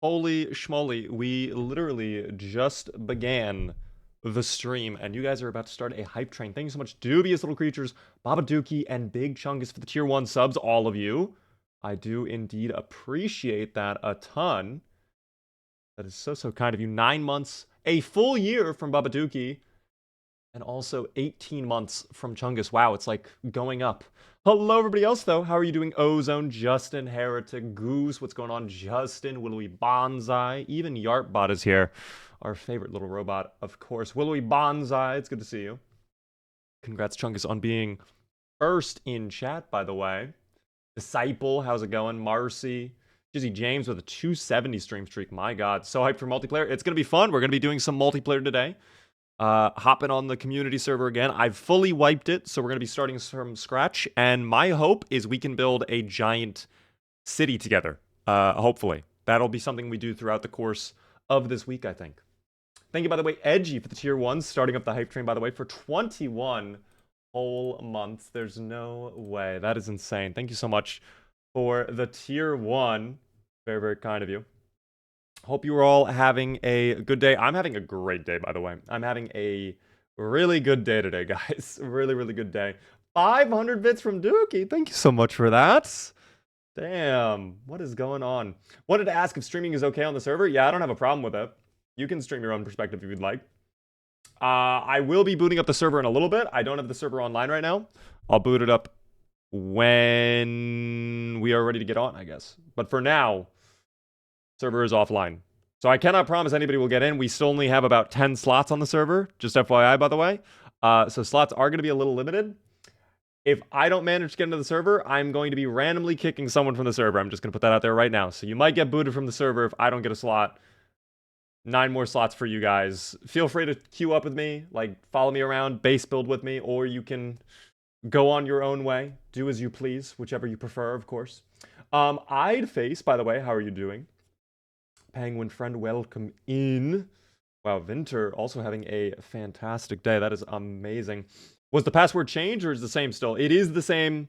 Holy schmoly, we literally just began the stream, and you guys are about to start a hype train. Thank you so much, Dubious Little Creatures, Babaduki, and Big Chungus for the tier 1 subs, all of you. I do indeed appreciate that a ton. That is so kind of you. 9 months, a full year from Babaduki, and also 18 months from Chungus. Wow, it's like going up. Hello, everybody else, though. How are you doing? Ozone, Justin, Heretic, Goose. What's going on? Justin, Willowy Bonsai. Even Yartbot is here. Our favorite little robot, of course. Willowy Bonsai, it's good to see you. Congrats, Chungus, on being first in chat, by the way. Disciple, how's it going? Marcy. Jizzy James with a 270 stream streak. My God, so hyped for multiplayer. It's going to be fun. We're going to be doing some multiplayer today. Hopping on the community server again. I've fully wiped it, so we're going to be starting from scratch. And my hope is we can build a giant city together. Hopefully. That'll be something we do throughout the course of this week, I think. Thank you, by the way, Edgy, for the tier 1, starting up the hype train, by the way, for 21 whole months. There's no way. That is insane. Thank you so much for the tier 1. Very kind of you. Hope you are all having a good day. I'm having a great day, by the way. I'm having a really good day today, guys. Really good day. 500 bits from Dookie. Thank you so much for that. Damn, what is going on? Wanted to ask if streaming is okay on the server. Yeah, I don't have a problem with it. You can stream your own perspective if you'd like. I will be booting up the server in a little bit. I don't have the server online right now. I'll boot it up when we are ready to get on, I guess. But for now, server is offline. So I cannot promise anybody will get in. We still only have about 10 slots on the server. Just FYI, by the way. So slots are going to be a little limited. If I don't manage to get into the server, I'm going to be randomly kicking someone from the server. I'm just going to put that out there right now. So you might get booted from the server if I don't get a slot. 9 more slots for you guys. Feel free to queue up with me. Like, follow me around, base build with me. Or you can go on your own way. Do as you please. Whichever you prefer, of course. I'd Face, by the way. How are you doing? Penguin friend, welcome in. Wow, Vinter also having a fantastic day. That is amazing. Was the password changed or is it the same still? It is the same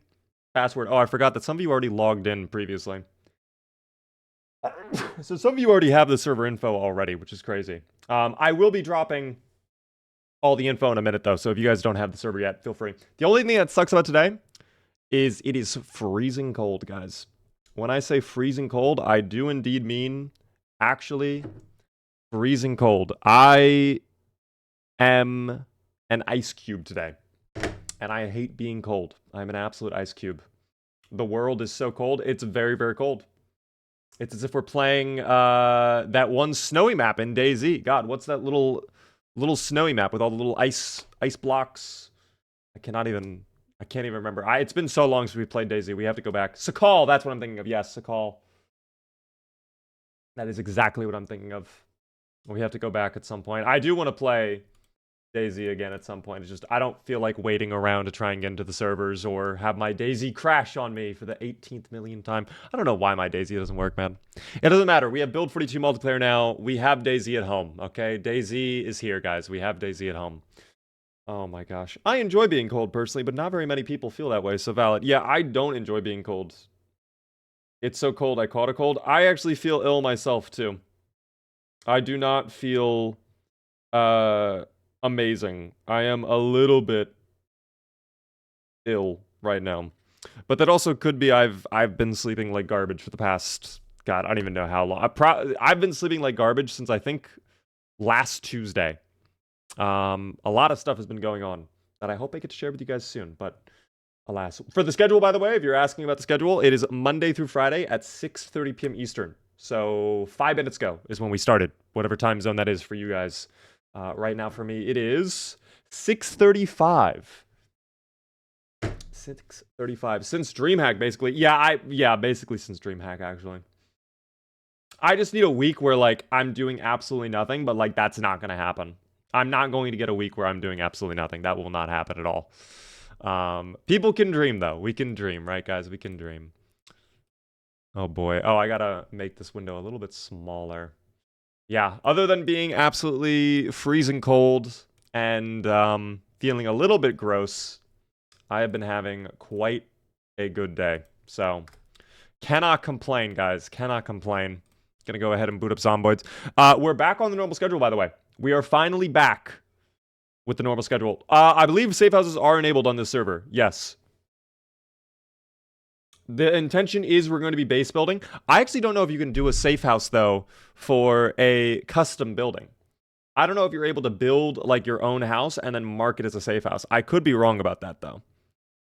password. Oh, I forgot that some of you already logged in previously. So some of you already have the server info already, which is crazy. I will be dropping all the info in a minute, though. So if you guys don't have the server yet, feel free. The only thing that sucks about today is it is freezing cold, guys. When I say freezing cold, I do indeed mean actually freezing cold. I am an ice cube today. And I hate being cold. I'm an absolute ice cube. The world is so cold. It's very cold. It's as if we're playing that one snowy map in DayZ. God, what's that little snowy map with all the little ice blocks? I can't even remember. It's been so long since we played DayZ. We have to go back. Sakal, that's what I'm thinking of. Yes, Sakal. That is exactly what I'm thinking of. We have to go back at some point. I do want to play DayZ again at some point. It's just I don't feel like waiting around to try and get into the servers or have my DayZ crash on me for the 18th millionth time. I don't know why my DayZ doesn't work, man. It doesn't matter. We have Build 42 multiplayer now. We have DayZ at home, okay? DayZ is here, guys. We have DayZ at home. Oh my gosh. I enjoy being cold personally, but not very many people feel that way, so valid. Yeah, I don't enjoy being cold. It's so cold I caught a cold. I actually feel ill myself, too. I do not feel amazing. I am a little bit ill right now. But that also could be I've been sleeping like garbage for the past, God, I don't even know how long. I've been sleeping like garbage since I think last Tuesday. A lot of stuff has been going on that I hope I get to share with you guys soon, but alas. For the schedule, by the way, if you're asking about the schedule, it is Monday through Friday at 6:30 p.m. Eastern. So 5 minutes ago is when we started, whatever time zone that is for you guys. Right now for me, it is 6:35. 6:35 since DreamHack, basically. Yeah, basically since DreamHack, actually. I just need a week where, like, I'm doing absolutely nothing, but, like, that's not going to happen. I'm not going to get a week where I'm doing absolutely nothing. That will not happen at all. People can dream, though. We can dream, right, guys? We can dream. Oh, boy. Oh, I gotta make this window a little bit smaller. Yeah, other than being absolutely freezing cold and feeling a little bit gross, I have been having quite a good day. So, cannot complain, guys. Cannot complain. Gonna go ahead and boot up Zomboids. We're back on the normal schedule, by the way. We are finally back with the normal schedule. I believe safe houses are enabled on this server. Yes. The intention is we're going to be base building. I actually don't know if you can do a safe house, though, for a custom building. I don't know if you're able to build, like, your own house and then mark it as a safe house. I could be wrong about that, though.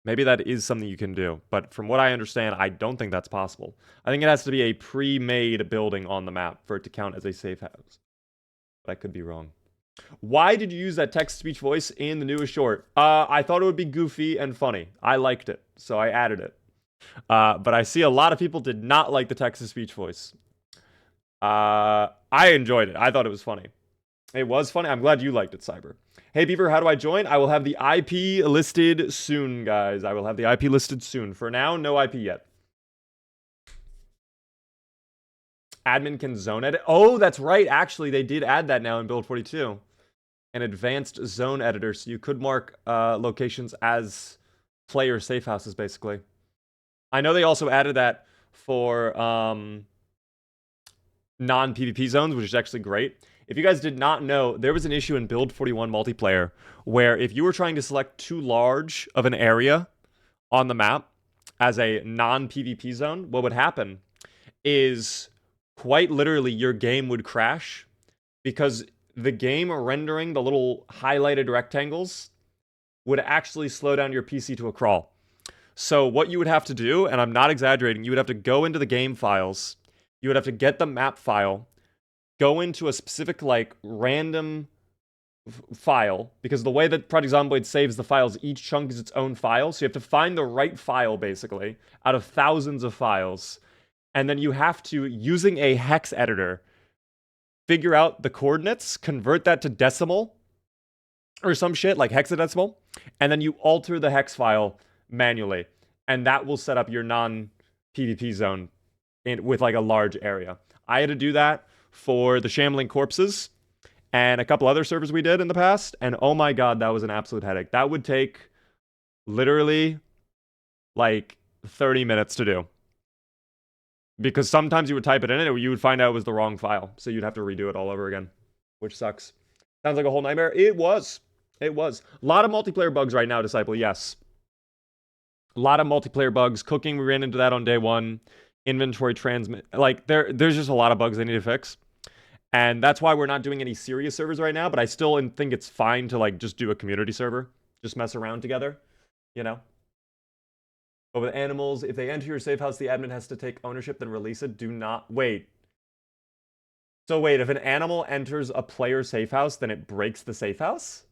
Maybe that is something you can do. But from what I understand, I don't think that's possible. I think it has to be a pre-made building on the map for it to count as a safe house. But I could be wrong. Why did you use that text-to-speech voice in the newest short? I thought it would be goofy and funny. I liked it, so I added it. But I see a lot of people did not like the text-to-speech voice. I enjoyed it. I thought it was funny. It was funny. I'm glad you liked it, Cyber. Hey, Beaver, how do I join? I will have the IP listed soon, guys. I will have the IP listed soon. For now, no IP yet. Admin can zone edit. Oh, that's right. Actually, they did add that now in Build 42. An advanced zone editor, so you could mark locations as player safe houses, basically. I know they also added that for non-PvP zones, which is actually great. If you guys did not know, there was an issue in Build 41 multiplayer where if you were trying to select too large of an area on the map as a non-PvP zone, what would happen is quite literally your game would crash because the game rendering the little highlighted rectangles would actually slow down your PC to a crawl. So what you would have to do, and I'm not exaggerating, you would have to go into the game files, you would have to get the map file, go into a specific, like, random file, because the way that Project Zomboid saves the files, each chunk is its own file, so you have to find the right file, basically, out of thousands of files, and then you have to, using a hex editor, figure out the coordinates, convert that to decimal, or some shit, like hexadecimal, and then you alter the hex file manually, and that will set up your non-PvP zone with, like, a large area. I had to do that for the Shambling Corpses and a couple other servers we did in the past, and oh my god, that was an absolute headache. That would take literally like 30 minutes to do. Because sometimes you would type it in and you would find out it was the wrong file, so you'd have to redo it all over again, which sucks. Sounds like a whole nightmare. It was. It was. A lot of multiplayer bugs right now, Disciple, yes. A lot of multiplayer bugs. Cooking, we ran into that on day one. Inventory transmit. Like, there's just a lot of bugs they need to fix. And that's why we're not doing any serious servers right now, but I still think it's fine to, like, just do a community server. Just mess around together, you know? But with animals, if they enter your safe house, the admin has to take ownership, then release it. Do not... Wait. So wait, if an animal enters a player safe house, then it breaks the safe house?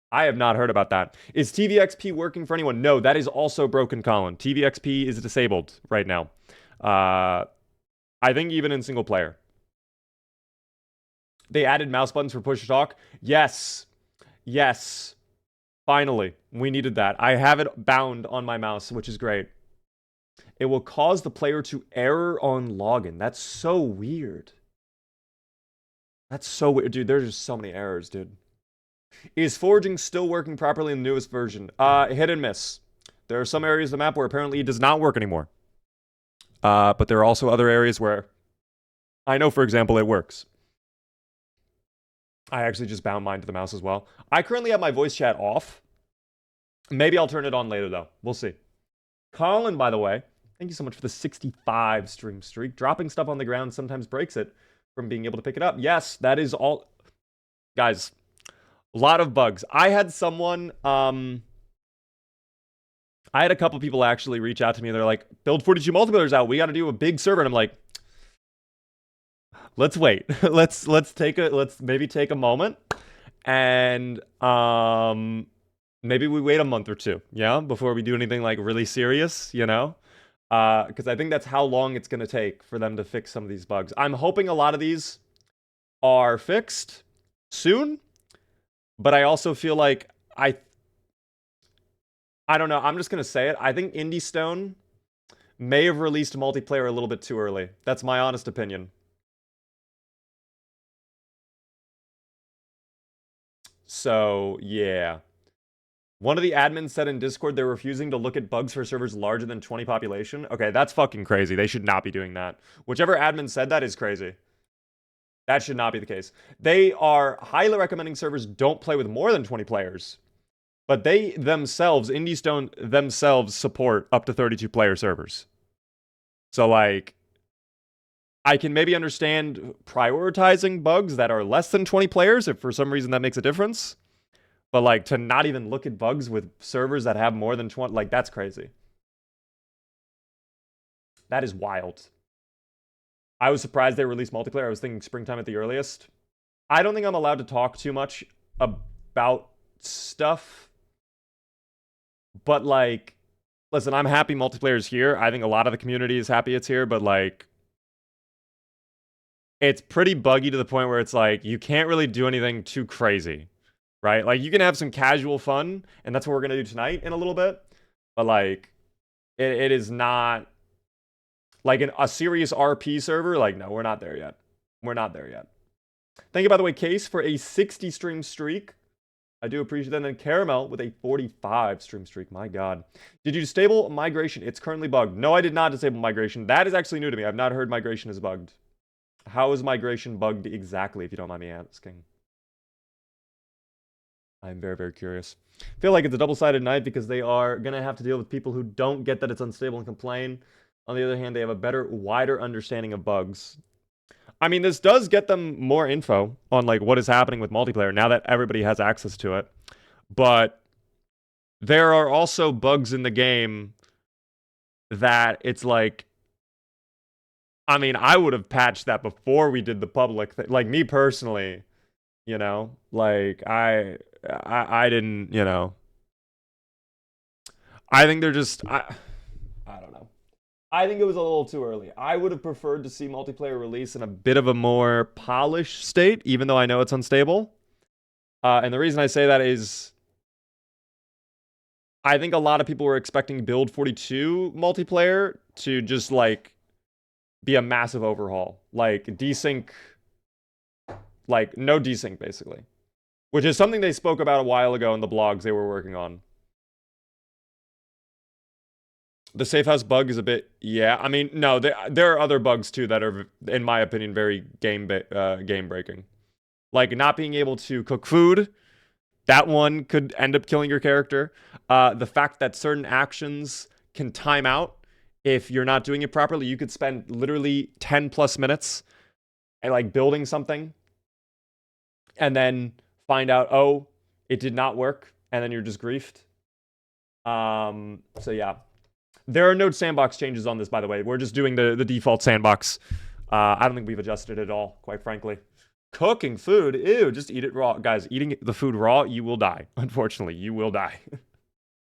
I have not heard about that. Is TVXP working for anyone? No, that is also broken, Colin. TVXP is disabled right now. I think even in single player. They added mouse buttons for push to talk. Yes. Yes. Finally. We needed that. I have it bound on my mouse, which is great. It will cause the player to error on login. That's so weird. That's so weird. Dude, there's just so many errors, dude. Is foraging still working properly in the newest version? Hit and miss. There are some areas of the map where apparently it does not work anymore. But there are also other areas where I know, for example, it works. I actually just bound mine to the mouse as well. I currently have my voice chat off. Maybe I'll turn it on later, though. We'll see. Colin, by the way, thank you so much for the 65 stream streak. Dropping stuff on the ground sometimes breaks it from being able to pick it up. Yes, that is all. Guys, a lot of bugs. I had someone, I had a couple people actually reach out to me. They're like, Build 42 multiplayer's out. We got to do a big server. And I'm like, let's wait. let's maybe take a moment and maybe we wait a month or two, yeah, before we do anything like really serious, you know? Because I think that's how long it's going to take for them to fix some of these bugs. I'm hoping a lot of these are fixed soon, but I also feel like I don't know. I'm just going to say it. I think Indie Stone may have released multiplayer a little bit too early. That's my honest opinion. So, yeah. One of the admins said in Discord they're refusing to look at bugs for servers larger than 20 population. Okay, that's fucking crazy. They should not be doing that. Whichever admin said that is crazy. That should not be the case. They are highly recommending servers don't play with more than 20 players. But they themselves, IndieStone themselves, support up to 32 player servers. So, like, I can maybe understand prioritizing bugs that are less than 20 players if for some reason that makes a difference. But, like, to not even look at bugs with servers that have more than 20, like, that's crazy. That is wild. I was surprised they released multiplayer. I was thinking springtime at the earliest. I don't think I'm allowed to talk too much about stuff. But, like, listen, I'm happy multiplayer is here. I think a lot of the community is happy it's here. But, like, it's pretty buggy to the point where it's like, you can't really do anything too crazy. Right? Like, you can have some casual fun. And that's what we're going to do tonight in a little bit. But, like, it is not... Like a serious RP server, like, no, we're not there yet. We're not there yet. Thank you, by the way, Case, for a 60 stream streak. I do appreciate that. And then Caramel with a 45 stream streak. My God. Did you disable migration? It's currently bugged. No, I did not disable migration. That is actually new to me. I've not heard migration is bugged. How is migration bugged exactly, if you don't mind me asking? I'm very, very curious. I feel like it's a double-sided knife because they are going to have to deal with people who don't get that it's unstable and complain. On the other hand, they have a better, wider understanding of bugs. I mean, this does get them more info on, like, what is happening with multiplayer now that everybody has access to it. But there are also bugs in the game that it's like... I mean, I would have patched that before we did the public thing. Like, me personally, you know? Like, I didn't, you know... I think they're just... I don't know. I think it was a little too early. I would have preferred to see multiplayer release in a bit of a more polished state, even though I know it's unstable. And the reason I say that is I think a lot of people were expecting Build 42 multiplayer to just, like, be a massive overhaul. Like, desync... Like, no desync, basically. Which is something they spoke about a while ago in the blogs they were working on. The safe house bug is a bit... Yeah, I mean, no, there are other bugs, too, that are, in my opinion, very game-breaking. Like, not being able to cook food. That one could end up killing your character. The fact that certain actions can time out if you're not doing it properly. You could spend literally 10+ minutes and, like, building something. And then find out, oh, it did not work. And then you're just griefed. So, yeah. There are no sandbox changes on this, by the way. We're just doing the default sandbox. I don't think we've adjusted it at all, quite frankly. Cooking food? Ew, just eat it raw. Guys, eating the food raw, you will die. Unfortunately, you will die.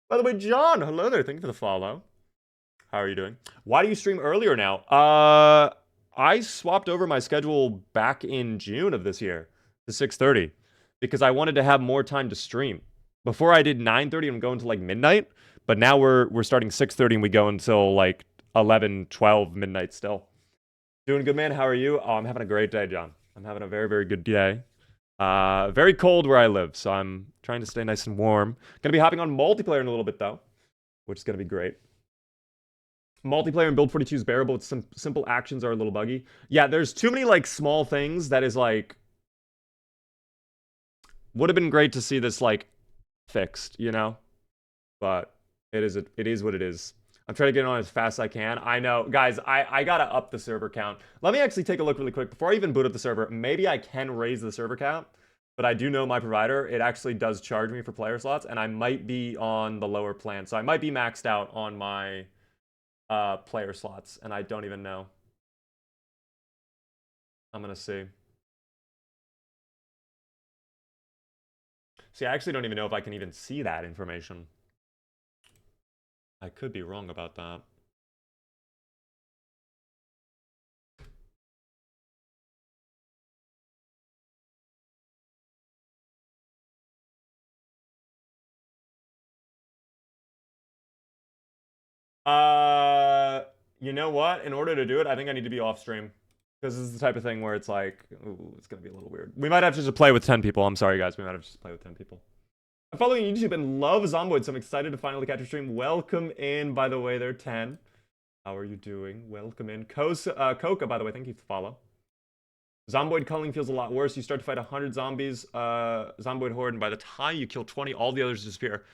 By the way, John, hello there. Thank you for the follow. How are you doing? Why do you stream earlier now? I swapped over my schedule back in June of this year to 6:30 because I wanted to have more time to stream. Before I did 9:30 and go until like midnight. But now we're starting 6:30 and we go until like 11, 12 midnight still. Doing good, man. How are you? Oh, I'm having a great day, John. I'm having a very, very good day. Very cold where I live, so I'm trying to stay nice and warm. Gonna be hopping on multiplayer in a little bit, though, which is gonna be great. Multiplayer in Build 42 is bearable, but some simple actions are a little buggy. Yeah, there's too many, like, small things that is, like... Would have been great to see this, like, fixed, you know? But... It is what it is. I'm trying to get on as fast as I can. I know. Guys, I gotta up the server count. Let me actually take a look really quick. Before I even boot up the server, maybe I can raise the server count. But I do know my provider. It actually does charge me for player slots. And I might be on the lower plan. So I might be maxed out on my player slots. And I don't even know. I'm gonna see. See, I actually don't even know if I can even see that information. I could be wrong about that. You know what? In order to do it, I think I need to be off stream. Because this is the type of thing where it's like, ooh, it's going to be a little weird. We might have to just play with 10 people. I'm sorry, guys. We might have to just play with 10 people. I'm following YouTube and love Zomboid, so I'm excited to finally catch your stream. Welcome in, by the way, there, 10. How are you doing? Welcome in. Coca, by the way, thank you for the follow. Zomboid culling feels a lot worse. You start to fight 100 zombies, Zomboid horde, and by the time you kill 20, all the others disappear.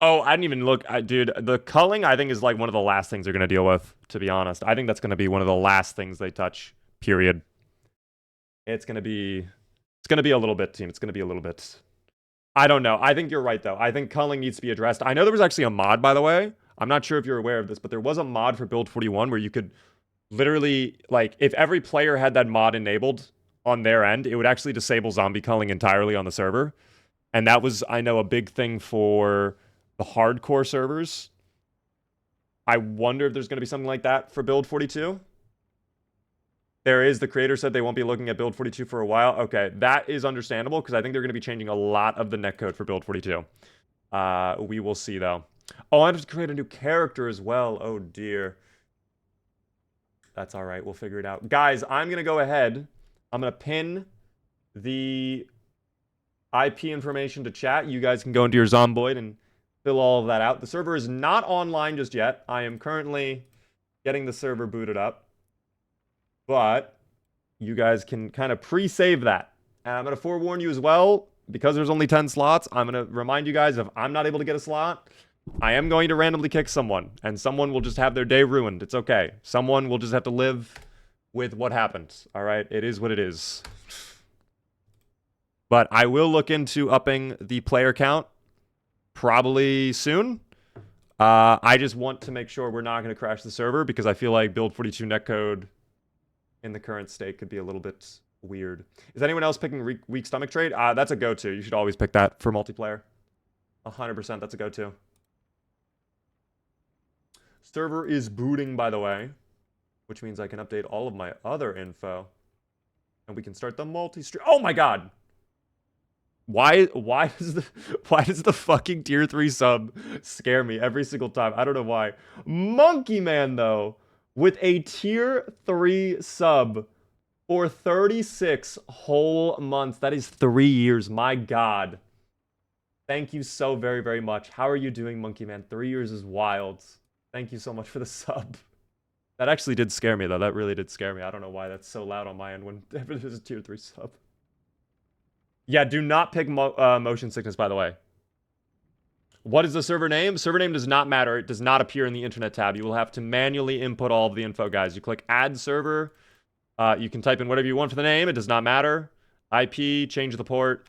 Oh, I didn't even look. Dude, the culling, I think, is like one of the last things they're going to deal with, to be honest. I think that's going to be one of the last things they touch, period. It's going to be a little bit, team. It's going to be a little bit. I don't know. I think you're right, though. I think culling needs to be addressed. I know there was actually a mod, by the way. I'm not sure if you're aware of this, but there was a mod for Build 41 where you could literally, like, if every player had that mod enabled on their end, it would actually disable zombie culling entirely on the server. And that was, I know, a big thing for the hardcore servers. I wonder if there's going to be something like that for Build 42. There is. The creator said they won't be looking at Build 42 for a while. Okay, that is understandable because I think they're going to be changing a lot of the netcode for Build 42. We will see, though. Oh, I have to create a new character as well. Oh, dear. That's all right. We'll figure it out. Guys, I'm going to go ahead. I'm going to pin the IP information to chat. You guys can go into your Zomboid and fill all of that out. The server is not online just yet. I am currently getting the server booted up. But you guys can kind of pre-save that. And I'm going to forewarn you as well, because there's only 10 slots, I'm going to remind you guys if I'm not able to get a slot, I am going to randomly kick someone. And someone will just have their day ruined. It's okay. Someone will just have to live with what happened. All right? It is what it is. But I will look into upping the player count probably soon. I just want to make sure we're not going to crash the server because I feel like Build 42 netcode in the current state could be a little bit weird. Is anyone else picking weak stomach trade? That's a go-to. You should always pick that for multiplayer. 100%, that's a go-to. Server is booting, by the way, which means I can update all of my other info. And we can start the multi-stream. Oh my god! Why does the fucking tier 3 sub scare me every single time? I don't know why. Monkey Man, though, with a tier 3 sub for 36 whole months. That is 3 years. My god. Thank you so very, very much. How are you doing, Monkey Man? 3 years is wild. Thank you so much for the sub. That actually did scare me, though. That really did scare me. I don't know why that's so loud on my end whenever there's a tier 3 sub. Yeah, do not pick motion sickness, by the way. What is the server name? Server name does not matter. It does not appear in the internet tab. You will have to manually input all of the info, guys. You click add server. You can type in whatever you want for the name. It does not matter. IP, change the port,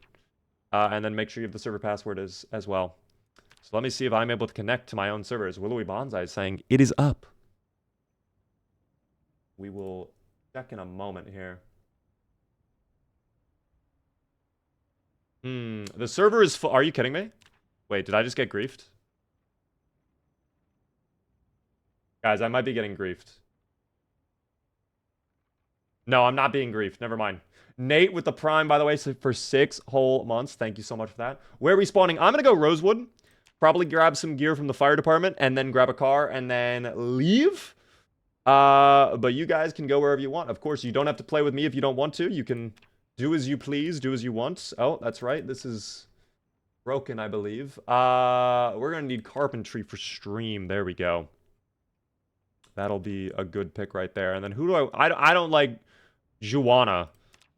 and then make sure you have the server password as well. So let me see if I'm able to connect to my own servers. Willowy Bonsai is saying it is up. We will check in a moment here. The server is full. Are you kidding me? Wait, did I just get griefed? Guys, I might be getting griefed. No, I'm not being griefed. Never mind. Nate with the prime, by the way, so for 6 whole months. Thank you so much for that. Where are we spawning? I'm going to go Rosewood. Probably grab some gear from the fire department and then grab a car and then leave. But you guys can go wherever you want. Of course, you don't have to play with me if you don't want to. You can do as you please, do as you want. Oh, that's right. This is broken, I believe. We're going to need carpentry for stream. There we go. That'll be a good pick right there. And then who do I don't like Juana.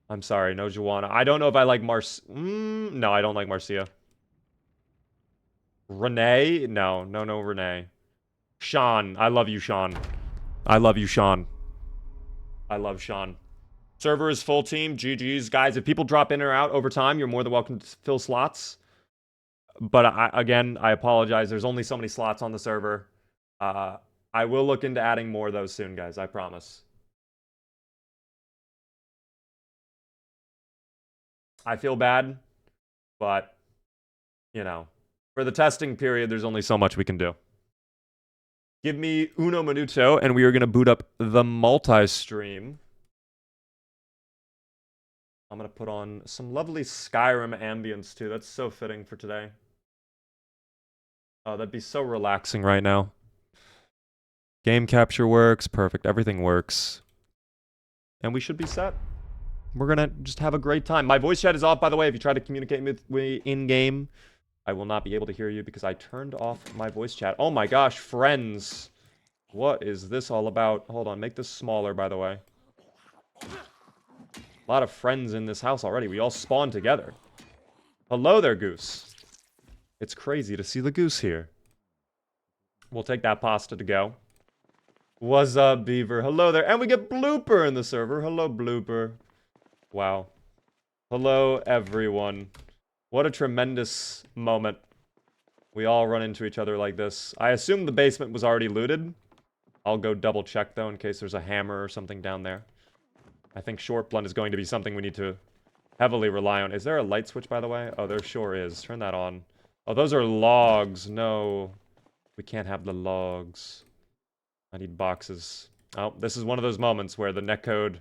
I'm sorry, no Juana. I don't know if I like no, I don't like Marcia. Renee? No, Renee. Sean. I love you, Sean. I love you, Sean. I love Sean. Server is full team. GG's. Guys, if people drop in or out over time, you're more than welcome to fill slots. But again, I apologize. There's only so many slots on the server. I will look into adding more of those soon, guys. I promise. I feel bad, but, you know, for the testing period, there's only so much we can do. Give me uno minuto, and we are going to boot up the multi-stream. I'm going to put on some lovely Skyrim ambience, too. That's so fitting for today. Oh, that'd be so relaxing right now. Game capture works. Perfect. Everything works. And we should be set. we're gonna just have a great time. My voice chat is off, by the way. If you try to communicate with me in-game, I will not be able to hear you because I turned off my voice chat. Oh my gosh, friends. What is this all about? Hold on, make this smaller, by the way. A lot of friends in this house already. We all spawned together. Hello there, Goose. It's crazy to see the Goose here. We'll take that pasta to go. What's up, Beaver? Hello there. And we get Blooper in the server. Hello, Blooper. Wow. Hello, everyone. What a tremendous moment. We all run into each other like this. I assume the basement was already looted. I'll go double check, though, in case there's a hammer or something down there. I think short blunt is going to be something we need to heavily rely on. Is there a light switch, by the way? Oh, there sure is. Turn that on. Oh, those are logs. No. We can't have the logs. I need boxes. Oh, this is one of those moments where the netcode...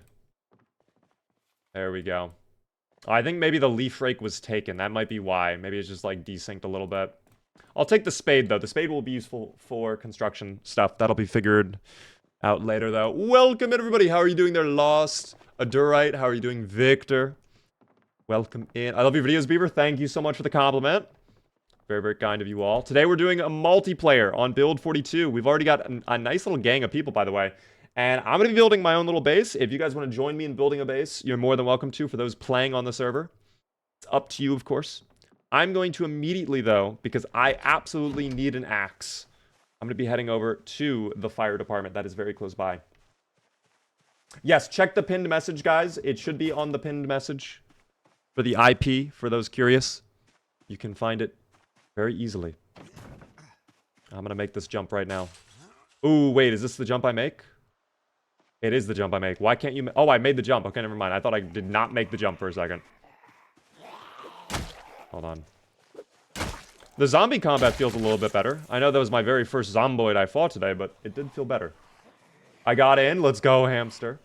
There we go. Oh, I think maybe the leaf rake was taken. That might be why. Maybe it's just, like, desynced a little bit. I'll take the spade, though. The spade will be useful for construction stuff. That'll be figured out later, though. Welcome, everybody. How are you doing there, Lost? Adurite, how are you doing, Victor? Welcome in. I love your videos, Beaver. Thank you so much for the compliment. Very, very kind of you all. Today we're doing a multiplayer on Build 42. We've already got a nice little gang of people, by the way. And I'm going to be building my own little base. If you guys want to join me in building a base, you're more than welcome to for those playing on the server. It's up to you, of course. I'm going to immediately, though, because I absolutely need an axe. I'm going to be heading over to the fire department. That is very close by. Yes, check the pinned message, guys. It should be on the pinned message for the IP, for those curious. You can find it very easily. I'm going to make this jump right now. Ooh, wait, is this the jump I make? It is the jump I make. Why can't you... Oh, I made the jump. Okay, never mind. I thought I did not make the jump for a second. Hold on. The zombie combat feels a little bit better. I know that was my very first zomboid I fought today, but it did feel better. I got in. Let's go, hamster.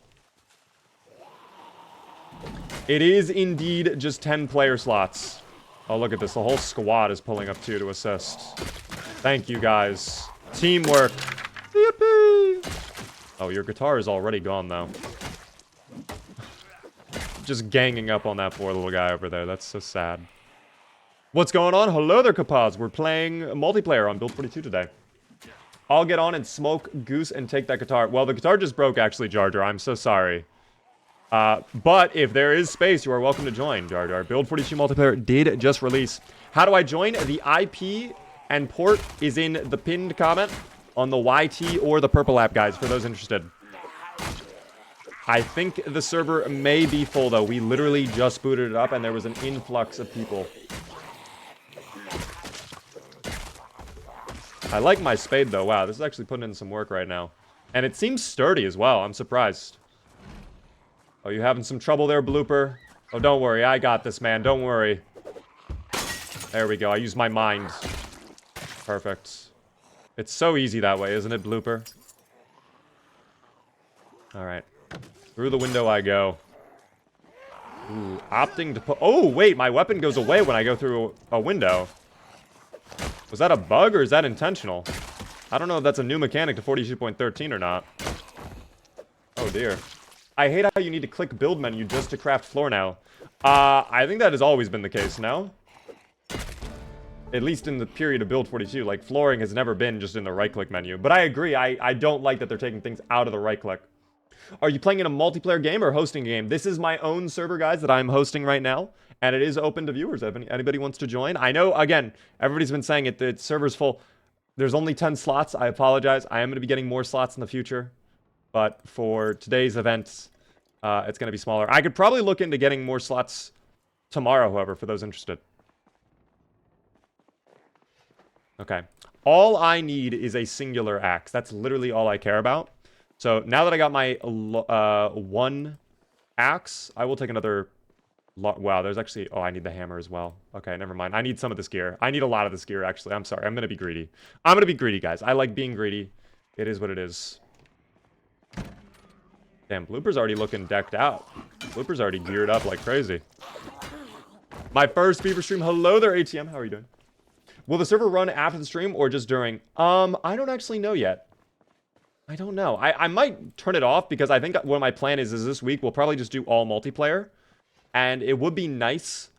It is indeed just 10 player slots. Oh, look at this. The whole squad is pulling up, too, to assist. Thank you, guys. Teamwork. Yippee! Oh, your guitar is already gone, though. Just ganging up on that poor little guy over there. That's so sad. What's going on? Hello there, Kapaz. We're playing multiplayer on Build 42 today. I'll get on and smoke Goose and take that guitar. Well, the guitar just broke, actually, Jar Jar. I'm so sorry. But if there is space, you are welcome to join, Jar Jar. Build 42 multiplayer did just release. How do I join? The IP and port is in the pinned comment on the YT or the purple app, guys, for those interested. I think the server may be full, though. We literally just booted it up, and there was an influx of people. I like my spade, though. Wow, this is actually putting in some work right now. And it seems sturdy as well. I'm surprised. Oh, you having some trouble there, Blooper? Oh, don't worry. I got this, man. Don't worry. There we go. I used my mind. Perfect. It's so easy that way, isn't it, Blooper? Alright. Through the window I go. Ooh, opting to put... Oh, wait. My weapon goes away when I go through a window. Was that a bug or is that intentional? I don't know if that's a new mechanic to 42.13 or not. Oh, dear. I hate how you need to click build menu just to craft floor now. I think that has always been the case, no? At least in the period of Build 42. Like, flooring has never been just in the right-click menu. But I agree, I don't like that they're taking things out of the right-click. Are you playing in a multiplayer game or hosting a game? This is my own server, guys, that I'm hosting right now. And it is open to viewers. If anybody wants to join. I know, again, everybody's been saying it. The server's full. There's only 10 slots. I apologize. I am going to be getting more slots in the future. But for today's event, it's going to be smaller. I could probably look into getting more slots tomorrow, however, for those interested. Okay. All I need is a singular axe. That's literally all I care about. So now that I got my one axe, I will take another... Wow, there's actually... Oh, I need the hammer as well. Okay, never mind. I need some of this gear. I need a lot of this gear, actually. I'm sorry. I'm going to be greedy. I'm going to be greedy, guys. I like being greedy. It is what it is. Damn, Blooper's already looking decked out. Blooper's already geared up like crazy. My first Beaver stream. Hello there, ATM. How are you doing? Will the server run after the stream or just during? I don't actually know yet. I don't know. I might turn it off because I think what my plan is this week we'll probably just do all multiplayer. And it would be nice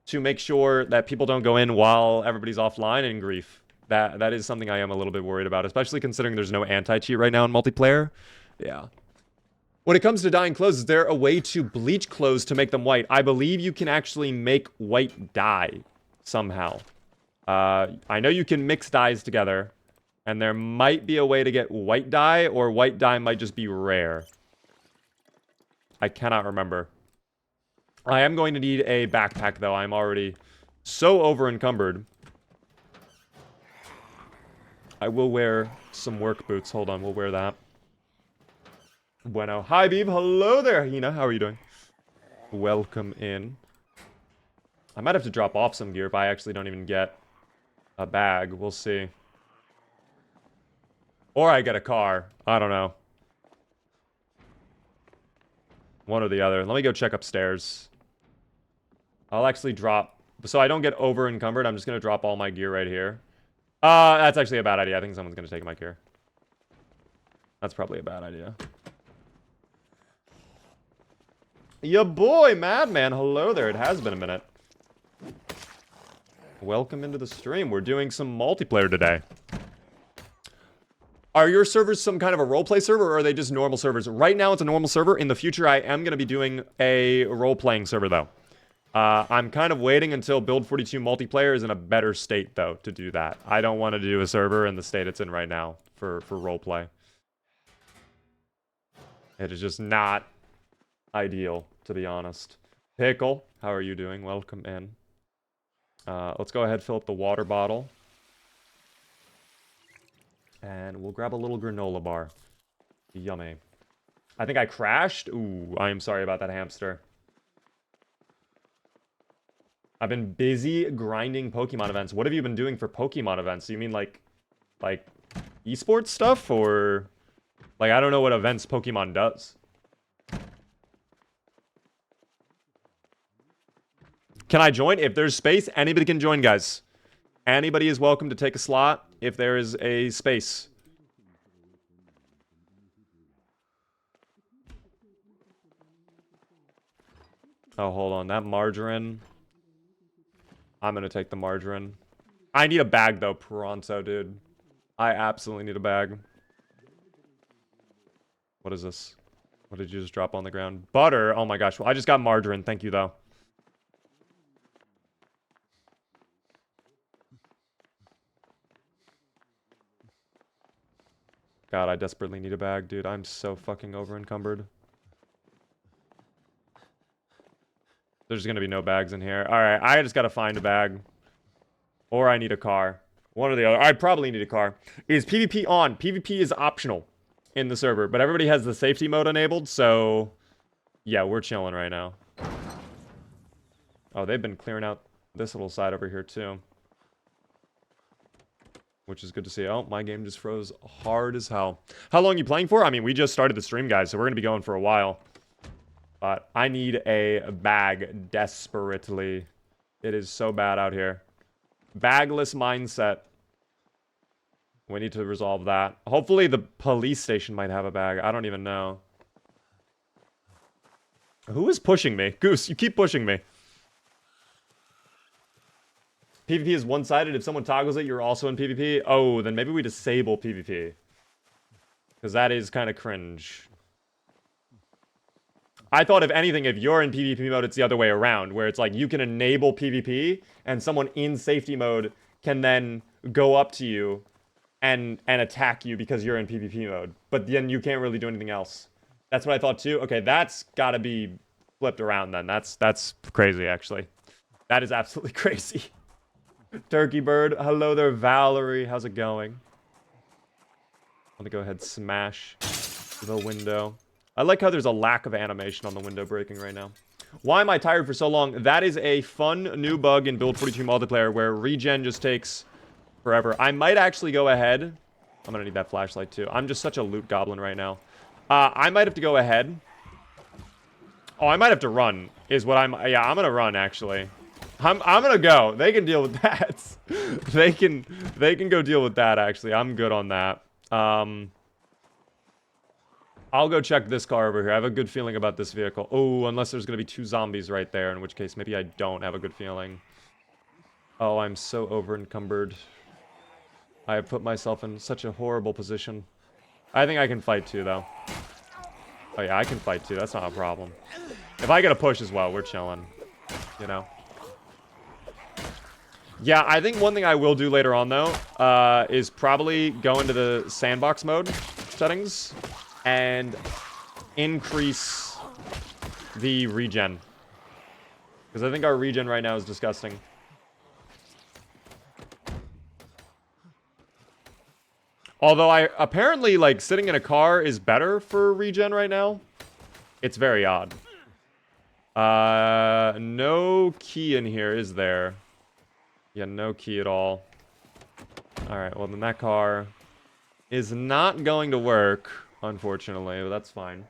to make sure that people don't go in while everybody's offline in grief. That is something I am a little bit worried about, especially considering there's no anti-cheat right now in multiplayer. Yeah. When it comes to dyeing clothes, is there a way to bleach clothes to make them white? I believe you can actually make white dye somehow. I know you can mix dyes together, and there might be a way to get white dye, or white dye might just be rare. I cannot remember. I am going to need a backpack, though. I'm already so over-encumbered. I will wear some work boots. Hold on, we'll wear that. Bueno. Hi, Beeb. Hello there, Hina. How are you doing? Welcome in. I might have to drop off some gear if I actually don't even get a bag. We'll see. Or I get a car. I don't know. One or the other. Let me go check upstairs. I'll actually drop... So I don't get over-encumbered, I'm just going to drop all my gear right here. That's actually a bad idea. I think someone's going to take my gear. That's probably a bad idea. Ya boy, Madman. Hello there. It has been a minute. Welcome into the stream. We're doing some multiplayer today. Are your servers some kind of a roleplay server, or are they just normal servers? Right now, it's a normal server. In the future, I am going to be doing a role-playing server, though. I'm kind of waiting until Build 42 multiplayer is in a better state, though, to do that. I don't want to do a server in the state it's in right now for roleplay. It is just not ideal, to be honest. Pickle, how are you doing? Welcome in. Let's go ahead and fill up the water bottle. And we'll grab a little granola bar. Yummy. I think I crashed. Ooh, I am sorry about that, hamster. I've been busy grinding Pokemon events. What have you been doing for Pokemon events? You mean like esports stuff, or like I don't know what events Pokemon does. Can I join? If there's space, anybody can join, guys. Anybody is welcome to take a slot if there is a space. Oh, hold on. That margarine. I'm gonna take the margarine. I need a bag, though, pronto, dude. I absolutely need a bag. What is this? What did you just drop on the ground? Butter? Oh my gosh. Well, I just got margarine. Thank you, though. God, I desperately need a bag, dude. I'm so fucking over-encumbered. There's gonna be no bags in here. Alright, I just gotta find a bag. Or I need a car. One or the other. I probably need a car. Is PvP on? PvP is optional in the server, but everybody has the safety mode enabled, so... Yeah, we're chilling right now. Oh, they've been clearing out this little side over here, too. Which is good to see. Oh, my game just froze hard as hell. How long are you playing for? I mean, we just started the stream, guys, so we're going to be going for a while. But I need a bag desperately. It is so bad out here. Bagless mindset. We need to resolve that. Hopefully the police station might have a bag. I don't even know. Who is pushing me? Goose, you keep pushing me. PvP is one-sided. If someone toggles it, you're also in PvP. Oh, then maybe we disable PvP. Because that is kind of cringe. I thought, if anything, if you're in PvP mode, it's the other way around. Where it's like, you can enable PvP, and someone in safety mode can then go up to you and attack you because you're in PvP mode. But then you can't really do anything else. That's what I thought, too. Okay, that's gotta be flipped around, then. That's crazy, actually. That is absolutely crazy. Turkey Bird, hello there, Valerie. How's it going? I'm gonna go ahead and smash the window. I like how there's a lack of animation on the window breaking right now. Why am I tired for so long? That is a fun new bug in Build 42 multiplayer where regen just takes forever. I might actually go ahead. I'm gonna need that flashlight too. I'm just such a loot goblin right now. I might have to go ahead. Oh, I might have to run. Is what I'm. Yeah, I'm gonna run actually. I'm gonna go. They can deal with that. they can go deal with that, actually. I'm good on that. I'll go check this car over here. I have a good feeling about this vehicle. Oh, unless there's going to be 2 zombies right there, in which case maybe I don't have a good feeling. Oh, I'm so over-encumbered. I have put myself in such a horrible position. I think I can fight too, though. Oh yeah, I can fight too. That's not a problem. If I get a push as well, we're chilling. You know? Yeah, I think one thing I will do later on, though, is probably go into the sandbox mode settings and increase the regen. Because I think our regen right now is disgusting. Although apparently, like, sitting in a car is better for regen right now. It's very odd. No key in here, is there? Yeah, no key at all. Alright, well then that car is not going to work, unfortunately, but that's fine.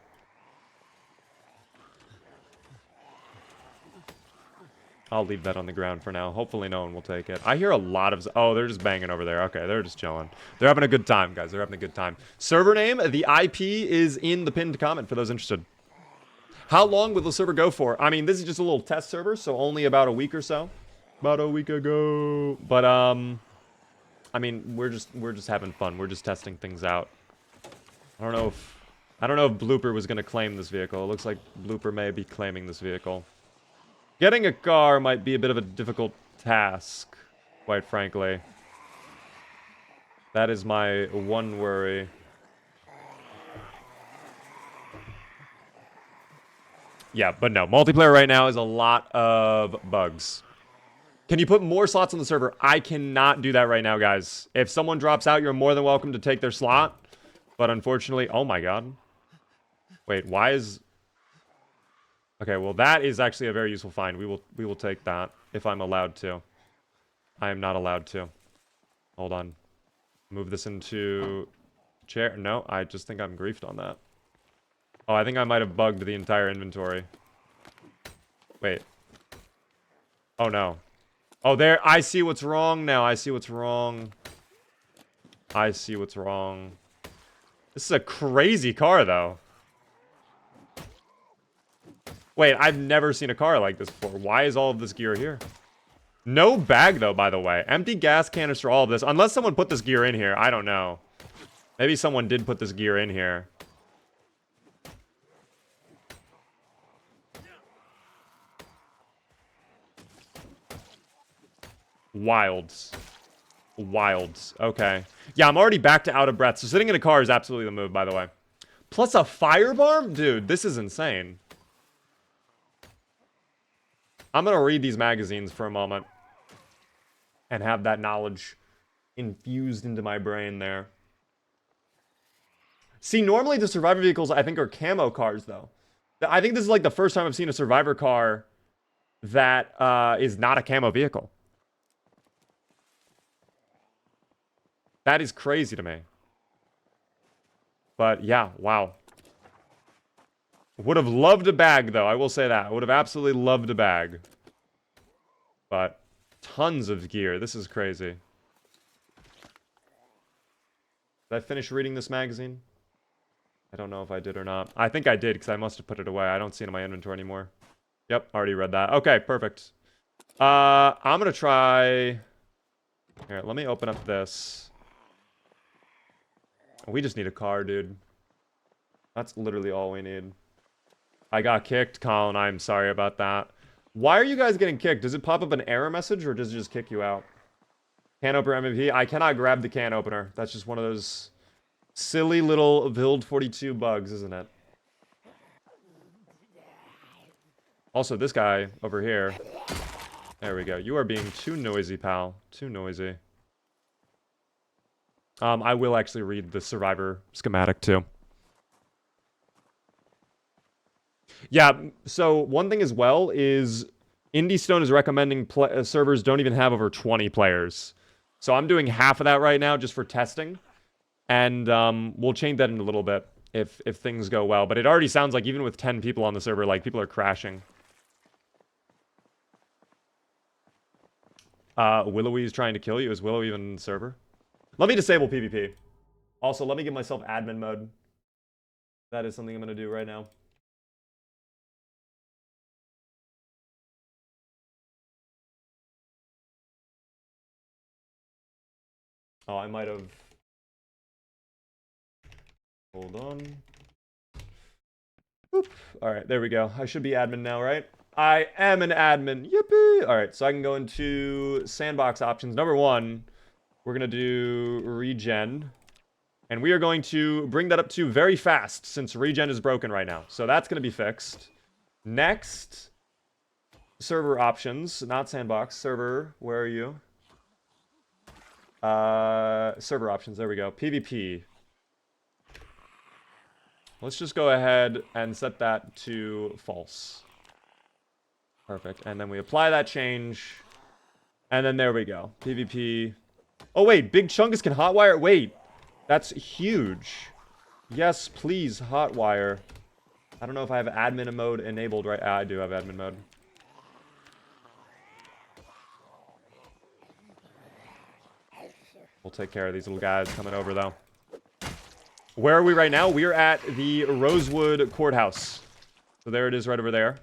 I'll leave that on the ground for now. Hopefully no one will take it. I hear a lot of... Oh, they're just banging over there. Okay, they're just chilling. They're having a good time, guys. They're having a good time. Server name, the IP is in the pinned comment for those interested. How long will the server go for? I mean, this is just a little test server, so only about a week or so. About a week ago. But, I mean, we're just having fun. We're just testing things out. I don't know if Blooper was going to claim this vehicle. It looks like Blooper may be claiming this vehicle. Getting a car might be a bit of a difficult task, quite frankly. That is my one worry. Yeah, but no. Multiplayer right now is a lot of bugs. Can you put more slots on the server? I cannot do that right now, guys. If someone drops out, you're more than welcome to take their slot. But unfortunately... Oh my god. Wait, why is... Okay, well that is actually a very useful find. We will take that if I'm allowed to. I am not allowed to. Hold on. Move this into chair. No, I just think I'm griefed on that. Oh, I think I might have bugged the entire inventory. Wait. Oh no. Oh, there. I see what's wrong now. I see what's wrong. I see what's wrong. This is a crazy car, though. Wait, I've never seen a car like this before. Why is all of this gear here? No bag, though, by the way. Empty gas canister, all of this. Unless someone put this gear in here. I don't know. Maybe someone did put this gear in here. Wilds. Wilds. Okay. Yeah, I'm already back to out of breath. So sitting in a car is absolutely the move, by the way. Plus a firearm? Dude, this is insane. I'm going to read these magazines for a moment. And have that knowledge infused into my brain there. See, normally the Survivor vehicles, I think, are camo cars, though. I think this is like the first time I've seen a Survivor car that is not a camo vehicle. That is crazy to me. But yeah, wow. Would have loved a bag, though. I will say that. I would have absolutely loved a bag. But tons of gear. This is crazy. Did I finish reading this magazine? I don't know if I did or not. I think I did, because I must have put it away. I don't see it in my inventory anymore. Yep, already read that. Okay, perfect. I'm going to try... Here, let me open up this. We just need a car, dude. That's literally all we need. I got kicked, Colin. I'm sorry about that. Why are you guys getting kicked? Does it pop up an error message, or does it just kick you out? Can opener MVP. I cannot grab the can opener. That's just one of those silly little Build 42 bugs, isn't it? Also, this guy over here. There we go. You are being too noisy, pal. Too noisy. I will actually read the Survivor schematic, too. Yeah, so one thing as well is Indie Stone is recommending servers don't even have over 20 players. So I'm doing half of that right now just for testing. And we'll change that in a little bit if things go well. But it already sounds like even with 10 people on the server, like, people are crashing. Willowy's trying to kill you. Is Willow even in the server? Let me disable PvP. Also, let me give myself admin mode. That is something I'm going to do right now. Oh, I might have... Hold on. Oop. All right, there we go. I should be admin now, right? I am an admin. Yippee! All right, so I can go into sandbox options. Number one, we're going to do regen. And we are going to bring that up to very fast since regen is broken right now. So that's going to be fixed. Next, server options, not sandbox. Server, where are you? Server options, there we go. PvP. Let's just go ahead and set that to false. Perfect. And then we apply that change. And then there we go. PvP. Oh, wait. Big Chungus can hotwire? Wait. That's huge. Yes, please, hotwire. I don't know if I have admin mode enabled right. I do have admin mode. We'll take care of these little guys coming over, though. Where are we right now? We are at the Rosewood courthouse. So there it is right over there.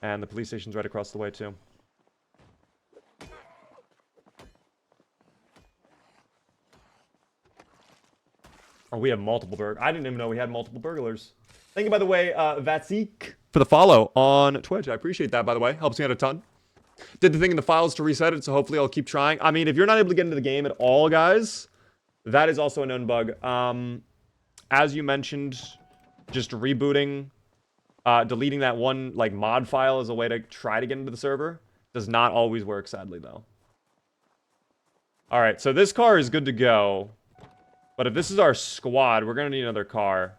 And the police station's right across the way, too. Oh, we have multiple burglars. I didn't even know we had multiple burglars. Thank you, by the way, Vatsik, for the follow on Twitch. I appreciate that, by the way. Helps me out a ton. Did the thing in the files to reset it, so hopefully I'll keep trying. I mean, if you're not able to get into the game at all, guys, that is also a known bug. As you mentioned, just rebooting, deleting that one, like, mod file as a way to try to get into the server does not always work, sadly, though. All right, so this car is good to go. But if this is our squad, we're going to need another car.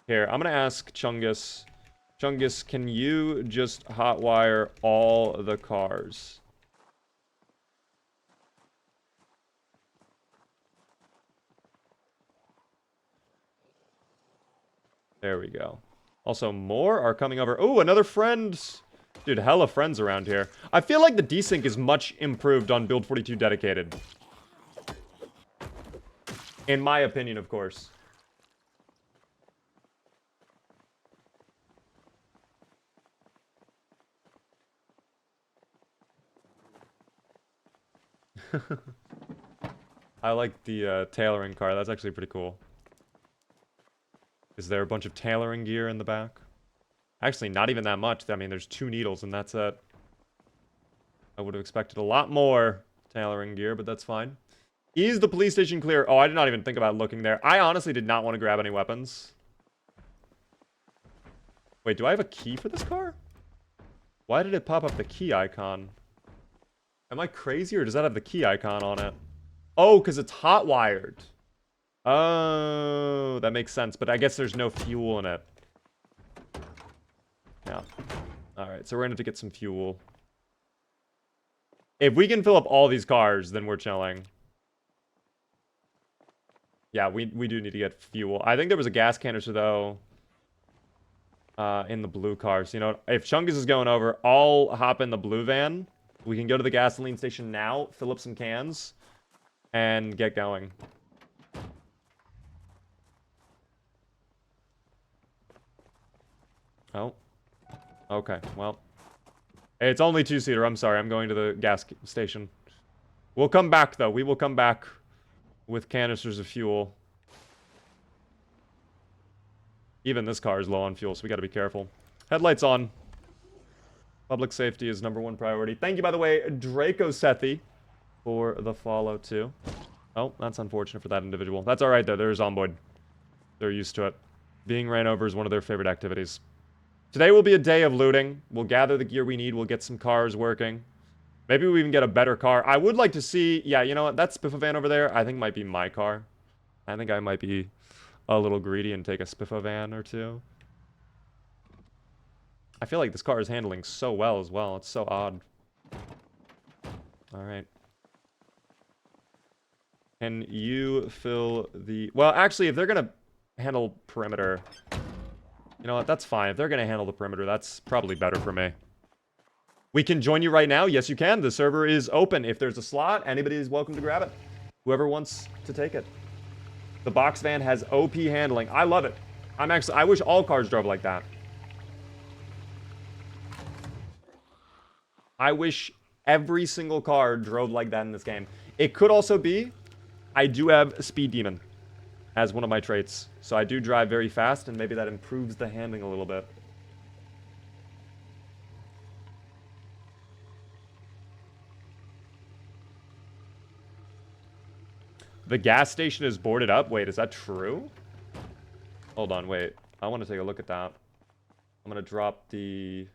Here, I'm going to ask Chungus. Chungus, can you just hotwire all the cars? There we go. Also, more are coming over. Oh, another friend. Dude, hella friends around here. I feel like the desync is much improved on Build 42 Dedicated. In my opinion, of course. I like the tailoring car. That's actually pretty cool. Is there a bunch of tailoring gear in the back? Actually, not even that much. I mean, there's 2 needles and that's it. I would have expected a lot more tailoring gear, but that's fine. Is the police station clear? Oh, I did not even think about looking there. I honestly did not want to grab any weapons. Wait, do I have a key for this car? Why did it pop up the key icon? Am I crazy, or does that have the key icon on it? Oh, because it's hot-wired. Oh, that makes sense, but I guess there's no fuel in it. Yeah. Alright, so we're going to have to get some fuel. If we can fill up all these cars, then we're chilling. Yeah, we do need to get fuel. I think there was a gas canister, though, in the blue car. So, you know, if Chungus is going over, I'll hop in the blue van. We can go to the gasoline station now, fill up some cans, and get going. Oh. Okay, well. It's only 2-seater. I'm sorry. I'm going to the gas station. We'll come back, though. We will come back with canisters of fuel. Even this car is low on fuel, so we gotta be careful. Headlights on. Public safety is #1 priority. Thank you, by the way, Draco Sethi, for the follow, too. Oh, that's unfortunate for that individual. That's alright, though. They're zomboid. They're used to it. Being ran over is one of their favorite activities. Today will be a day of looting. We'll gather the gear we need. We'll get some cars working. Maybe we even get a better car. I would like to see... Yeah, you know what? That Spiffa van over there, I think might be my car. I think I might be a little greedy and take a Spiffa van or two. I feel like this car is handling so well as well. It's so odd. Alright. Can you fill the... Well, actually, if they're going to handle perimeter... You know what? That's fine. If they're going to handle the perimeter, that's probably better for me. We can join you right now. Yes, you can. The server is open. If there's a slot, anybody is welcome to grab it. Whoever wants to take it. The box van has OP handling. I love it. I wish all cars drove like that. I wish every single car drove like that in this game. It could also be, I do have a speed demon as one of my traits. So I do drive very fast, and maybe that improves the handling a little bit. The gas station is boarded up? Wait, is that true? Hold on, wait. I want to take a look at that. I'm going to drop the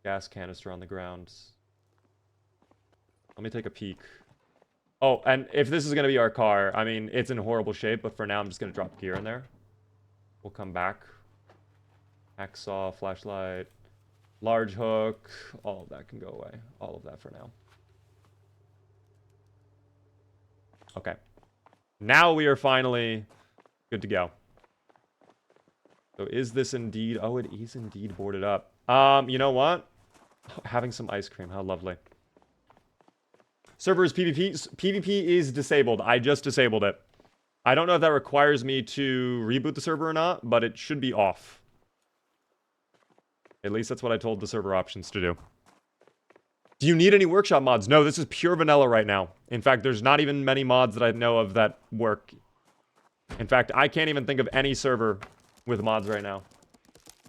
gas canister on the ground. Let me take a peek. Oh, and if this is going to be our car, I mean, it's in horrible shape, but for now I'm just going to drop gear in there. We'll come back. Hacksaw, flashlight, large hook. All of that can go away. All of that for now. Okay. Now we are finally good to go. So is this indeed... Oh, it is indeed boarded up. You know what? Oh, having some ice cream. How lovely. Server is PvP. PvP is disabled. I just disabled it. I don't know if that requires me to reboot the server or not, but it should be off. At least that's what I told the server options to do. Do you need any workshop mods? No, this is pure vanilla right now. In fact, there's not even many mods that I know of that work. In fact, I can't even think of any server with mods right now.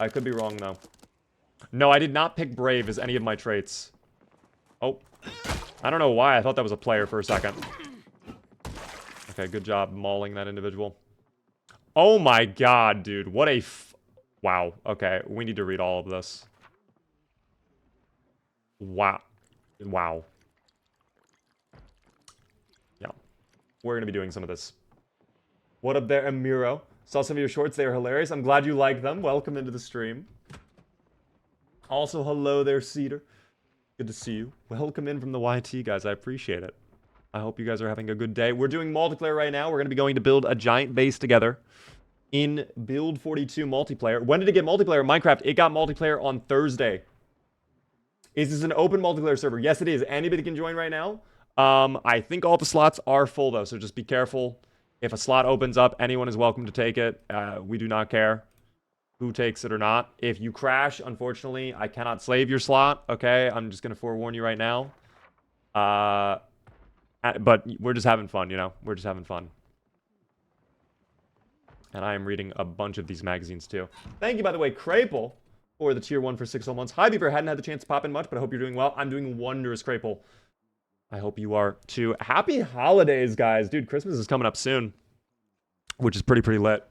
I could be wrong, though. No, I did not pick Brave as any of my traits. Oh. I don't know why. I thought that was a player for a second. Okay, good job mauling that individual. Oh my god, dude. What a wow. Okay, we need to read all of this. Wow. Wow. Yeah. We're going to be doing some of this. What up there, Amiro? Saw some of your shorts. They are hilarious. I'm glad you like them. Welcome into the stream. Also, hello there, Cedar. Good to see you. Welcome in from the YT, guys. I appreciate it. I hope you guys are having a good day. We're doing multiplayer right now. We're going to be going to build a giant base together in Build 42 multiplayer. When did it get multiplayer? Minecraft, it got multiplayer on Thursday. Is this an open multiplayer server? Yes, it is. Anybody can join right now. I think all the slots are full, though, so just be careful. If a slot opens up, anyone is welcome to take it. We do not care who takes it or not. If you crash, unfortunately, I cannot slave your slot, okay? I'm just going to forewarn you right now. But we're just having fun, you know? We're just having fun. And I am reading a bunch of these magazines, too. Thank you, by the way, Crapel, for the tier 1 for 6 months. Hi, Beaver. Hadn't had the chance to pop in much, but I hope you're doing well. I'm doing wondrous, Crapel. I hope you are, too. Happy holidays, guys. Dude, Christmas is coming up soon, which is pretty lit.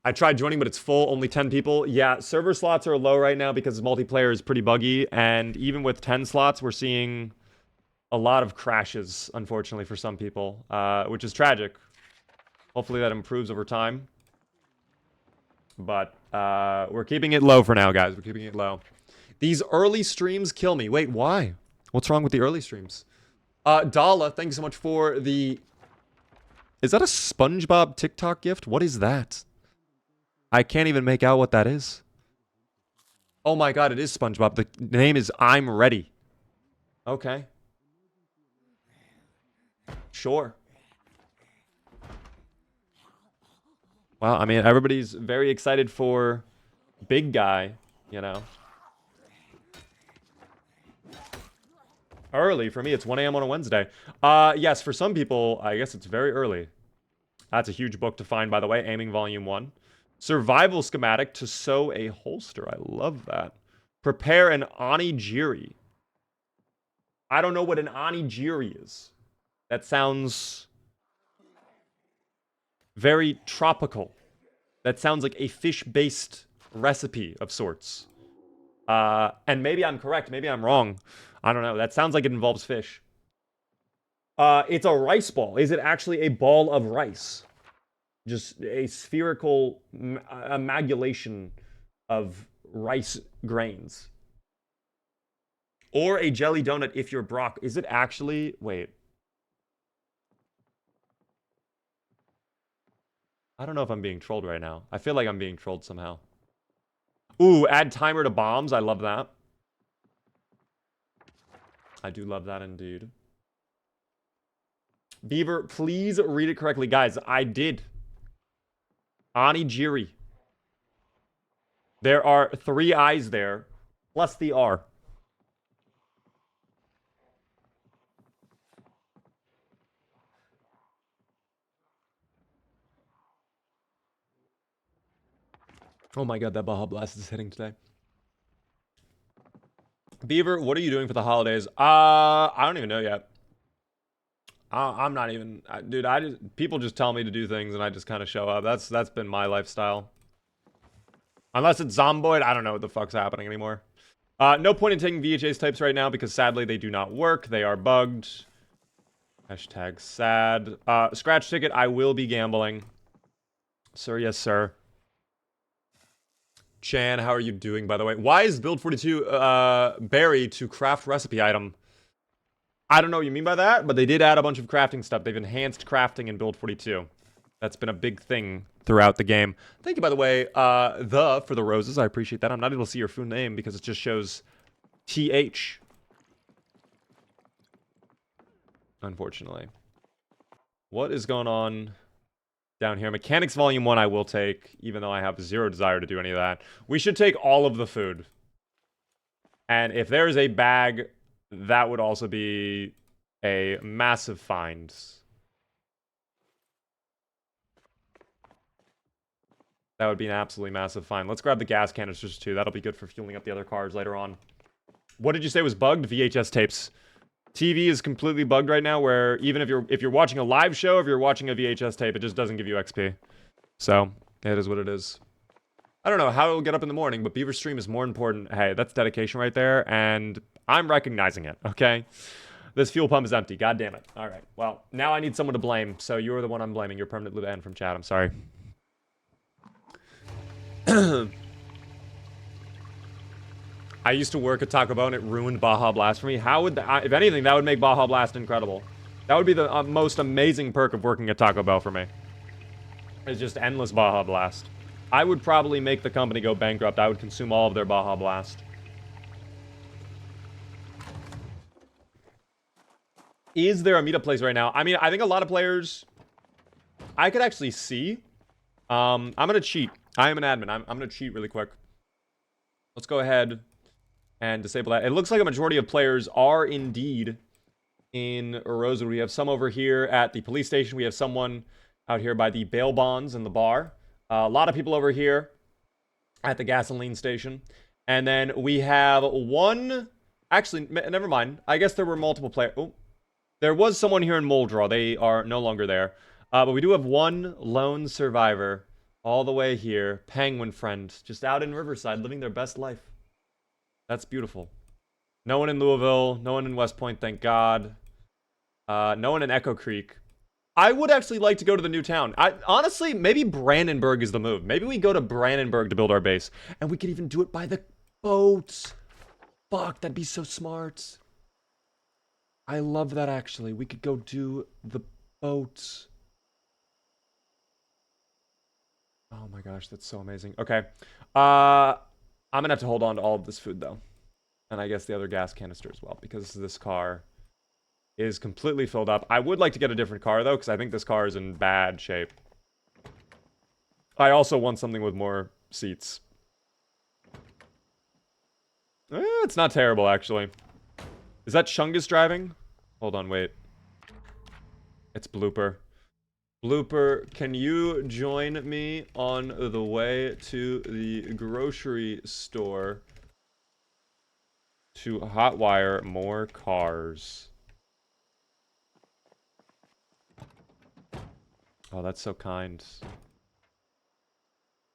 I tried joining, but it's full. Only 10 people. Yeah, server slots are low right now because multiplayer is pretty buggy. And even with 10 slots, we're seeing a lot of crashes, unfortunately, for some people, which is tragic. Hopefully that improves over time. But we're keeping it low for now, guys. We're keeping it low. These early streams kill me. Wait, why? What's wrong with the early streams? Dala, thank you so much for the... Is that a SpongeBob TikTok gift? What is that? I can't even make out what that is. Oh my god, it is SpongeBob. The name is I'm Ready. Okay. Sure. Well, I mean, everybody's very excited for Big Guy, you know. Early. For me, it's 1 a.m. on a Wednesday. Yes, for some people, I guess it's very early. That's a huge book to find, by the way. Aiming Volume 1. Survival schematic to sew a holster. I love that. Prepare an onigiri. I don't know what an onigiri is. That sounds very tropical. That sounds like a fish-based recipe of sorts. And maybe I'm correct. Maybe I'm wrong. I don't know. That sounds like it involves fish. It's a rice ball. Is it actually a ball of rice? Just a spherical amalgamation of rice grains. Or a jelly donut if you're Brock. Is it actually... Wait. I don't know if I'm being trolled right now. I feel like I'm being trolled somehow. Ooh, add timer to bombs. I love that. I do love that indeed. Beaver, please read it correctly. Guys, I did. Onigiri. There are 3 eyes there, plus the R. Oh my god, that Baja Blast is hitting today. Beaver, what are you doing for the holidays? I don't even know yet. I'm not even, dude. People just tell me to do things, and I just kind of show up. That's been my lifestyle. Unless it's Zomboid, I don't know what the fuck's happening anymore. No point in taking VHS types right now because sadly they do not work. They are bugged. Hashtag sad. Scratch ticket. I will be gambling. Sir, yes, sir. Chan, how are you doing, by the way? Why is Build 42 berry to craft recipe item? I don't know what you mean by that, but they did add a bunch of crafting stuff. They've enhanced crafting in Build 42. That's been a big thing throughout the game. Thank you, by the way, for the roses. I appreciate that. I'm not able to see your full name because it just shows TH. Unfortunately. What is going on down here? Mechanics Volume 1 I will take, even though I have zero desire to do any of that. We should take all of the food. And if there is a bag, that would also be a massive find. That would be an absolutely massive find. Let's grab the gas canisters too. That'll be good for fueling up the other cars later on. What did you say was bugged? VHS tapes. TV is completely bugged right now, where even if you're watching a live show, if you're watching a VHS tape, it just doesn't give you XP. So, it is what it is. I don't know how it'll get up in the morning, but Beaver Stream is more important. Hey, that's dedication right there, and I'm recognizing it, okay? This fuel pump is empty. God damn it. All right. Well, now I need someone to blame, so you're the one I'm blaming. You're permanently banned from chat. I'm sorry. I used to work at Taco Bell and it ruined Baja Blast for me. How would that, if anything, that would make Baja Blast incredible. That would be the most amazing perk of working at Taco Bell for me. It's just endless Baja Blast. I would probably make the company go bankrupt. I would consume all of their Baja Blast. Is there a meetup place right now? I mean, I think a lot of players... I could actually see. I'm going to cheat. I am an admin. I'm going to cheat really quick. Let's go ahead and disable that. It looks like a majority of players are indeed in Rosewood. We have some over here at the police station. We have someone out here by the bail bonds and the bar. A lot of people over here at the gasoline station. And then we have one... Actually, never mind. I guess there were multiple players. Oh, there was someone here in Moldraw. They are no longer there. But we do have one lone survivor all the way here. Penguin friend. Just out in Riverside living their best life. That's beautiful. No one in Louisville. No one in West Point, thank God. No one in Echo Creek. I would actually like to go to the new town. Honestly, maybe Brandenburg is the move. Maybe we go to Brandenburg to build our base. And we could even do it by the boats. Fuck, that'd be so smart. I love that, actually. We could go do the boats. Oh my gosh, that's so amazing. Okay. I'm gonna have to hold on to all of this food, though. And I guess the other gas canister as well, because this car is completely filled up. I would like to get a different car, though, because I think this car is in bad shape. I also want something with more seats. It's not terrible, actually. Is that Chungus driving? Hold on, wait. It's Blooper. Blooper, can you join me on the way to the grocery store to hotwire more cars? Oh, that's so kind.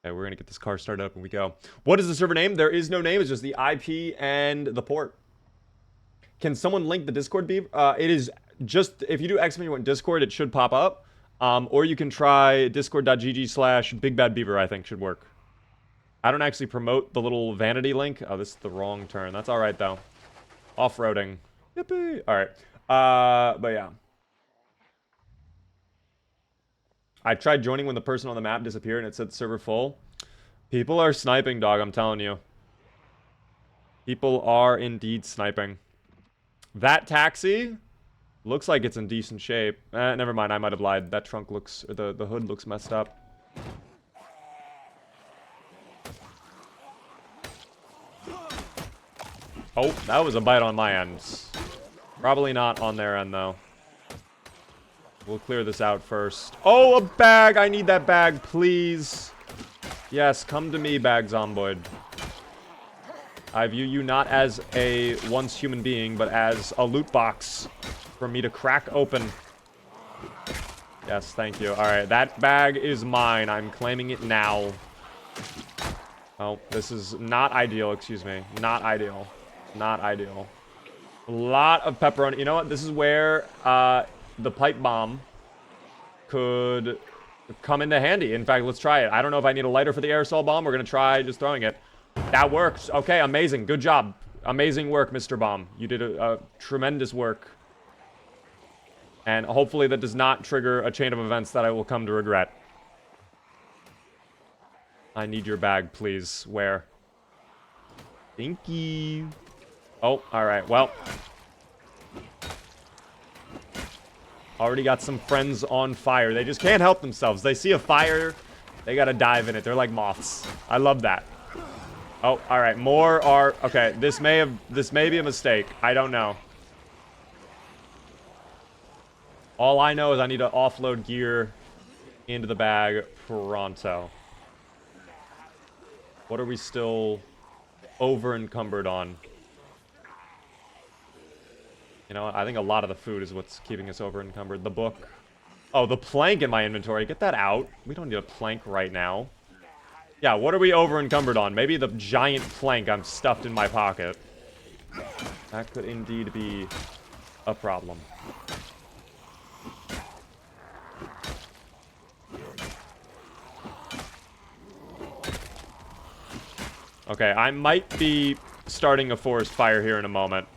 Okay, we're gonna get this car started up and we go. What is the server name? There is no name. It's just the IP and the port. Can someone link the Discord, Beaver? It is just, if you do X when you want Discord, it should pop up. Or you can try discord.gg/bigbadbeaver, I think should work. I don't actually promote the little vanity link. Oh, this is the wrong turn. That's all right, though. Off-roading. Yippee. All right. But yeah. I tried joining when the person on the map disappeared and it said server full. People are sniping, dog, I'm telling you. People are indeed sniping. That taxi looks like it's in decent shape. Never mind, I might have lied. That trunk looks, or the hood looks messed up. Oh, that was a bite on my end. Probably not on their end, though. We'll clear this out first. Oh, a bag! I need that bag, please. Yes, come to me, bag zomboid. I view you not as a once human being, but as a loot box for me to crack open. Yes, thank you. Alright, that bag is mine. I'm claiming it now. Oh, this is not ideal, excuse me. Not ideal. Not ideal. A lot of pepperoni. You know what? This is where the pipe bomb could come into handy. In fact, let's try it. I don't know if I need a lighter for the aerosol bomb. We're going to try just throwing it. That works. Okay, amazing. Good job. Amazing work, Mr. Bomb. You did a tremendous work. And hopefully that does not trigger a chain of events that I will come to regret. I need your bag, please. Where? Thank you. Oh, alright. Well. Already got some friends on fire. They just can't help themselves. They see a fire, they gotta dive in it. They're like moths. I love that. Oh, alright. More are... Okay, this may be a mistake. I don't know. All I know is I need to offload gear into the bag pronto. What are we still over encumbered on? You know, I think a lot of the food is what's keeping us over encumbered. The book. Oh, the plank in my inventory. Get that out. We don't need a plank right now. Yeah, what are we over encumbered on? Maybe the giant plank I'm stuffed in my pocket. That could indeed be a problem. Okay, I might be starting a forest fire here in a moment.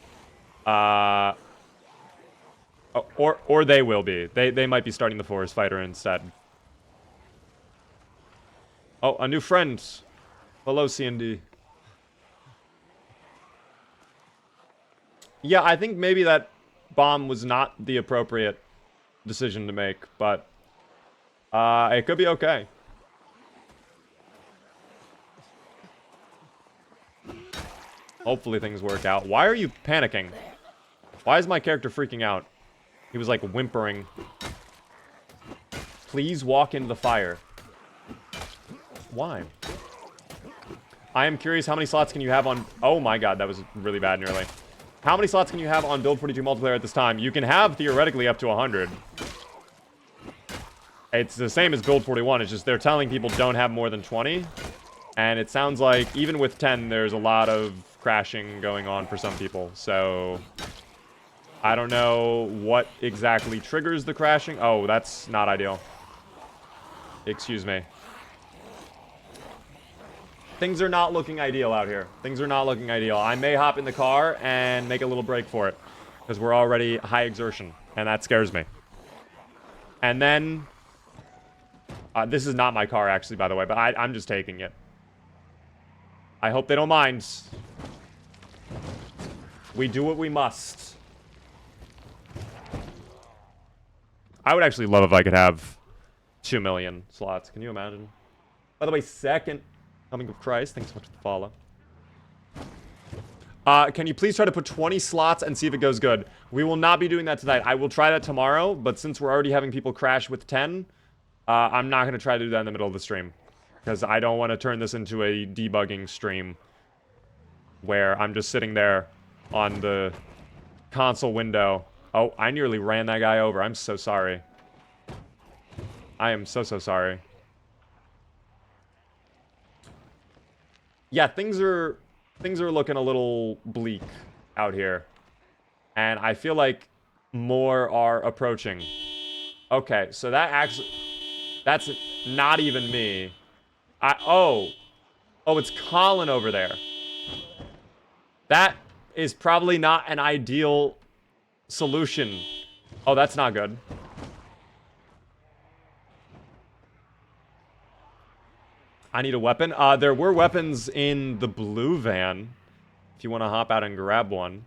Or they will be. They might be starting the forest fire instead. Oh, a new friend. Hello, C&D. Yeah, I think maybe that bomb was not the appropriate decision to make, but it could be okay. Hopefully things work out. Why are you panicking? Why is my character freaking out? He was like whimpering. Please walk into the fire. Why? I am curious, how many slots can you have on... Oh my god, that was really bad nearly. How many slots can you have on Build 42 multiplayer at this time? You can have, theoretically, up to 100. It's the same as Build 41. It's just they're telling people don't have more than 20. And it sounds like, even with 10, there's a lot of crashing going on for some people. So... I don't know what exactly triggers the crashing. Oh, that's not ideal. Excuse me. Things are not looking ideal out here. Things are not looking ideal. I may hop in the car and make a little break for it. Because we're already high exertion. And that scares me. And then... this is not my car, actually, by the way. But I'm just taking it. I hope they don't mind. We do what we must. I would actually love if I could have 2 million slots. Can you imagine? By the way, second coming of Christ. Thanks so much for the follow. Can you please try to put 20 slots and see if it goes good? We will not be doing that tonight. I will try that tomorrow, but since we're already having people crash with 10, I'm not going to try to do that in the middle of the stream. Because I don't want to turn this into a debugging stream where I'm just sitting there on the console window. Oh, I nearly ran that guy over. I'm so sorry. I am so sorry. Yeah, things are looking a little bleak out here. And I feel like more are approaching. Okay, so that actually... That's not even me. Oh, it's Colin over there. That is probably not an ideal solution. Oh, that's not good. I need a weapon. There were weapons in the blue van. If you want to hop out and grab one.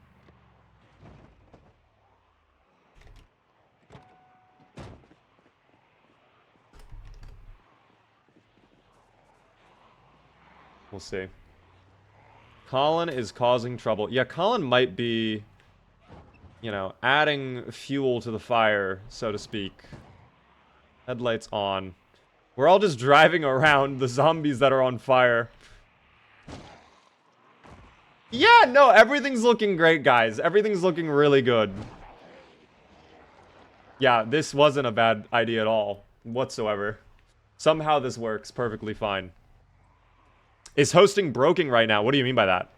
We'll see. Colin is causing trouble. Yeah, Colin might be, you know, adding fuel to the fire, so to speak. Headlights on. We're all just driving around the zombies that are on fire. Yeah, no, everything's looking great, guys. Everything's looking really good. Yeah, this wasn't a bad idea at all, whatsoever. Somehow this works perfectly fine. Is hosting broken right now? What do you mean by that?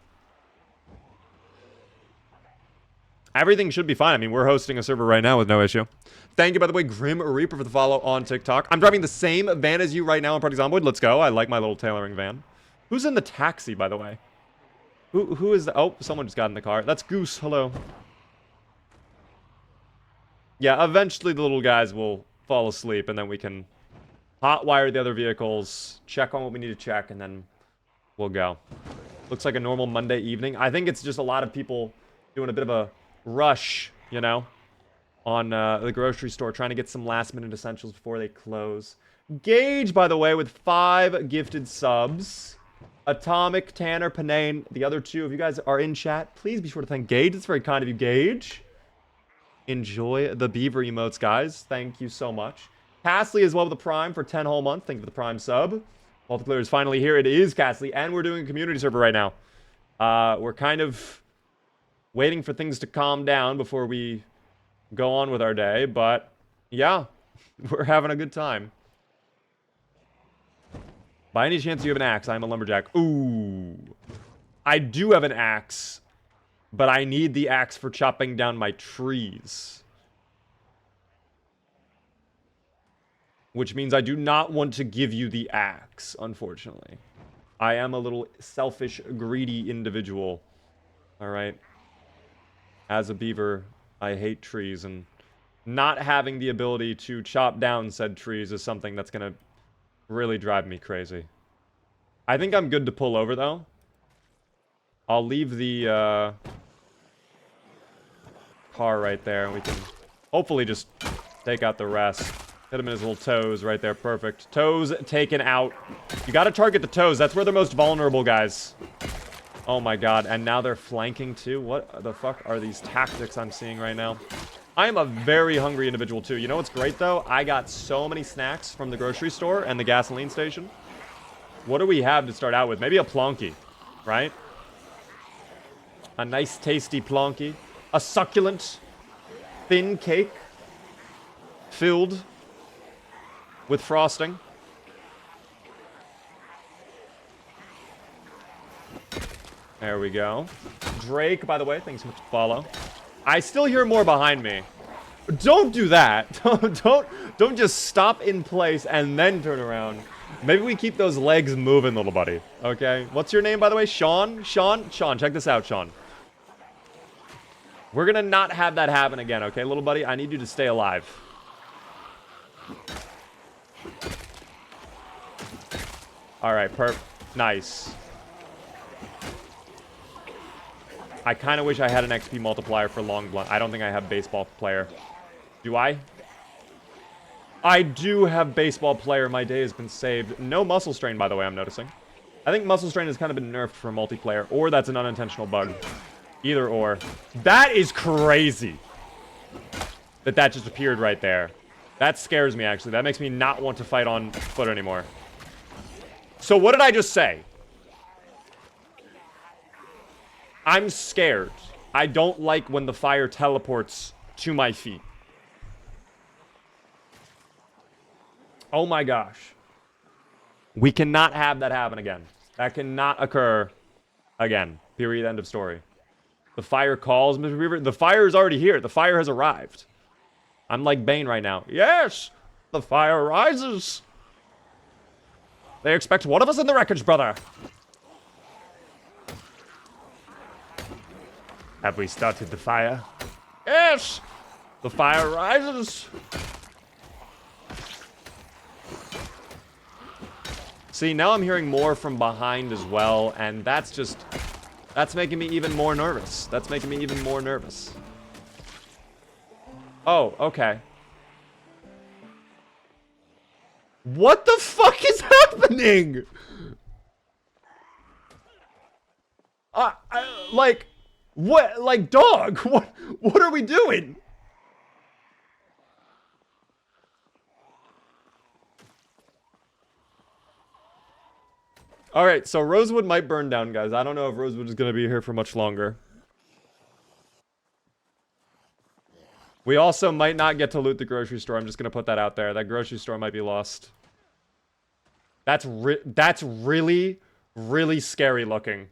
Everything should be fine. I mean, we're hosting a server right now with no issue. Thank you, by the way, Grim Reaper, for the follow on TikTok. I'm driving the same van as you right now in Party Zomboid. Let's go. I like my little tailoring van. Who's in the taxi, by the way? Who is the... Oh, someone just got in the car. That's Goose. Hello. Yeah, eventually the little guys will fall asleep, and then we can hotwire the other vehicles, check on what we need to check, and then we'll go. Looks like a normal Monday evening. I think it's just a lot of people doing a bit of a rush, you know, on the grocery store, trying to get some last-minute essentials before they close. Gage, by the way, with 5 gifted subs. Atomic, Tanner, Panane, the other 2. If you guys are in chat, please be sure to thank Gage. It's very kind of you, Gage. Enjoy the beaver emotes, guys. Thank you so much. Castley as well with the Prime for 10 whole month. Thank you for the Prime sub. Multiplayer is finally here. It is Castley, and we're doing a community server right now. We're kind of waiting for things to calm down before we go on with our day, but yeah, we're having a good time. By any chance you have an axe? I'm a lumberjack. Ooh. I do have an axe, but I need the axe for chopping down my trees. Which means I do not want to give you the axe, unfortunately. I am a little selfish, greedy individual. Alright. As a beaver, I hate trees, and not having the ability to chop down said trees is something that's gonna really drive me crazy. I think I'm good to pull over, though. I'll leave the car right there, and we can hopefully just take out the rest. Hit him in his little toes right there. Perfect. Toes taken out. You gotta target the toes. That's where they're most vulnerable, guys. Oh my god. And now they're flanking, too. What the fuck are these tactics I'm seeing right now? I am a very hungry individual, too. You know what's great, though? I got so many snacks from the grocery store and the gasoline station. What do we have to start out with? Maybe a plonky, right? A nice, tasty plonky. A succulent, thin cake filled with frosting. There we go. Drake, by the way, thanks so much for follow. I still hear more behind me. Don't do that. Don't just stop in place and then turn around. Maybe we keep those legs moving, little buddy. Okay? What's your name, by the way? Sean? Sean, check this out, Sean. We're gonna not have that happen again, okay, little buddy? I need you to stay alive. Alright, nice. I kind of wish I had an XP multiplier for long blunt. I don't think I have baseball player. Do I? I do have baseball player. My day has been saved. No muscle strain, by the way, I'm noticing. I think muscle strain has kind of been nerfed for multiplayer, or that's an unintentional bug. Either or. That is crazy. That just appeared right there. That scares me, actually. That makes me not want to fight on foot anymore. So what did I just say? I'm scared. I don't like when the fire teleports to my feet. Oh my gosh. We cannot have that happen again. That cannot occur again. Period. End of story. The fire calls, Mr. Beaver. The fire is already here. The fire has arrived. I'm like Bane right now. Yes! The fire rises! They expect one of us in the wreckage, brother. Have we started the fire? Yes! The fire rises! See, now I'm hearing more from behind as well, and that's making me even more nervous. That's making me even more nervous. Oh, okay. What the fuck is happening? Like, what? Like, dog, what are we doing? All right, so Rosewood might burn down, guys. I don't know if Rosewood is going to be here for much longer. We also might not get to loot the grocery store. I'm just going to put that out there. That grocery store might be lost. That's really, really scary looking.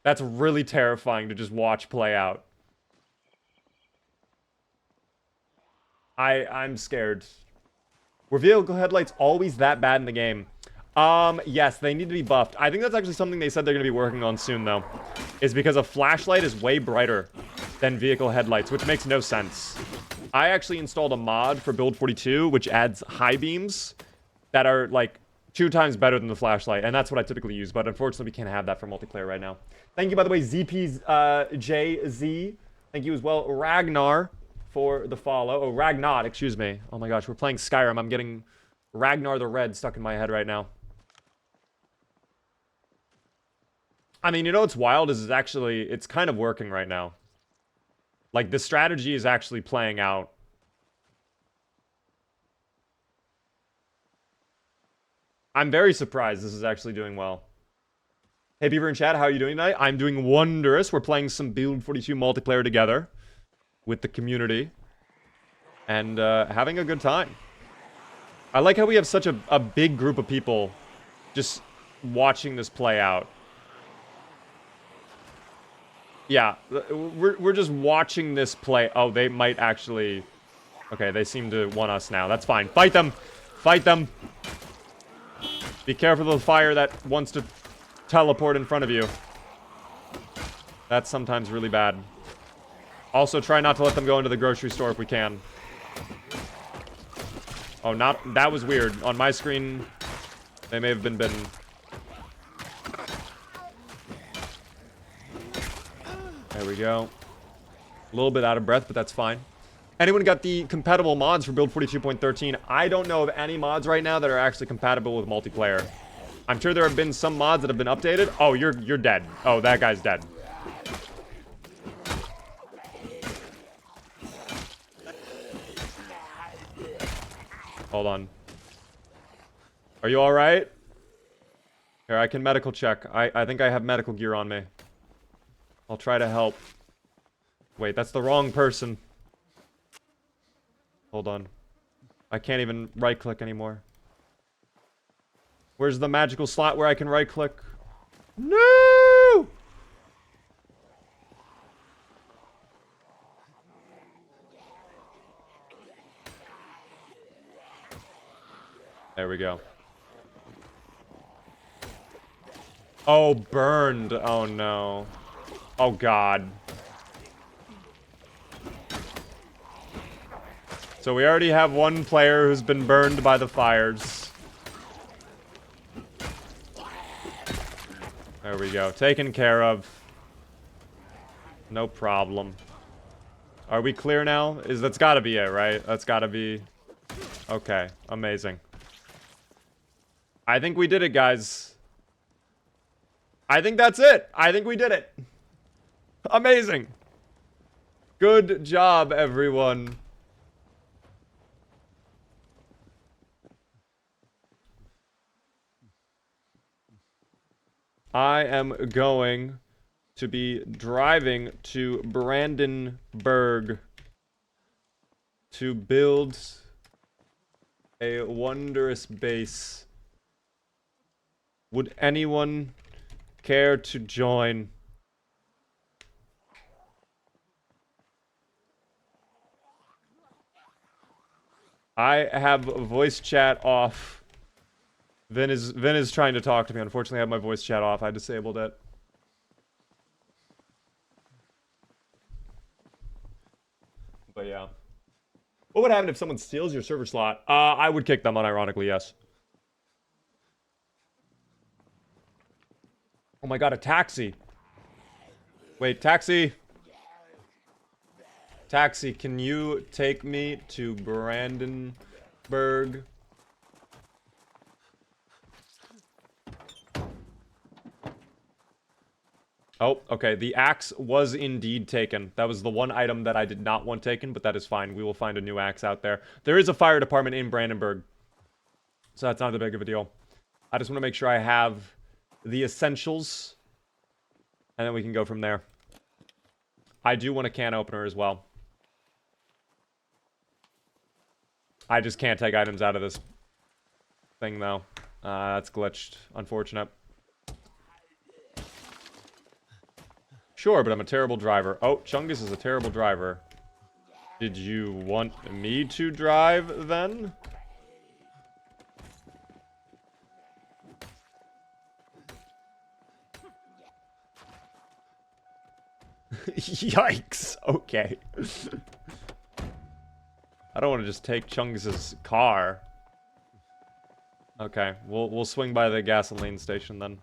That's really terrifying to just watch play out. I'm scared. Were vehicle headlights always that bad in the game? Yes, they need to be buffed. I think that's actually something they said they're going to be working on soon, though. Is because a flashlight is way brighter than vehicle headlights, which makes no sense. I actually installed a mod for Build 42, which adds high beams that are, like, 2 times better than the flashlight, and that's what I typically use, but unfortunately we can't have that for multiplayer right now. Thank you, by the way, ZPJZ. Thank you as well, Ragnar, for the follow. Oh, Ragnot, excuse me. Oh my gosh, we're playing Skyrim. I'm getting Ragnar the Red stuck in my head right now. I mean, you know what's wild is it's kind of working right now. Like, the strategy is actually playing out. I'm very surprised this is actually doing well. Hey, Beaver in chat, how are you doing tonight? I'm doing wondrous. We're playing some Build 42 multiplayer together with the community. And having a good time. I like how we have such a big group of people just watching this play out. Yeah, we're just watching this play. Oh, they might actually... Okay, they seem to want us now. That's fine. Fight them! Fight them! Be careful of the fire that wants to teleport in front of you. That's sometimes really bad. Also, try not to let them go into the grocery store if we can. Oh, that was weird. On my screen, they may have been bitten. There we go. A little bit out of breath, but that's fine. Anyone got the compatible mods for Build 42.13? I don't know of any mods right now that are actually compatible with multiplayer. I'm sure there have been some mods that have been updated. Oh, you're dead. Oh, that guy's dead. Hold on. Are you alright? Here, I can medical check. I think I have medical gear on me. I'll try to help. Wait, that's the wrong person. Hold on. I can't even right-click anymore. Where's the magical slot where I can right-click? No! There we go. Oh, burned. Oh, no. Oh, God. So we already have one player who's been burned by the fires. There we go. Taken care of. No problem. Are we clear now? That's gotta be it, right? That's gotta be... Okay. Amazing. I think we did it, guys. I think that's it. I think we did it. Amazing. Good job, everyone. I am going to be driving to Brandenburg to build a wondrous base. Would anyone care to join? I have voice chat off. Vin is trying to talk to me. Unfortunately, I have my voice chat off. I disabled it. But yeah. What would happen if someone steals your server slot? I would kick them, unironically, yes. Oh my god, a taxi. Wait, taxi. Taxi, can you take me to Brandenburg? Oh, okay. The axe was indeed taken. That was the one item that I did not want taken, but that is fine. We will find a new axe out there. There is a fire department in Brandenburg, so that's not that big of a deal. I just want to make sure I have the essentials, and then we can go from there. I do want a can opener as well. I just can't take items out of this thing, though. That's glitched. Unfortunate. Sure, but I'm a terrible driver. Oh, Chungus is a terrible driver. Did you want me to drive, then? Yikes. Okay. I don't want to just take Chungus's car. Okay, we'll swing by the gasoline station then.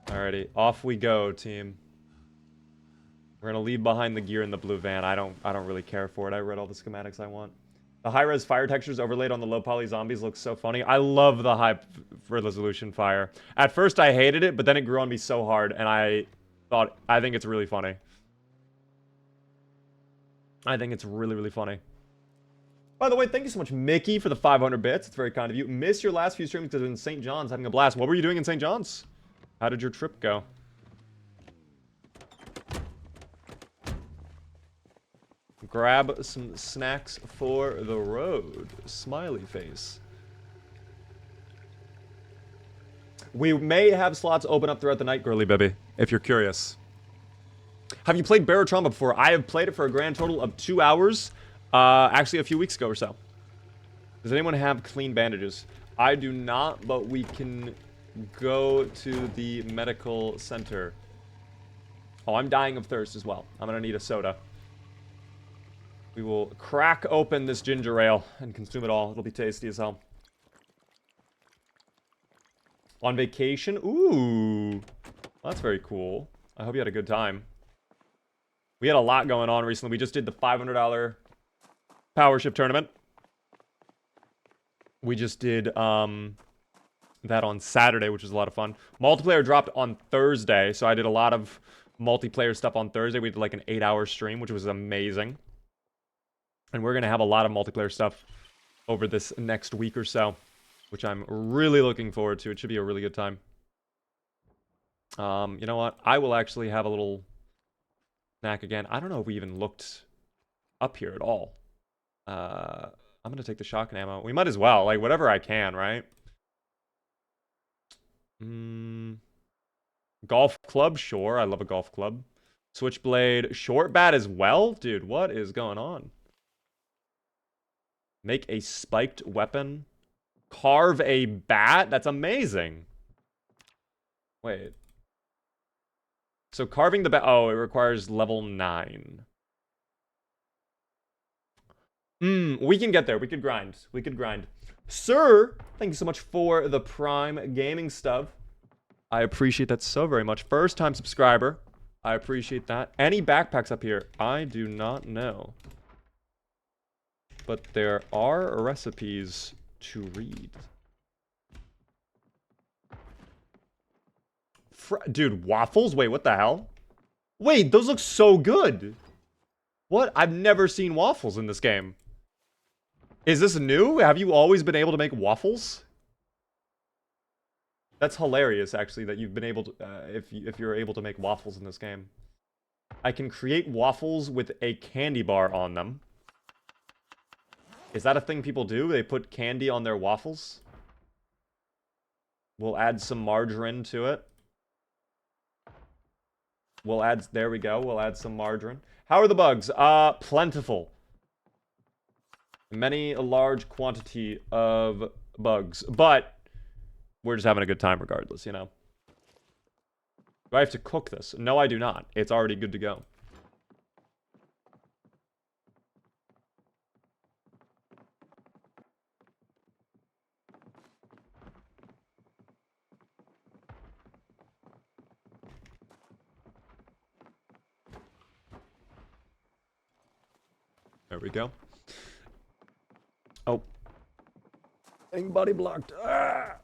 Alrighty, off we go, team. We're gonna leave behind the gear in the blue van. I don't really care for it. I read all the schematics I want. The high-res fire textures overlaid on the low-poly zombies look so funny. I love the high-resolution fire. At first, I hated it, but then it grew on me so hard, and I think it's really funny. I think it's really, really funny. By the way, thank you so much, Mickey, for the 500 bits. It's very kind of you. Missed your last few streams because I was in St. John's having a blast. What were you doing in St. John's? How did your trip go? Grab some snacks for the road. Smiley face. We may have slots open up throughout the night, girly baby, if you're curious. Have you played Barotrauma before? I have played it for a grand total of 2 hours. Actually, a few weeks ago or so. Does anyone have clean bandages? I do not, but we can go to the medical center. Oh, I'm dying of thirst as well. I'm gonna need a soda. We will crack open this ginger ale and consume it all. It'll be tasty as hell. On vacation? Ooh. That's very cool. I hope you had a good time. We had a lot going on recently. We just did the $500 Power Ship tournament. We just did that on Saturday, which was a lot of fun. Multiplayer dropped on Thursday, so I did a lot of multiplayer stuff on Thursday. We did like an 8-hour stream, which was amazing. And we're going to have a lot of multiplayer stuff over this next week or so, which I'm really looking forward to. It should be a really good time. You know what? I will actually have a little snack again. I don't know if we even looked up here at all. I'm going to take the shotgun ammo. We might as well. Like, whatever I can, right? Golf club? Sure. I love a golf club. Switchblade. Short bat as well? Dude, what is going on? Make a spiked weapon. Carve a bat? That's amazing. Wait. So carving the bat... Oh, it requires level 9. We can get there. We could grind. We could grind. Sir, thank you so much for the Prime Gaming stuff. I appreciate that so very much. First time subscriber. I appreciate that. Any backpacks up here? I do not know. But there are recipes to read. Dude, waffles? Wait, what the hell? Wait, those look so good. What? I've never seen waffles in this game. Is this new? Have you always been able to make waffles? That's hilarious, actually, that you've been able to, if you're able to make waffles in this game. I can create waffles with a candy bar on them. Is that a thing people do? They put candy on their waffles? We'll add some margarine to it. We'll add, there we go, we'll add some margarine. How are the bugs? Plentiful. Many a large quantity of bugs, but we're just having a good time regardless, you know. Do I have to cook this? No, I do not. It's already good to go. There we go. Oh. Getting body blocked. Ah!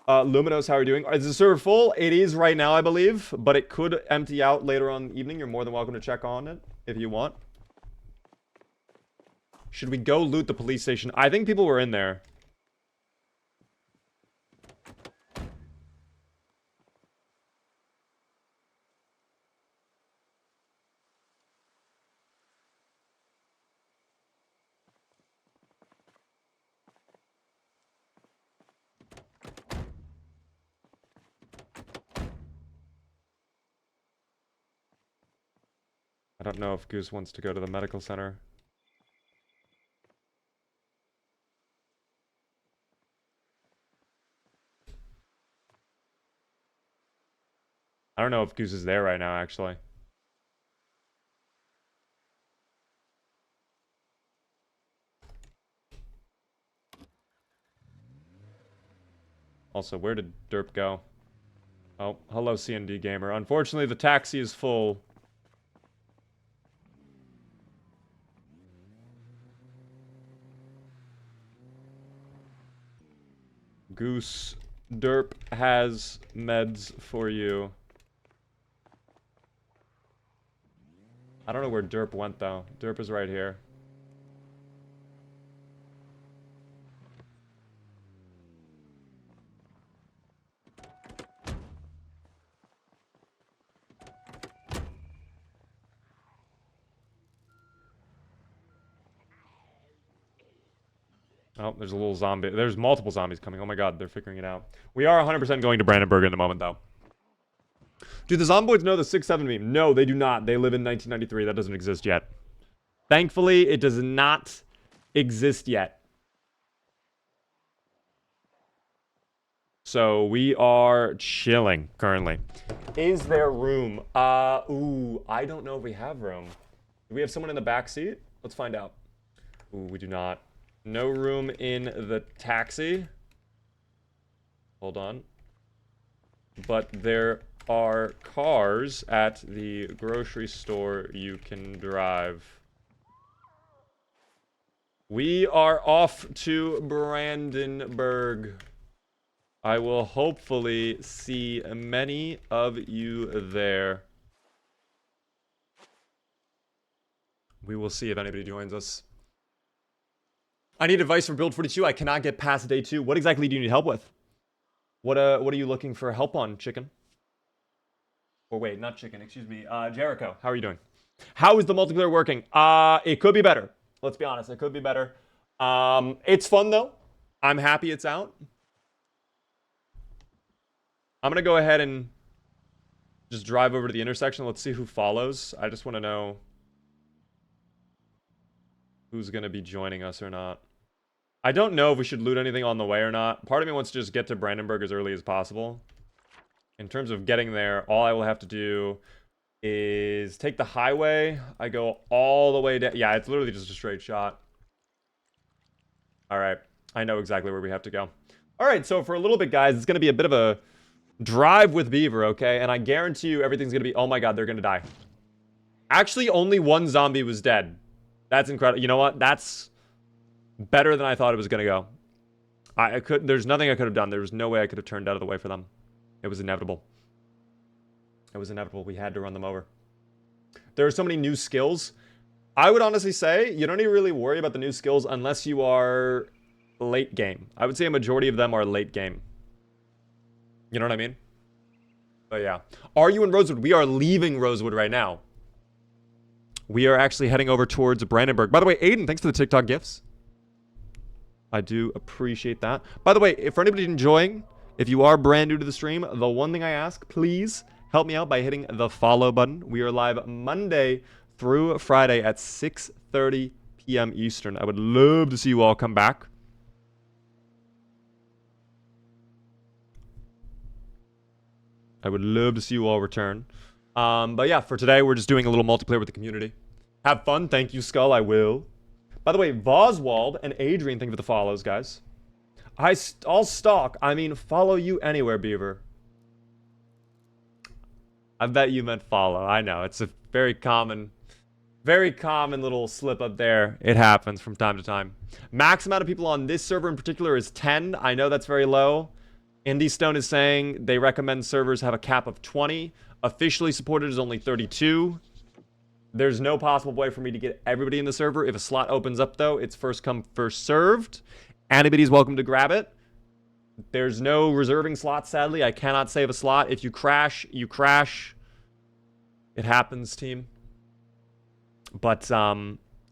Luminos, how are you doing? Is the server full? It is right now, I believe, but it could empty out later on in the evening. You're more than welcome to check on it if you want. Should we go loot the police station? I think people were in there. I don't know if Goose wants to go to the medical center. I don't know if Goose is there right now, actually. Also, where did Derp go? Oh, hello, CND Gamer. Unfortunately, the taxi is full. Goose, Derp has meds for you. I don't know where Derp went, though. Derp is right here. Oh, there's a little zombie. There's multiple zombies coming. Oh my god, they're figuring it out. We are 100% going to Brandenburg in the moment, though. Do the Zomboids know the 6-7 meme? No, they do not. They live in 1993. That doesn't exist yet. Thankfully, it does not exist yet. So we are chilling currently. Is there room? Ooh, I don't know if we have room. Do we have someone in the back seat? Let's find out. Ooh, we do not. No room in the taxi. Hold on. But there are cars at the grocery store you can drive. We are off to Brandenburg. I will hopefully see many of you there. We will see if anybody joins us. I need advice for Build 42. I cannot get past day 2. What exactly do you need help with? What are you looking for help on, Chicken? Or wait, not Chicken, excuse me. Jericho, how are you doing? How is the multiplayer working? It could be better. Let's be honest, it could be better. It's fun though. I'm happy it's out. I'm gonna go ahead and just drive over to the intersection. Let's see who follows. I just want to know who's gonna be joining us or not. I don't know if we should loot anything on the way or not. Part of me wants to just get to Brandenburg as early as possible. In terms of getting there, all I will have to do is take the highway. I go all the way down. Yeah, it's literally just a straight shot. All right. I know exactly where we have to go. All right, so for a little bit, guys, it's going to be a bit of a drive with Beaver, okay? And I guarantee you everything's going to be... Oh, my God, they're going to die. Actually, only one zombie was dead. That's incredible. You know what? That's better than I thought it was going to go. There's nothing I could have done. There was no way I could have turned out of the way for them. It was inevitable. It was inevitable. We had to run them over. There are so many new skills. I would honestly say you don't need to really worry about the new skills unless you are late game. I would say a majority of them are late game. You know what I mean? But yeah. Are you in Rosewood? We are leaving Rosewood right now. We are actually heading over towards Brandenburg. By the way, Aiden, thanks for the TikTok gifts. I do appreciate that. By the way, if for anybody enjoying, if you are brand new to the stream, the one thing I ask, please help me out by hitting the follow button. We are live Monday through Friday at 6:30 p.m. Eastern. I would love to see you all come back. I would love to see you all return. But yeah, for today, we're just doing a little multiplayer with the community. Have fun. Thank you, Skull. I will. By the way, Voswald and Adrian, thank you for the follows, guys. I'll stalk. I mean, follow you anywhere, Beaver. I bet you meant follow. I know. It's a very common little slip up there. It happens from time to time. Max amount of people on this server in particular is 10. I know that's very low. Indie Stone is saying they recommend servers have a cap of 20. Officially supported is only 32. There's no possible way for me to get everybody in the server. If a slot opens up, though, it's first come, first served. Anybody's welcome to grab it. There's no reserving slots, sadly. I cannot save a slot. If you crash, you crash. It happens, team. But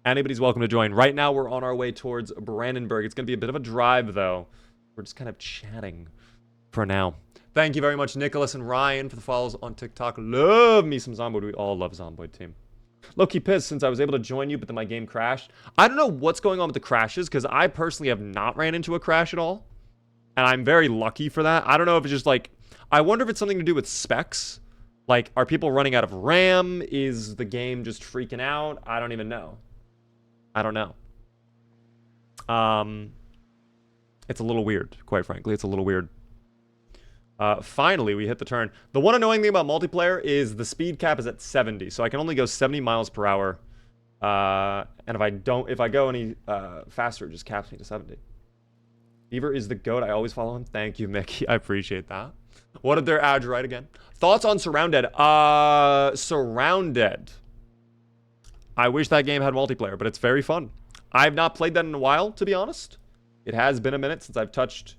anybody's welcome to join. Right now, we're on our way towards Brandenburg. It's going to be a bit of a drive, though. We're just kind of chatting for now. Thank you very much, Nicholas and Ryan, for the follows on TikTok. Love me some Zomboid. We all love Zomboid, team. Low-key pissed since I was able to join you, but then my game crashed. I don't know what's going on with the crashes, because I personally have not ran into a crash at all. And I'm very lucky for that. I don't know if it's just like... I wonder if it's something to do with specs. Like, are people running out of RAM? Is the game just freaking out? I don't even know. I don't know. It's a little weird, quite frankly. It's a little weird. Finally, we hit the turn. The one annoying thing about multiplayer is the speed cap is at 70, so I can only go 70 miles per hour. And if I go any faster, it just caps me to 70. Beaver is the GOAT. I always follow him. Thank you, Mickey. I appreciate that. What did their ads write again? Thoughts on Surrounded? Surrounded. I wish that game had multiplayer, but it's very fun. I've not played that in a while, to be honest. It has been a minute since I've touched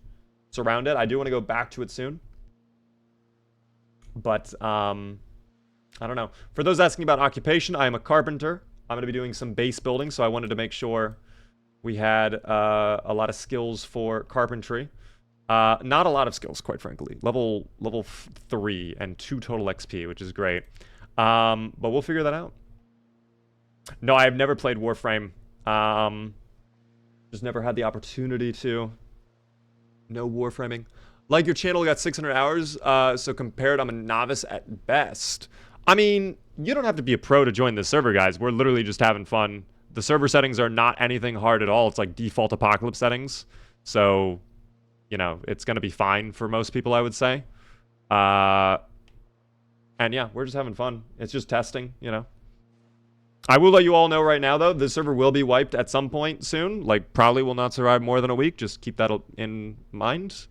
Surrounded. I do want to go back to it soon. But, I don't know. For those asking about occupation, I am a carpenter. I'm going to be doing some base building, so I wanted to make sure we had a lot of skills for carpentry. Not a lot of skills, quite frankly. Level 3 and 2 total XP, which is great. But we'll figure that out. No, I've never played Warframe. Just never had the opportunity to. No Warframing. Like your channel got 600 hours, so compared, I'm a novice at best. I mean, you don't have to be a pro to join this server, guys. We're literally just having fun. The server settings are not anything hard at all. It's like default apocalypse settings. So, you know, it's going to be fine for most people, I would say. And yeah, we're just having fun. It's just testing, you know. I will let you all know right now, though, the server will be wiped at some point soon. Like, probably will not survive more than a week. Just keep that in mind.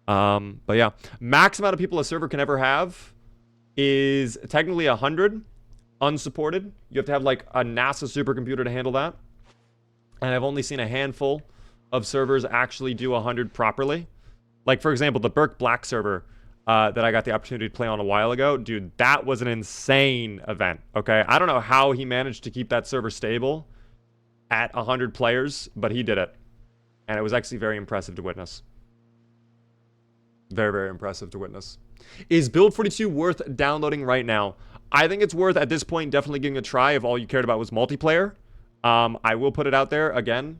But yeah, max amount of people a server can ever have is technically 100 unsupported. You have to have like a NASA supercomputer to handle that. And I've only seen a handful of servers actually do 100 properly. Like, for example, the Burke Black server that I got the opportunity to play on a while ago. Dude, that was an insane event, okay? I don't know how he managed to keep that server stable at 100 players, but he did it. And it was actually very impressive to witness. Very, very impressive to witness. Is Build 42 worth downloading right now? I think it's worth, at this point, definitely giving a try if all you cared about was multiplayer. I will put it out there, again,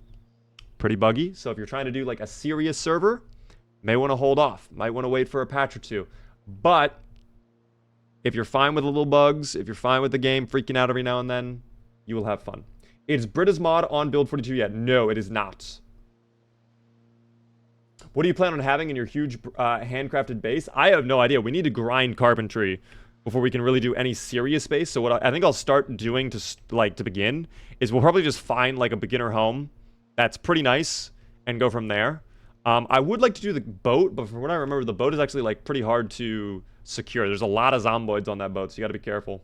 pretty buggy. So if you're trying to do like a serious server, may want to hold off. Might want to wait for a patch or two. But if you're fine with the little bugs, if you're fine with the game freaking out every now and then, you will have fun. Is Brita's mod on Build 42 yet? No, it is not. What do you plan on having in your huge handcrafted base? I have no idea. We need to grind carpentry before we can really do any serious base. So what I think I'll start doing to begin is we'll probably just find like a beginner home that's pretty nice and go from there. I would like to do the boat, but from what I remember, the boat is actually like pretty hard to secure. There's a lot of zomboids on that boat, so you got to be careful.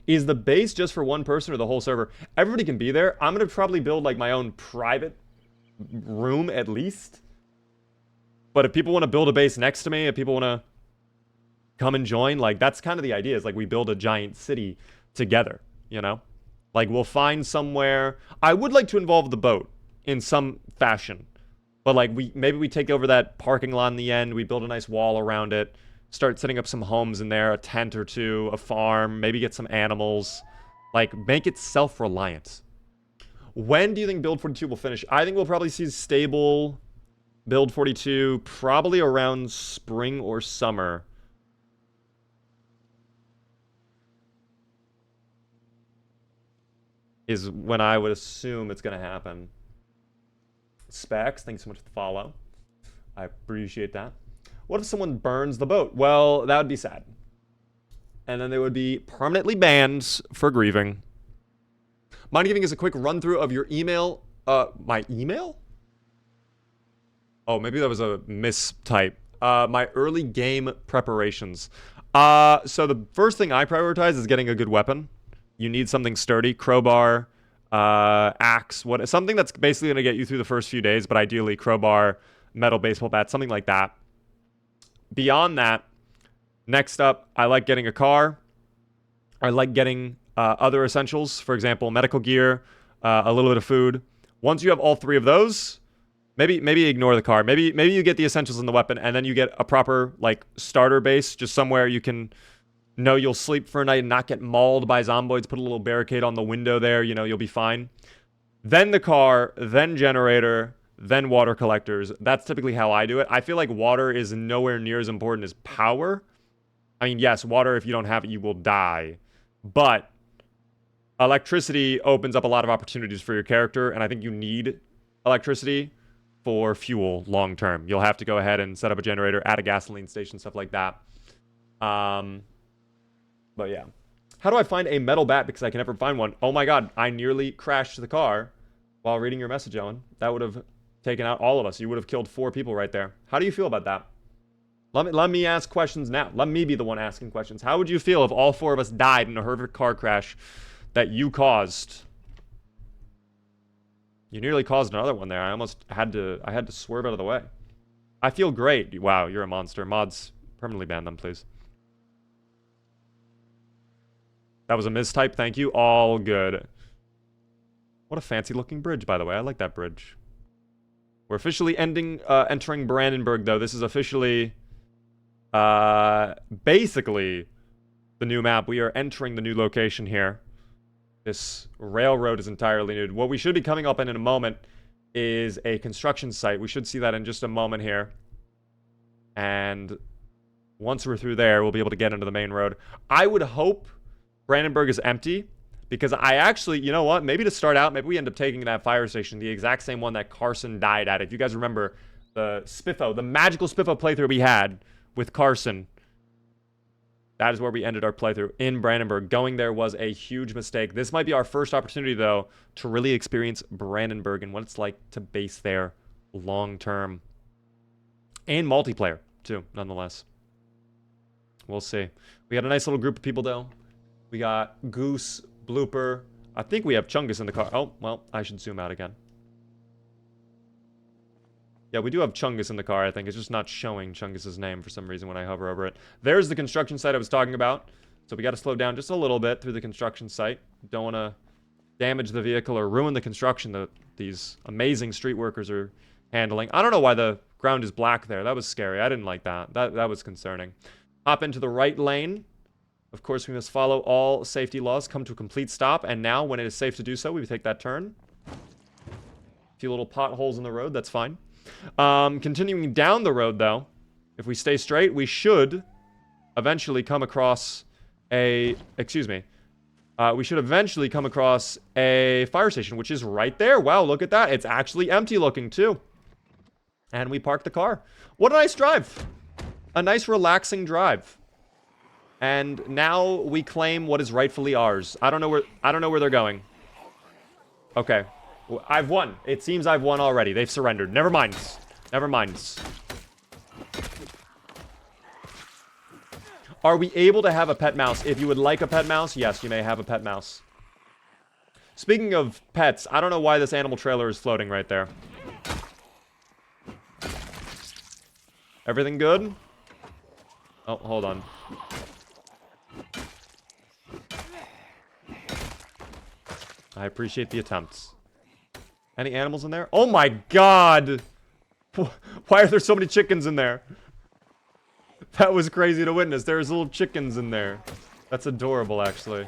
Is the base just for one person or the whole server? Everybody can be there. I'm going to probably build like my own private room at least. But if people want to build a base next to me, if people want to come and join, like that's kind of the idea, is like we build a giant city together, you know? Like we'll find somewhere. I would like to involve the boat in some fashion. But like maybe we take over that parking lot in the end, we build a nice wall around it, start setting up some homes in there, a tent or two, a farm, maybe get some animals. Like make it self-reliant. When do you think Build 42 will finish? I think we'll probably see stable Build 42 probably around spring or summer. Is when I would assume it's going to happen. Specs, thanks so much for the follow. I appreciate that. What if someone burns the boat? Well, that would be sad. And then they would be permanently banned for grieving. Mind giving us a quick run through of your email? My email? Oh, maybe that was a mistype. My early game preparations. So the first thing I prioritize is getting a good weapon. You need something sturdy, crowbar, axe, something that's basically gonna get you through the first few days, but ideally crowbar, metal baseball bat, something like that. Beyond that, next up, I like getting a car. I like getting other essentials, for example, medical gear, a little bit of food. Once you have all three of those, maybe ignore the car. Maybe you get the essentials in the weapon, and then you get a proper like starter base, just somewhere you can know you'll sleep for a night and not get mauled by zomboids. Put a little barricade on the window there. You know you'll be fine. Then the car, then generator, then water collectors. That's typically how I do it. I feel like water is nowhere near as important as power. I mean, yes, water, if you don't have it, you will die. But electricity opens up a lot of opportunities for your character, and I think you need electricity for fuel long term. You'll have to go ahead and set up a generator, add a gasoline station, stuff like that. But yeah. How do I find a metal bat? Because I can never find one. Oh my god, I nearly crashed the car while reading your message, Owen. That would have taken out all of us. You would have killed 4 people right there. How do you feel about that? Let me ask questions now. Let me be the one asking questions. How would you feel if all 4 of us died in a horrific car crash that you caused? You nearly caused another one there. I almost had to swerve out of the way. I feel great. Wow, you're a monster. Mods, permanently ban them, please. That was a mistype. Thank you. All good. What a fancy looking bridge, by the way. I like that bridge. We're officially entering Brandenburg, though. This is officially basically the new map. We are entering the new location here. This railroad is entirely new. What we should be coming up in a moment is a construction site. We should see that in just a moment here. And once we're through there, we'll be able to get into the main road. I would hope Brandenburg is empty, because I actually, you know what? Maybe to start out, maybe we end up taking that fire station, the exact same one that Carson died at. If you guys remember the Spiffo, the magical Spiffo playthrough we had with Carson, that is where we ended our playthrough, in Brandenburg. Going there was a huge mistake. This might be our first opportunity, though, to really experience Brandenburg and what it's like to base there long term. And multiplayer, too, nonetheless. We'll see. We got a nice little group of people, though. We got Goose, Blooper. I think we have Chungus in the car. Oh, well, I should zoom out again. Yeah, we do have Chungus in the car, I think. It's just not showing Chungus's name for some reason when I hover over it. There's the construction site I was talking about. So we got to slow down just a little bit through the construction site. Don't want to damage the vehicle or ruin the construction that these amazing street workers are handling. I don't know why the ground is black there. That was scary. I didn't like that. That was concerning. Hop into the right lane. Of course, we must follow all safety laws, come to a complete stop, and now, when it is safe to do so, we take that turn. A few little potholes in the road, that's fine. Continuing down the road, though, if we stay straight, we should eventually come across a... Excuse me. We should eventually come across a fire station, which is right there. Wow, look at that. It's actually empty looking, too. And we park the car. What a nice drive. A nice, relaxing drive. And now we claim what is rightfully ours. I don't know where they're going. Okay. I've won. It seems I've won already. They've surrendered. Never mind. Never mind. Are we able to have a pet mouse? If you would like a pet mouse, yes, you may have a pet mouse. Speaking of pets, I don't know why this animal trailer is floating right there. Everything good? Oh, hold on. I appreciate the attempts. Any animals in there? Oh my god! Why are there so many chickens in there? That was crazy to witness. There's little chickens in there. That's adorable, actually.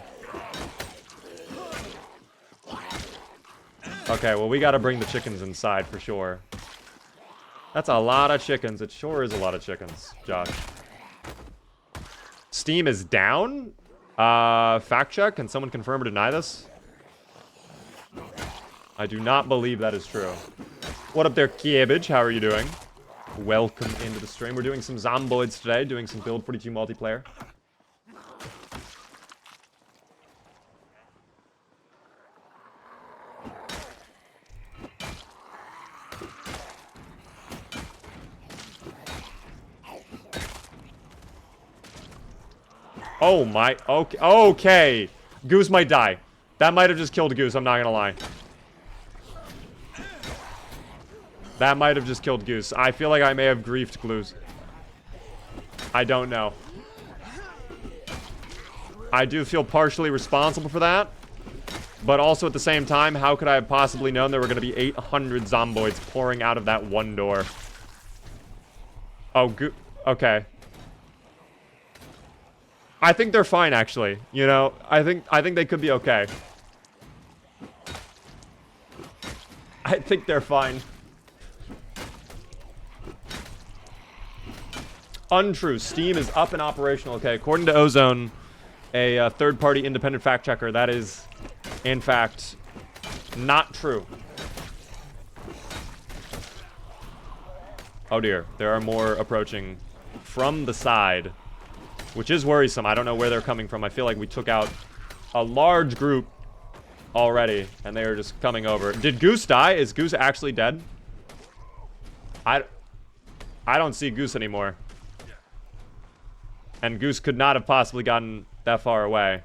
Okay, well, we gotta bring the chickens inside for sure. That's a lot of chickens. It sure is a lot of chickens, Josh. Steam is down? Fact check? Can someone confirm or deny this? I do not believe that is true. What up there, Cabbage? How are you doing? Welcome into the stream. We're doing some Zomboids today, doing some Build 42 multiplayer. Oh my, okay, okay. Goose might die. That might have just killed Goose, I'm not gonna lie. That might have just killed Goose. I feel like I may have griefed Goose. I don't know. I do feel partially responsible for that. But also at the same time, how could I have possibly known there were going to be 800 zomboids pouring out of that one door? Oh, okay. I think they're fine, actually. You know, I think they could be okay. I think they're fine. Untrue. Steam is up and operational. Okay, according to Ozone, a third-party independent fact checker, that is, in fact, not true. Oh dear, there are more approaching from the side, which is worrisome. I don't know where they're coming from. I feel like we took out a large group already, and they are just coming over. Did Goose die? Is Goose actually dead? I don't see Goose anymore. And Goose could not have possibly gotten that far away.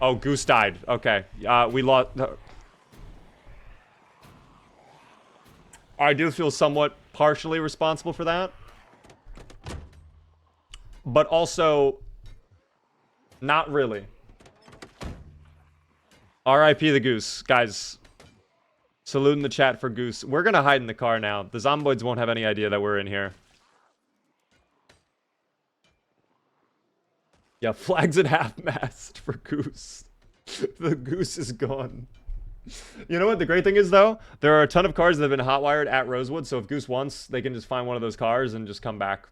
Oh, Goose died. Okay. We lost... I do feel somewhat partially responsible for that. But also... not really. R.I.P. the Goose. Guys, salute in the chat for Goose. We're gonna hide in the car now. The zomboids won't have any idea that we're in here. Yeah, flags at half-mast for Goose. The Goose is gone. You know what the great thing is, though? There are a ton of cars that have been hotwired at Rosewood, so if Goose wants, they can just find one of those cars and just come back.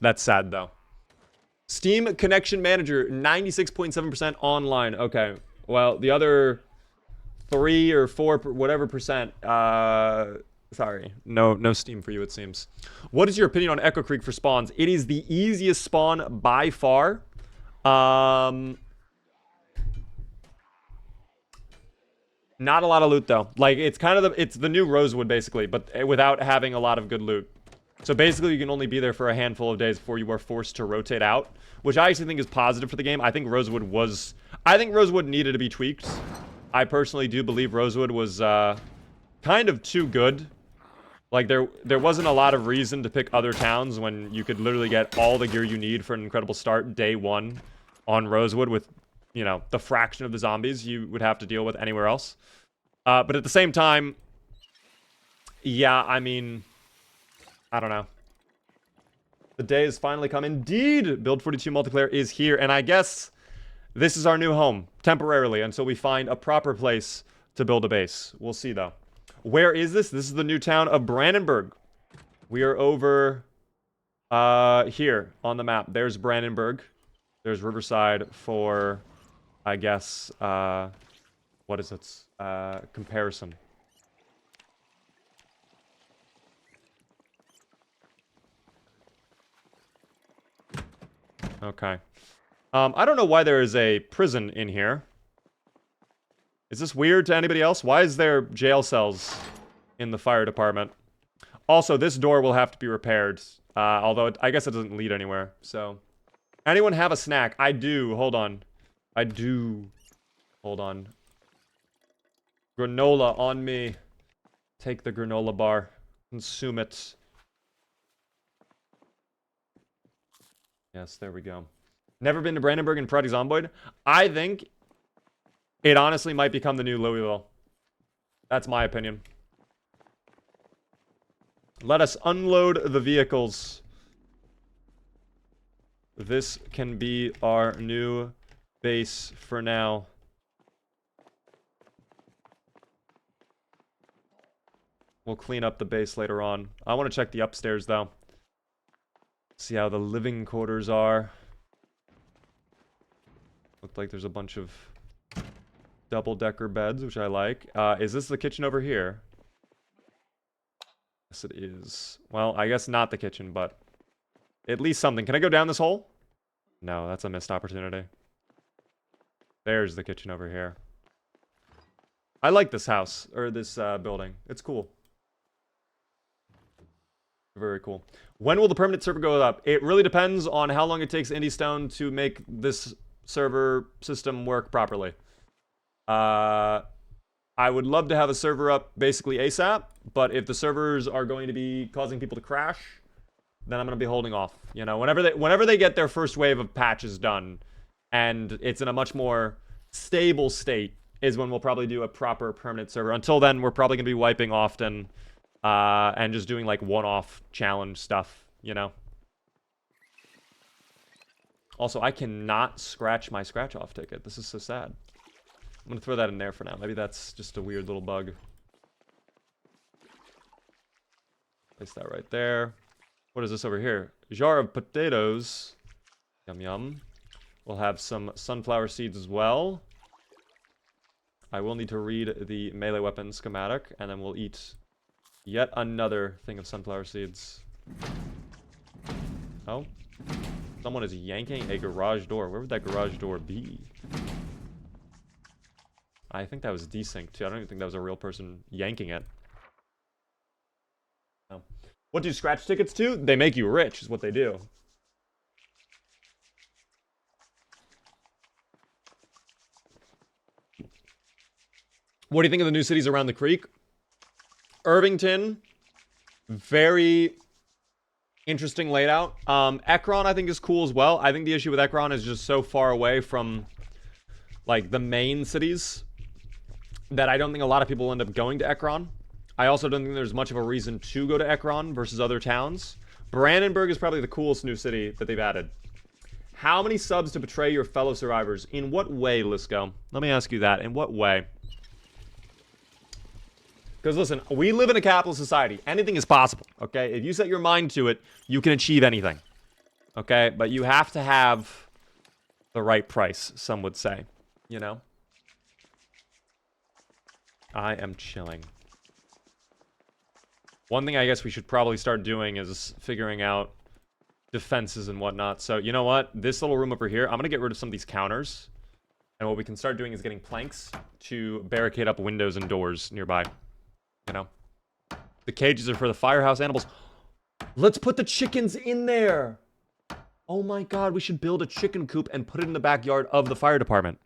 That's sad, though. Steam Connection Manager, 96.7% online. Okay, well, the other 3 or 4, whatever percent, sorry, no Steam for you, it seems. What is your opinion on Echo Creek for spawns? It is the easiest spawn by far. Not a lot of loot, though. Like, it's kind of it's the new Rosewood, basically, but without having a lot of good loot. So basically, you can only be there for a handful of days before you are forced to rotate out, which I actually think is positive for the game. I think Rosewood needed to be tweaked. I personally do believe Rosewood was kind of too good. Like, there wasn't a lot of reason to pick other towns when you could literally get all the gear you need for an incredible start day 1 on Rosewood with, you know, the fraction of the zombies you would have to deal with anywhere else. But at the same time, yeah, I mean, I don't know. The day has finally come. Indeed, Build 42 multiplayer is here, and I guess this is our new home, temporarily, until we find a proper place to build a base. We'll see, though. Where is this? This is the new town of Brandenburg. We are over here on the map. There's Brandenburg. There's Riverside for, I guess, what is it? Comparison. Okay. I don't know why there is a prison in here. Is this weird to anybody else? Why is there jail cells in the fire department? Also, this door will have to be repaired. Although, I guess it doesn't lead anywhere, so... Anyone have a snack? I do. Hold on. I do. Hold on. Granola on me. Take the granola bar. Consume it. Yes, there we go. Never been to Brandenburg and Project Zomboid? I think it honestly might become the new Louisville. That's my opinion. Let us unload the vehicles. This can be our new base for now. We'll clean up the base later on. I want to check the upstairs, though. See how the living quarters are. Looked like there's a bunch of double-decker beds, which I like. Is this the kitchen over here? Yes, it is. Well, I guess not the kitchen, but at least something. Can I go down this hole? No, that's a missed opportunity. There's the kitchen over here. I like this house, or this building. It's cool. Very cool. When will the permanent server go up? It really depends on how long it takes IndieStone to make this server system work properly. I would love to have a server up basically ASAP, but if the servers are going to be causing people to crash, then I'm going to be holding off. You know, whenever they get their first wave of patches done, and it's in a much more stable state, is when we'll probably do a proper permanent server. Until then, we're probably going to be wiping often, and just doing like one-off challenge stuff, you know? Also, I cannot scratch my scratch-off ticket. This is so sad. I'm going to throw that in there for now. Maybe that's just a weird little bug. Place that right there. What is this over here? A jar of potatoes. Yum, yum. We'll have some sunflower seeds as well. I will need to read the melee weapon schematic, and then we'll eat yet another thing of sunflower seeds. Oh. Someone is yanking a garage door. Where would that garage door be? I think that was desync too. I don't even think that was a real person yanking it. No. What do scratch tickets do? They make you rich, is what they do. What do you think of the new cities around the creek? Irvington, very interesting layout. Ekron, I think, is cool as well. I think the issue with Ekron is just so far away from, like, the main cities that I don't think a lot of people end up going to Ekron. I also don't think there's much of a reason to go to Ekron versus other towns. Brandenburg is probably the coolest new city that they've added. How many subs to betray your fellow survivors? In what way, Lisco? Let me ask you that. In what way? Because listen, we live in a capitalist society. Anything is possible, okay? If you set your mind to it, you can achieve anything. Okay? But you have to have the right price, some would say. You know? I am chilling. One thing I guess we should probably start doing is figuring out defenses and whatnot. So, you know what? This little room over here, I'm going to get rid of some of these counters. And what we can start doing is getting planks to barricade up windows and doors nearby. You know? The cages are for the firehouse animals. Let's put the chickens in there! Oh my god, we should build a chicken coop and put it in the backyard of the fire department.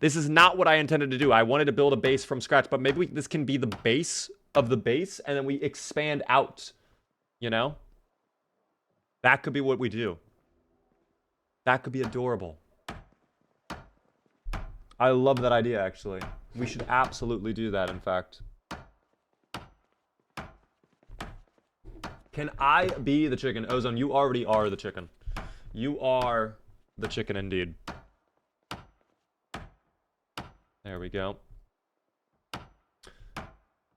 This is not what I intended to do. I wanted to build a base from scratch, but maybe this can be the base of the base, and then we expand out. You know? That could be what we do. That could be adorable. I love that idea, actually. We should absolutely do that, in fact. Can I be the chicken? Ozone, you already are the chicken. You are the chicken indeed. There we go.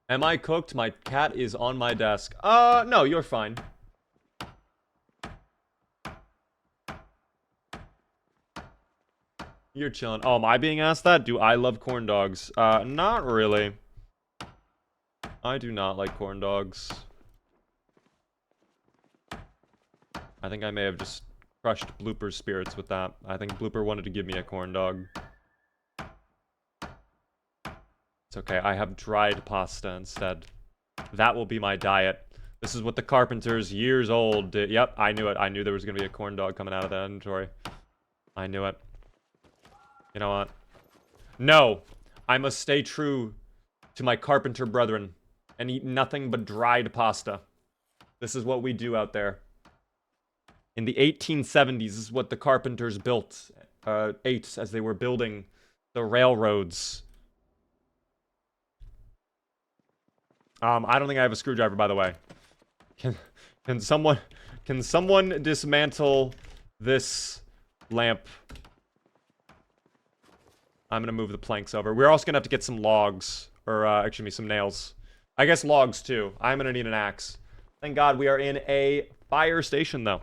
Am I cooked? My cat is on my desk. No, you're fine. You're chilling. Oh, am I being asked that? Do I love corn dogs? Not really. I do not like corn dogs. I think I may have just crushed Blooper's spirits with that. I think Blooper wanted to give me a corn dog. It's okay, I have dried pasta instead. That will be my diet. This is what the carpenters years old did. Yep, I knew it. I knew there was going to be a corn dog coming out of that inventory. I knew it. You know what? No! I must stay true to my carpenter brethren and eat nothing but dried pasta. This is what we do out there. In the 1870s, this is what the carpenters built, ate as they were building the railroads. I don't think I have a screwdriver, by the way. Can someone dismantle this lamp? I'm gonna move the planks over. We're also gonna have to get some logs, or actually some nails. I guess logs too. I'm gonna need an axe. Thank God we are in a fire station though,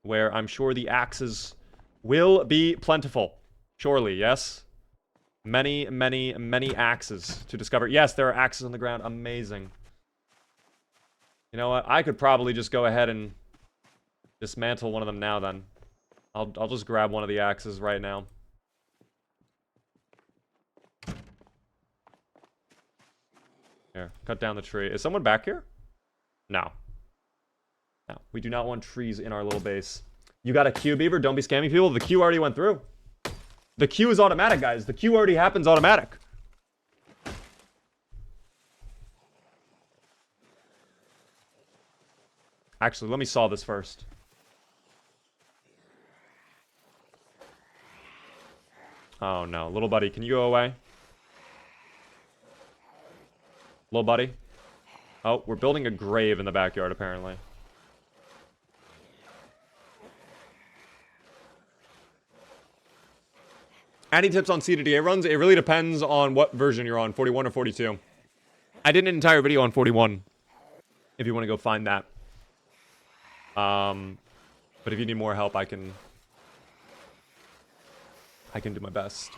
where I'm sure the axes will be plentiful. Surely, yes? Many, many, many axes to discover. Yes, there are axes on the ground. Amazing. You know what? I could probably just go ahead and dismantle one of them now then. I'll just grab one of the axes right now. Here, cut down the tree. Is someone back here? No. No, we do not want trees in our little base. You got a Q, Beaver? Don't be scamming people. The Q already went through. The Q is automatic, guys. The Q already happens automatic. Actually, let me solve this first. Oh, no. Little buddy, can you go away? Little buddy? Oh, we're building a grave in the backyard, apparently. Any tips on C to DA runs? It really depends on what version you're on, 41 or 42. I did an entire video on 41, if you want to go find that. But if you need more help, I can do my best.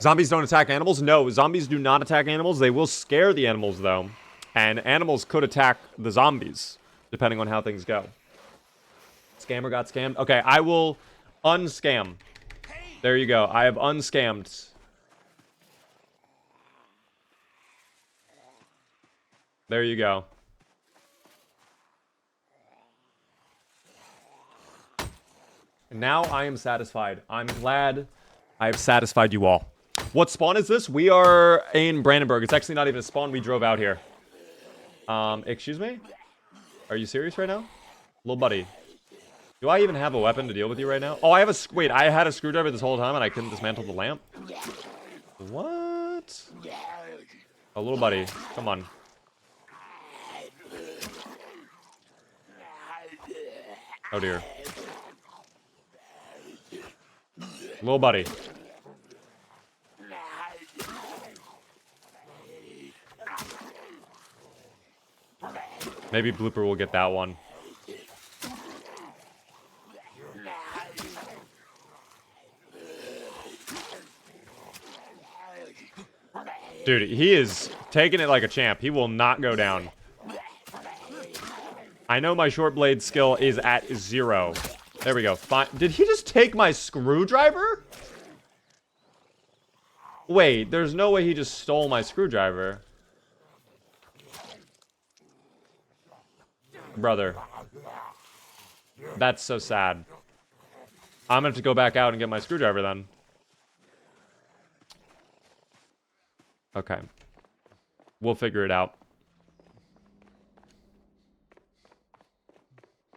Zombies don't attack animals? No, zombies do not attack animals. They will scare the animals, though. And animals could attack the zombies, depending on how things go. Scammer got scammed. Okay, I will unscam. There you go. I have unscammed. There you go. Now I am satisfied. I'm glad I have satisfied you all. What spawn is this? We are in Brandenburg. It's actually not even a spawn. We drove out here. Excuse me? Are you serious right now? Little buddy. Do I even have a weapon to deal with you right now? Oh, I have a... Wait, I had a screwdriver this whole time and I couldn't dismantle the lamp? What? Oh, little buddy. Come on. Oh, dear. Little buddy. Maybe Blooper will get that one. Dude, he is taking it like a champ. He will not go down. I know my short blade skill is at 0. There we go. Fine. Did he just take my screwdriver? Wait, there's no way he just stole my screwdriver. Brother. That's so sad. I'm gonna have to go back out and get my screwdriver then. Okay. We'll figure it out.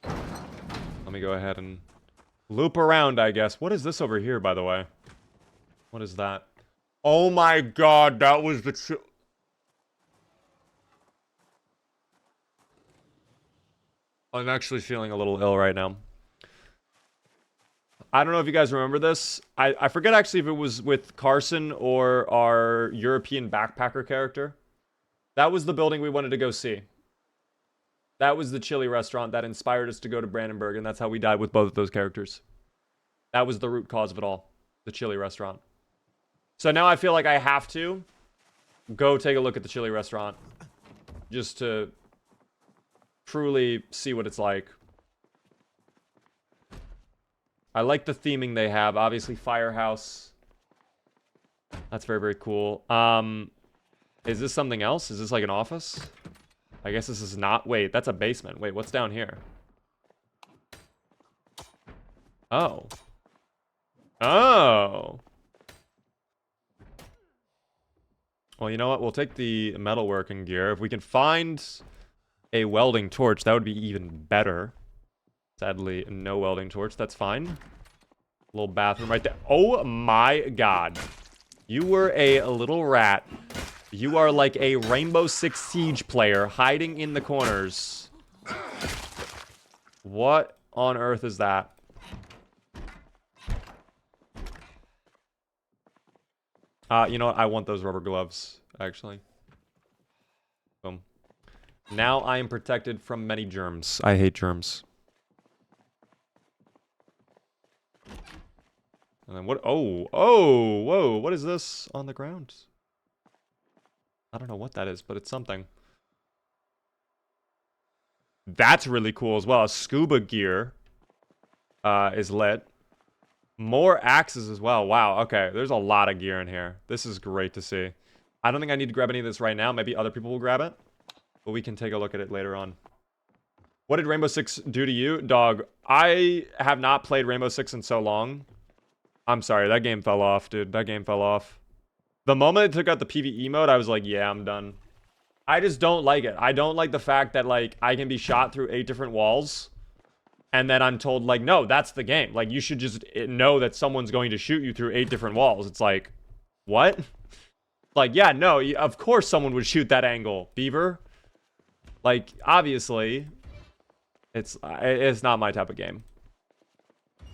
Let me go ahead and loop around, I guess. What is this over here, by the way? What is that? Oh my god, that was the... I'm actually feeling a little ill right now. I don't know if you guys remember this. I forget actually if it was with Carson or our European backpacker character. That was the building we wanted to go see. That was the chili restaurant that inspired us to go to Brandenburg, and that's how we died with both of those characters. That was the root cause of it all. The chili restaurant. So now I feel like I have to go take a look at the chili restaurant. Just to truly see what it's like. I like the theming they have. Obviously, firehouse. That's very, very cool. Is this something else? Is this like an office? I guess this is not... Wait, that's a basement. Wait, what's down here? Oh. Oh. Well, you know what? We'll take the metalworking gear. If we can find a welding torch, that would be even better. Sadly, no welding torch. That's fine. Little bathroom right there. Oh my god. You were a little rat. You are like a Rainbow Six Siege player hiding in the corners. What on earth is that? You know what? I want those rubber gloves, actually. Boom. Now I am protected from many germs. I hate germs. And then what? Oh, oh, whoa. What is this on the ground? I don't know what that is, but it's something. That's really cool as well. Scuba gear is lit. More axes as well. Wow, okay. There's a lot of gear in here. This is great to see. I don't think I need to grab any of this right now. Maybe other people will grab it. but we can take a look at it later on. What did Rainbow Six do to you? Dog, I have not played Rainbow Six in so long. I'm sorry, that game fell off, dude. That game fell off. The moment it took out the PvE mode, I was like, yeah, I'm done. I just don't like it. I don't like the fact that, like, I can be shot through 8 different walls. And then I'm told, like, no, that's the game. Like, you should just know that someone's going to shoot you through 8 different walls. It's like, what? Like, yeah, no, of course someone would shoot that angle, Beaver. Like, obviously, it's not my type of game.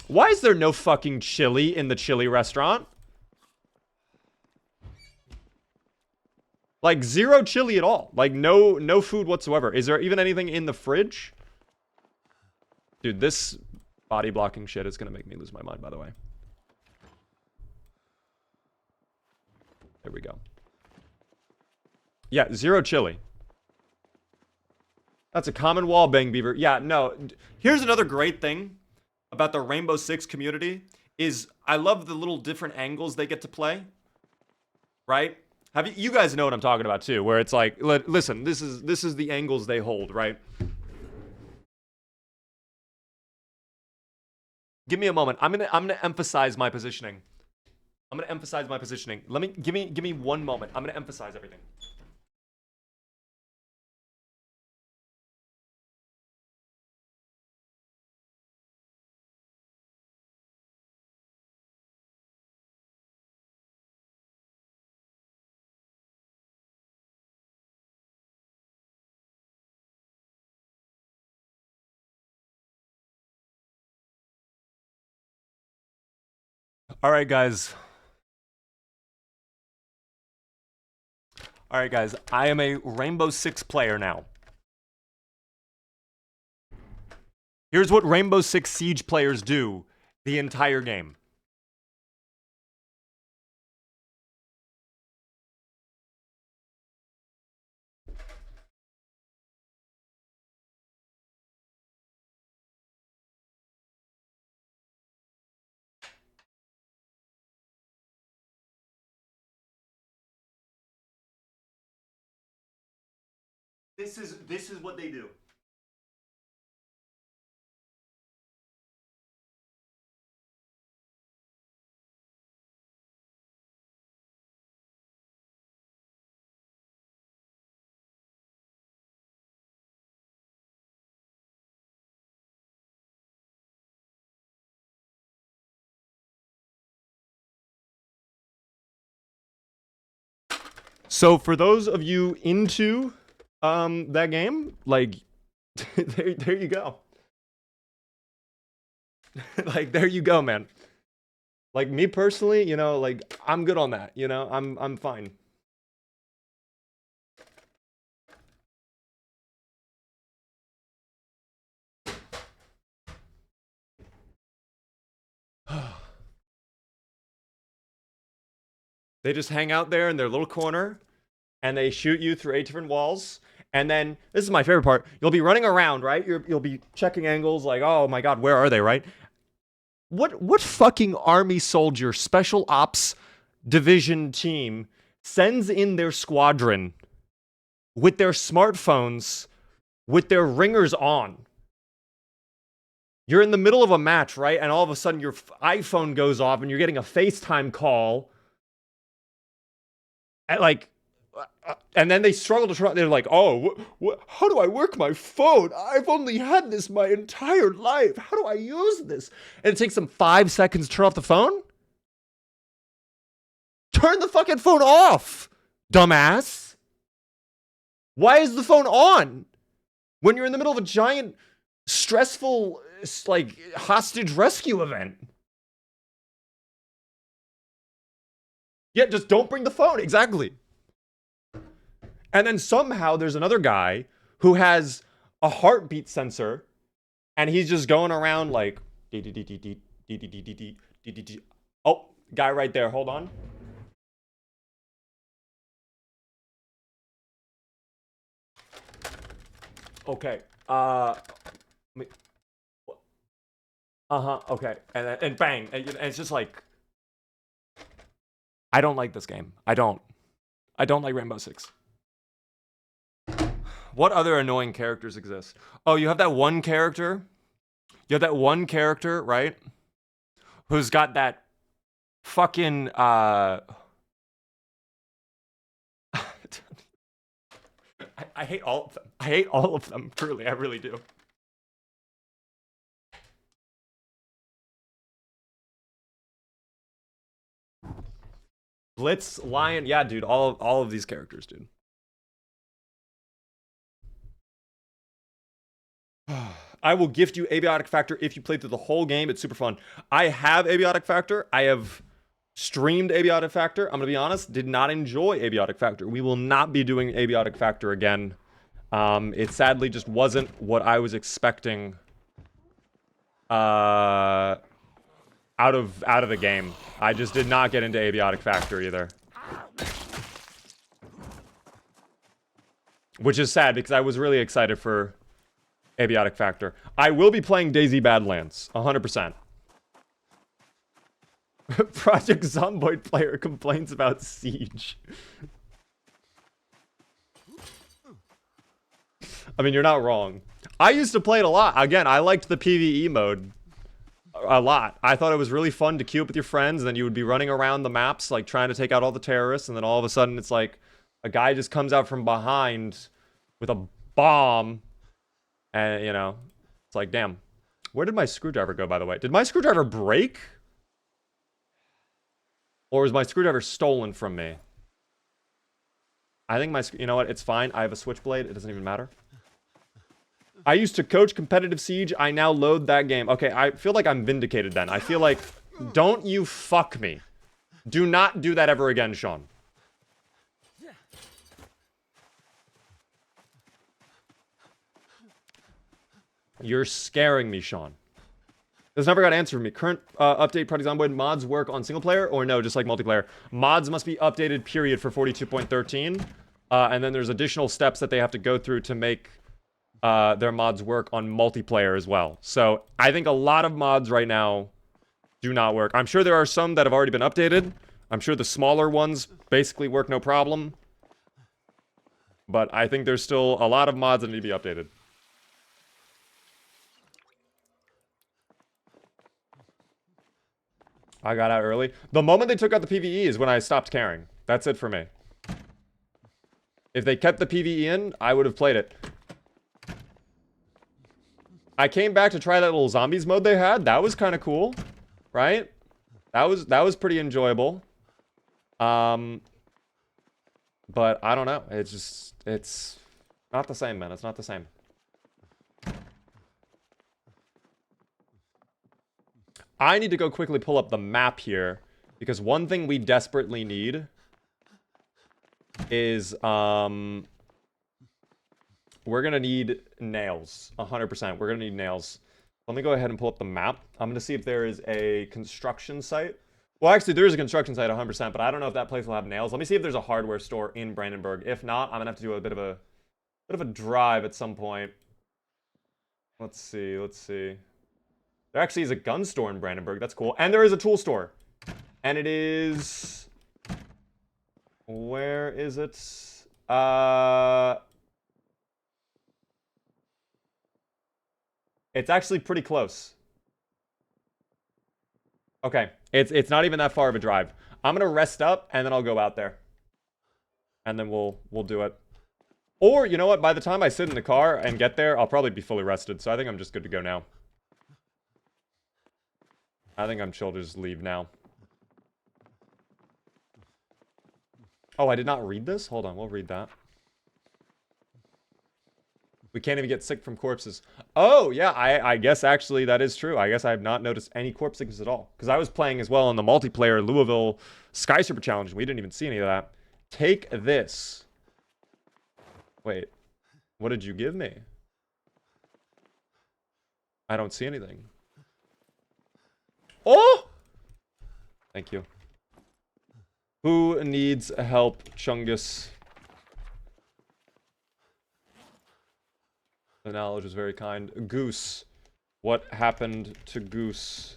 Why is there no fucking chili in the chili restaurant? Like, zero chili at all. Like, no food whatsoever. Is there even anything in the fridge? Dude, this body blocking shit is gonna make me lose my mind, by the way. There we go. Yeah, zero chili. That's a common wall bang, Beaver. Yeah, no. Here's another great thing about the Rainbow Six community is I love the little different angles they get to play. Right? You guys know what I'm talking about too, where it's like, listen, this is the angles they hold, right? Give me a moment. I'm gonna emphasize my positioning. Give me 1 moment. I'm gonna emphasize everything. All right, guys. I am a Rainbow Six player now. Here's what Rainbow Six Siege players do the entire game. This is what they do. So for those of you into that game, like there you go. Like there you go, man. Like me personally, you know, like I'm good on that, you know? I'm fine. They just hang out there in their little corner and they shoot you through 8 different walls. And then this is my favorite part. You'll be running around, right? You'll be checking angles like, "Oh my god, where are they?" right? What fucking army soldier special ops division team sends in their squadron with their smartphones with their ringers on? You're in the middle of a match, right? And all of a sudden your iPhone goes off and you're getting a FaceTime call. And like and then they struggle to try. They're like, "Oh, how do I work my phone? I've only had this my entire life. How do I use this?" And it takes them 5 seconds to turn off the phone. Turn the fucking phone off, dumbass. Why is the phone on when you're in the middle of a giant, stressful, like, hostage rescue event? Yeah, just don't bring the phone. Exactly. And then somehow there's another guy who has a heartbeat sensor and he's just going around like, oh, guy right there. Hold on. Okay. Okay. And bang. And it's just like, I don't like this game. I don't like Rainbow Six. What other annoying characters exist? Oh, you have that one character. You have that one character, right? Who's got that fucking I hate all of them. I hate all of them. Truly, I really do. Blitz, Lion, yeah, dude. All of these characters, dude. I will gift you Abiotic Factor if you play through the whole game. It's super fun. I have Abiotic Factor. I have streamed Abiotic Factor. I'm gonna be honest, did not enjoy Abiotic Factor. We will not be doing Abiotic Factor again. It sadly just wasn't what I was expecting. Out of the game. I just did not get into Abiotic Factor either. Which is sad because I was really excited for Abiotic Factor. I will be playing DayZ Badlands, 100%. Project Zomboid player complains about Siege. I mean, you're not wrong. I used to play it a lot. Again, I liked the PvE mode a lot. I thought it was really fun to queue up with your friends, and then you would be running around the maps, like, trying to take out all the terrorists, and then all of a sudden it's like, a guy just comes out from behind with a bomb, and, you know, it's like, damn. Where did my screwdriver go, by the way? Did my screwdriver break? Or was my screwdriver stolen from me? I think you know what? It's fine. I have a switchblade. It doesn't even matter. I used to coach competitive Siege. I now load that game. Okay, I feel like I'm vindicated then. I feel like, don't you fuck me. Do not do that ever again, Sean. You're scaring me, Sean. This never got answered for me. Current update, Project Zomboid mods work on single player or no, just like multiplayer? Mods must be updated, period, for 42.13. And then there's additional steps that they have to go through to make their mods work on multiplayer as well. So I think a lot of mods right now do not work. I'm sure there are some that have already been updated. I'm sure the smaller ones basically work no problem. But I think there's still a lot of mods that need to be updated. I got out early. The moment they took out the PvE is when I stopped caring. That's it for me. If they kept the PvE in, I would have played it. I came back to try that little zombies mode they had. That was kind of cool, right? That was pretty enjoyable. But I don't know. It's not the same, man. It's not the same. I need to go quickly pull up the map here because one thing we desperately need is we're gonna need nails, 100%. We're gonna need nails. Let me go ahead and pull up the map. I'm gonna see if there is a construction site. Well, actually, there is a construction site, 100%, but I don't know if that place will have nails. Let me see if there's a hardware store in Brandenburg. If not, I'm gonna have to do a bit of a drive at some point. Let's see. There actually is a gun store in Brandenburg. That's cool. And there is a tool store. And it is... Where is it? It's actually pretty close. Okay. It's not even that far of a drive. I'm gonna rest up, and then I'll go out there. And then we'll do it. Or, you know what? By the time I sit in the car and get there, I'll probably be fully rested. So I think I'm just good to go now. I think I'm chill to just leave now. Oh, I did not read this? Hold on, we'll read that. We can't even get sick from corpses. Oh, yeah, I guess actually that is true. I guess I have not noticed any corpse sickness at all. Because I was playing as well in the multiplayer Louisville Sky Super Challenge, and we didn't even see any of that. Take this. Wait, what did you give me? I don't see anything. Oh! Thank you. Who needs help, Chungus? The knowledge was very kind. Goose. What happened to Goose?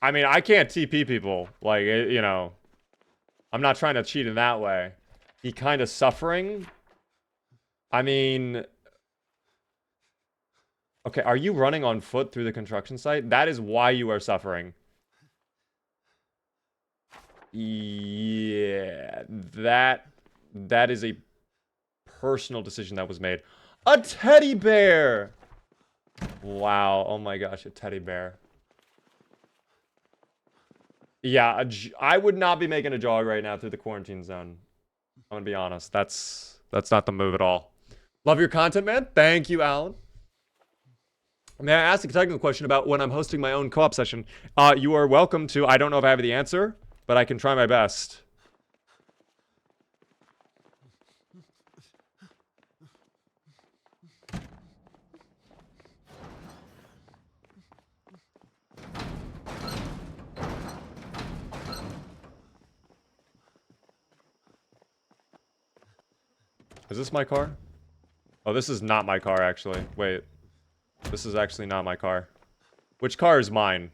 I mean, I can't TP people. Like, you know, I'm not trying to cheat in that way. He kind of suffering. I mean... Okay, are you running on foot through the construction site? That is why you are suffering. Yeah, that is a personal decision that was made. A teddy bear! Wow, oh my gosh, a teddy bear. Yeah, I would not be making a jog right now through the quarantine zone. I'm gonna be honest. That's not the move at all. Love your content, man. Thank you, Alan. May I ask a technical question about when I'm hosting my own co-op session? You are welcome to. I don't know if I have the answer, but I can try my best. Is this my car? Oh, this is not my car, actually. Wait. This is actually not my car. Which car is mine?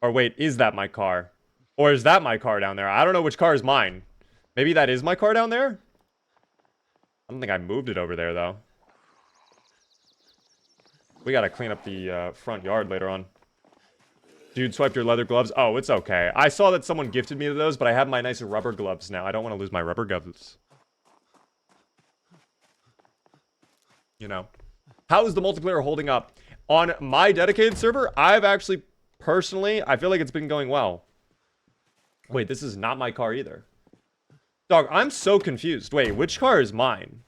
Or wait, is that my car? Or is that my car down there? I don't know which car is mine. Maybe that is my car down there? I don't think I moved it over there, though. We gotta clean up the front yard later on. Dude, swiped your leather gloves? Oh, it's okay. I saw that someone gifted me those, but I have my nice rubber gloves now. I don't want to lose my rubber gloves. You know. How is the multiplayer holding up? On my dedicated server, I've actually, personally, I feel like it's been going well. Wait, this is not my car either. Dog, I'm so confused. Wait, which car is mine?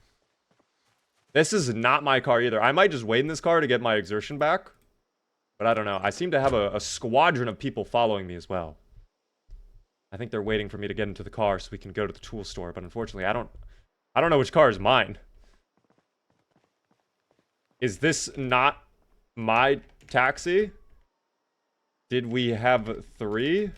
This is not my car either. I might just wait in this car to get my exertion back. But I don't know. I seem to have a squadron of people following me as well. I think they're waiting for me to get into the car so we can go to the tool store. But unfortunately, I don't know which car is mine. Is this not my taxi? Did we have 3?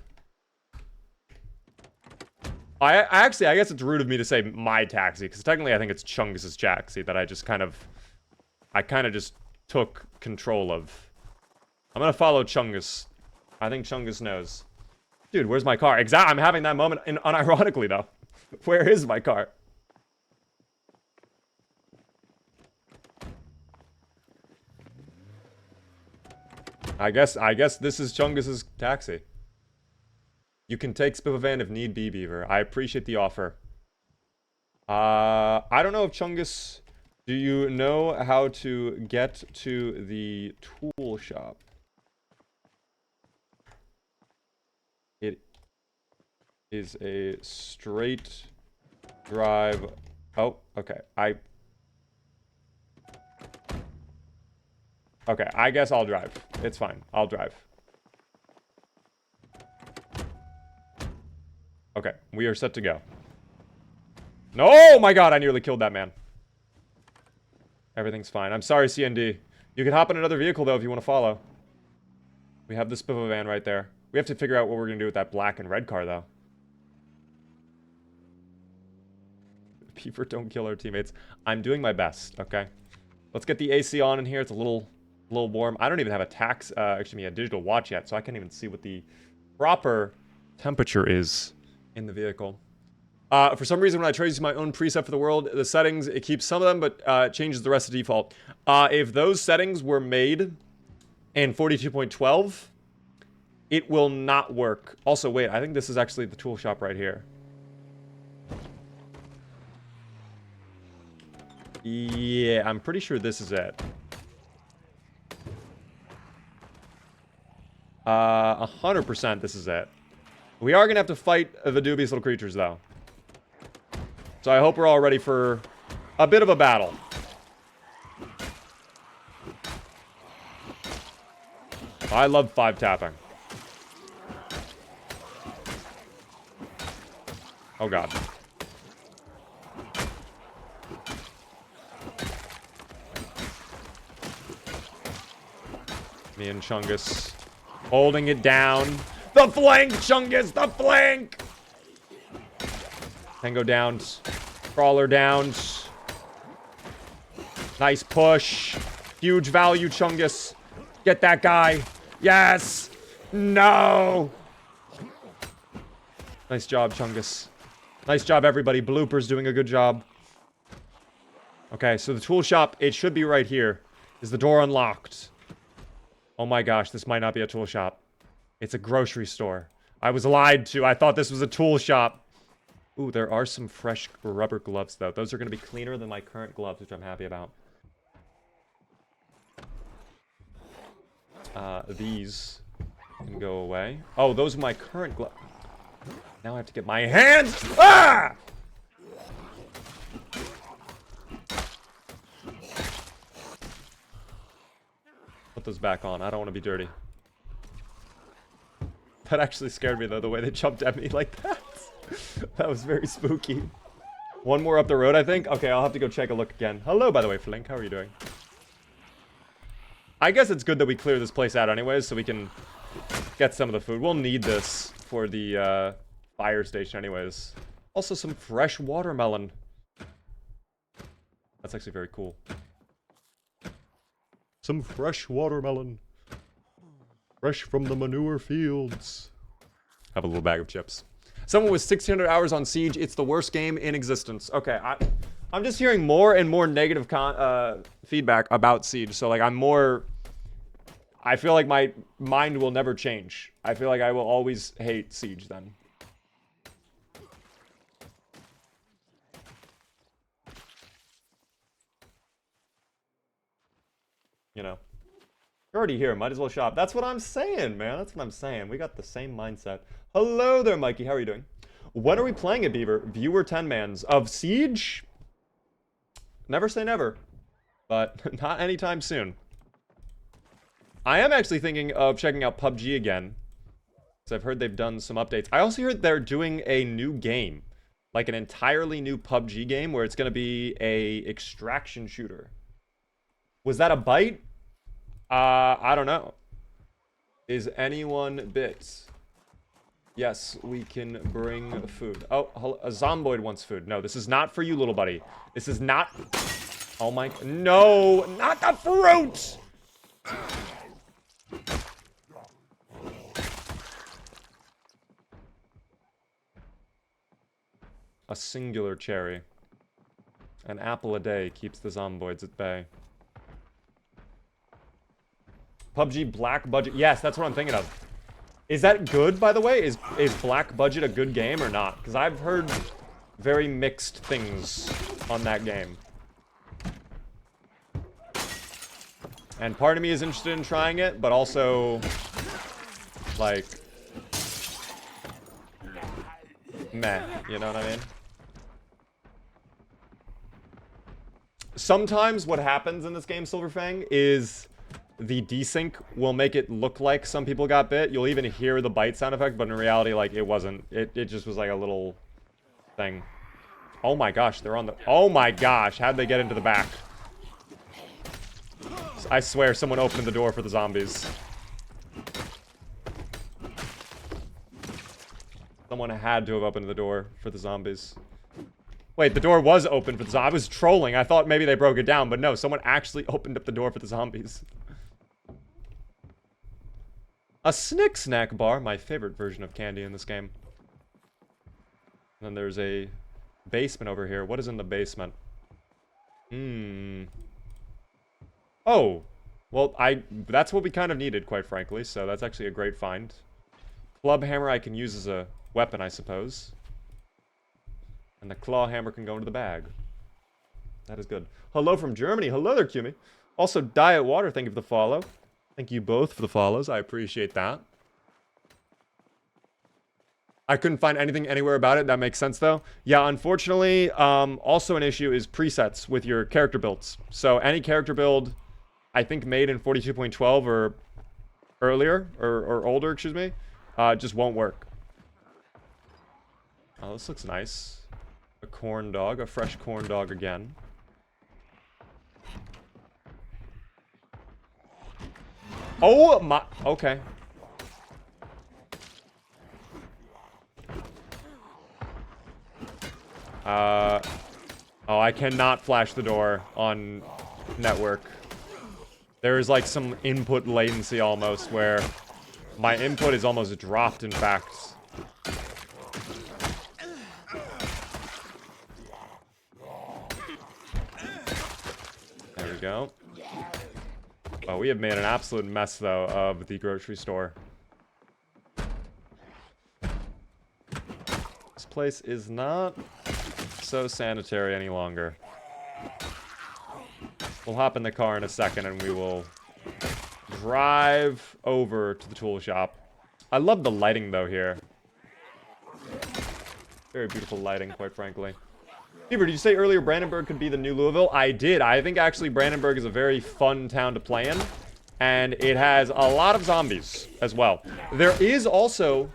I guess it's rude of me to say my taxi, because technically I think it's Chungus's taxi that I kind of just took control of. I'm gonna follow Chungus. I think Chungus knows. Dude, where's my car? I'm having that moment unironically, though. Where is my car? I guess this is Chungus's taxi. You can take Spivavan if need be, Beaver. I appreciate the offer. I don't know if Chungus... Do you know how to get to the tool shop? It is a straight drive... Oh, okay. Okay, I guess I'll drive. It's fine. I'll drive. Okay, we are set to go. No, oh my god, I nearly killed that man. Everything's fine. I'm sorry, CND. You can hop in another vehicle, though, if you want to follow. We have the Spivavan right there. We have to figure out what we're going to do with that black and red car, though. Beaver, don't kill our teammates. I'm doing my best, okay? Let's get the AC on in here. It's a little warm. I don't even have a digital watch yet, so I can't even see what the proper temperature is in the vehicle. For some reason, when I try to use my own preset for the world, the settings, it keeps some of them, but changes the rest to default. If those settings were made in 42.12, it will not work. Also, wait, I think this is actually the tool shop right here. Yeah, I'm pretty sure this is it. 100% this is it. We are going to have to fight the dubious little creatures, though. So I hope we're all ready for a bit of a battle. I love 5 tapping. Oh, God. Me and Chungus holding it down. The flank, Chungus! The flank! Tango downs. Crawler downs. Nice push. Huge value, Chungus. Get that guy. Yes! No! Nice job, Chungus. Nice job, everybody. Blooper's doing a good job. Okay, so the tool shop, it should be right here. Is the door unlocked? Oh my gosh, this might not be a tool shop. It's a grocery store. I was lied to. I thought this was a tool shop. Ooh, there are some fresh rubber gloves, though. Those are going to be cleaner than my current gloves, which I'm happy about. These can go away. Oh, those are my current gloves. Now I have to get my hands. Ah! Put those back on. I don't want to be dirty. That actually scared me, though, the way they jumped at me like that. That was very spooky. One more up the road, I think. Okay, I'll have to go check a look again. Hello, by the way, Flink. How are you doing? I guess it's good that we clear this place out anyways, so we can get some of the food. We'll need this for the fire station anyways. Also, some fresh watermelon. That's actually very cool. Some fresh watermelon. Fresh from the manure fields. Have a little bag of chips. Someone with 1,600 hours on Siege. It's the worst game in existence. Okay, I'm just hearing more and more negative feedback about Siege. So, like, I feel like my mind will never change. I feel like I will always hate Siege then. You know. You're already here. Might as well shop. That's what I'm saying, man. That's what I'm saying. We got the same mindset. Hello there, Mikey. How are you doing? When are we playing it, Beaver? Viewer 10-mans. Of Siege? Never say never. But not anytime soon. I am actually thinking of checking out PUBG again. Because I've heard they've done some updates. I also heard they're doing a new game. Like an entirely new PUBG game where it's going to be a extraction shooter. Was that a bite? I don't know. Is anyone bits? Yes, we can bring food. Oh, a zomboid wants food. No, this is not for you, little buddy. This is not... Oh my... No! Not the fruit! A singular cherry. An apple a day keeps the zomboids at bay. PUBG Black Budget. Yes, that's what I'm thinking of. Is that good, by the way? Is Black Budget a good game or not? Because I've heard very mixed things on that game. And part of me is interested in trying it, but also, like, meh, you know what I mean? Sometimes what happens in this game, Silverfang, is the desync will make it look like some people got bit. You'll even hear the bite sound effect, but in reality, like, it wasn't. It just was like a little thing. Oh my gosh, they're on the... Oh my gosh, how'd they get into the back? I swear someone opened the door for the zombies. Someone had to have opened the door for the zombies. Wait, the door was open for the zombies. I was trolling. I thought maybe they broke it down, but no, someone actually opened up the door for the zombies. A Snick Snack bar, my favorite version of candy in this game. And then there's a basement over here. What is in the basement? Oh, well, that's what we kind of needed, quite frankly, so that's actually a great find. Club hammer I can use as a weapon, I suppose. And the claw hammer can go into the bag. That is good. Hello from Germany. Hello there, Kumi. Also, Diet Water, thank you for the follow. Thank you both for the follows. I appreciate that. I couldn't find anything anywhere about it. That makes sense, though. Yeah, unfortunately, also an issue is presets with your character builds. So any character build, I think made in 42.12 or earlier, or older, excuse me, just won't work. Oh, this looks nice. A corn dog, a fresh corn dog again. Oh my, okay. Oh, I cannot flash the door on network. There is like some input latency almost where My input is almost dropped, in fact. There we go. Oh, we have made an absolute mess, though, of the grocery store. This place is not so sanitary any longer. We'll hop in the car in a second, and we will drive over to the tool shop. I love the lighting, though, here. Very beautiful lighting, quite frankly. Beaver, did you say earlier Brandenburg could be the new Louisville? I did. I think actually Brandenburg is a very fun town to play in. And it has a lot of zombies as well. There is also,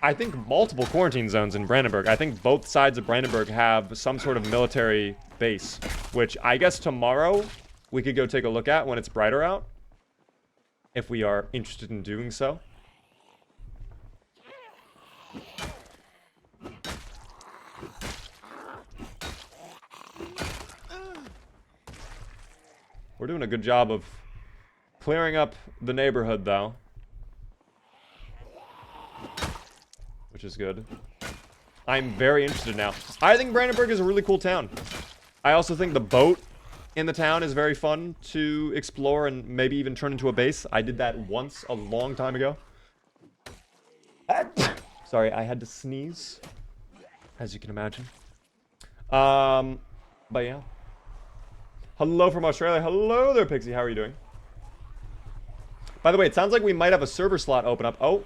I think, multiple quarantine zones in Brandenburg. I think both sides of Brandenburg have some sort of military base, which I guess tomorrow we could go take a look at when it's brighter out, if we are interested in doing so. We're doing a good job of clearing up the neighborhood, though. Which is good. I'm very interested now. I think Brandenburg is a really cool town. I also think the boat in the town is very fun to explore and maybe even turn into a base. I did that once a long time ago. Sorry, I had to sneeze, as you can imagine. But yeah. Hello from Australia. Hello there, Pixie. How are you doing? By the way, it sounds like we might have a server slot open up. Oh.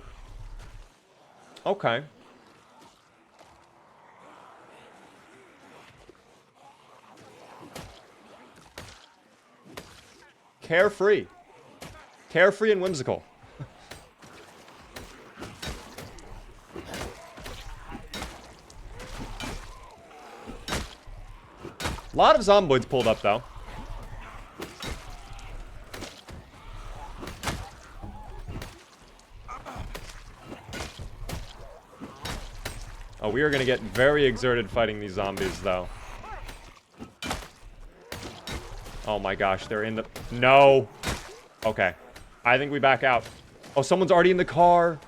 Okay. Carefree. Carefree and whimsical. A lot of zomboids pulled up, though. Oh, we are going to get very exerted fighting these zombies, though. Oh my gosh, they're in the... No! Okay. I think we back out. Oh, someone's already in the car!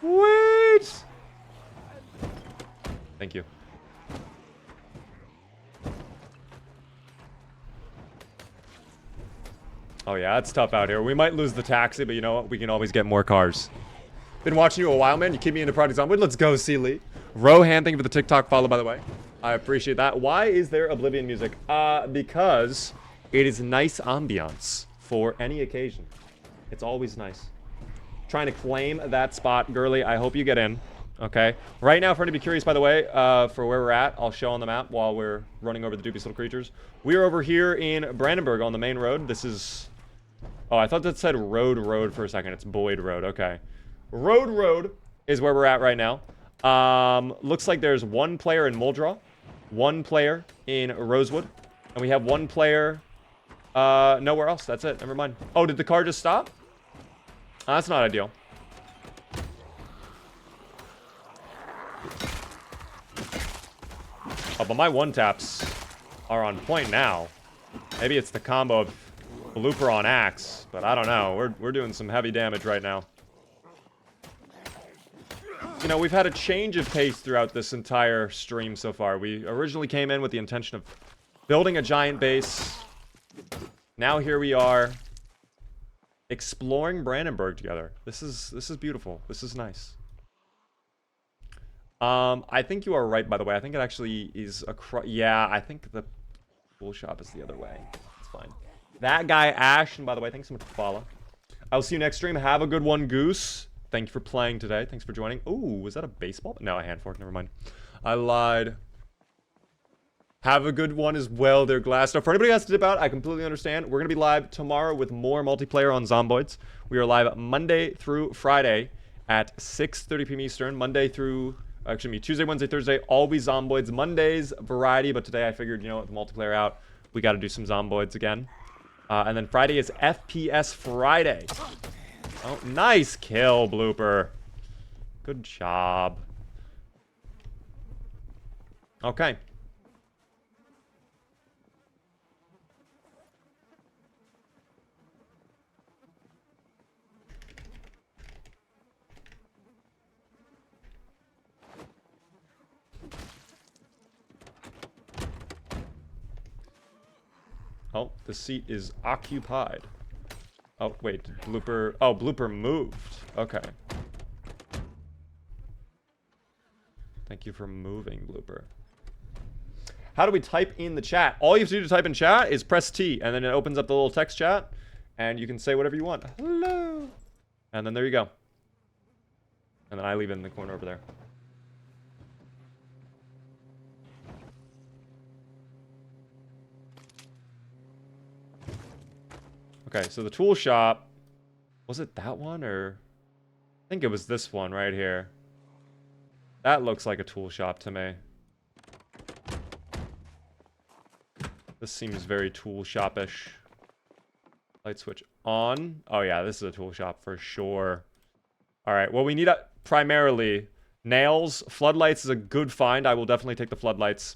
Wait! Thank you. Oh yeah, it's tough out here. We might lose the taxi, but you know what? We can always get more cars. Been watching you a while, man. You keep me into Project Zomboid. Let's go, Sealy. Rohan, thank you for the TikTok follow, by the way. I appreciate that. Why is there Oblivion music? Because it is nice ambiance for any occasion. It's always nice. Trying to claim that spot. Girly, I hope you get in. Okay. Right now, for anybody curious, by the way, for where we're at, I'll show on the map while we're running over the dubious little creatures. We are over here in Brandenburg on the main road. This is... Oh, I thought that said Road for a second. It's Boyd Road. Okay. Road is where we're at right now. Looks like there's one player in Muldraw, one player in Rosewood, and we have one player nowhere else. That's it. Never mind. Oh, did the car just stop? That's not ideal. Oh, but my one-taps are on point now. Maybe it's the combo of Blooper on Axe, but I don't know. We're doing some heavy damage right now. You know, we've had a change of pace throughout this entire stream so far. We originally came in with the intention of building a giant base. Now here we are exploring Brandenburg together. This is beautiful. This is nice. I think you are right, by the way. I think it actually is across... Yeah, I think the tool shop is the other way. It's fine. That guy, Ash, and by the way, thanks so much for following. I'll see you next stream. Have a good one, Goose. Thank you for playing today. Thanks for joining. Ooh, was that a baseball? No, a hand fork. Never mind. I lied. Have a good one as well there, Glass. Now, for anybody who has to dip out, I completely understand. We're going to be live tomorrow with more multiplayer on Zomboids. We are live Monday through Friday at 6:30 p.m. Eastern. Monday through... Actually, Tuesday, Wednesday, Thursday, always Zomboids. Mondays, variety. But today I figured, you know, with the multiplayer out, we got to do some Zomboids again. And then Friday is FPS Friday. Oh, nice kill, Blooper. Good job. Okay. Oh, the seat is occupied. Oh, wait, blooper. Oh, blooper moved. Okay. Thank you for moving, blooper. How do we type in the chat? All you have to do to type in chat is press T, and then it opens up the little text chat, and you can say whatever you want. Hello. And then there you go. And then I leave it in the corner over there. Okay, so the tool shop, was it that one or? I think it was this one right here. That looks like a tool shop to me. This seems very tool shop-ish. Light switch on. Oh yeah, this is a tool shop for sure. All right, well we need primarily nails. Floodlights is a good find. I will definitely take the floodlights.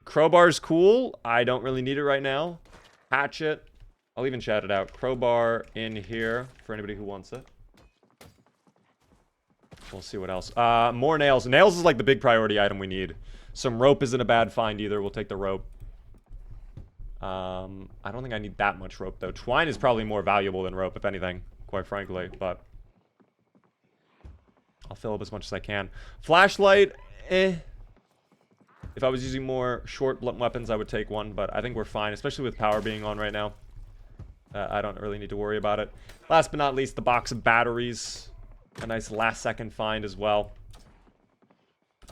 Crowbar's cool. I don't really need it right now. Hatchet. I'll even chat it out. Crowbar in here for anybody who wants it. We'll see what else. More nails. Nails is like the big priority item we need. Some rope isn't a bad find either. We'll take the rope. I don't think I need that much rope, though. Twine is probably more valuable than rope, if anything, quite frankly, but I'll fill up as much as I can. Flashlight, eh. If I was using more short blunt weapons, I would take one, but I think we're fine, especially with power being on right now. I don't really need to worry about it. Last but not least, the box of batteries. A nice last-second find as well.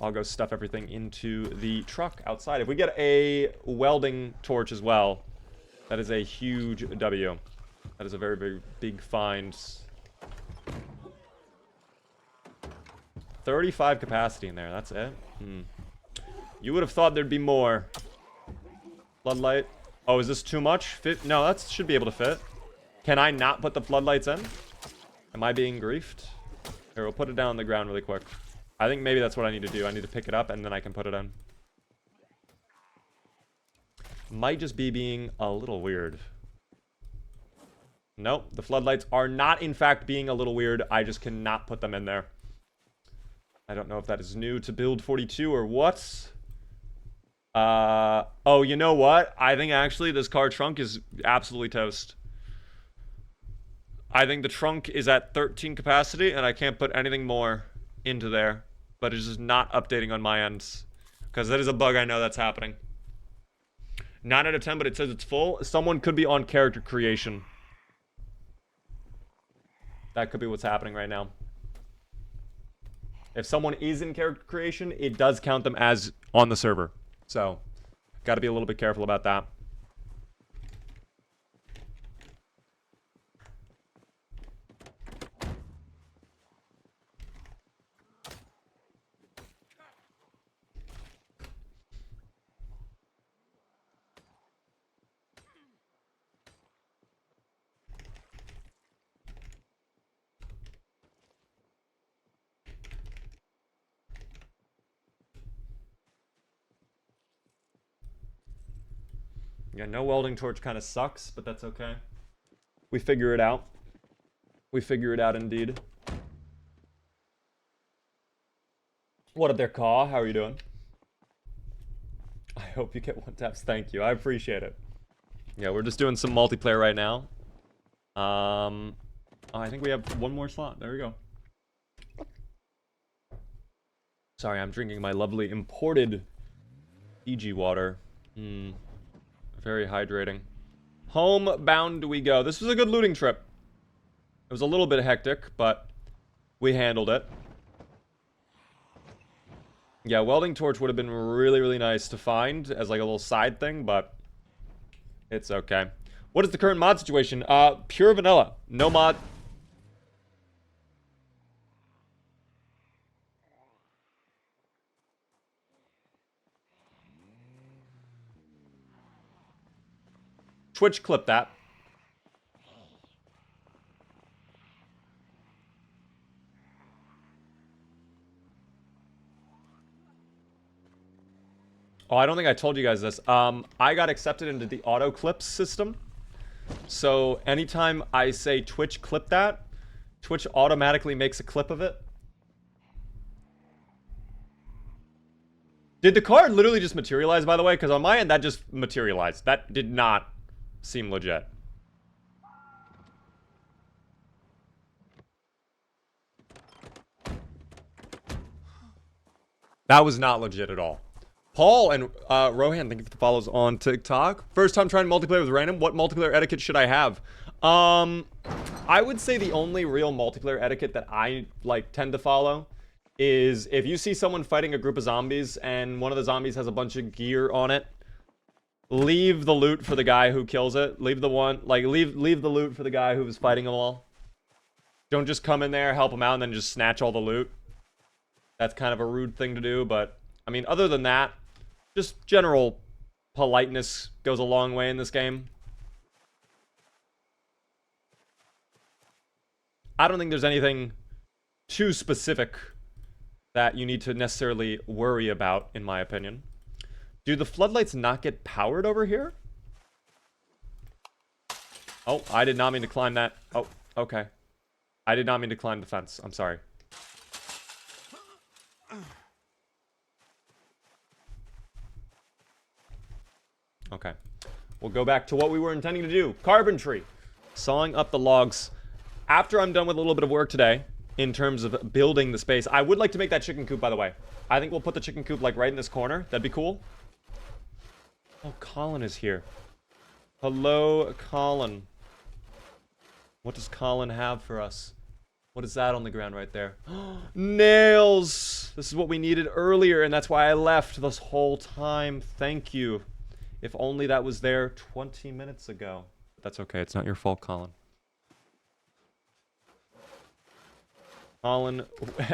I'll go stuff everything into the truck outside. If we get a welding torch as well, that is a huge W. That is a very, very big find. 35 capacity in there. That's it. You would have thought there'd be more. Floodlight. Oh, is this too much? Fit? No, that should be able to fit. Can I not put the floodlights in? Am I being griefed? Here, we'll put it down on the ground really quick. I think maybe that's what I need to do. I need to pick it up and then I can put it in. Might just be being a little weird. Nope, the floodlights are not in fact being a little weird. I just cannot put them in there. I don't know if that is new to build 42 or what. Oh, you know what? I think actually this car trunk is absolutely toast. I think the trunk is at 13 capacity and I can't put anything more into there, but it's just not updating on my end because that is a bug. I know that's happening. 9 out of 10, but it says it's full. Someone could be on character creation. That could be what's happening right now. If someone is in character creation, it does count them as on the server. So, got to be a little bit careful about that. Yeah, no welding torch kind of sucks, but that's okay. We figure it out. We figure it out indeed. What up there, Caw? How are you doing? I hope you get 1 taps. Thank you. I appreciate it. Yeah, we're just doing some multiplayer right now. I think we have one more slot. There we go. Sorry, I'm drinking my lovely imported Fiji water. Very hydrating. Homebound we go. This was a good looting trip. It was a little bit hectic, but we handled it. Yeah, welding torch would have been really, really nice to find as like a little side thing, but it's okay. What is the current mod situation? Pure vanilla. No mod. Twitch clip that. Oh, I don't think I told you guys this. I got accepted into the auto clips system. So anytime I say Twitch clip that, Twitch automatically makes a clip of it. Did the card literally just materialize, by the way? Because on my end, that just materialized. That did not seem legit. That was not legit at all. Paul and Rohan, thank you for the follows on TikTok. First time trying multiplayer with random. What multiplayer etiquette should I have? I would say the only real multiplayer etiquette that I tend to follow is if you see someone fighting a group of zombies and one of the zombies has a bunch of gear on it, leave the loot for the guy who kills it. Leave the loot for the guy who was fighting them all. Don't just come in there, help him out, and then just snatch all the loot. That's kind of a rude thing to do, but I mean, other than that, just general politeness goes a long way in this game. I don't think there's anything too specific that you need to necessarily worry about, in my opinion. Do the floodlights not get powered over here? Oh, I did not mean to climb that. Oh, okay. I did not mean to climb the fence. I'm sorry. Okay. We'll go back to what we were intending to do. Carpentry. Sawing up the logs. After I'm done with a little bit of work today, in terms of building the space, I would like to make that chicken coop, by the way. I think we'll put the chicken coop, like, right in this corner. That'd be cool. Oh, Colin is here. Hello, Colin. What does Colin have for us? What is that on the ground right there? Nails! This is what we needed earlier, and that's why I left this whole time. Thank you. If only that was there 20 minutes ago. That's okay. It's not your fault, Colin. Colin,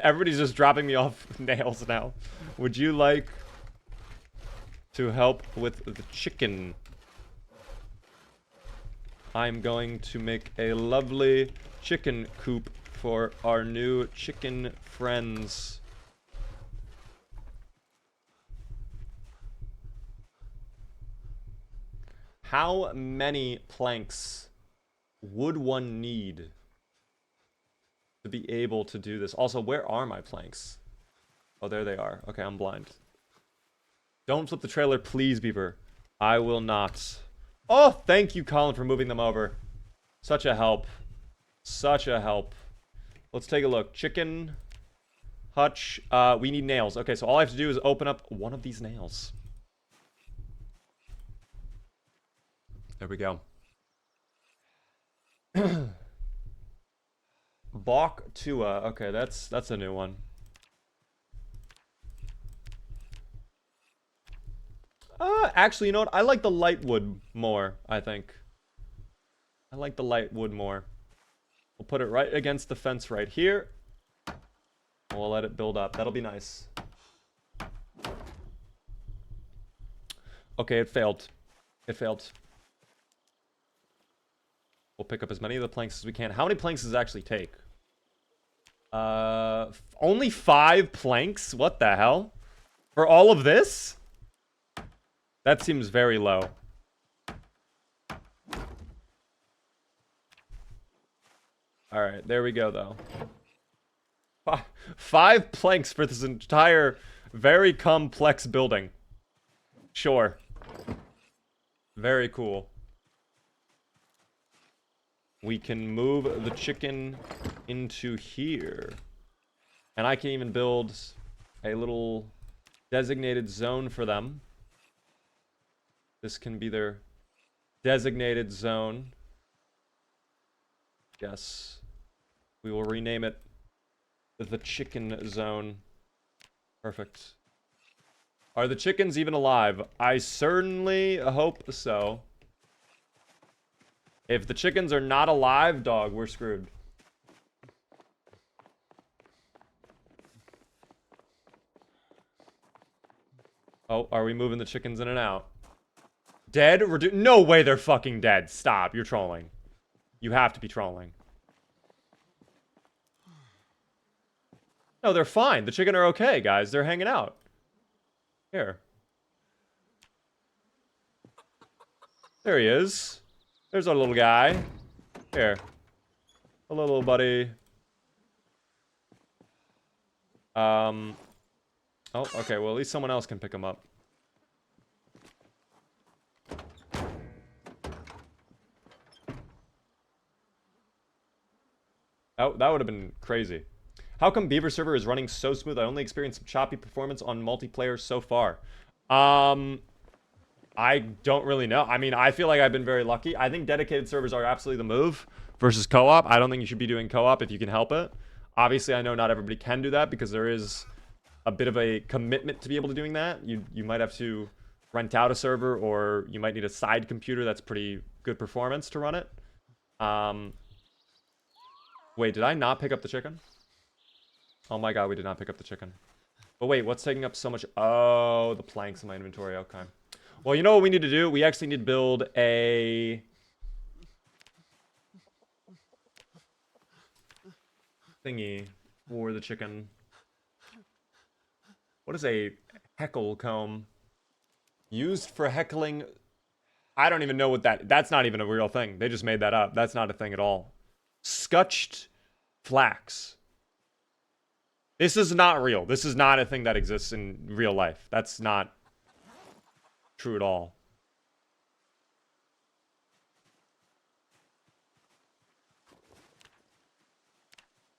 everybody's just dropping me off nails now. Would you like to help with the chicken? I'm going to make a lovely chicken coop for our new chicken friends. How many planks would one need to be able to do this? Also, where are my planks? Oh, there they are. Okay, I'm blind. Don't flip the trailer, please, Beaver. I will not. Oh, thank you, Colin, for moving them over. Such a help. Such a help. Let's take a look. Chicken hutch. We need nails. Okay, so all I have to do is open up one of these nails. There we go. Bok Tua. Okay, that's a new one. Actually, you know what? I like the light wood more, I think. I like the light wood more. We'll put it right against the fence right here. We'll let it build up. That'll be nice. Okay, it failed. It failed. We'll pick up as many of the planks as we can. How many planks does it actually take? Only 5 planks? What the hell? For all of this? That seems very low. Alright, there we go, though. 5 planks for this entire very complex building. Sure. Very cool. We can move the chicken into here. And I can even build a little designated zone for them. This can be their designated zone. Guess we will rename it the chicken zone. Perfect. Are the chickens even alive? I certainly hope so. If the chickens are not alive, dog, we're screwed. Oh, are we moving the chickens in and out? Dead? No way they're fucking dead. Stop. You're trolling. You have to be trolling. No, they're fine. The chicken are okay, guys. They're hanging out. Here. There he is. There's our little guy. Here. Hello, little buddy. Oh, okay. Well, at least someone else can pick them up. Oh, that would have been crazy. How come Beaver server is running so smooth? I only experienced some choppy performance on multiplayer so far. I don't really know. I mean, I feel like I've been very lucky. I think dedicated servers are absolutely the move versus co-op. I don't think you should be doing co-op if you can help it. Obviously, I know not everybody can do that because there is a bit of a commitment to be able to doing that. You might have to rent out a server, or you might need a side computer that's pretty good performance to run it. Wait, did I not pick up the chicken? Oh my god, we did not pick up the chicken. But wait, what's taking up so much? Oh, the planks in my inventory. Okay. Well, you know what we need to do? We actually need to build a thingy for the chicken. What is a heckle comb? Used for heckling. I don't even know what that's not even a real thing. They just made that up. That's not a thing at all. Scutched flax. This is not real. This is not a thing that exists in real life. That's not true at all.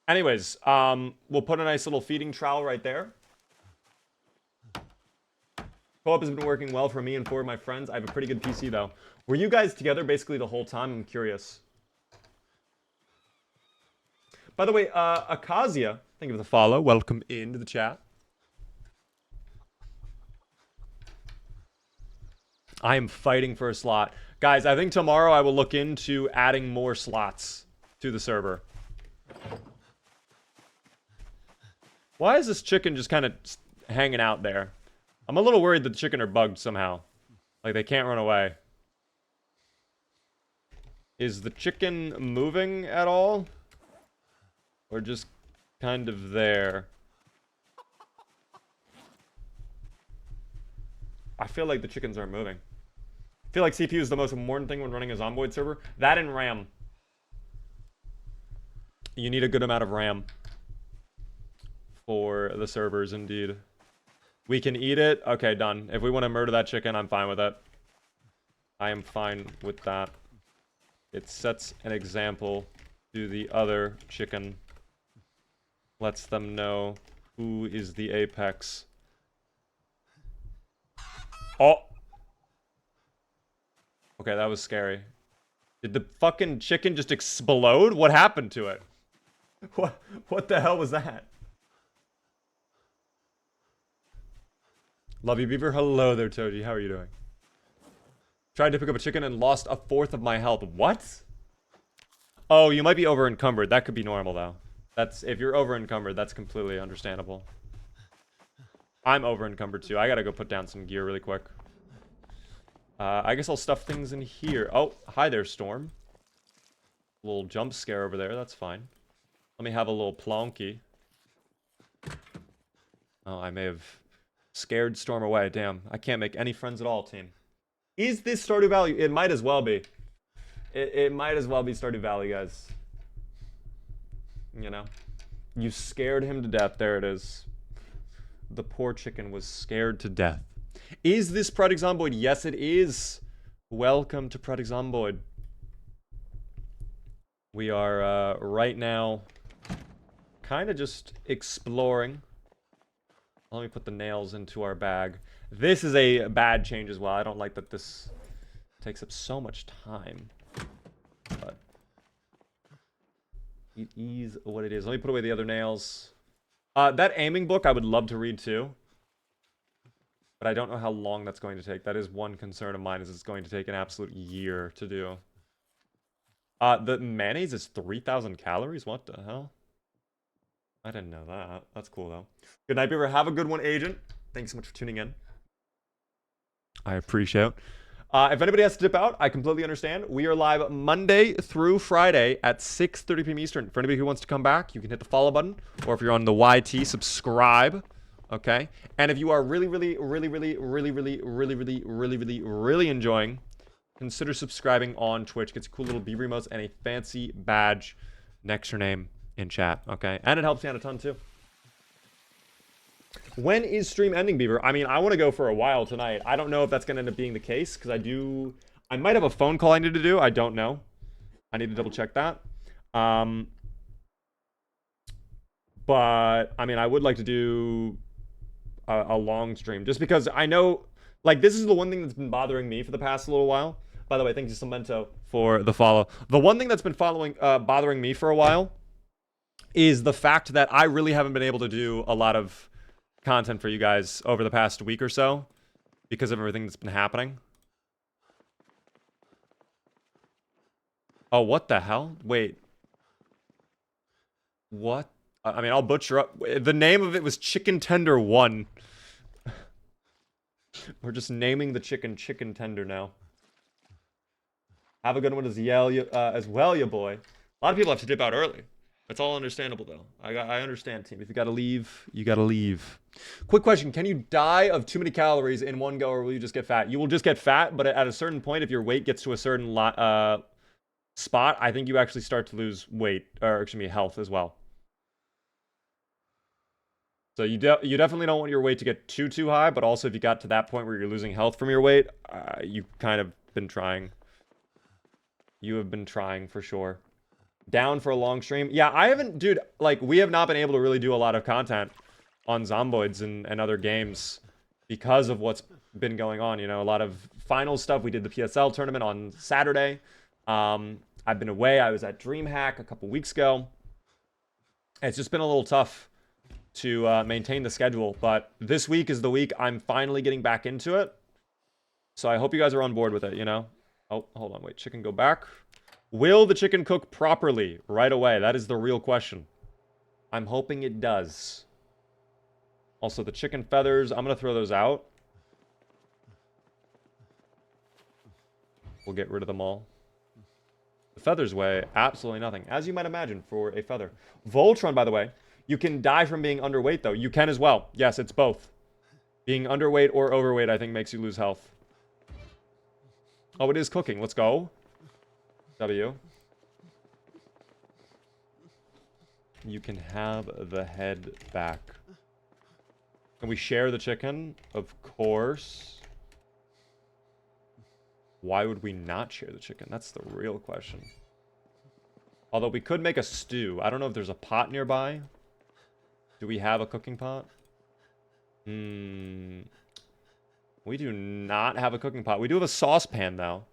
Anyways, we'll put a nice little feeding trowel right there. Co-op has been working well for me and 4 of my friends. I have a pretty good PC, though. Were you guys together basically the whole time? I'm curious. By the way, Akazia, thank you for the follow. Welcome into the chat. I am fighting for a slot. Guys, I think tomorrow I will look into adding more slots to the server. Why is this chicken just kind of hanging out there? I'm a little worried that the chicken are bugged somehow. Like, they can't run away. Is the chicken moving at all? Or just kind of there? I feel like the chickens aren't moving. I feel like CPU is the most important thing when running a Zomboid server. That and RAM. You need a good amount of RAM for the servers, indeed. We can eat it. Okay, done. If we want to murder that chicken, I'm fine with it. I am fine with that. It sets an example to the other chicken. Lets them know who is the apex. Oh! Okay, that was scary. Did the fucking chicken just explode? What happened to it? What the hell was that? Love you, Beaver. Hello there, Toji. How are you doing? Tried to pick up a chicken and lost 1/4 of my health. What? Oh, you might be over encumbered. That could be normal, though. That's if you're over encumbered, that's completely understandable. I'm over encumbered too. I gotta go put down some gear really quick. I guess I'll stuff things in here. Oh, hi there, Storm. A little jump scare over there. That's fine. Let me have a little plonky. Oh, I may have scared Storm away. Damn, I can't make any friends at all, team. Is this Stardew Valley? It might as well be. It might as well be Stardew Valley, guys. You know? You scared him to death. There it is. The poor chicken was scared to death. Is this Project Zomboid? Yes, it is. Welcome to Project Zomboid. We are, right now, kind of just exploring. Let me put the nails into our bag. This is a bad change as well. I don't like that this takes up so much time. But it is what it is. Let me put away the other nails. That aiming book I would love to read too. But I don't know how long that's going to take. That is one concern of mine, is it's going to take an absolute year to do. The mayonnaise is 3,000 calories? What the hell? I didn't know that. That's cool, though. Good night, Beaver. Have a good one, Agent. Thanks so much for tuning in. I appreciate it. If anybody has to dip out, I completely understand. We are live Monday through Friday at 6:30 p.m. Eastern. For anybody who wants to come back, you can hit the follow button. Or if you're on the YT, subscribe. Okay? And if you are really enjoying, consider subscribing on Twitch. Gets cool little Beaver emotes and a fancy badge next to your name in chat. Okay? And it helps me out a ton, too. When is stream ending, Beaver? I mean, I want to go for a while tonight. I don't know if that's going to end up being the case, because I might have a phone call I need to do. I don't know. I need to double check that. But, I mean, I would like to do a long stream, just because I know, like, this is the one thing that's been bothering me for the past little while. By the way, thank you, Cemento, for the follow. The one thing that's been bothering me for a while is the fact that I really haven't been able to do a lot of content for you guys over the past week or so because of everything that's been happening. Oh, what the hell? Wait. What? I mean, I'll butcher up. The name of it was Chicken Tender 1. We're just naming the chicken Chicken Tender now. Have a good one as well, ya boy. A lot of people have to dip out early. It's all understandable, though. I understand, team. If you gotta leave, you gotta leave. Quick question. Can you die of too many calories in one go, or will you just get fat? You will just get fat, but at a certain point, if your weight gets to a certain spot, I think you actually start to lose weight, or excuse me, health as well. So you definitely don't want your weight to get too high, but also if you got to that point where you're losing health from your weight, you've kind of been trying. You have been trying for sure. Down for a long stream. Yeah, I haven't, dude, like, we have not been able to really do a lot of content on Zomboids and other games because of what's been going on, you know, a lot of final stuff. We did the PSL tournament on Saturday. I've been away. I was at DreamHack a couple weeks ago. It's just been a little tough to maintain the schedule, but this week is the week I'm finally getting back into it. So I hope you guys are on board with it, you know? Oh, hold on, wait, chicken go back. Will the chicken cook properly right away? That is the real question. I'm hoping it does. Also, the chicken feathers, I'm going to throw those out. We'll get rid of them all. The feathers weigh absolutely nothing, as you might imagine for a feather. Voltron, by the way, you can die from being underweight, though. You can as well. Yes, it's both. Being underweight or overweight, I think, makes you lose health. Oh, it is cooking. Let's go. W. You can have the head back. Can we share the chicken? Of course. Why would we not share the chicken? That's the real question. Although we could make a stew. I don't know if there's a pot nearby. Do we have a cooking pot? We do not have a cooking pot. We do have a saucepan, though.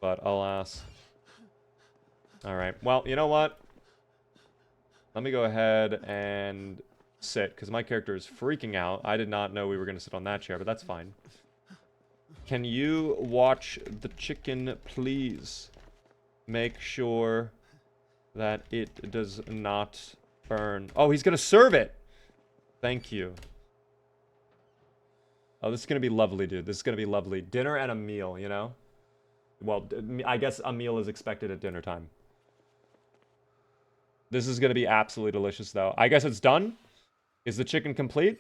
But alas. Alright, well, you know what? Let me go ahead and sit, because my character is freaking out. I did not know we were going to sit on that chair, but that's fine. Can you watch the chicken, please? Make sure that it does not burn. Oh, he's going to serve it! Thank you. Oh, this is going to be lovely, dude. This is going to be lovely. Dinner and a meal, you know? Well, I guess a meal is expected at dinner time. This is going to be absolutely delicious, though. I guess it's done? Is the chicken complete?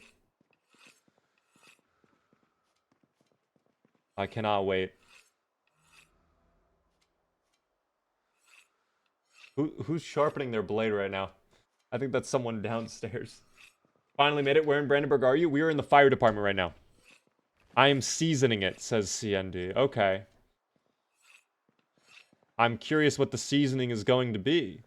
I cannot wait. Who's sharpening their blade right now? I think that's someone downstairs. Finally made it. Where in Brandenburg are you? We are in the fire department right now. I am seasoning it, says CND. Okay. I'm curious what the seasoning is going to be.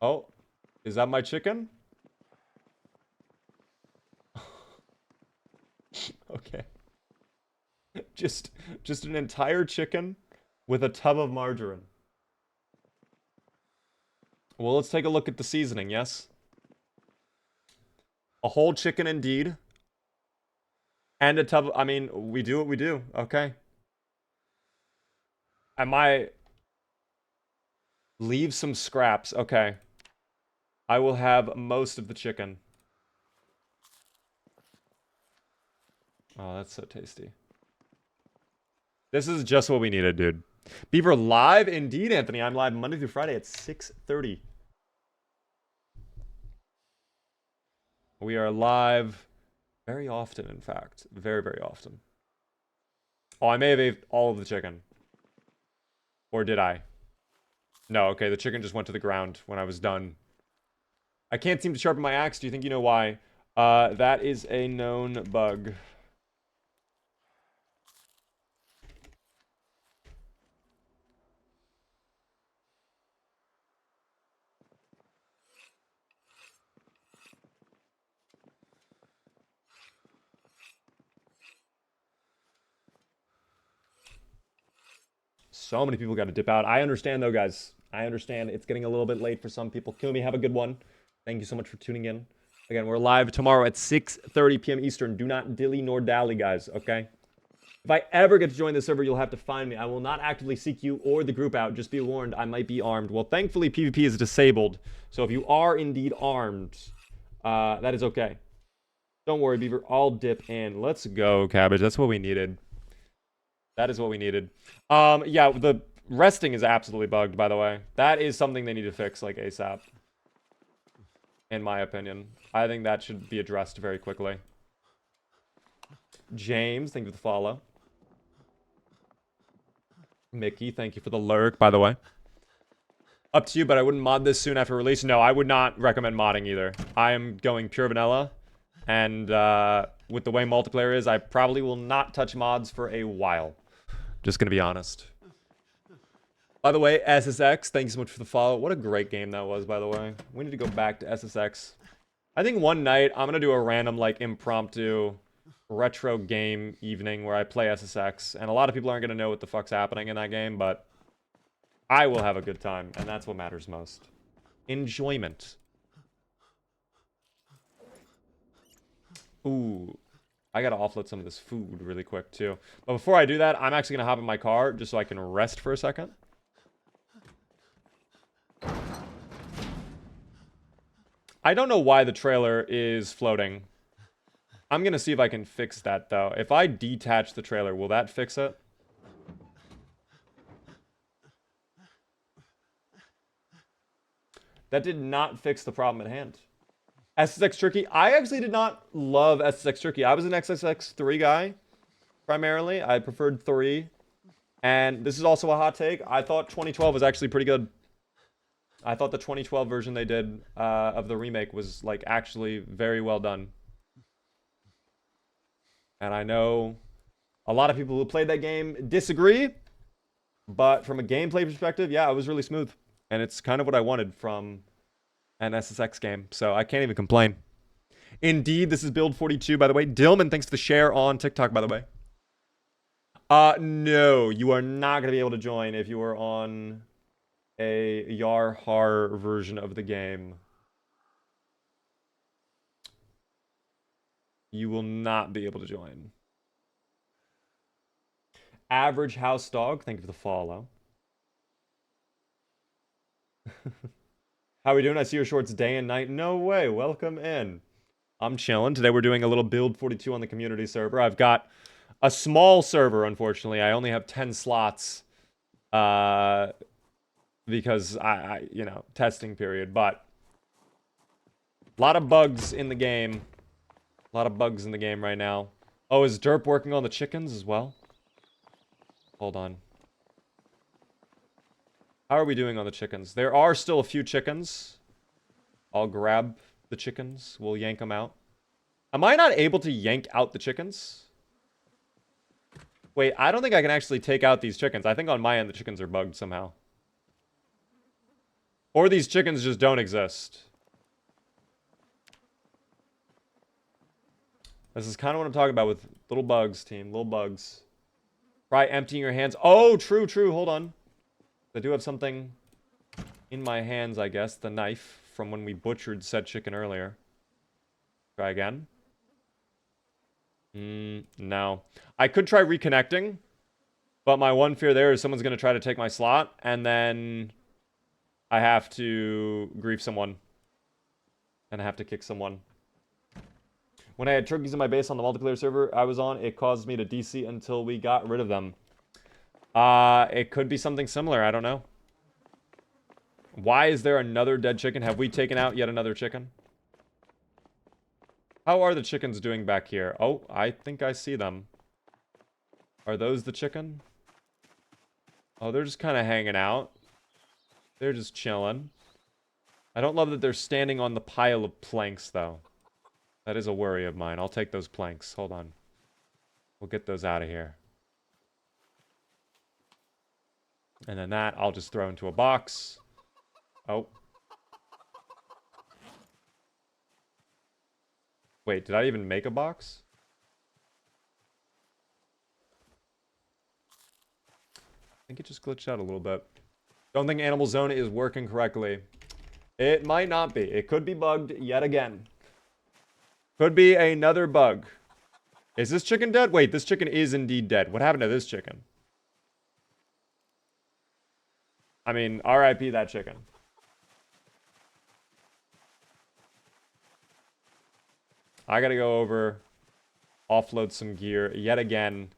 Oh, is that my chicken? Okay. Just an entire chicken with a tub of margarine. Well, let's take a look at the seasoning, yes? A whole chicken indeed. And a tub of, I mean, we do what we do. Okay. Leave some scraps. Okay. I will have most of the chicken. Oh, that's so tasty. This is just what we needed, dude. Beaver live? Indeed, Anthony. I'm live Monday through Friday at 6:30. We are live Very often, in fact. Very, very often. Oh, I may have ate all of the chicken. Or did I? No, okay, the chicken just went to the ground when I was done. I can't seem to sharpen my axe. Do you think you know why? That is a known bug. So many people got to dip out. I understand, though, guys. I understand it's getting a little bit late for some people. Kumi, have a good one. Thank you so much for tuning in. Again, we're live tomorrow at 6:30 p.m. Eastern. Do not dilly nor dally, guys, okay? If I ever get to join the server, you'll have to find me. I will not actively seek you or the group out. Just be warned, I might be armed. Well, thankfully, PvP is disabled. So if you are indeed armed, that is okay. Don't worry, Beaver. I'll dip in. Let's go, Cabbage. That's what we needed. That is what we needed. Yeah, the resting is absolutely bugged, by the way. That is something they need to fix, like, ASAP. In my opinion. I think that should be addressed very quickly. James, thank you for the follow. Mickey, thank you for the lurk, by the way. Up to you, but I wouldn't mod this soon after release. No, I would not recommend modding either. I am going pure vanilla. And with the way multiplayer is, I probably will not touch mods for a while. Just gonna be honest. By the way, SSX, thank you so much for the follow. What a great game that was, by the way. We need to go back to SSX. I think one night, I'm gonna do a random, like, impromptu retro game evening where I play SSX. And a lot of people aren't gonna know what the fuck's happening in that game, but I will have a good time, and that's what matters most. Enjoyment. Ooh. I gotta offload some of this food really quick, too. But before I do that, I'm actually gonna hop in my car just so I can rest for a second. I don't know why the trailer is floating. I'm gonna see if I can fix that, though. If I detach the trailer, will that fix it? That did not fix the problem at hand. SSX Turkey. I actually did not love SSX Turkey. I was an XSX 3 guy, primarily. I preferred 3. And this is also a hot take. I thought 2012 was actually pretty good. I thought the 2012 version they did of the remake was, like, actually very well done. And I know a lot of people who played that game disagree. But from a gameplay perspective, yeah, it was really smooth. And it's kind of what I wanted from an SSX game. So I can't even complain. Indeed, this is Build 42, by the way. Dillman, thanks for the share on TikTok, by the way. No, you are not going to be able to join if you are on a Yar-Har version of the game. You will not be able to join. Average House Dog, thank you for the follow. How are we doing? I see your shorts day and night. No way. Welcome in. I'm chilling. Today we're doing a little Build 42 on the community server. I've got a small server, unfortunately. I only have 10 slots. Because you know, testing period. But a lot of bugs in the game. A lot of bugs in the game right now. Oh, is Derp working on the chickens as well? Hold on. How are we doing on the chickens? There are still a few chickens. I'll grab the chickens. We'll yank them out. Am I not able to yank out the chickens? Wait, I don't think I can actually take out these chickens. I think on my end the chickens are bugged somehow. Or these chickens just don't exist. This is kind of what I'm talking about with little bugs, team. Little bugs. Try emptying your hands. Oh, true, true. Hold on. I do have something in my hands, I guess. The knife from when we butchered said chicken earlier. Try again. No. I could try reconnecting. But my one fear there is someone's going to try to take my slot. And then I have to grief someone. And I have to kick someone. When I had turkeys in my base on the multiplayer server I was on, it caused me to DC until we got rid of them. It could be something similar. I don't know. Why is there another dead chicken? Have we taken out yet another chicken? How are the chickens doing back here? Oh, I think I see them. Are those the chicken? Oh, they're just kind of hanging out. They're just chilling. I don't love that they're standing on the pile of planks, though. That is a worry of mine. I'll take those planks. Hold on. We'll get those out of here. And then that, I'll just throw into a box. Oh. Wait, did I even make a box? I think it just glitched out a little bit. Don't think Animal Zone is working correctly. It might not be. It could be bugged yet again. Could be another bug. Is this chicken dead? Wait, this chicken is indeed dead. What happened to this chicken? I mean, RIP that chicken. I gotta go over, offload some gear yet again.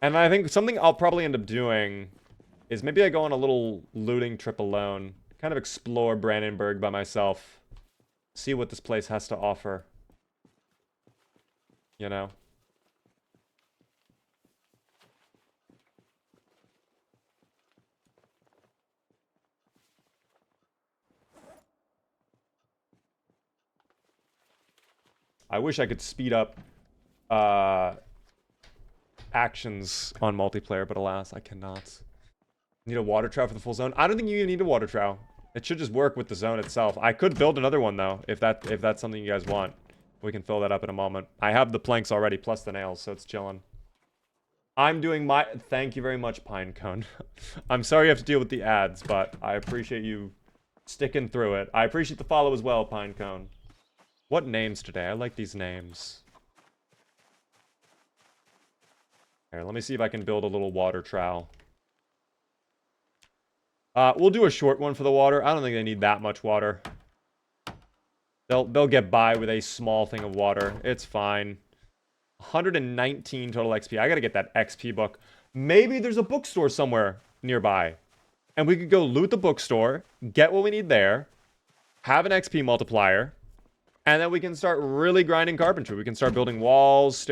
And I think something I'll probably end up doing is maybe I go on a little looting trip alone. Kind of explore Brandenburg by myself. See what this place has to offer. You know? I wish I could speed up actions on multiplayer, but alas, I cannot. Need a water trough for the full zone? I don't think you need a water trough. It should just work with the zone itself. I could build another one, though, if that's something you guys want. We can fill that up in a moment. I have the planks already, plus the nails, so it's chilling. I'm doing my... Thank you very much, Pinecone. I'm sorry you have to deal with the ads, but I appreciate you sticking through it. I appreciate the follow as well, Pinecone. What names today? I like these names. Here, let me see if I can build a little water trowel. We'll do a short one for the water. I don't think they need that much water. They'll get by with a small thing of water. It's fine. 119 total XP. I gotta get that XP book. Maybe there's a bookstore somewhere nearby. And we could go loot the bookstore, get what we need there, have an XP multiplier, and then we can start really grinding carpentry. We can start building walls,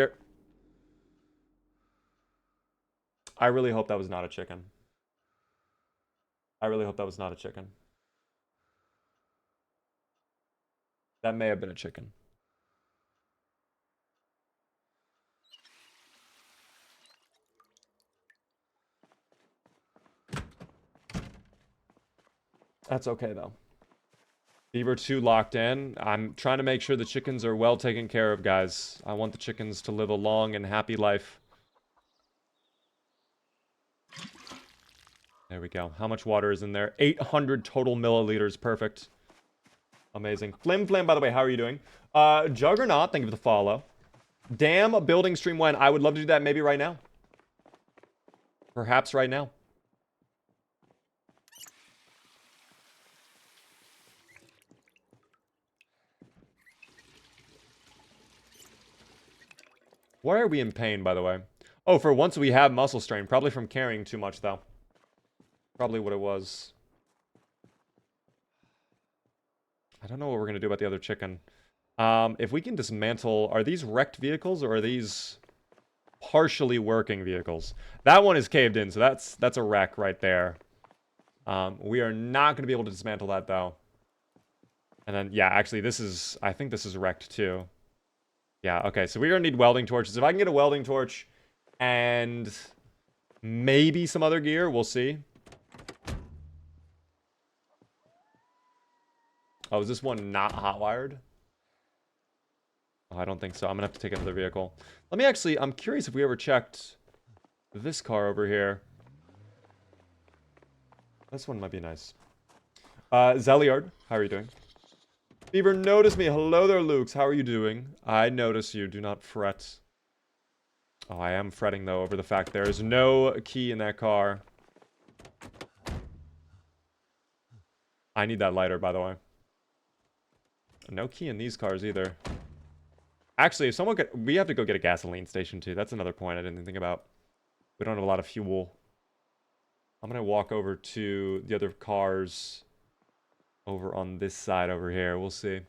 I really hope that was not a chicken. I really hope that was not a chicken. That may have been a chicken. That's okay, though. Beaver 2 locked in. I'm trying to make sure the chickens are well taken care of, guys. I want the chickens to live a long and happy life. There we go. How much water is in there? 800 total milliliters. Perfect. Amazing. Flim Flam, by the way, how are you doing? Juggernaut, thank you for the follow. Damn, building stream when? I would love to do that maybe right now. Perhaps right now. Why are we in pain, by the way? Oh, for once we have muscle strain. Probably from carrying too much, though. Probably what it was. I don't know what we're going to do about the other chicken. If we can dismantle... Are these wrecked vehicles, or are these partially working vehicles? That one is caved in, so that's a wreck right there. We are not going to be able to dismantle that, though. And then, yeah, actually, this is... I think this is wrecked, too. Yeah, okay, so we're going to need welding torches. If I can get a welding torch and maybe some other gear, we'll see. Oh, is this one not hot-wired? Oh, I don't think so. I'm going to have to take another vehicle. Let me actually... I'm curious if we ever checked this car over here. This one might be nice. Zeliard, how are you doing? Beaver, notice me. Hello there, Lukes. How are you doing? I notice you. Do not fret. Oh, I am fretting, though, over the fact there is no key in that car. I need that lighter, by the way. No key in these cars, either. Actually, if someone could... We have to go get a gasoline station, too. That's another point I didn't think about. We don't have a lot of fuel. I'm going to walk over to the other cars over on this side over here. We'll see.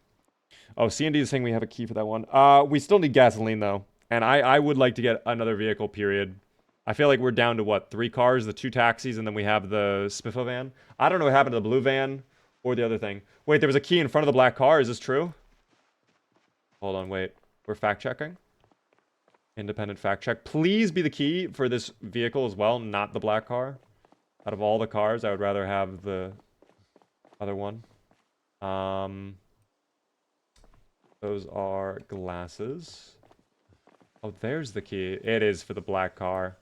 Oh, C&D is saying we have a key for that one. We still need gasoline, though. And I would like to get another vehicle, period. I feel like we're down to, what, 3 cars, the 2 taxis, and then we have the Spiffo van. I don't know what happened to the blue van or the other thing. Wait, there was a key in front of the black car. Is this true? Hold on, wait. We're fact-checking. Independent fact check. Please be the key for this vehicle as well, not the black car. Out of all the cars, I would rather have the other one. Those are glasses. Oh, there's the key. It is for the black car.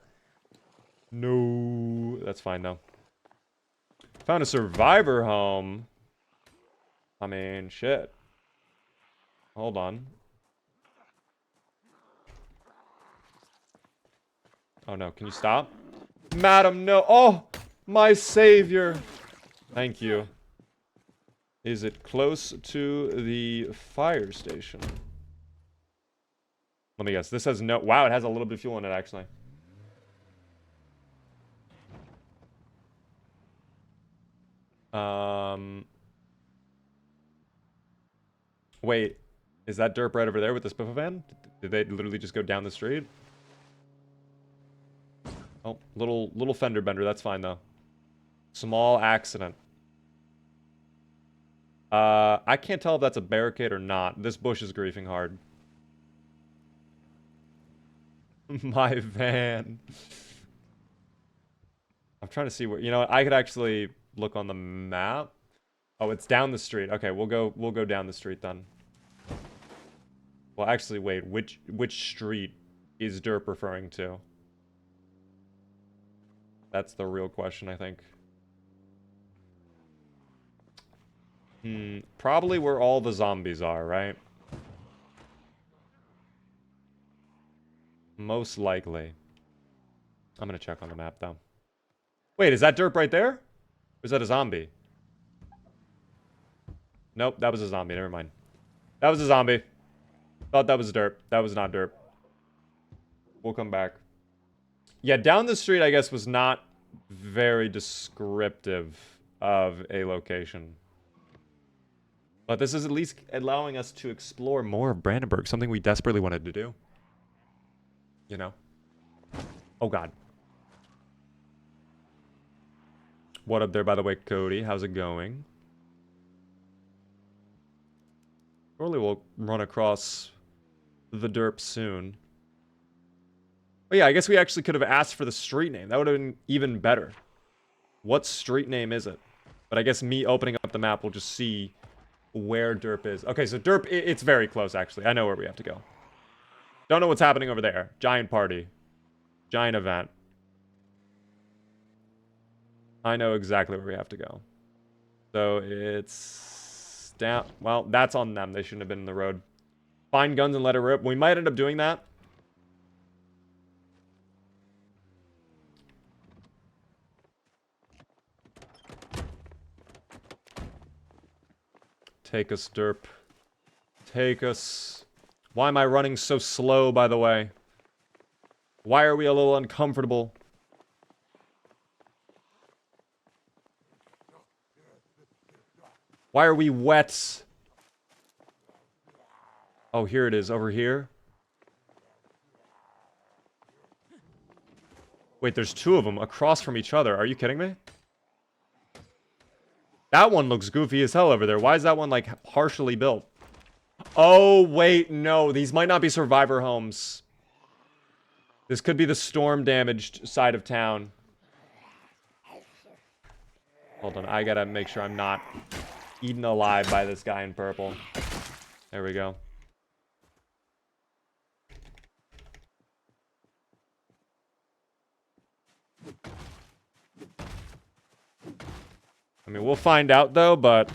No, that's fine though. Found a survivor home. I mean, shit. Hold on. Oh no, can you stop? Madam, no. Oh, my savior. Thank you. Is it close to the fire station? Let me guess. This has no... Wow, it has a little bit of fuel in it, actually. Wait. Is that derp right over there with the Spiffo van? Did they literally just go down the street? Oh, little fender bender. That's fine, though. Small accident. I can't tell if that's a barricade or not. This bush is griefing hard. My van. I'm trying to see where... You know what? I could actually look on the map. Oh, it's down the street. Okay, we'll go down the street then. Well, actually, wait. Which street is Derp referring to? That's the real question, I think. Probably where all the zombies are, right? Most likely. I'm gonna check on the map, though. Wait, is that Derp right there? Or is that a zombie? Nope, that was a zombie. Never mind. That was a zombie. Thought that was Derp. That was not Derp. We'll come back. Yeah, down the street, I guess, was not very descriptive of a location. But this is at least allowing us to explore more of Brandenburg, something we desperately wanted to do. You know? Oh, God. What up there, by the way, Cody? How's it going? Surely we'll run across the derp soon. Oh yeah, I guess we actually could have asked for the street name. That would have been even better. What street name is it? But I guess me opening up the map will just see where derp is. Okay, so derp, it's very close, actually. I know where we have to go. Don't know what's happening over there. Giant party. Giant event. I know exactly where we have to go. So it's down. Well, that's on them. They shouldn't have been in the road. Find guns and let it rip. We might end up doing that. Take us, derp. Take us. Why am I running so slow, by the way? Why are we a little uncomfortable? Why are we wet? Oh, here it is, over here. Wait, there's 2 of them across from each other. Are you kidding me? That one looks goofy as hell over there. Why is that one, like, partially built? Oh, wait, no. These might not be survivor homes. This could be the storm-damaged side of town. Hold on, I gotta make sure I'm not eaten alive by this guy in purple. There we go. I mean, we'll find out, though, but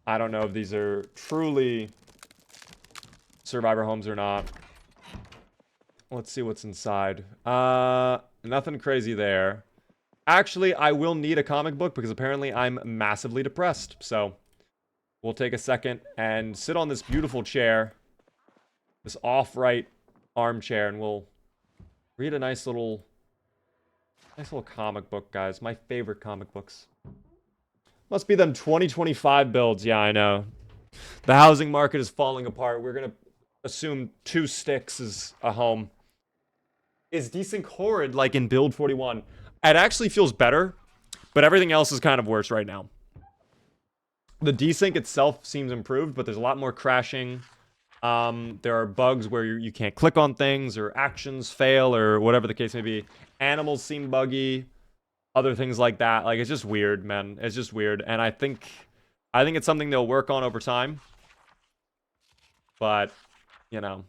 I don't know if these are truly survivor homes or not. Let's see what's inside. Nothing crazy there. Actually, I will need a comic book because apparently I'm massively depressed. So, we'll take a second and sit on this beautiful chair. This off-right armchair, and we'll read a nice little comic book, guys. My favorite comic books. Must be them 2025 builds. Yeah, I know. The housing market is falling apart. We're gonna assume 2 sticks is a home. Is desync horrid like in build 41? It actually feels better, but everything else is kind of worse right now. The desync itself seems improved, but there's a lot more crashing. There are bugs where you can't click on things, or actions fail, or whatever the case may be. Animals seem buggy. Other things like that. Like, it's just weird, man. It's just weird. And I think it's something they'll work on over time. But, you know.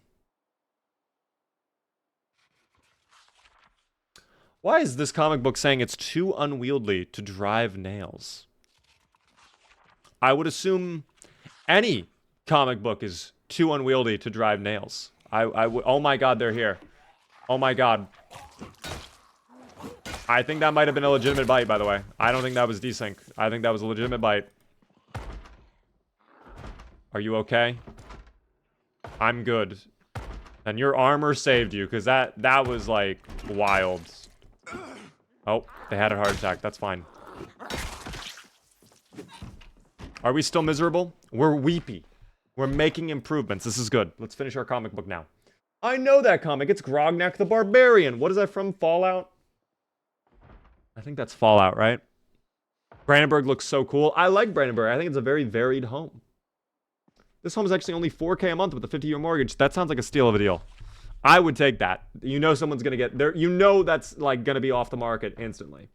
Why is this comic book saying it's too unwieldy to drive nails? I would assume any comic book is too unwieldy to drive nails. Oh my god, they're here. Oh my god. I think that might have been a legitimate bite, by the way. I don't think that was desync. I think that was a legitimate bite. Are you okay? I'm good. And your armor saved you, because that was, like, wild. Oh, they had a heart attack. That's fine. Are we still miserable? We're weepy. We're making improvements. This is good. Let's finish our comic book now. I know that comic. It's Grognak the Barbarian. What is that from? Fallout? I think that's Fallout, right? Brandenburg looks so cool. I like Brandenburg. I think it's a very varied home. This home is actually only $4K a month with a 50-year mortgage. That sounds like a steal of a deal. I would take that. You know someone's going to get there. You know that's, like, going to be off the market instantly.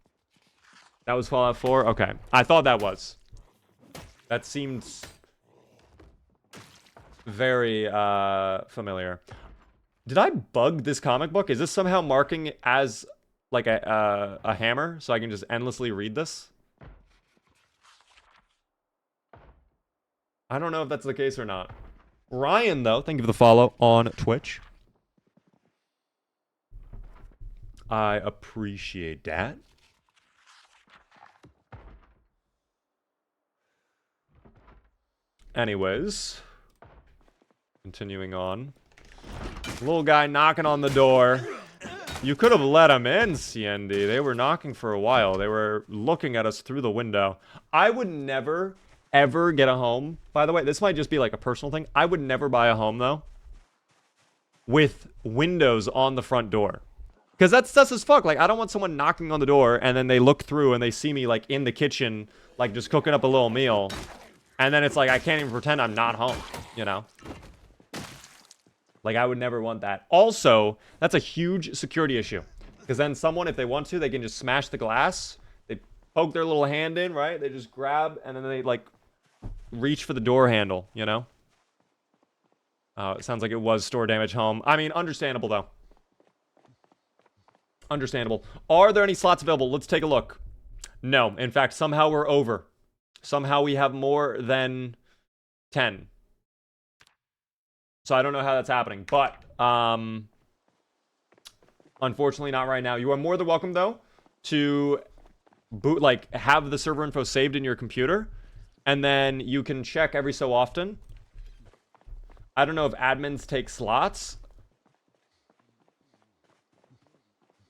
That was Fallout 4? Okay. I thought that was. That seemed very familiar. Did I bug this comic book? Is this somehow marking as, like, a hammer, so I can just endlessly read this? I don't know if that's the case or not. Ryan, though, thank you for the follow on Twitch. I appreciate that. Anyways, continuing on. Little guy knocking on the door. You could have let him in, CND. They were knocking for a while. They were looking at us through the window. I would never, ever get a home. By the way, this might just be like a personal thing. I would never buy a home, though, with windows on the front door. Because that's sus as fuck. Like, I don't want someone knocking on the door, and then they look through, and they see me, like, in the kitchen, like, just cooking up a little meal. And then it's like, I can't even pretend I'm not home, you know? Like, I would never want that. Also, that's a huge security issue. Because then someone, if they want to, they can just smash the glass. They poke their little hand in, right? They just grab, and then they, like, reach for the door handle, you know? It sounds like it was store damage home. I mean, understandable, though. Understandable. Are there any slots available? Let's take a look. No. In fact, somehow we're over. Somehow we have more than 10. So I don't know how that's happening. But, unfortunately not right now. You are more than welcome, though, to have the server info saved in your computer. And then you can check every so often. I don't know if admins take slots.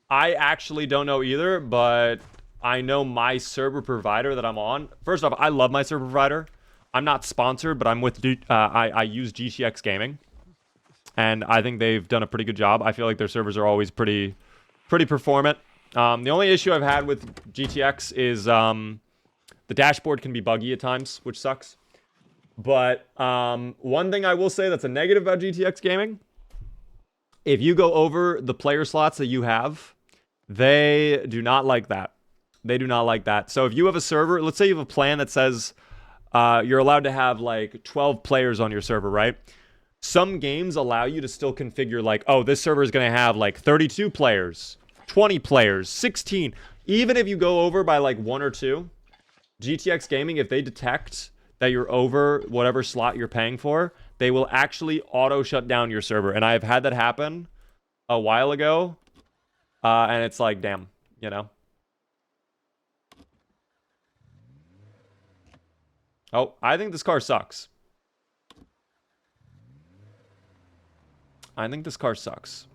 I actually don't know either, but I know my server provider that I'm on. First off, I love my server provider. I'm not sponsored, but I'm with I use GTX Gaming, and I think they've done a pretty good job. I feel like their servers are always pretty performant. The only issue I've had with GTX is the dashboard can be buggy at times, which sucks. But one thing I will say that's a negative about GTX Gaming, if you go over the player slots that you have, they do not like that. They do not like that. So if you have a server, let's say you have a plan that says you're allowed to have like 12 players on your server, right? Some games allow you to still configure like, oh, this server is going to have like 32 players, 20 players, 16. Even if you go over by like 1 or 2, GTX Gaming, if they detect that you're over whatever slot you're paying for, they will actually auto shut down your server. And I've had that happen a while ago. And it's like, damn, you know? Oh, I think this car sucks. I think this car sucks.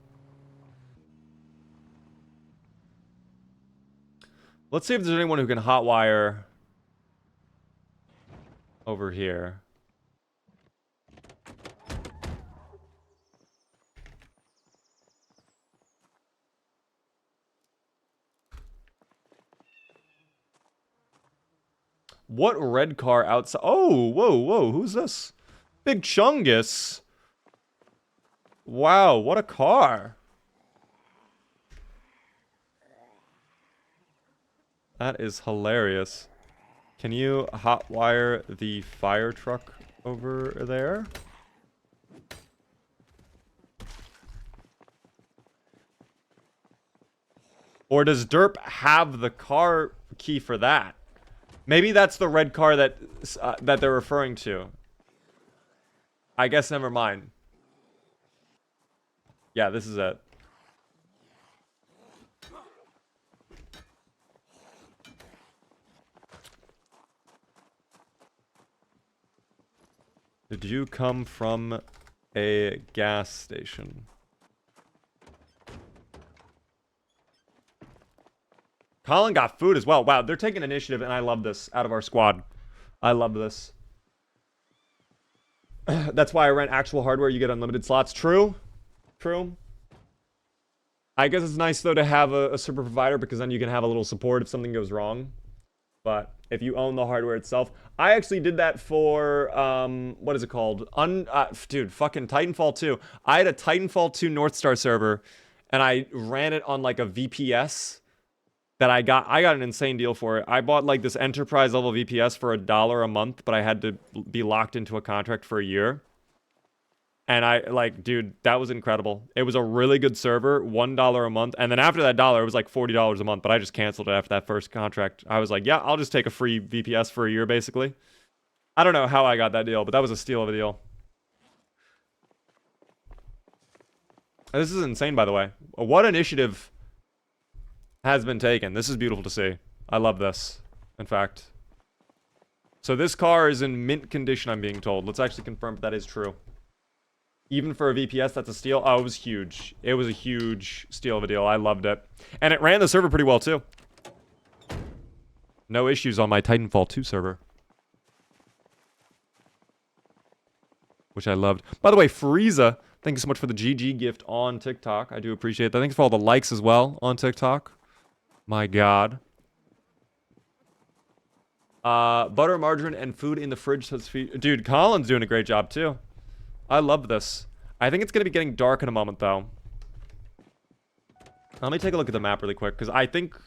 Let's see if there's anyone who can hotwire over here. What red car outside? Oh, whoa, whoa, who's this? Big Chungus. Wow, what a car. That is hilarious. Can you hotwire the fire truck over there? Or does Derp have the car key for that? Maybe that's the red car that that they're referring to. I guess never mind. Yeah, this is it. Did you come from a gas station? Colin got food as well. Wow, they're taking initiative, and I love this out of our squad. I love this. That's why I rent actual hardware. You get unlimited slots. True. True. I guess it's nice, though, to have a server provider, because then you can have a little support if something goes wrong. But if you own the hardware itself... I actually did that for, what is it called? Dude, fucking Titanfall 2. I had a Titanfall 2 North Star server, and I ran it on, like, a VPS that I got an insane deal for it. I bought like this enterprise level VPS for $1 a month, but I had to be locked into a contract for a year. And I like, dude, that was incredible. It was a really good server, $1 a month. And then after that dollar, it was like $40 a month, but I just canceled it after that first contract. I was like, yeah, I'll just take a free VPS for a year, basically. I don't know how I got that deal, but that was a steal of a deal. This is insane, by the way. What initiative has been taken. This is beautiful to see. I love this, in fact. So this car is in mint condition, I'm being told. Let's actually confirm if that is true. Even for a VPS, that's a steal. Oh, it was huge. It was a huge steal of a deal. I loved it. And it ran the server pretty well, too. No issues on my Titanfall 2 server. Which I loved. By the way, Frieza, thank you so much for the GG gift on TikTok. I do appreciate that. Thanks for all the likes as well on TikTok. My God. Butter, margarine, and food in the fridge. Dude, Colin's doing a great job, too. I love this. I think it's going to be getting dark in a moment, though. Let me take a look at the map really quick, because I think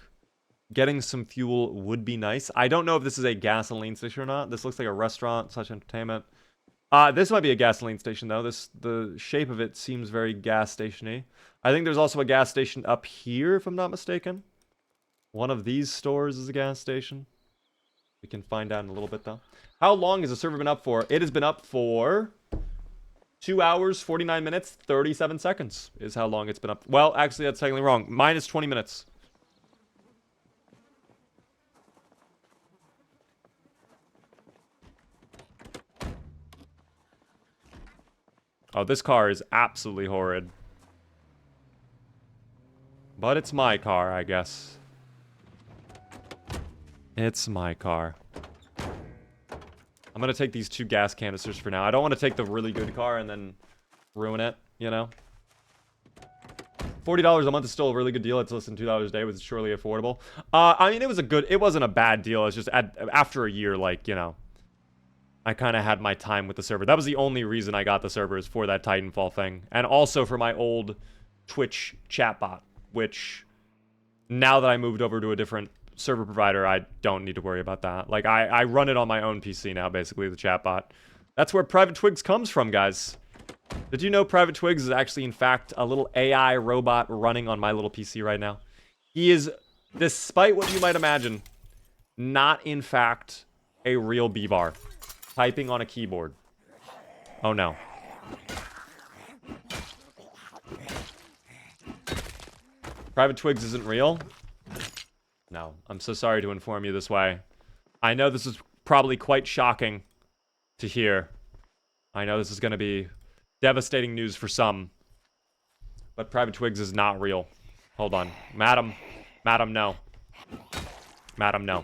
getting some fuel would be nice. I don't know if this is a gasoline station or not. This looks like a restaurant / entertainment. This might be a gasoline station, though. The shape of it seems very gas station-y. I think there's also a gas station up here, if I'm not mistaken. One of these stores is a gas station. We can find out in a little bit, though. How long has the server been up for? It has been up for 2 hours, 49 minutes, 37 seconds is how long it's been up. Well, actually, that's technically wrong. Minus 20 minutes. Oh, this car is absolutely horrid. But it's my car, I guess. It's my car. I'm gonna take these 2 gas canisters for now. I don't want to take the really good car and then ruin it, you know? $40 a month is still a really good deal. It's less than $2 a day, which is surely affordable. I mean, it wasn't a bad deal. It's just after a year, like, you know, I kind of had my time with the server. That was the only reason I got the server, is for that Titanfall thing. And also for my old Twitch chatbot, which now that I moved over to a different server provider, I don't need to worry about that. Like, I run it on my own PC now, basically, the chatbot. That's where Private Twigs comes from, guys. Did you know Private Twigs is actually, in fact, a little AI robot running on my little PC right now? He is, despite what you might imagine, not, in fact, a real Beavar. Typing on a keyboard. Oh, no. Private Twigs isn't real? No. I'm so sorry to inform you this way. I know this is probably quite shocking to hear. I know this is going to be devastating news for some. But Private Twigs is not real. Hold on. Madam. Madam, no. Madam, no.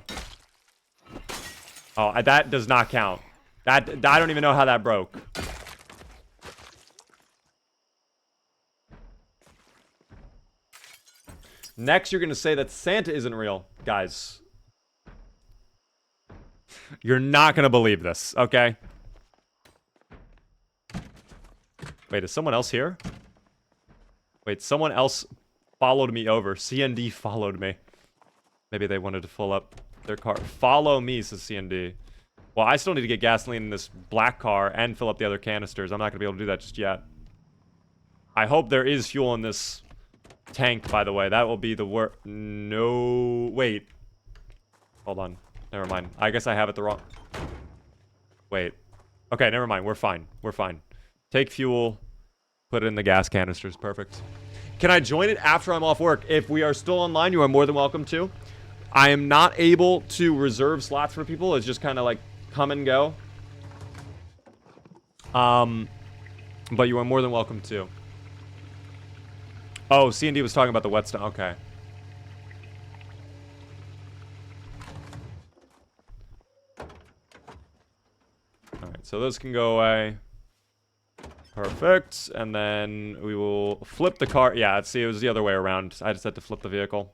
Oh, that does not count. I don't even know how that broke. Next, you're going to say that Santa isn't real. Guys, you're not going to believe this, okay? Wait, is someone else here? Wait, someone else followed me over. CND followed me. Maybe they wanted to fill up their car. Follow me, says CND. Well, I still need to get gasoline in this black car and fill up the other canisters. I'm not going to be able to do that just yet. I hope there is fuel in this tank, by the way. That will be the worst. No. Wait. Hold on. Never mind. I guess I have it the wrong... Wait. Okay, never mind. We're fine. We're fine. Take fuel. Put it in the gas canisters. Perfect. Can I join it after I'm off work? If we are still online, you are more than welcome to. I am not able to reserve slots for people. It's just kind of like come and go. But you are more than welcome to. Oh, C&D was talking about the whetstone. Okay. Alright, so those can go away. Perfect. And then we will flip the car. Yeah, let's see, it was the other way around. I just had to flip the vehicle.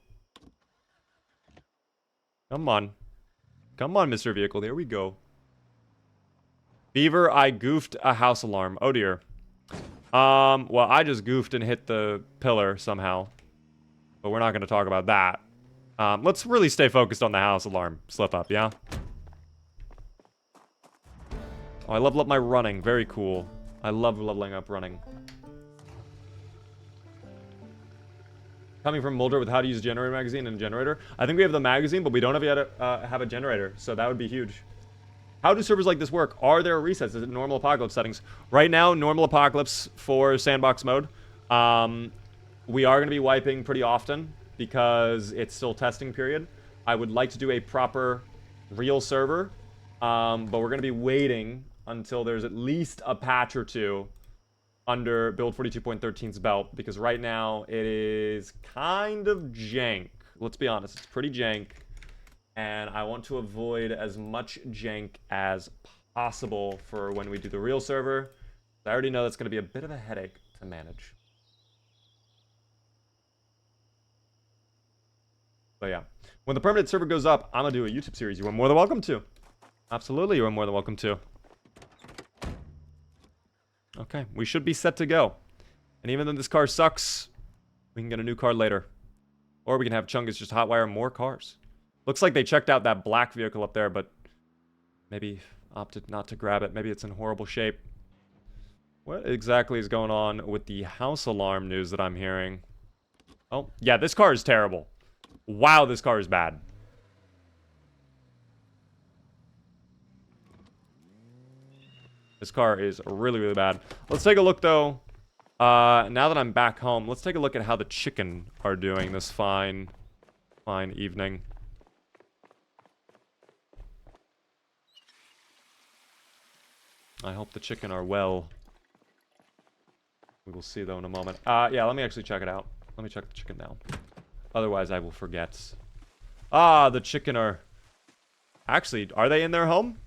Come on. Come on, Mr. Vehicle. There we go. Beaver, I goofed a house alarm. Oh, dear. Well, I just goofed and hit the pillar somehow. But we're not going to talk about that. Let's really stay focused on the house alarm slip up, yeah? Oh, I level up my running. Very cool. I love leveling up running. Coming from Mulder with how to use a generator magazine and a generator. I think we have the magazine, but we don't have yet have a generator. So that would be huge. How do servers like this work? Are there resets? Is it normal apocalypse settings? Right now, normal apocalypse for sandbox mode. We are going to be wiping pretty often because it's still testing period. I would like to do a proper real server, but we're going to be waiting until there's at least a patch or two under build 42.13's belt, because right now it is kind of jank. Let's be honest, it's pretty jank. And I want to avoid as much jank as possible for when we do the real server. I already know that's going to be a bit of a headache to manage. But yeah, when the permanent server goes up, I'm going to do a YouTube series. You are more than welcome to. Absolutely, you are more than welcome to. Okay, we should be set to go. And even though this car sucks, we can get a new car later. Or we can have Chungus just hotwire more cars. Looks like they checked out that black vehicle up there, but maybe opted not to grab it. Maybe it's in horrible shape. What exactly is going on with the house alarm news that I'm hearing? Oh, yeah, this car is terrible. Wow, this car is bad. This car is really, really bad. Let's take a look, though. Now that I'm back home, let's take a look at how the chicken are doing this fine evening. I hope the chicken are well. We will see, though, in a moment. Yeah, let me actually check it out. Let me check the chicken now. Otherwise, I will forget. Ah, the chicken are... Actually, are they in their home?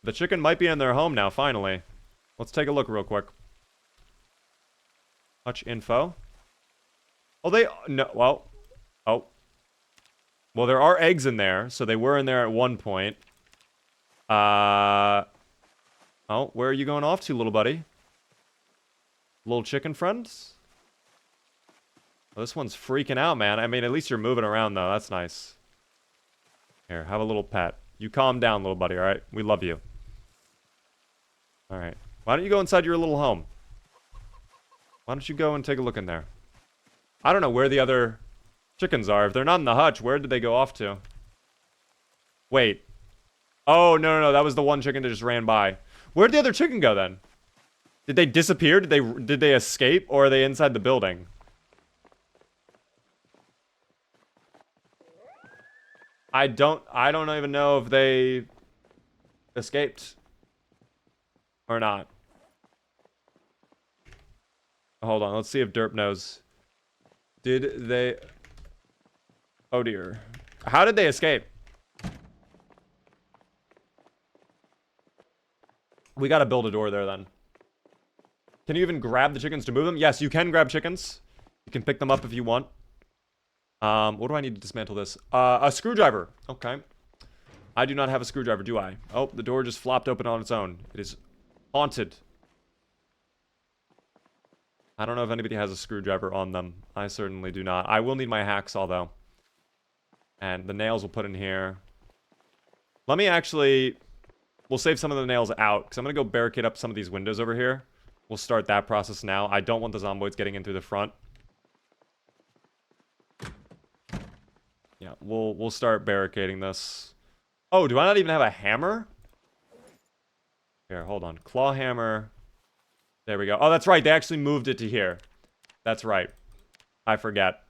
The chicken might be in their home now, finally. Let's take a look real quick. Much info. Oh, they... No, well... Oh. Well, there are eggs in there, so they were in there at one point. Oh, where are you going off to, little buddy? Little chicken friends? Well, this one's freaking out, man. I mean, at least you're moving around, though. That's nice. Here, have a little pet. You calm down, little buddy, alright? We love you. Alright. Why don't you go inside your little home? Why don't you go and take a look in there? I don't know where the other chickens are. If they're not in the hutch, where did they go off to? Wait. Oh, no. That was the one chicken that just ran by. Where'd the other chicken go, then? Did they disappear? Did they escape? Or are they inside the building? I don't even know if they escaped or not. Hold on, let's see if Derp knows. Did they... Oh dear. How did they escape? We gotta build a door there then. Can you even grab the chickens to move them? Yes, you can grab chickens. You can pick them up if you want. What do I need to dismantle this? A screwdriver. Okay. I do not have a screwdriver, do I? Oh, the door just flopped open on its own. It is haunted. I don't know if anybody has a screwdriver on them. I certainly do not. I will need my hacksaw, though. And the nails we'll put in here. Let me actually... We'll save some of the nails out, because I'm going to go barricade up some of these windows over here. We'll start that process now. I don't want the zomboids getting in through the front. Yeah, we'll start barricading this. Oh, do I not even have a hammer? Here, hold on. Claw hammer. There we go. Oh, that's right. They actually moved it to here. That's right. I forget.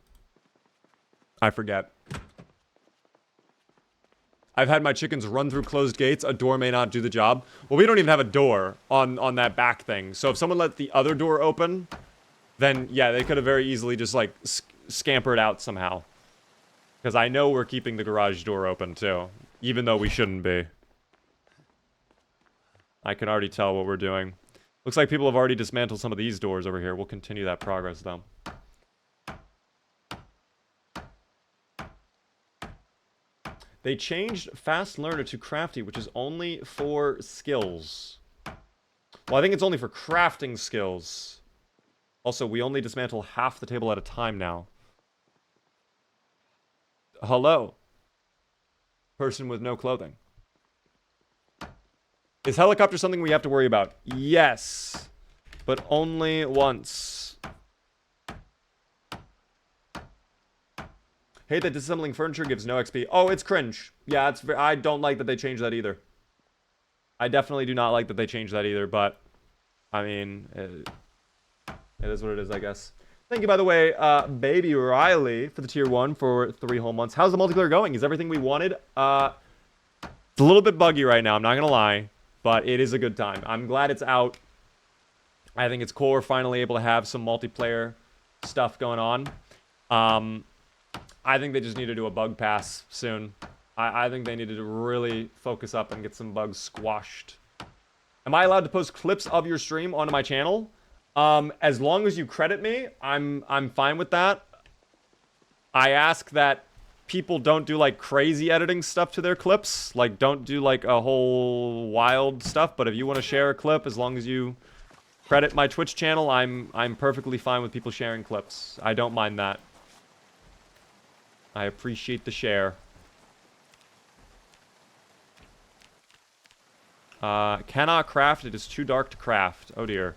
I've had my chickens run through closed gates. A door may not do the job. Well, we don't even have a door on that back thing. So if someone let the other door open, then yeah, they could have very easily just like scampered out somehow. Because I know we're keeping the garage door open too, even though we shouldn't be. I can already tell what we're doing. Looks like people have already dismantled some of these doors over here. We'll continue that progress though. They changed Fast Learner to Crafty, which is only for skills. Well, I think it's only for crafting skills. Also, we only dismantle half the table at a time now. Hello. Person with no clothing. Is helicopter something we have to worry about? Yes. But only once. Hate that disassembling furniture gives no XP. Oh, it's cringe. Yeah, I don't like that they changed that either. I definitely do not like that they changed that either, but... I mean... It is what it is, I guess. Thank you, by the way, Baby Riley, for the tier 1 for 3 whole months. How's the multiplayer going? Is everything we wanted? It's a little bit buggy right now, I'm not gonna lie. But it is a good time. I'm glad it's out. I think it's cool we're finally able to have some multiplayer stuff going on. I think they just need to do a bug pass soon. I think they needed to really focus up and get some bugs squashed. Am I allowed to post clips of your stream onto my channel? As long as you credit me, I'm fine with that. I ask that people don't do like crazy editing stuff to their clips. Like don't do like a whole wild stuff, but if you want to share a clip, as long as you credit my Twitch channel, I'm perfectly fine with people sharing clips. I don't mind that. I appreciate the share. Cannot craft. It is too dark to craft. Oh dear.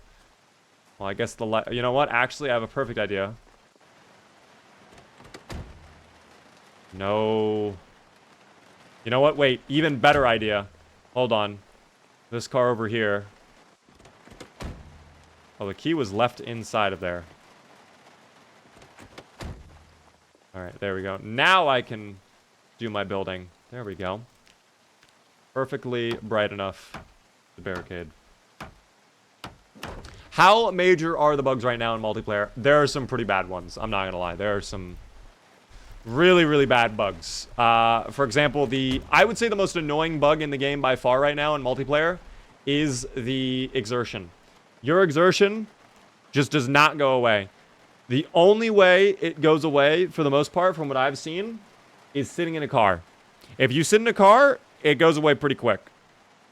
Well, I guess the light... You know what? Actually, I have a perfect idea. No. You know what? Wait. Even better idea. Hold on. This car over here. Oh, the key was left inside of there. Alright, there we go. Now I can do my building. There we go. Perfectly bright enough to barricade. How major are the bugs right now in multiplayer? There are some pretty bad ones. I'm not gonna lie. There are some really, really bad bugs. For example, I would say the most annoying bug in the game by far right now in multiplayer is the exertion. Your exertion just does not go away. The only way it goes away, for the most part, from what I've seen, is sitting in a car. If you sit in a car, it goes away pretty quick.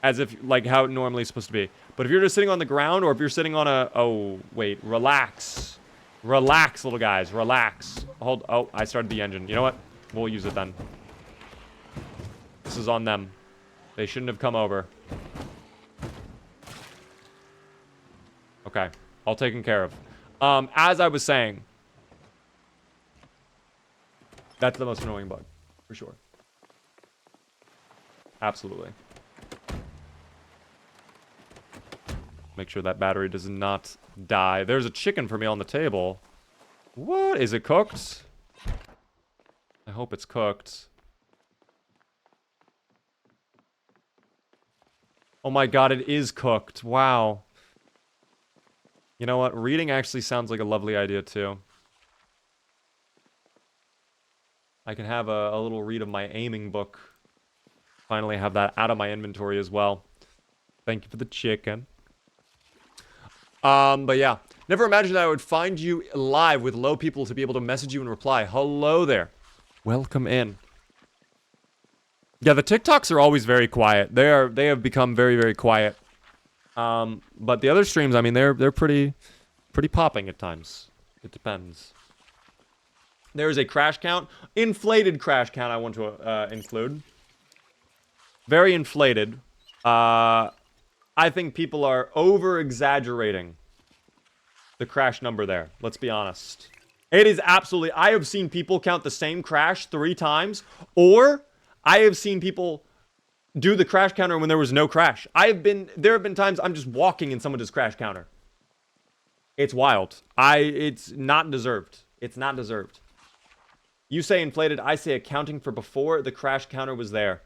As if, like, how it normally is supposed to be. But if you're just sitting on the ground, or if you're sitting on a... Oh, wait. Relax. Relax, little guys. Relax. Hold... Oh, I started the engine. You know what? We'll use it then. This is on them. They shouldn't have come over. Okay. All taken care of. As I was saying, that's the most annoying bug, for sure. Absolutely. Make sure that battery does not die. There's a chicken for me on the table. What? Is it cooked? I hope it's cooked. Oh my god, it is cooked. Wow. You know what? Reading actually sounds like a lovely idea, too. I can have a little read of my aiming book. Finally have that out of my inventory as well. Thank you for the chicken. But yeah. Never imagined I would find you live with low people to be able to message you and reply. Hello there. Welcome in. Yeah, the TikToks are always very quiet. They have become very, very quiet. But the other streams, I mean, they're pretty popping at times. It depends. There is a crash count, inflated crash count. I want to include. Very inflated. I think people are over exaggerating the crash number there. Let's be honest. It is absolutely. I have seen people count the same crash 3 times, or I have seen people do the crash counter when there was no crash. There have been times I'm just walking and someone does crash counter. It's wild. It's not deserved. It's not deserved. You say inflated, I say accounting for before the crash counter was there.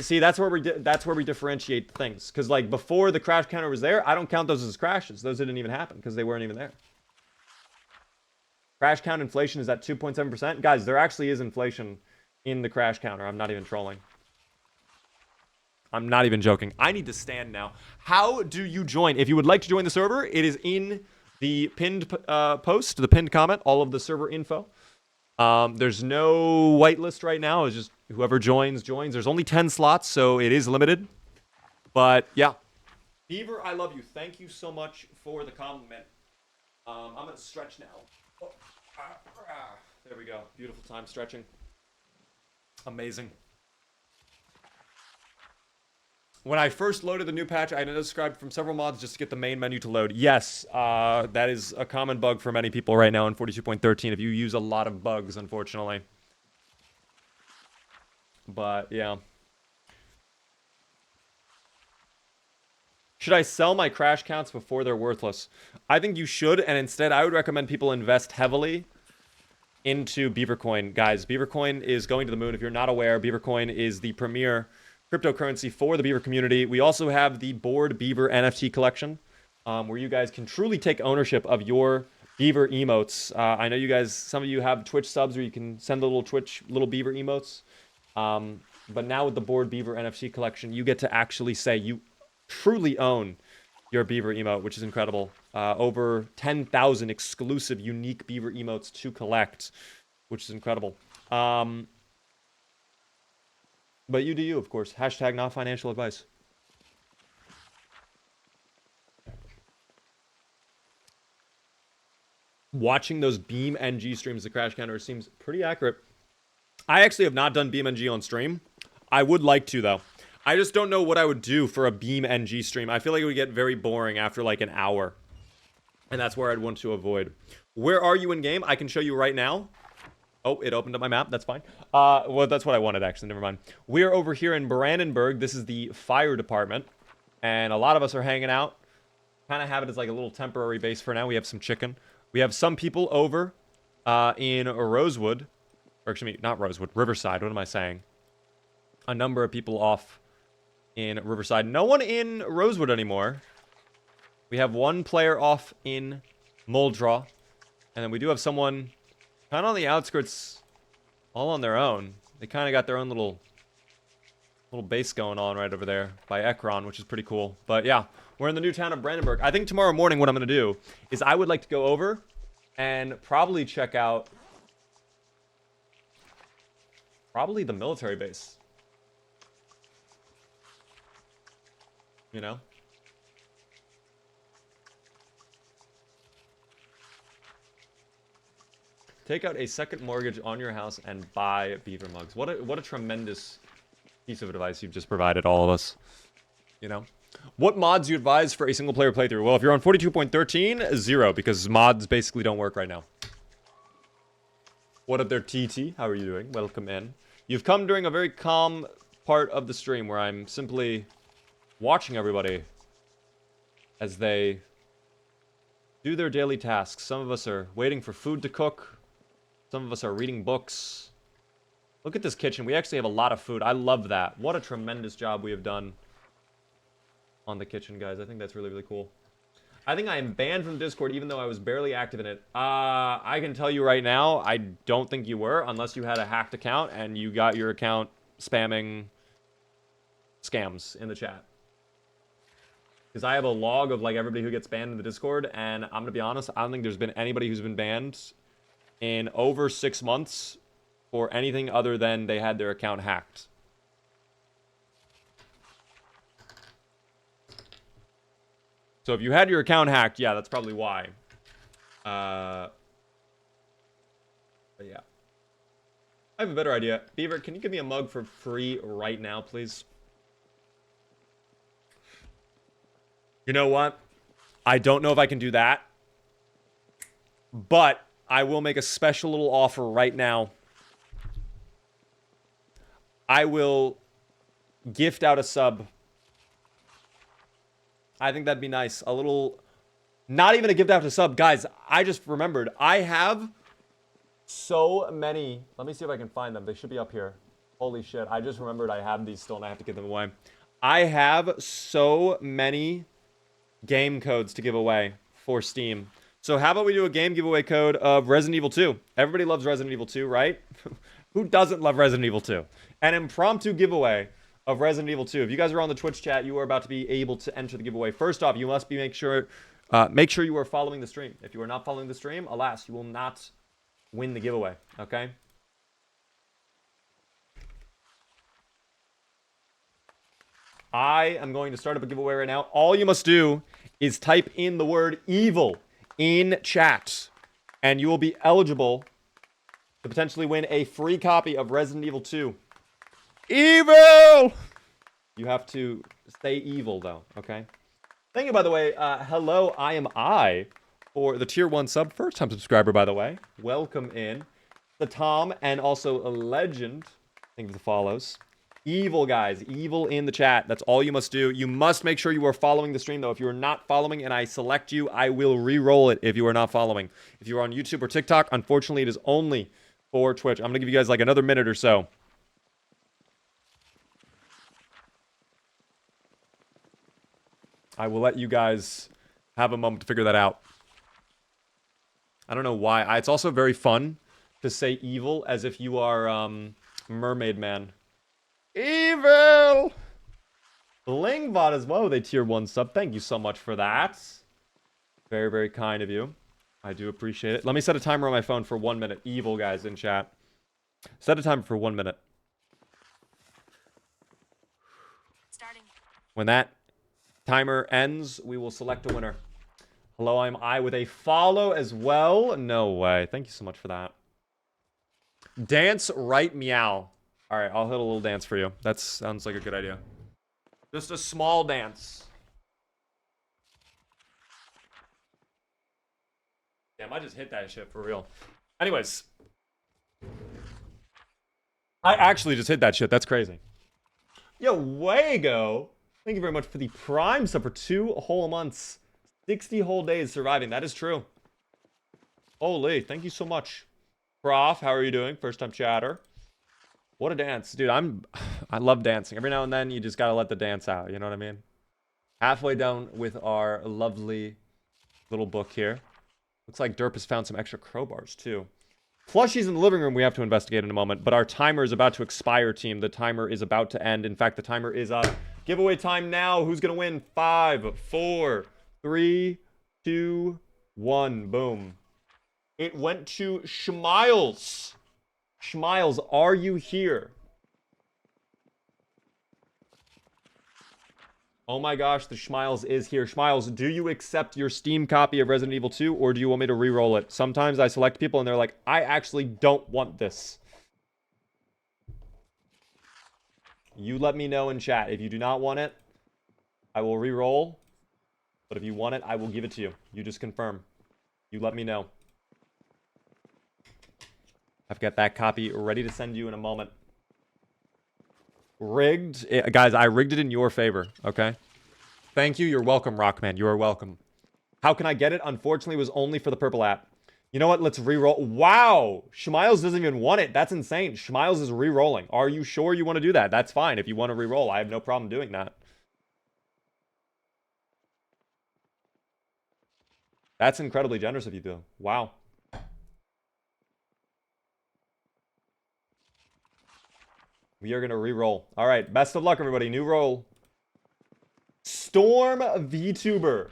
See, that's where we differentiate things. Because, like, before the crash counter was there, I don't count those as crashes. Those didn't even happen because they weren't even there. Crash count inflation is at 2.7%. Guys, there actually is inflation in the crash counter. I'm not even trolling. I'm not even joking. I need to stand now. How do you join? If you would like to join the server, it is in the pinned post, the pinned comment, all of the server info. There's no whitelist right now. It's just whoever joins. There's only 10 slots, so it is limited. But, yeah. Beaver, I love you. Thank you so much for the compliment. I'm going to stretch now. Oh, there we go. Beautiful time stretching. Amazing. When I first loaded the new patch, I unsubscribed from several mods just to get the main menu to load. Yes, that is a common bug for many people right now in 42.13 if you use a lot of bugs, unfortunately. But, yeah. Should I sell my crash counts before they're worthless? I think you should, and instead I would recommend people invest heavily into Beavercoin. Guys, Beavercoin is going to the moon. If you're not aware, Beavercoin is the premier cryptocurrency for the Beaver community. We also have the Bored Beaver NFT collection, where you guys can truly take ownership of your Beaver emotes. I know you guys, some of you have Twitch subs where you can send the little Beaver emotes. But now with the Bored Beaver NFT collection, you get to actually say you truly own your Beaver emote, which is incredible. Over 10,000 exclusive, unique Beaver emotes to collect, which is incredible. But you do you, of course. Hashtag not financial advice. Watching those Beam NG streams, the crash counter seems pretty accurate. I actually have not done Beam NG on stream. I would like to, though. I just don't know what I would do for a Beam NG stream. I feel like it would get very boring after like an hour. And that's where I'd want to avoid. Where are you in game? I can show you right now. Oh, it opened up my map. That's fine. Well, that's what I wanted, actually. Never mind. We're over here in Brandenburg. This is the fire department. And a lot of us are hanging out. Kind of have it as like a little temporary base for now. We have some chicken. We have some people over in Rosewood. Or excuse me, not Rosewood. Riverside. What am I saying? A number of people off in Riverside. No one in Rosewood anymore. We have one player off in Muldraw. And then we do have someone kind of on the outskirts, all on their own. They kind of got their own little base going on right over there by Ekron, which is pretty cool. But yeah, we're in the new town of Brandenburg. I think tomorrow morning what I'm going to do is I would like to go over and probably check out the military base. You know? Take out a second mortgage on your house and buy beaver mugs. What a tremendous piece of advice you've just provided all of us. You know? What mods do you advise for a single player playthrough? Well, if you're on 42.13, 0, because mods basically don't work right now. What up there, TT? How are you doing? Welcome in. You've come during a very calm part of the stream where I'm simply watching everybody as they do their daily tasks. Some of us are waiting for food to cook. Some of us are reading books. Look at this kitchen. We actually have a lot of food. I love that. What a tremendous job we have done on the kitchen, guys. I think that's really, really cool. I think I am banned from Discord even though I was barely active in it. I can tell you right now, I don't think you were, unless you had a hacked account and you got your account spamming scams in the chat. Because I have a log of like everybody who gets banned in the Discord, and I'm gonna be honest, I don't think there's been anybody who's been banned in over 6 months for anything other than they had their account hacked. So if you had your account hacked, yeah, that's probably why. But yeah. I have a better idea. Beaver, can you give me a mug for free right now, please? You know what? I don't know if I can do that. But I will make a special little offer right now. I will gift out a sub. I think that'd be nice. A little... Not even a gift out a sub. Guys, I just remembered. I have so many... Let me see if I can find them. They should be up here. Holy shit. I just remembered I have these still and I have to give them away. I have so many game codes to give away for Steam. So how about we do a game giveaway code of Resident Evil 2? Everybody loves Resident Evil 2, right? Who doesn't love Resident Evil 2? An impromptu giveaway of Resident Evil 2. If you guys are on the Twitch chat, you are about to be able to enter the giveaway. First off, you must be make sure you are following the stream. If you are not following the stream, alas, you will not win the giveaway, okay? I am going to start up a giveaway right now. All you must do is type in the word evil in chat, and you will be eligible to potentially win a free copy of Resident Evil 2. Evil! You have to stay evil, though, okay? Thank you, by the way. Hello, I am I for the tier 1 sub. First-time subscriber, by the way. Welcome in. The Tom and also a legend. Thank you for the follows. Evil, guys. Evil in the chat. That's all you must do. You must make sure you are following the stream, though. If you are not following and I select you, I will re-roll it if you are not following. If you are on YouTube or TikTok, unfortunately, it is only for Twitch. I'm going to give you guys like another minute or so. I will let you guys have a moment to figure that out. I don't know why. It's also very fun to say evil as if you are Mermaid Man. Evil! Blingbot as well with a tier 1 sub. Thank you so much for that. Very, very kind of you. I do appreciate it. Let me set a timer on my phone for 1 minute. Evil, guys, in chat. Set a timer for 1 minute. Starting. When that timer ends, we will select a winner. Hello, I'm I with a follow as well. No way. Thank you so much for that. Dance right meow. All right, I'll hit a little dance for you. That sounds like a good idea. Just a small dance. Damn, I just hit that shit for real. Anyways. I actually just hit that shit. That's crazy. Yo, Wago. Thank you very much for the Prime sub for 2 whole months. 60 whole days surviving. That is true. Holy, thank you so much. Prof, how are you doing? First time chatter. What a dance. Dude, I love dancing. Every now and then, you just gotta let the dance out. You know what I mean? Halfway down with our lovely little book here. Looks like Derp has found some extra crowbars, too. Plushies in the living room we have to investigate in a moment, but our timer is about to expire, team. The timer is about to end. In fact, the timer is up. Giveaway time now. Who's gonna win? 5, 4, 3, 2, 1. Boom. It went to Schmiles. Schmiles, are you here? Oh my gosh, the Schmiles is here. Schmiles, do you accept your Steam copy of Resident Evil 2, or do you want me to re-roll it? Sometimes I select people and they're like, I actually don't want this. You let me know in chat. If you do not want it, I will re-roll. But if you want it, I will give it to you. You just confirm. You let me know. I've got that copy ready to send you in a moment. Rigged. Guys, I rigged it in your favor, okay? Thank you. You're welcome, Rockman. You are welcome. How can I get it? Unfortunately, it was only for the purple app. You know what? Let's re-roll. Wow! Schmiles doesn't even want it. That's insane. Schmiles is re-rolling. Are you sure you want to do that? That's fine. If you want to re-roll, I have no problem doing that. That's incredibly generous of you, though. Wow. We are going to re-roll. All right. Best of luck, everybody. New roll. Storm VTuber.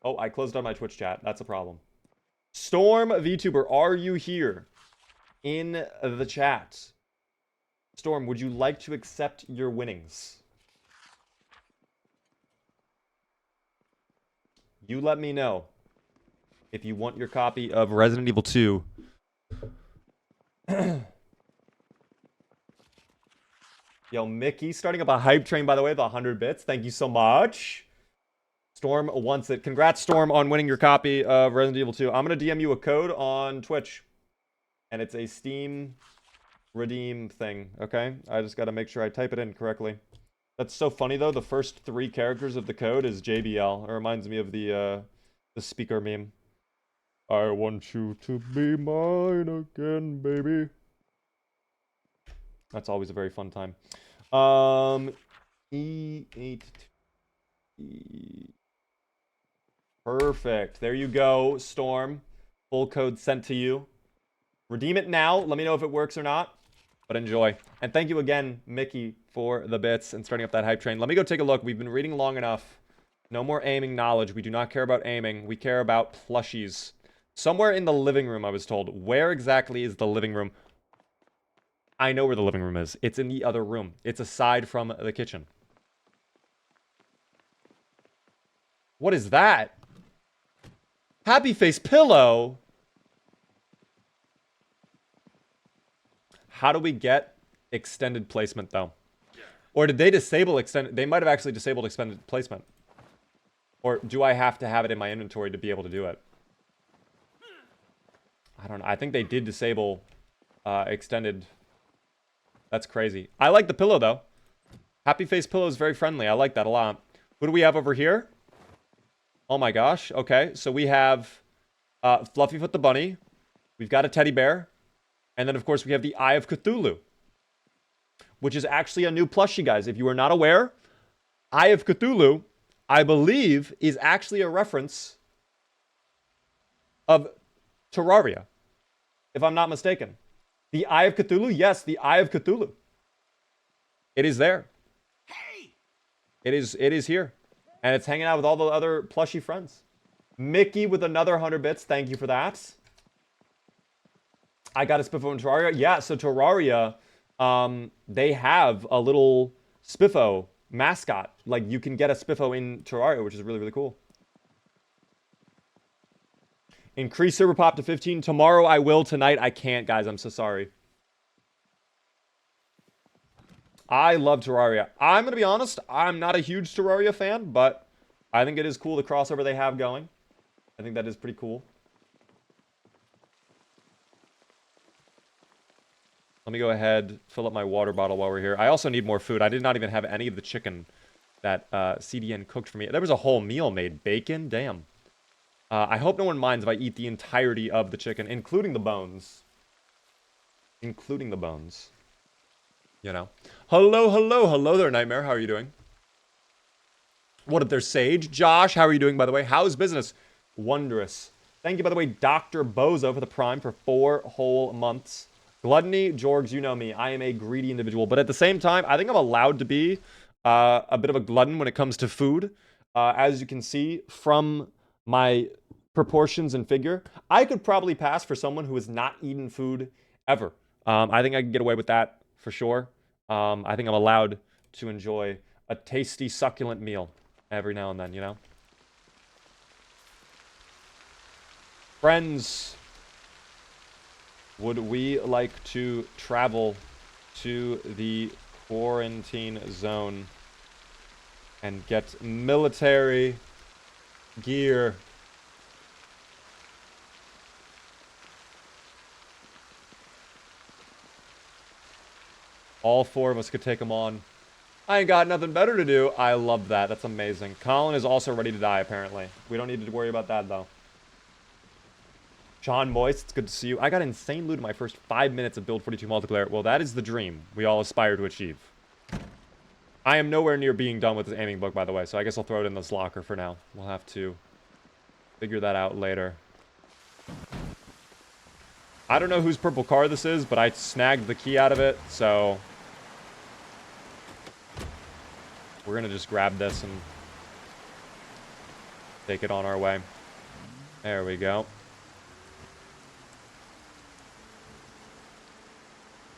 Oh, I closed down my Twitch chat. That's a problem. Storm VTuber, are you here in the chat? Storm, would you like to accept your winnings? You let me know if you want your copy of Resident Evil 2. Yo, Mickey, starting up a hype train, by the way, the 100 bits. Thank you so much. Storm wants it. Congrats, Storm, on winning your copy of Resident Evil 2. I'm going to DM you a code on Twitch. And it's a Steam redeem thing, okay? I just got to make sure I type it in correctly. That's so funny, though. The first 3 characters of the code is JBL. It reminds me of the speaker meme. I want you to be mine again, baby. That's always a very fun time. E8. Perfect. There you go, Storm. Full code sent to you. Redeem it now. Let me know if it works or not. But enjoy. And thank you again, Mickey, for the bits and starting up that hype train. Let me go take a look. We've been reading long enough. No more aiming knowledge. We do not care about aiming. We care about plushies. Somewhere in the living room, I was told. Where exactly is the living room? I know where the living room is. It's in the other room. It's aside from the kitchen. What is that? Happy face pillow? How do we get extended placement, though? Or did they disable extended? They might have actually disabled extended placement. Or do I have to have it in my inventory to be able to do it? I don't know. I think they did disable extended. That's crazy. I like the pillow, though. Happy face pillow is very friendly. I like that a lot. Who do we have over here? Oh my gosh. Okay, so we have Fluffyfoot the bunny. We've got a teddy bear. And then, of course, we have the Eye of Cthulhu, which is actually a new plushie, guys. If you are not aware, Eye of Cthulhu, I believe, is actually a reference of Terraria, if I'm not mistaken. The Eye of Cthulhu? Yes, the Eye of Cthulhu. It is there. Hey! It is here. And it's hanging out with all the other plushie friends. Mickey with another 100 bits. Thank you for that. I got a Spiffo in Terraria. Yeah, so Terraria, they have a little Spiffo mascot. Like, you can get a Spiffo in Terraria, which is really, really cool. Increase server pop to 15. Tomorrow I will. Tonight I can't, guys. I'm so sorry. I love Terraria. I'm going to be honest. I'm not a huge Terraria fan, but I think it is cool the crossover they have going. I think that is pretty cool. Let me go ahead, fill up my water bottle while we're here. I also need more food. I did not even have any of the chicken that CDN cooked for me. There was a whole meal made. Bacon? Damn. I hope no one minds if I eat the entirety of the chicken, including the bones. Including the bones. You know. Hello, hello, hello there, Nightmare. How are you doing? What up there, Sage? Josh, how are you doing, by the way? How's business? Wondrous. Thank you, by the way, Dr. Bozo for the Prime for 4 whole months. Gluttony, Jorgs, you know me. I am a greedy individual. But at the same time, I think I'm allowed to be a bit of a glutton when it comes to food. As you can see from my proportions and figure, I could probably pass for someone who has not eaten food ever. I think I can get away with that for sure. I think I'm allowed to enjoy a tasty, succulent meal every now and then, you know? Friends, would we like to travel to the quarantine zone and get military gear? All 4 of us could take them on. I ain't got nothing better to do. I love that. That's amazing. Colin is also ready to die, apparently. We don't need to worry about that, though. John Moist, it's good to see you. I got insane loot in my first 5 minutes of Build 42 multiplayer. Well, that is the dream we all aspire to achieve. I am nowhere near being done with this aiming book, by the way, so I guess I'll throw it in this locker for now. We'll have to figure that out later. I don't know whose purple car this is, but I snagged the key out of it, so we're gonna just grab this and take it on our way. There we go.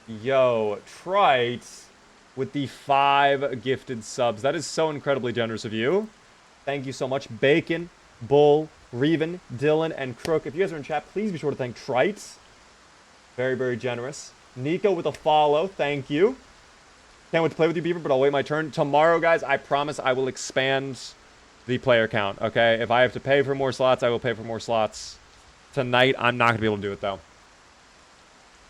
Yo, Trite with the 5 gifted subs. That is so incredibly generous of you. Thank you so much. Bacon, Bull, Reven, Dylan, and Crook. If you guys are in chat, please be sure to thank Trite. Very, very generous. Nico with a follow. Thank you. Can't wait to play with you, Beaver, but I'll wait my turn. Tomorrow, guys, I promise I will expand the player count, okay? If I have to pay for more slots, I will pay for more slots. Tonight, I'm not going to be able to do it, though.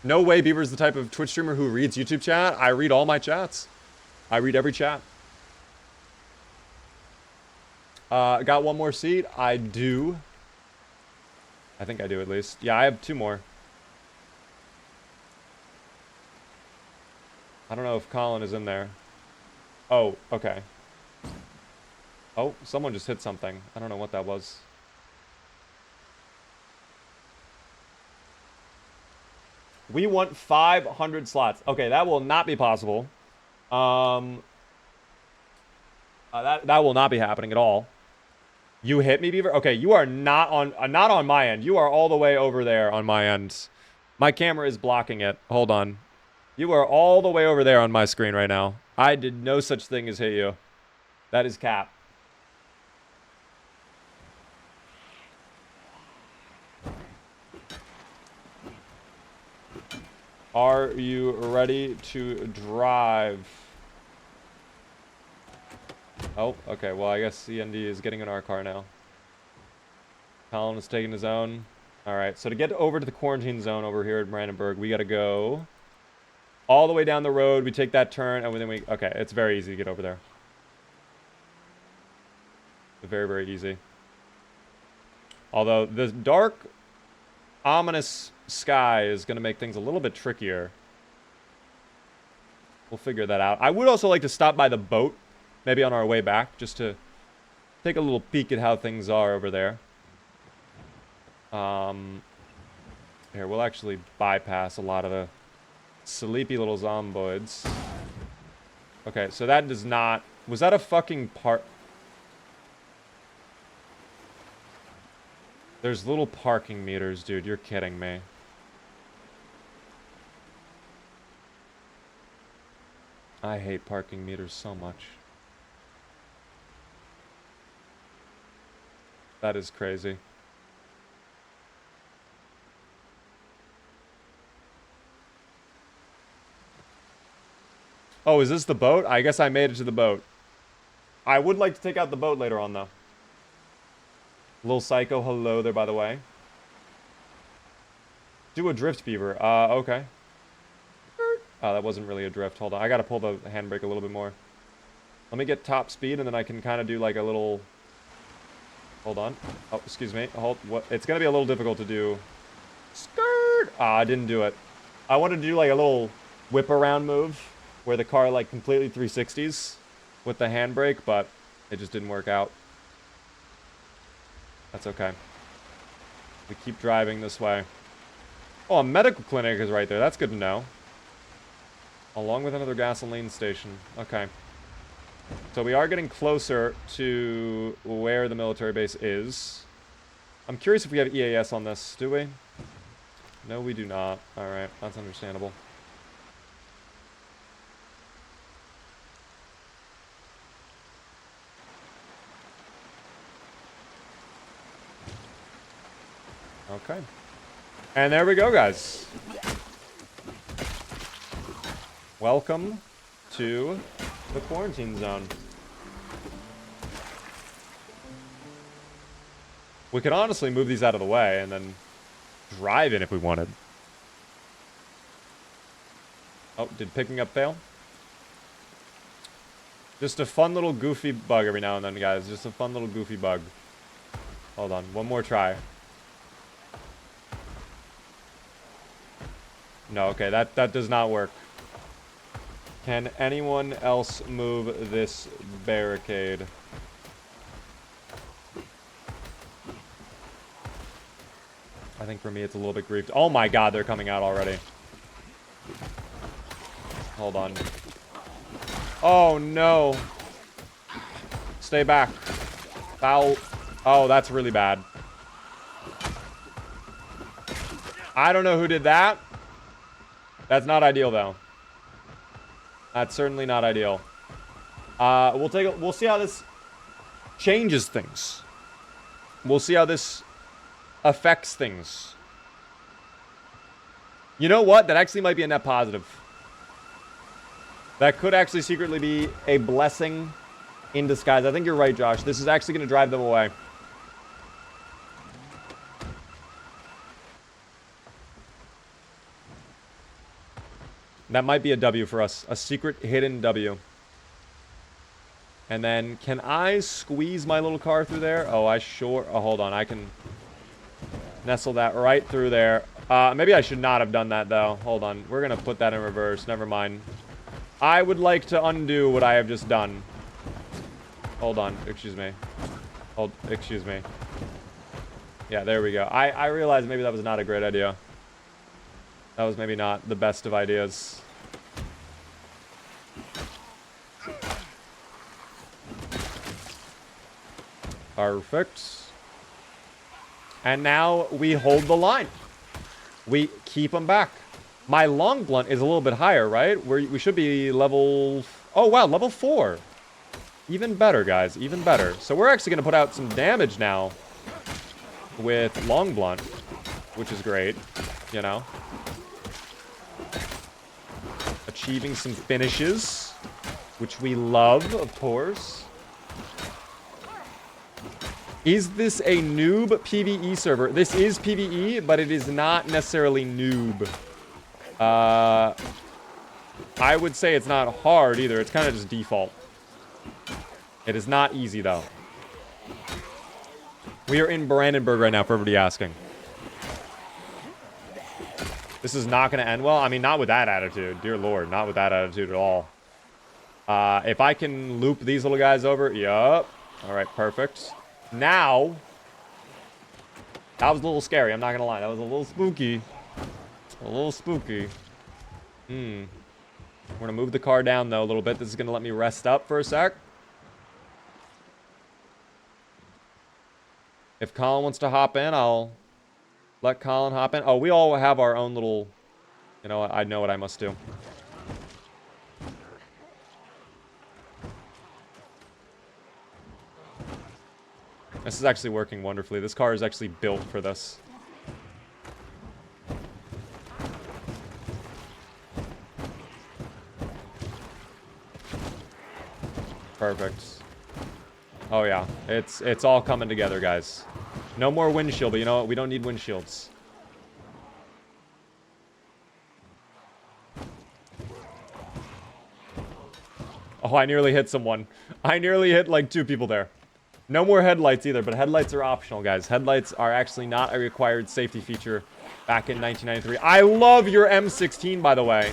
No way Beaver's the type of Twitch streamer who reads YouTube chat. I read all my chats. I read every chat. Got one more seat? I do. I think I do, at least. Yeah, I have 2 more. I don't know if Colin is in there. Oh, okay. Oh, someone just hit something. I don't know what that was. We want 500 slots. Okay, that will not be possible. That will not be happening at all. You hit me, Beaver? Okay, you are not on my end. You are all the way over there on my end. My camera is blocking it. Hold on. You are all the way over there on my screen right now. I did no such thing as hit you. That is cap. Are you ready to drive? Oh, okay. Well, I guess CND is getting in our car now. Colin is taking his own. Alright, so to get over to the quarantine zone over here at Brandenburg, we gotta go all the way down the road. We take that turn, and then we... Okay, it's very easy to get over there. Very, very easy. Although, the dark, ominous sky is gonna make things a little bit trickier. We'll figure that out. I would also like to stop by the boat, maybe on our way back, just to take a little peek at how things are over there. Here, we'll actually bypass a lot of the sleepy little zomboids. Okay, so that does not... Was that a fucking part... There's little parking meters, dude. You're kidding me. I hate parking meters so much. That is crazy. Oh, is this the boat? I guess I made it to the boat. I would like to take out the boat later on, though. Little Psycho, hello there, by the way. Do a drift, Beaver. Okay. Oh, that wasn't really a drift. Hold on. I gotta pull the handbrake a little bit more. Let me get top speed, and then I can kind of do like a little... Hold on. Oh, excuse me. Hold. What? It's gonna be a little difficult to do. Skirt! Ah, I didn't do it. I wanted to do like a little whip around move, where the car like completely 360s with the handbrake, but it just didn't work out. That's okay. We keep driving this way. Oh, a medical clinic is right there. That's good to know. Along with another gasoline station. Okay. So we are getting closer to where the military base is. I'm curious if we have EAS on this. Do we? No, we do not. Alright, that's understandable. Okay. And there we go, guys. Welcome to the quarantine zone. We could honestly move these out of the way and then drive in if we wanted. Oh, did picking up fail? Just a fun little goofy bug every now and then, guys. Just a fun little goofy bug. Hold on, one more try. No, okay, that does not work. Can anyone else move this barricade? I think for me it's a little bit griefed. Oh my god, they're coming out already. Hold on. Oh no. Stay back. Foul. Oh, that's really bad. I don't know who did that. That's not ideal, though. That's certainly not ideal. We'll see how this changes things. We'll see how this affects things. You know what? That actually might be a net positive. That could actually secretly be a blessing in disguise. I think you're right, Josh. This is actually going to drive them away. That might be a W for us. A secret hidden W. And then, can I squeeze my little car through there? Oh, I sure... Oh, hold on. I can nestle that right through there. Maybe I should not have done that, though. Hold on. We're going to put that in reverse. Never mind. I would like to undo what I have just done. Hold on. Excuse me. Excuse me. Yeah, there we go. I realized maybe that was not a great idea. That was maybe not the best of ideas. Perfect. And now we hold the line. We keep them back. My long blunt is a little bit higher, right? We should be level... Oh, wow, level 4. Even better, guys. Even better. So we're actually going to put out some damage now with long blunt, which is great, you know. Achieving some finishes, which we love, of course. Is this a noob PvE server? This is PvE, but it is not necessarily noob. I would say it's not hard either. It's kind of just default. It is not easy, though. We are in Brandenburg right now, for everybody asking. This is not going to end well. I mean, not with that attitude. Dear Lord, not with that attitude at all. If I can loop these little guys over. Yup. All right, perfect. Now, that was a little scary. I'm not going to lie. That was a little spooky. A little spooky. We're going to move the car down, though, a little bit. This is going to let me rest up for a sec. If Colin wants to hop in, I'll let Colin hop in. Oh, we all have our own little... You know what? I know what I must do. This is actually working wonderfully. This car is actually built for this. Perfect. Oh yeah, it's all coming together, guys. No more windshield, but you know what? We don't need windshields. Oh, I nearly hit someone. I nearly hit like 2 people there. No more headlights either, but headlights are optional, guys. Headlights are actually not a required safety feature back in 1993. I love your M16, by the way.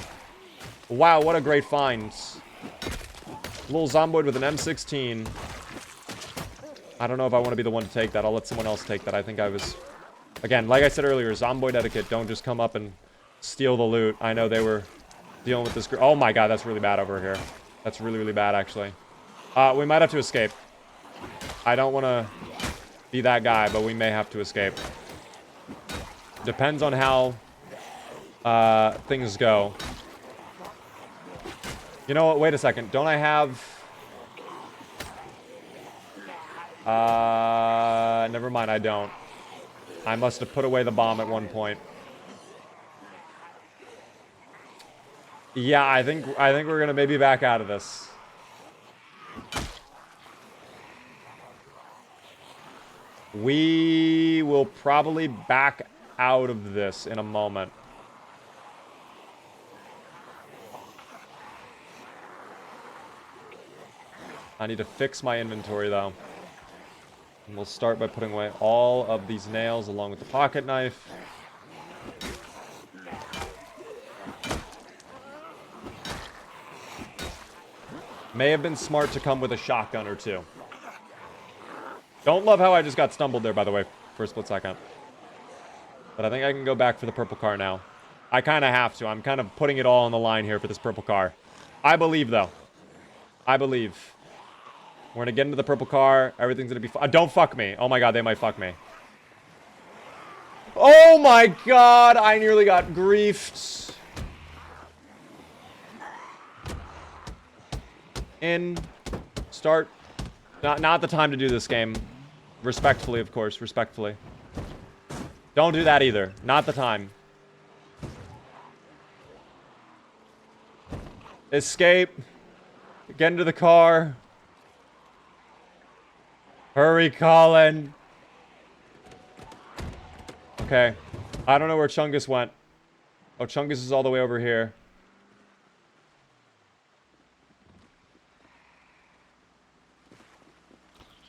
Wow, what a great find. Little zomboid with an M16. I don't know if I want to be the one to take that. I'll let someone else take that. I think I was... Again, like I said earlier, zomboid etiquette. Don't just come up and steal the loot. I know they were dealing with this... Oh my god, that's really bad over here. That's really, really bad, actually. We might have to escape. I don't want to be that guy, but we may have to escape. Depends on how things go. You know what? Wait a second. Don't I have... Never mind, I don't. I must have put away the bomb at one point. Yeah, I think we're gonna maybe back out of this. We will probably back out of this in a moment. I need to fix my inventory, though. And we'll start by putting away all of these nails along with the pocket knife. May have been smart to come with a shotgun or two. Don't love how I just got stumbled there, by the way, for a split second. But I think I can go back for the purple car now. I kind of have to. I'm kind of putting it all on the line here for this purple car. I believe, though. I believe. We're gonna get into the purple car. Everything's gonna be fine. Don't fuck me. Oh my god, they might fuck me. Oh my god, I nearly got griefed. In. Start. Not the time to do this game. Respectfully, of course. Respectfully. Don't do that either. Not the time. Escape. Get into the car. Hurry, Colin. Okay. I don't know where Chungus went. Oh, Chungus is all the way over here.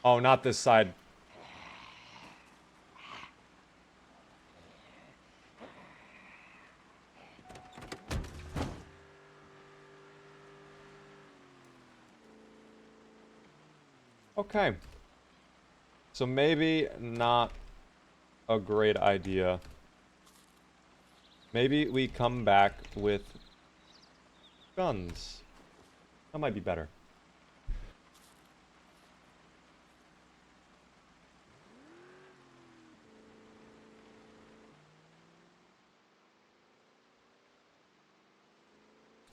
Oh, not this side. Okay. So maybe not a great idea. Maybe we come back with guns. That might be better.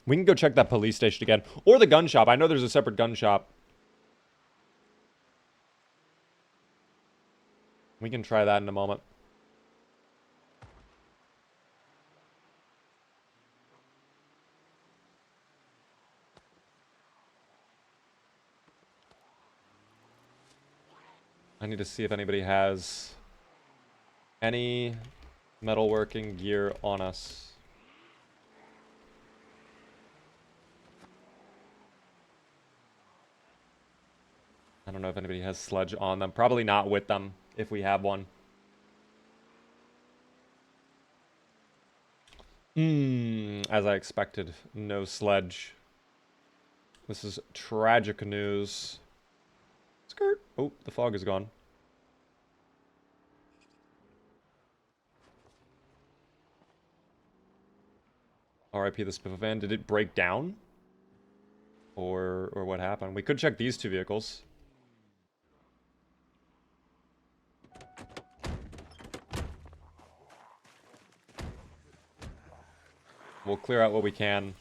We can go check that police station again. Or the gun shop. I know there's a separate gun shop. We can try that in a moment. I need to see if anybody has any metalworking gear on us. I don't know if anybody has sledge on them. Probably not with them, if we have one. As I expected, no sledge. This is tragic news. Skirt. Oh, the fog is gone. RIP the Spiffle van. Did it break down? Or what happened? We could check these two vehicles. We'll clear out what we can.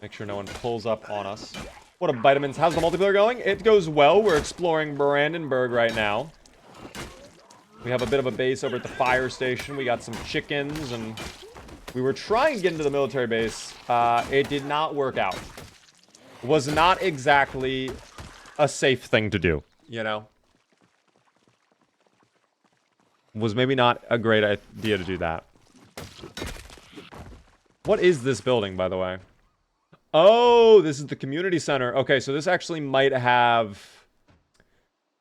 Make sure no one pulls up on us. What up, Vitamins? How's the multiplayer going? It goes well. We're exploring Brandenburg right now. We have a bit of a base over at the fire station. We got some chickens, and we were trying to get into the military base. It did not work out. Was not exactly a safe thing to do, you know? Was maybe not a great idea to do that. What is this building, by the way? Oh, this is the community center. Okay, so this actually might have...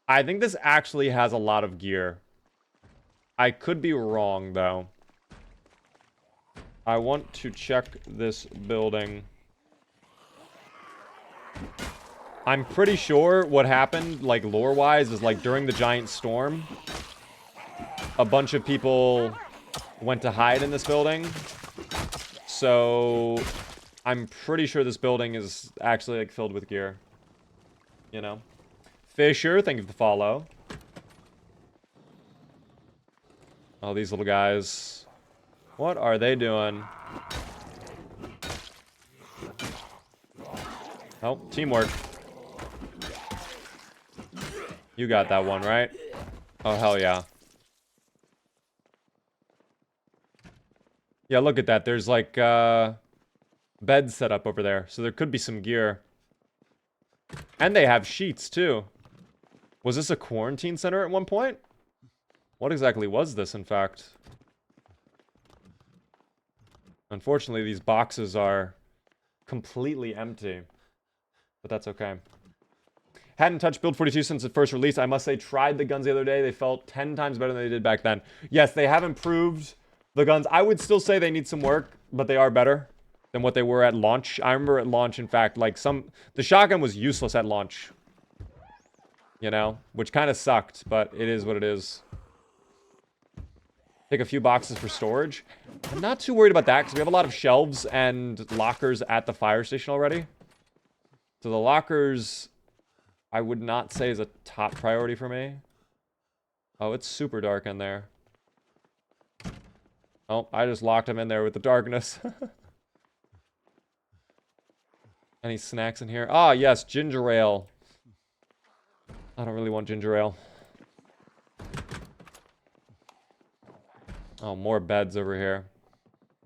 I think this actually has a lot of gear. I could be wrong, though. I want to check this building. I'm pretty sure what happened, like, lore-wise, is, like, during the giant storm, a bunch of people went to hide in this building. So, I'm pretty sure this building is actually, like, filled with gear. You know? Fisher, thank you for the follow. Oh, these little guys. What are they doing? Oh, teamwork. You got that one, right? Oh, hell yeah. Yeah, look at that. There's, like, beds set up over there. So there could be some gear. And they have sheets, too. Was this a quarantine center at one point? What exactly was this, in fact? Unfortunately, these boxes are completely empty. But that's okay. Hadn't touched Build 42 since its first release. I must say, tried the guns the other day. They felt 10 times better than they did back then. Yes, they have improved the guns. I would still say they need some work, but they are better than what they were at launch. I remember at launch, in fact, like the shotgun was useless at launch. You know, which kind of sucked, but it is what it is. Take a few boxes for storage. I'm not too worried about that because we have a lot of shelves and lockers at the fire station already. So the lockers I would not say is a top priority for me. Oh, it's super dark in there. Oh, I just locked him in there with the darkness. Any snacks in here? Ah, yes, ginger ale. I don't really want ginger ale. Oh, more beds over here.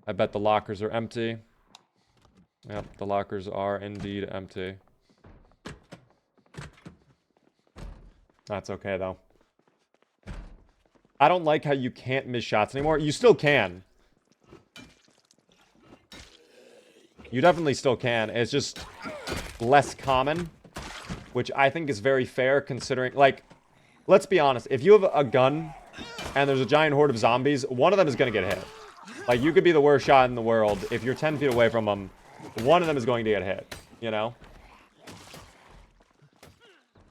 I bet the lockers are empty. Yep, the lockers are indeed empty. That's okay, though. I don't like how you can't miss shots anymore. You still can. You definitely still can. It's just less common, which I think is very fair considering, like, let's be honest. If you have a gun and there's a giant horde of zombies, one of them is going to get hit. Like, you could be the worst shot in the world. If you're 10 feet away from them, one of them is going to get hit, you know?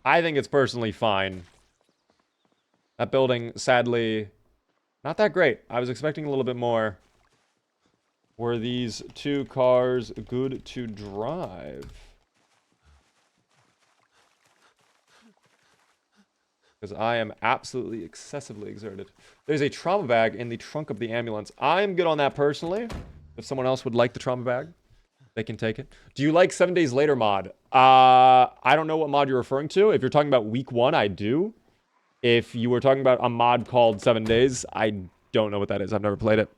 I think it's personally fine. That building, sadly, not that great. I was expecting a little bit more. Were these two cars good to drive? Because I am absolutely excessively exerted. There's a trauma bag in the trunk of the ambulance. I'm good on that personally. If someone else would like the trauma bag, they can take it. Do you like 7 Days Later mod? I don't know what mod you're referring to. If you're talking about week 1, I do. If you were talking about a mod called 7 Days, I don't know what that is. I've never played it.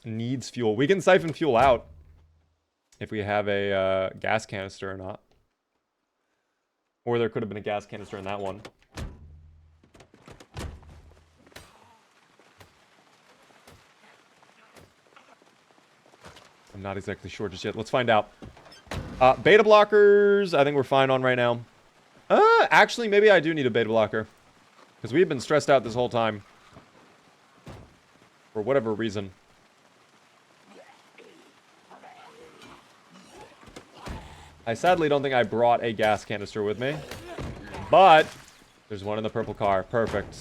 Needs fuel. We can siphon fuel out if we have a gas canister or not. Or there could have been a gas canister in that one. I'm not exactly sure just yet. Let's find out. Beta blockers, I think we're fine on right now. Actually, maybe I do need a beta blocker. Because we've been stressed out this whole time. For whatever reason. I sadly don't think I brought a gas canister with me. But there's one in the purple car. Perfect.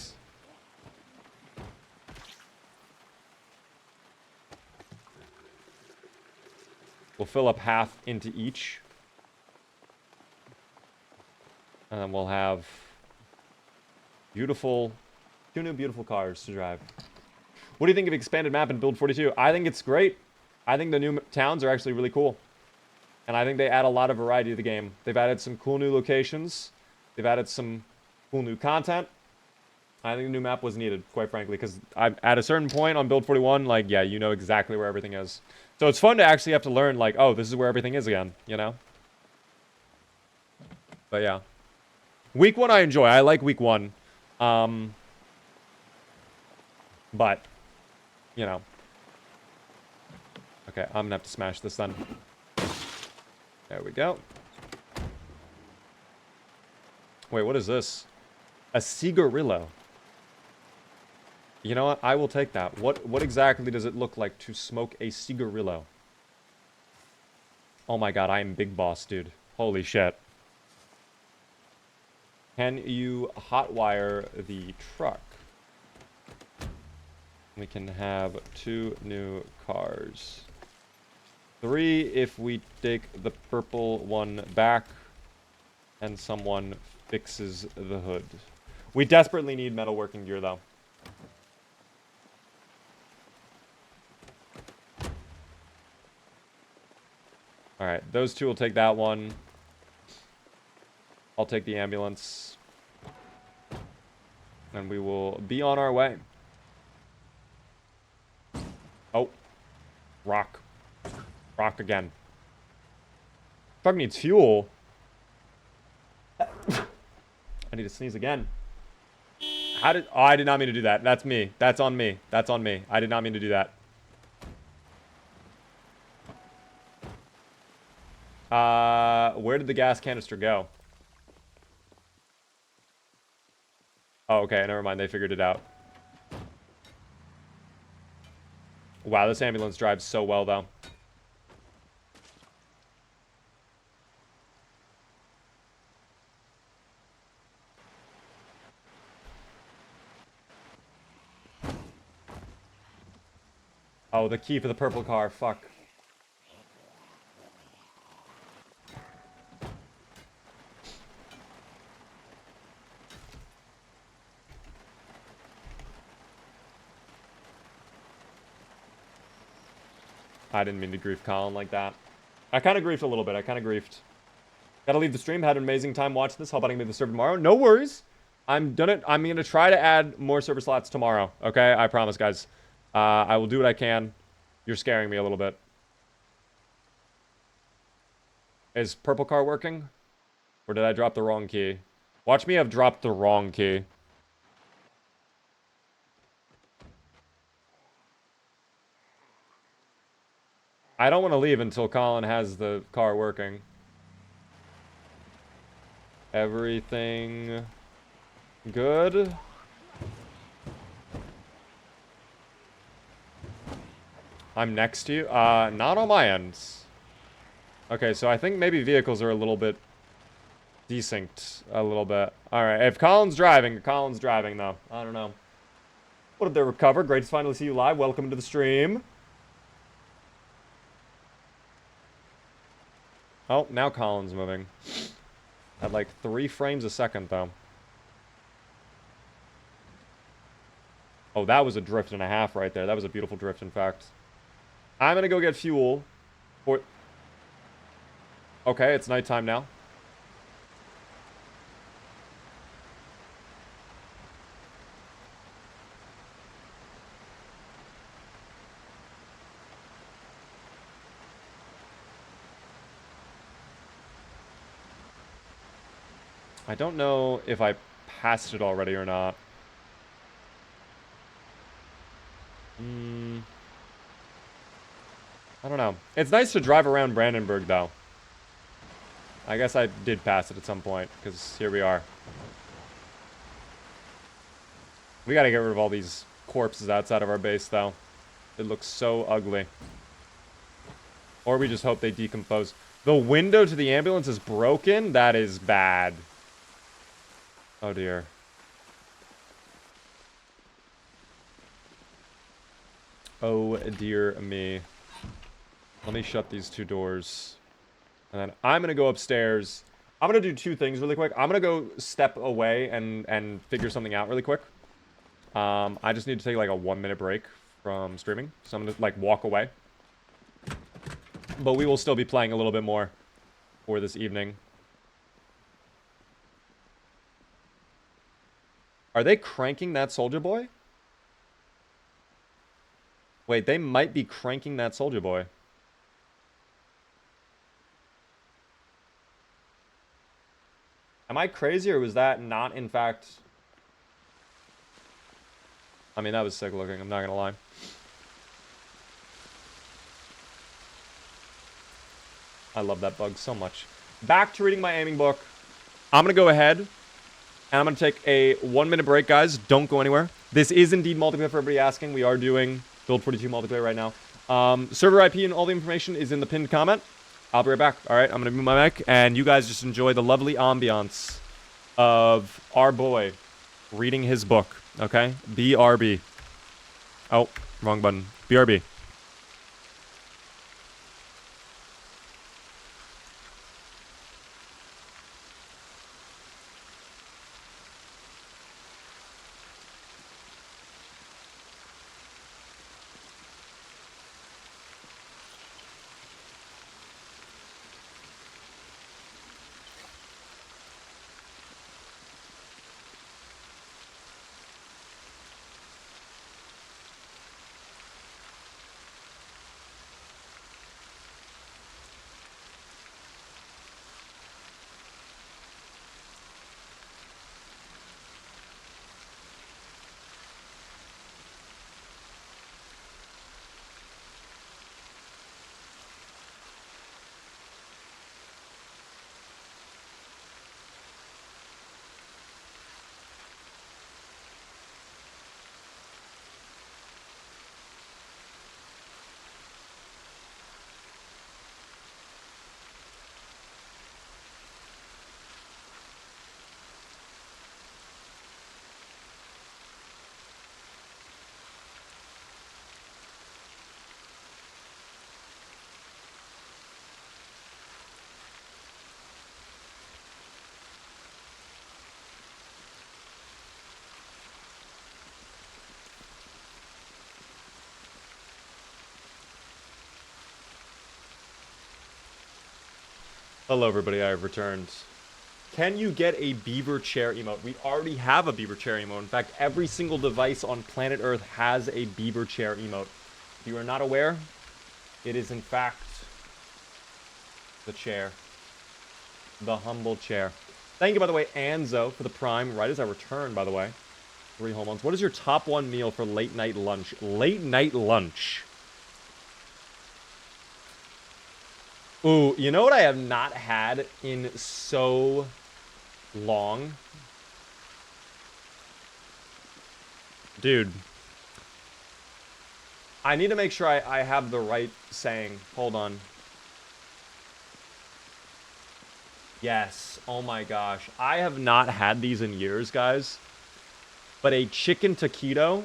We'll fill up half into each. And then we'll have two new beautiful cars to drive. What do you think of expanded map in Build 42? I think it's great. I think the new towns are actually really cool. And I think they add a lot of variety to the game. They've added some cool new locations. They've added some cool new content. I think the new map was needed, quite frankly, because at a certain point on Build 41, like, yeah, you know exactly where everything is. So it's fun to actually have to learn, like, oh, this is where everything is again, you know? But yeah. Week 1 I enjoy. I like week 1. But, you know. Okay, I'm gonna have to smash this then. There we go. Wait, what is this? A cigarillo. You know what? I will take that. What exactly does it look like to smoke a cigarillo? Oh my god, I am big boss, dude. Holy shit. Can you hotwire the truck? We can have 2 new cars. 3 if we take the purple one back and someone fixes the hood. We desperately need metalworking gear, though. Alright, those 2 will take that one. I'll take the ambulance. And we will be on our way. Oh. Rock. Rock again. Truck needs fuel. I need to sneeze again. How did... Oh, I did not mean to do that. That's me. That's on me. That's on me. I did not mean to do that. Where did the gas canister go? Oh, okay. Never mind. They figured it out. Wow, this ambulance drives so well, though. Oh, the key for the purple car. Fuck. I didn't mean to grief Colin like that. I kind of griefed a little bit. I kind of griefed. Gotta leave the stream. Had an amazing time watching this. Hope I can make the server tomorrow. No worries. I'm gonna try to add more server slots tomorrow. Okay, I promise, guys. I will do what I can. You're scaring me a little bit. Is purple car working? Or did I drop the wrong key? Watch me have dropped the wrong key. I don't want to leave until Colin has the car working. Everything good? I'm next to you? Not on my end. Okay, so I think maybe vehicles are a little bit desynced. A little bit. Alright, if Colin's driving though. I don't know. What did they recover? Great to finally see you live. Welcome to the stream. Oh, now Colin's moving. At like 3 frames a second, though. Oh, that was a drift and a half right there. That was a beautiful drift, in fact. I'm gonna go get fuel. For... Okay, it's nighttime now. I don't know if I passed it already or not. I don't know. It's nice to drive around Brandenburg, though. I guess I did pass it at some point, because here we are. We gotta get rid of all these corpses outside of our base, though. It looks so ugly. Or we just hope they decompose. The window to the ambulance is broken? That is bad. Oh, dear. Oh, dear me. Let me shut these 2 doors. And then I'm going to go upstairs. I'm going to do 2 things really quick. I'm going to go step away and figure something out really quick. I just need to take like a 1-minute break from streaming. So I'm going to like walk away. But we will still be playing a little bit more for this evening. Are they cranking that soldier boy? Wait, they might be cranking that soldier boy. Am I crazy, or was that not, in fact... I mean, that was sick looking, I'm not gonna lie. I love that bug so much. Back to reading my aiming book. I'm gonna go ahead, and I'm gonna take a 1-minute break, guys. Don't go anywhere. This is indeed multiplayer for everybody asking. We are doing Build 42 multiplayer right now. Server IP and all the information is in the pinned comment. I'll be right back. All right, I'm gonna move my mic, and you guys just enjoy the lovely ambiance of our boy reading his book. Okay, BRB. Oh, wrong button. BRB. Hello, everybody. I have returned. Can you get a beaver chair emote? We already have a beaver chair emote. In fact, every single device on planet Earth has a beaver chair emote. If you are not aware, it is in fact the chair. The humble chair. Thank you, by the way, Anzo, for the prime, right as I return, by the way. 3 home runs. What is your top 1 meal for late night lunch? Late night lunch. Ooh, you know what I have not had in so long? Dude. I need to make sure I have the right saying. Hold on. Yes. Oh my gosh. I have not had these in years, guys. But a chicken taquito?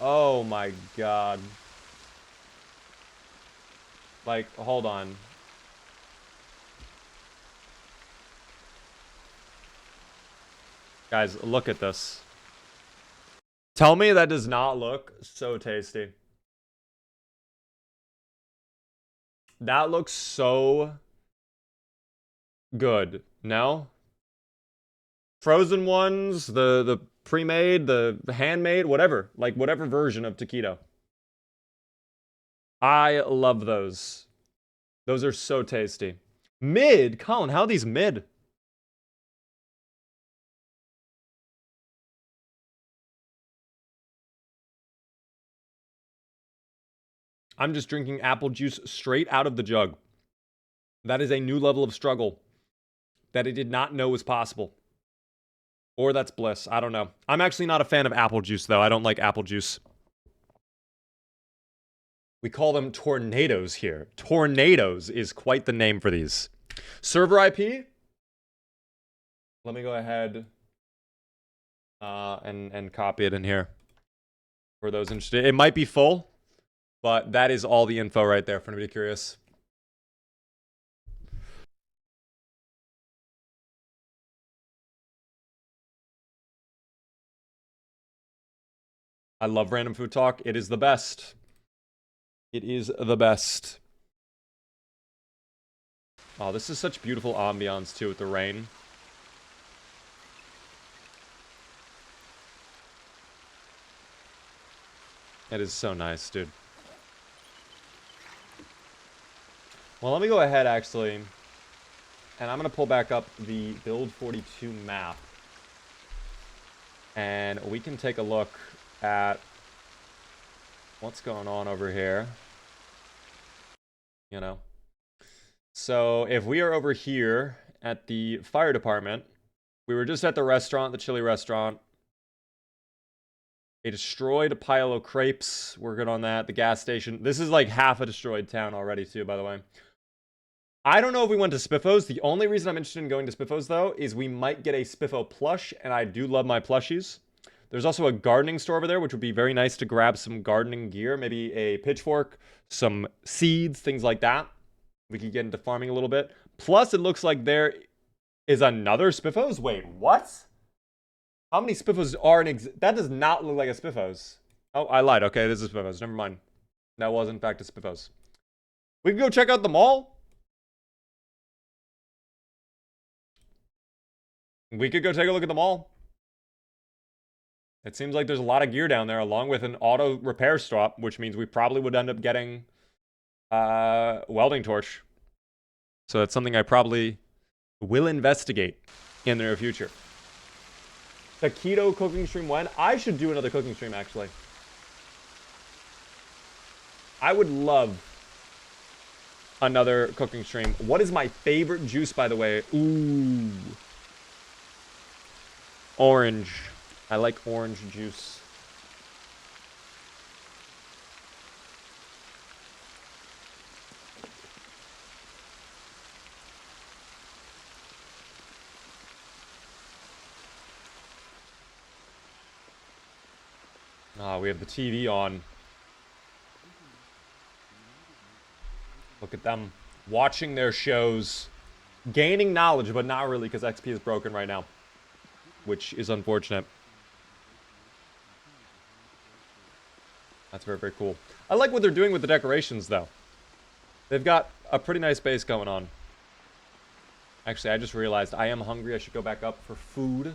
Oh my god. Like, hold on. Guys, look at this. Tell me that does not look so tasty. That looks so good. No? Frozen ones, the pre-made, the handmade, whatever. Like, whatever version of taquito. I love those. Those are so tasty. Mid? Colin, how are these mid? I'm just drinking apple juice straight out of the jug. That is a new level of struggle that I did not know was possible. Or that's bliss. I don't know. I'm actually not a fan of apple juice, though. I don't like apple juice. We call them tornadoes here. Tornadoes is quite the name for these. Server IP? Let me go ahead and copy it in here for those interested. It might be full, but that is all the info right there for anybody curious. I love Random Food Talk. It is the best. It is the best. Oh, this is such beautiful ambiance, too, with the rain. It is so nice, dude. Well, let me go ahead, actually, and I'm going to pull back up the Build 42 map. And we can take a look at what's going on over here. You know? So, if we are over here at the fire department, we were just at the restaurant, the chili restaurant. A destroyed pile of crepes. We're good on that. The gas station. This is like half a destroyed town already, too, by the way. I don't know if we went to Spiffos. The only reason I'm interested in going to Spiffos, though, is we might get a Spiffo plush, and I do love my plushies. There's also a gardening store over there, which would be very nice to grab some gardening gear. Maybe a pitchfork, some seeds, things like that. We could get into farming a little bit. Plus, it looks like there is another Spiffos. Wait, what? How many Spiffos are in that does not look like a Spiffos. Oh, I lied. Okay, this is Spiffos. Never mind. That was, in fact, a Spiffos. We can go check out the mall. We could go take a look at the mall. It seems like there's a lot of gear down there, along with an auto repair stop, which means we probably would end up getting welding torch. So that's something I probably will investigate in the near future. Taquito cooking stream when? I should do another cooking stream, actually. I would love another cooking stream. What is my favorite juice, by the way? Ooh. Orange. I like orange juice. Ah, we have the TV on. Look at them watching their shows, gaining knowledge, but not really because XP is broken right now, which is unfortunate. That's very, very cool. I like what they're doing with the decorations, though. They've got a pretty nice base going on. Actually, I just realized I am hungry. I should go back up for food.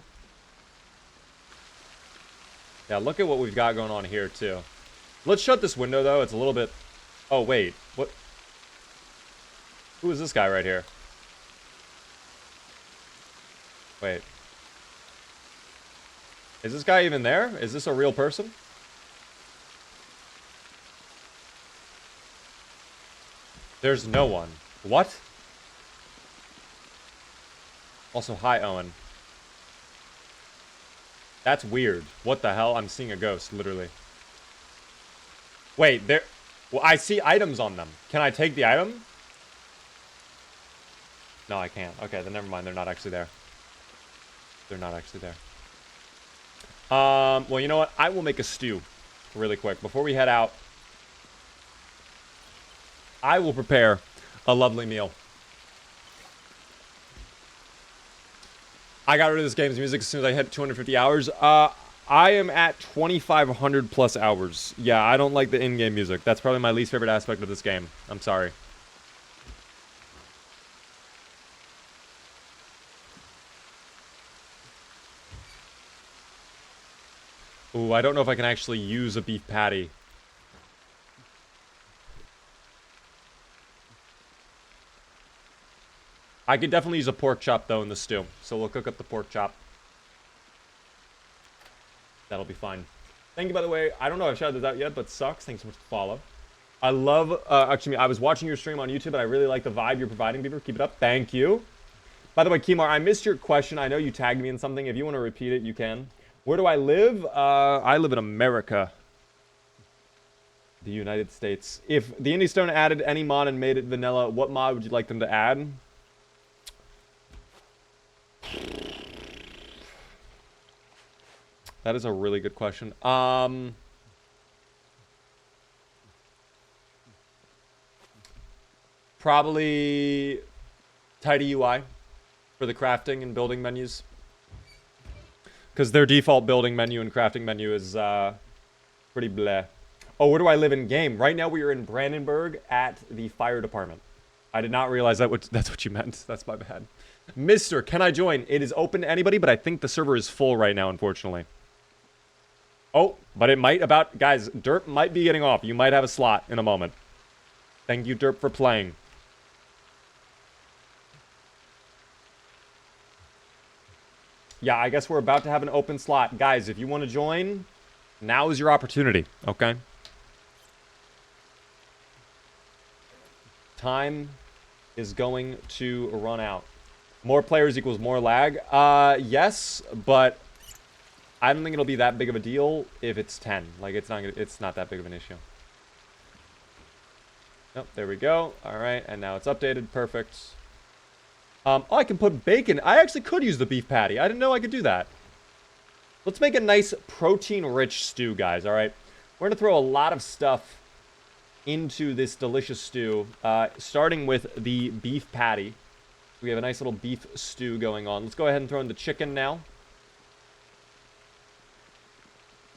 Yeah, look at what we've got going on here, too. Let's shut this window, though. It's a little bit... Oh, wait. What? Who is this guy right here? Wait. Is this guy even there? Is this a real person? There's no one. What? Also, hi, Owen. That's weird. What the hell? I'm seeing a ghost, literally. Wait, there... Well, I see items on them. Can I take the item? No, I can't. Okay, then never mind. They're not actually there. They're not actually there. Well, you know what? I will make a stew really quick. Before we head out, I will prepare a lovely meal. I got rid of this game's music as soon as I hit 250 hours. I am at 2,500 plus hours. Yeah, I don't like the in-game music. That's probably my least favorite aspect of this game. I'm sorry. Ooh, I don't know if I can actually use a beef patty. I could definitely use a pork chop, though, in the stew. So we'll cook up the pork chop. That'll be fine. Thank you, by the way. I don't know if I've shouted this out yet, but sucks. Thanks so much for the follow. I love... actually, I was watching your stream on YouTube, and I really like the vibe you're providing, Beaver. Keep it up. Thank you. By the way, Kimar, I missed your question. I know you tagged me in something. If you want to repeat it, you can. Where do I live? I live in America. The United States. If the Indie Stone added any mod and made it vanilla, what mod would you like them to add? That is a really good question. Probably tidy UI for the crafting and building menus. Because their default building menu and crafting menu is pretty bleh. Oh, where do I live in game? Right now we are in Brandenburg at the fire department. I did not realize that's what you meant. That's my bad. Mister, can I join? It is open to anybody, but I think the server is full right now, unfortunately. Oh, but it might about... Guys, Derp might be getting off. You might have a slot in a moment. Thank you, Derp, for playing. Yeah, I guess we're about to have an open slot. Guys, if you want to join, now is your opportunity, okay? Time is going to run out. More players equals more lag. Yes, but I don't think it'll be that big of a deal if it's 10. Like, it's not that big of an issue. Nope, there we go. All right, and now it's updated. Perfect. Oh, I can put bacon. I actually could use the beef patty. I didn't know I could do that. Let's make a nice protein-rich stew, guys, all right? We're going to throw a lot of stuff into this delicious stew, starting with the beef patty. We have a nice little beef stew going on. Let's go ahead and throw in the chicken now.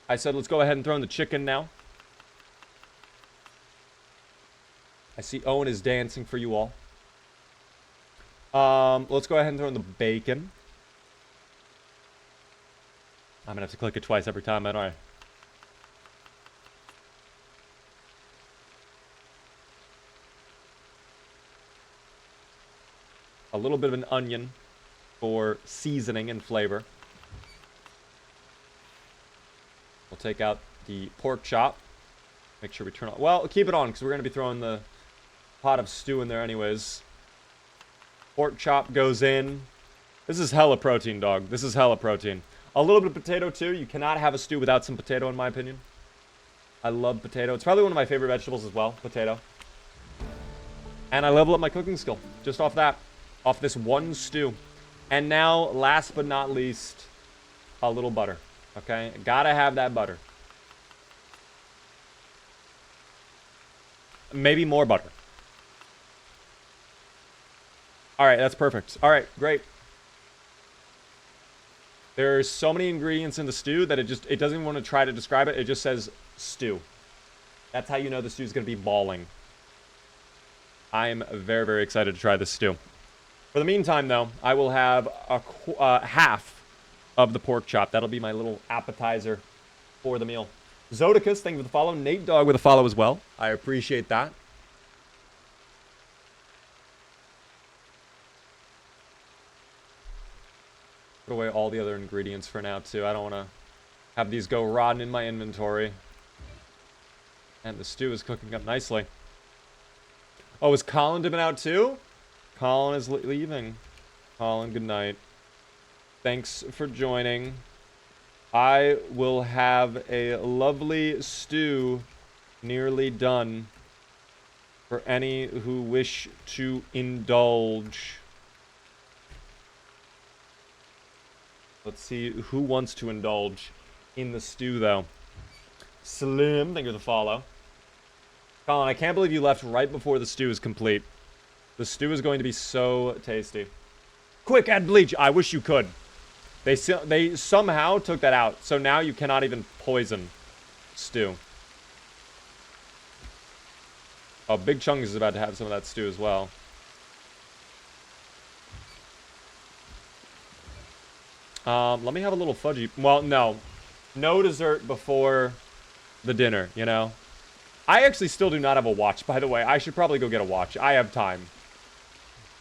I said let's go ahead and throw in the chicken now. I see Owen is dancing for you all. Let's go ahead and throw in the bacon. I'm gonna have to click it twice every time, aren't I? A little bit of an onion for seasoning and flavor. We'll take out the pork chop. Make sure we turn on... Well, keep it on, because we're going to be throwing the pot of stew in there anyways. Pork chop goes in. This is hella protein, dog. This is hella protein. A little bit of potato, too. You cannot have a stew without some potato, in my opinion. I love potato. It's probably one of my favorite vegetables as well, potato. And I level up my cooking skill just off that. Off this one stew. And now, last but not least, a little butter. Okay? Gotta have that butter. Maybe more butter. Alright, that's perfect. Alright, great. There's so many ingredients in the stew that it doesn't even want to try to describe it. It just says stew. That's how you know the stew's gonna be balling. I am very, very excited to try this stew. For the meantime, though, I will have half of the pork chop. That'll be my little appetizer for the meal. Zodicus, thank you for the follow. Nate Dogg with a follow as well. I appreciate that. Put away all the other ingredients for now, too. I don't want to have these go rotten in my inventory. And the stew is cooking up nicely. Oh, is Colin dipping out, too? Colin is leaving. Colin, good night. Thanks for joining. I will have a lovely stew nearly done for any who wish to indulge. Let's see who wants to indulge in the stew, though. Slim, thank you for the follow. Colin, I can't believe you left right before the stew is complete. The stew is going to be so tasty. Quick, add bleach. I wish you could. They somehow took that out, so now you cannot even poison stew. Oh, Big Chungus is about to have some of that stew as well. Let me have a little fudgy. Well, no. No dessert before the dinner, you know? I actually still do not have a watch, by the way. I should probably go get a watch. I have time.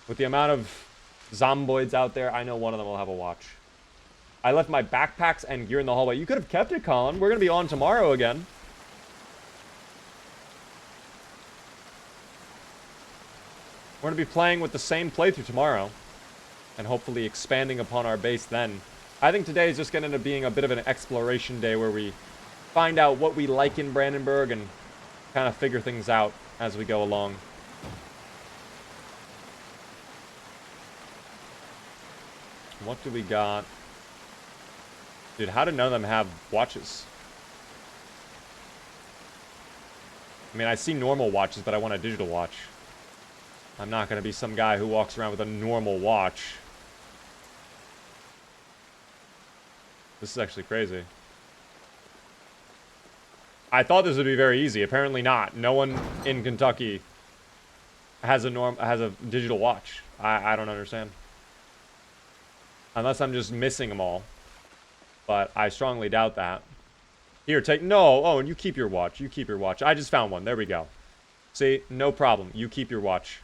With the amount of zomboids out there, I know one of them will have a watch. I left my backpacks and gear in the hallway. You could have kept it, Colin. We're going to be on tomorrow again. We're going to be playing with the same playthrough tomorrow. And hopefully expanding upon our base then. I think today is just going to end up being a bit of an exploration day where we find out what we like in Brandenburg and kind of figure things out as we go along. What do we got? Dude, how did none of them have watches? I mean, I see normal watches, but I want a digital watch. I'm not going to be some guy who walks around with a normal watch. This is actually crazy. I thought this would be very easy. Apparently not. No one in Kentucky has a digital watch. I don't understand. Unless I'm just missing them all. But I strongly doubt that. Here, take... No! Oh, and you keep your watch. You keep your watch. I just found one. There we go. See? No problem. You keep your watch.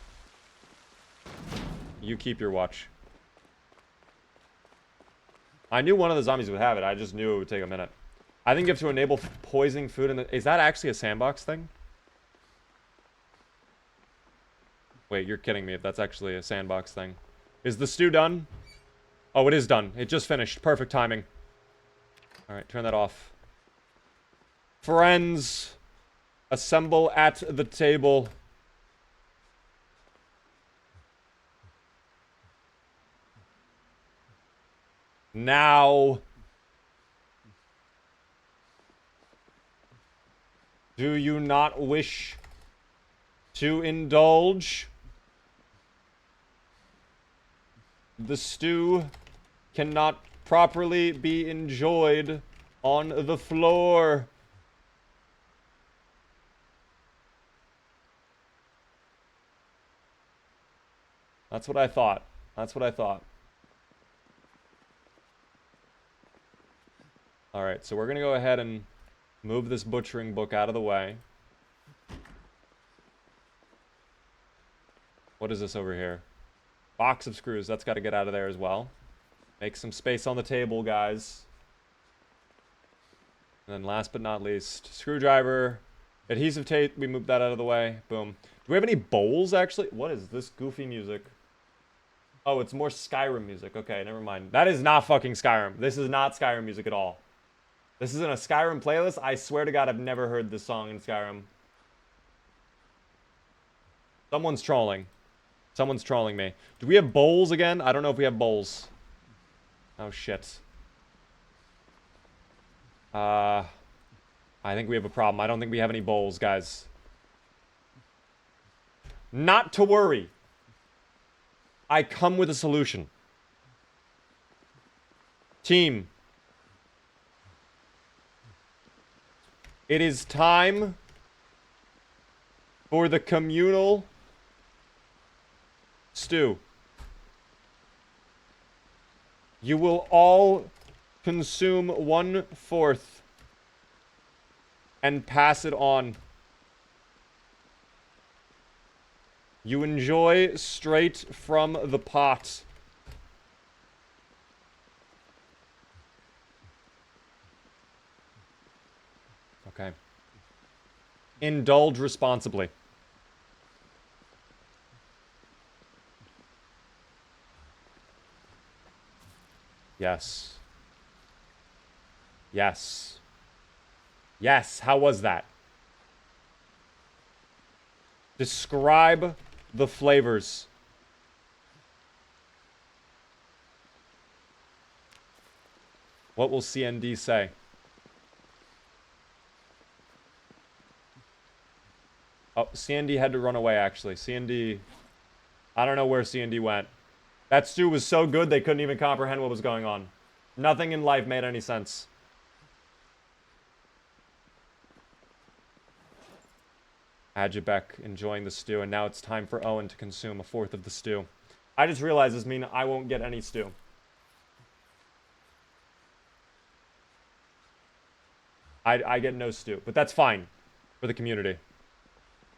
You keep your watch. I knew one of the zombies would have it. I just knew it would take a minute. I think you have to enable poisoning food in the... Is that actually a sandbox thing? Wait, you're kidding me if that's actually a sandbox thing. Is the stew done? Oh, it is done. It just finished. Perfect timing. Alright, turn that off. Friends, assemble at the table. Now. Do you not wish to indulge? The stew cannot properly be enjoyed on the floor. That's what I thought. That's what I thought. Alright, so we're going to go ahead and move this butchering book out of the way. What is this over here? Box of screws. That's got to get out of there as well. Make some space on the table, guys. And then last but not least, screwdriver. Adhesive tape. We moved that out of the way. Boom. Do we have any bowls, actually? What is this goofy music? Oh, it's more Skyrim music. Okay, never mind. That is not fucking Skyrim. This is not Skyrim music at all. This isn't a Skyrim playlist. I swear to God, I've never heard this song in Skyrim. Someone's trolling. Someone's trolling me. Do we have bowls again? I don't know if we have bowls. Oh, shit. I think we have a problem. I don't think we have any bowls, guys. Not to worry. I come with a solution. Team. It is time for the communal Stew. You will all consume 1/4 and pass it on. You enjoy straight from the pot. Okay. Indulge responsibly. Yes. Yes. Yes, how was that? Describe the flavors. What will CND say? Oh, CND had to run away, actually. CND... I don't know where CND went. That stew was so good they couldn't even comprehend what was going on. Nothing in life made any sense. Ajibek enjoying the stew, and now it's time for Owen to consume 1/4 of the stew. I just realized this means I won't get any stew. I get no stew, but that's fine for the community.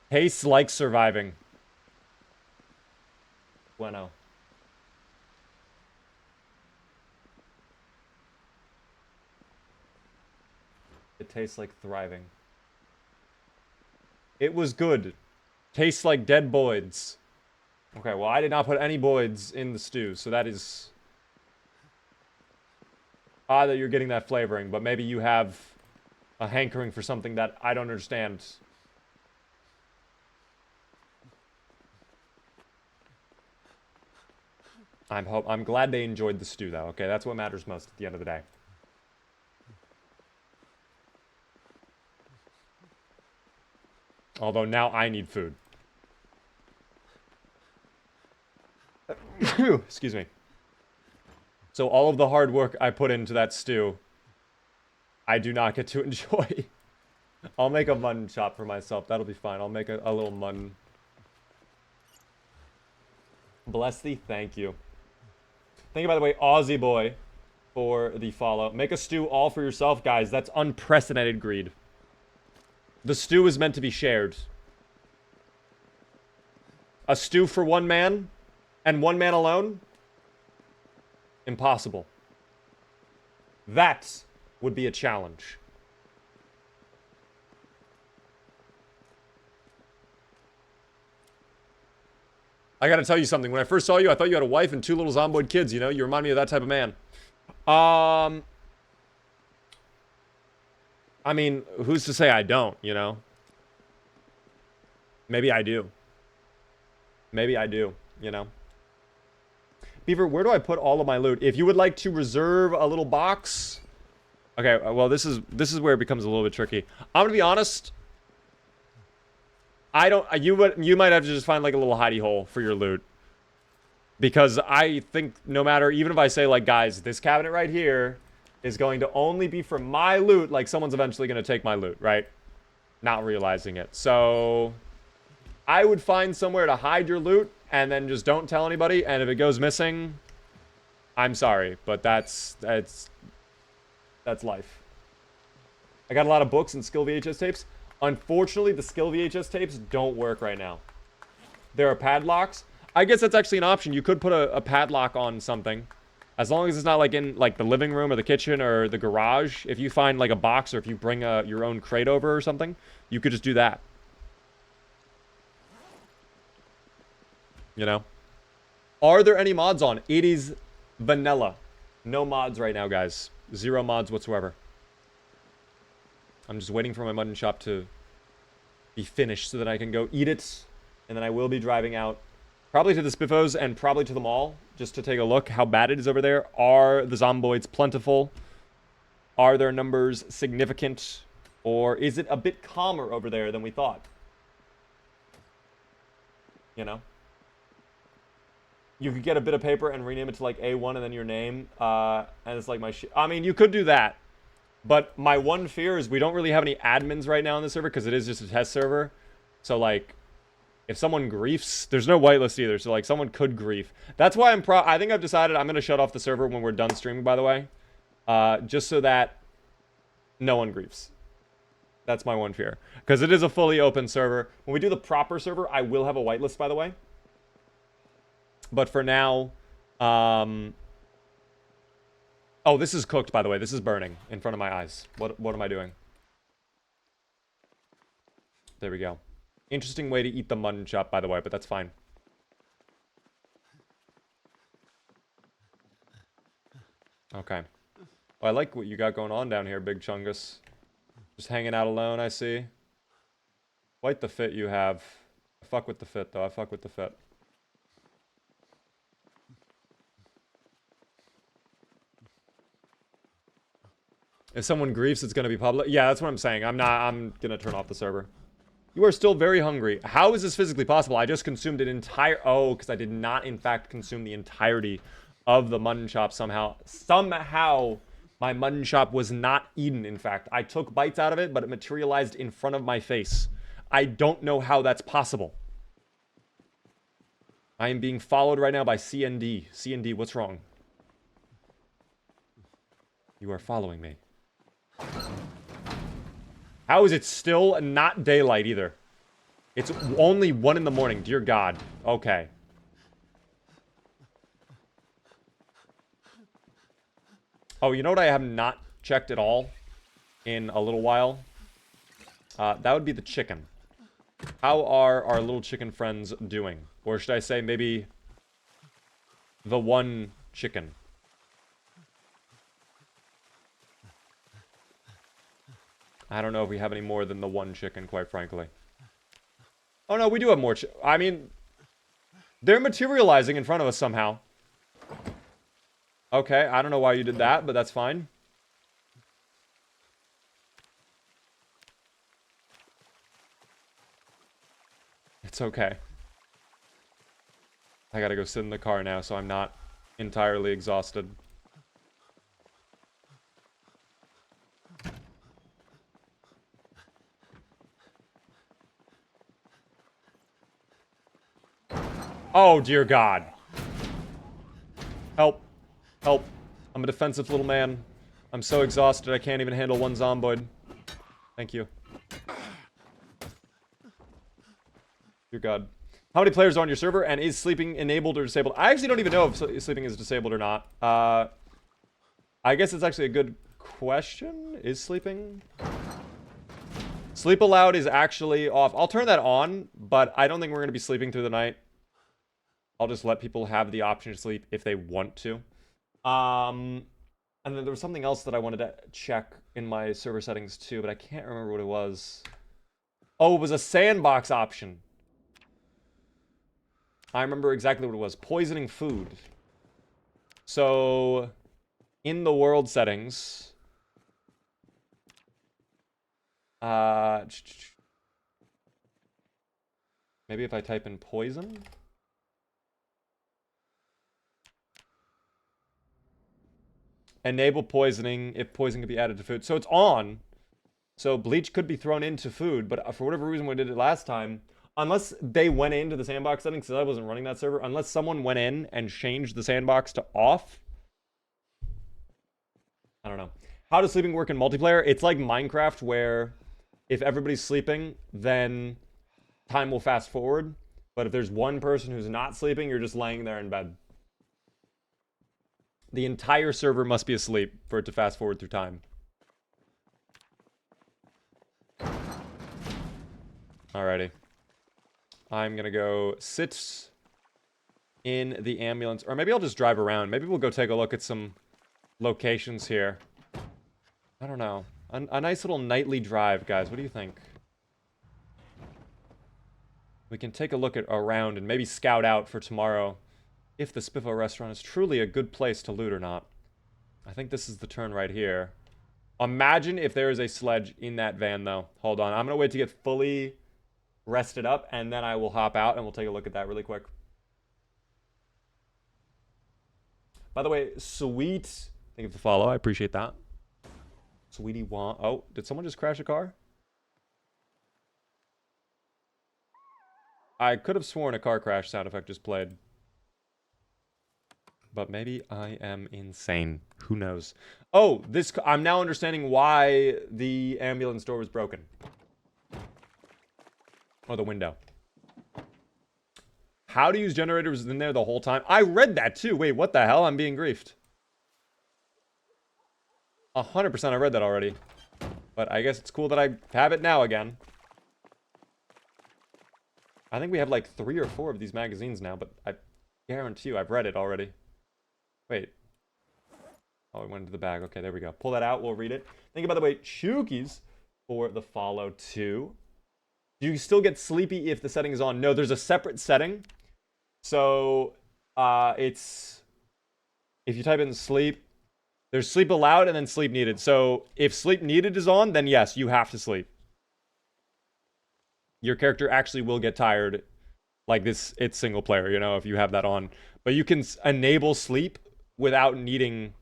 Tastes like surviving. Bueno. It tastes like thriving. It was good. Tastes like dead boids. Okay, well, I did not put any boids in the stew, so that is odd that you're getting that flavoring, but maybe you have a hankering for something that I don't understand. I'm glad they enjoyed the stew, though. Okay, that's what matters most at the end of the day. Although now I need food. Excuse me. So all of the hard work I put into that stew, I do not get to enjoy. I'll make a mutton chop for myself. That'll be fine. I'll make a little mutton. Bless thee. Thank you. Thank you, by the way, Aussie Boy, for the follow. Make a stew all for yourself, guys. That's unprecedented greed. The stew is meant to be shared. A stew for one man, and one man alone? Impossible. That would be a challenge. I gotta tell you something. When I first saw you, I thought you had a wife and 2 little zomboid kids, you know? You remind me of that type of man. I mean, who's to say I don't, you know? Maybe I do. Maybe I do, you know? Beaver, where do I put all of my loot? If you would like to reserve a little box... Okay, well, this is where it becomes a little bit tricky. I'm gonna be honest. I don't... You might have to just find, like, a little hidey hole for your loot. Because I think no matter... Even if I say, like, guys, this cabinet right here is going to only be for my loot, like, someone's eventually going to take my loot, right? Not realizing it. So... I would find somewhere to hide your loot, and then just don't tell anybody, and if it goes missing, I'm sorry, but that's life. I got a lot of books and skill VHS tapes. Unfortunately, the skill VHS tapes don't work right now. There are padlocks. I guess that's actually an option. You could put a padlock on something. As long as it's not like in like the living room or the kitchen or the garage. If you find like a box or if you bring your own crate over or something, you could just do that. You know? Are there any mods on? It is vanilla. No mods right now, guys. 0 mods whatsoever. I'm just waiting for my mutton chop to be finished so that I can go eat it. And then I will be driving out. Probably to the Spiffos and probably to the mall. Just to take a look how bad it is over there. Are the zomboids plentiful? Are their numbers significant? Or is it a bit calmer over there than we thought? You know? You could get a bit of paper and rename it to like A1 and then your name. And it's like my shit. I mean, you could do that. But my one fear is we don't really have any admins right now on the server because it is just a test server. So like, If someone griefs, there's no whitelist either, so like someone could grief. That's why I think I've decided I'm gonna shut off the server when we're done streaming, by the way. Just so that no one griefs. That's my one fear. Because it is a fully open server. When we do the proper server, I will have a whitelist, by the way. But for now, oh, this is cooked, by the way. This is burning in front of my eyes. What am I doing? There we go. Interesting way to eat the mutton chop, by the way, but that's fine. Okay. Well, I like what you got going on down here, Big Chungus. Just hanging out alone, I see. Quite the fit you have. I fuck with the fit, though. I fuck with the fit. If someone griefs, it's gonna be public. Yeah, that's what I'm saying. I'm gonna turn off the server. You are still very hungry. How is this physically possible? I just consumed an entire... Oh, because I did not, in fact, consume the entirety of the mutton chop somehow. Somehow, my mutton chop was not eaten, in fact. I took bites out of it, but it materialized in front of my face. I don't know how that's possible. I am being followed right now by CND. CND, what's wrong? You are following me. How is it still not daylight either? It's only 1 in the morning. Dear God. Okay. Oh, you know what I have not checked at all in a little while? That would be the chicken. How are our little chicken friends doing? Or should I say maybe the one chicken? I don't know if we have any more than the one chicken, quite frankly. Oh, no, we do have more I mean, they're materializing in front of us somehow. Okay, I don't know why you did that, but that's fine. It's okay. I gotta go sit in the car now, so I'm not entirely exhausted. Oh, dear God. Help. Help. I'm a defensive little man. I'm so exhausted I can't even handle one zomboid. Thank you. Dear God. How many players are on your server, and is sleeping enabled or disabled? I actually don't even know if sleeping is disabled or not. I guess it's actually a good question. Is sleeping? Sleep allowed is actually off. I'll turn that on, but I don't think we're going to be sleeping through the night. I'll just let people have the option to sleep if they want to. And then there was something else that I wanted to check in my server settings too, but I can't remember what it was. Oh, it was a sandbox option. I remember exactly what it was. Poisoning food. So, in the world settings... maybe if I type in poison... Enable poisoning if poison can be added to food. So it's on. So bleach could be thrown into food, but for whatever reason we did it last time, unless they went into the sandbox settings, because I wasn't running that server, unless someone went in and changed the sandbox to off. I don't know. How does sleeping work in multiplayer? It's like Minecraft where if everybody's sleeping, then time will fast forward. But if there's one person who's not sleeping, you're just laying there in bed. The entire server must be asleep for it to fast forward through time. Alrighty. I'm gonna go sit in the ambulance. Or maybe I'll just drive around. Maybe we'll go take a look at some locations here. I don't know. A nice little nightly drive, guys. What do you think? We can take a look at around and maybe scout out for tomorrow if the Spiffo restaurant is truly a good place to loot or not. I think this is the turn right here. Imagine if there is a sledge in that van, though. Hold on. I'm going to wait to get fully rested up, and then I will hop out, and we'll take a look at that really quick. By the way, sweet. Thank you for the follow. I appreciate that. Sweetie want. Oh, did someone just crash a car? I could have sworn a car crash sound effect just played. But maybe I am insane. Who knows? Oh, I'm now understanding why the ambulance door was broken. Or the window. How to use generators in there the whole time? I read that too. Wait, what the hell? I'm being griefed. 100% I read that already. But I guess it's cool that I have it now again. I think we have like 3 or 4 of these magazines now, but I guarantee you I've read it already. Wait. Oh, it went into the bag. Okay, there we go. Pull that out. We'll read it. Think about the way Chookies for the follow too. Do you still get sleepy if the setting is on? No, there's a separate setting. So, it's... If you type in sleep, there's sleep allowed and then sleep needed. So, if sleep needed is on, then yes, you have to sleep. Your character actually will get tired. Like this, it's single player, you know, if you have that on. But you can enable sleep without needing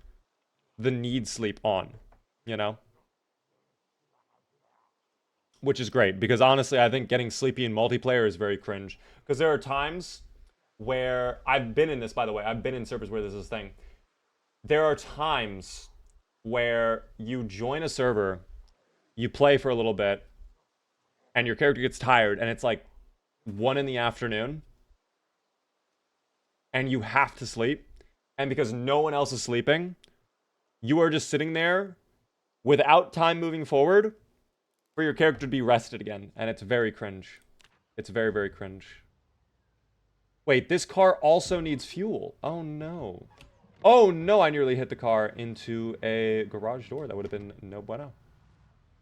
the need sleep on, you know? Which is great, because honestly, I think getting sleepy in multiplayer is very cringe. Because there are times where, I've been in this, by the way, I've been in servers where this is a thing. There are times where you join a server, you play for a little bit, and your character gets tired, and it's like 1 in the afternoon, and you have to sleep, and because no one else is sleeping, you are just sitting there without time moving forward for your character to be rested again, and it's very cringe. It's very, very cringe. Wait, this car also needs fuel. Oh, no. Oh, no, I nearly hit the car into a garage door. That would have been no bueno.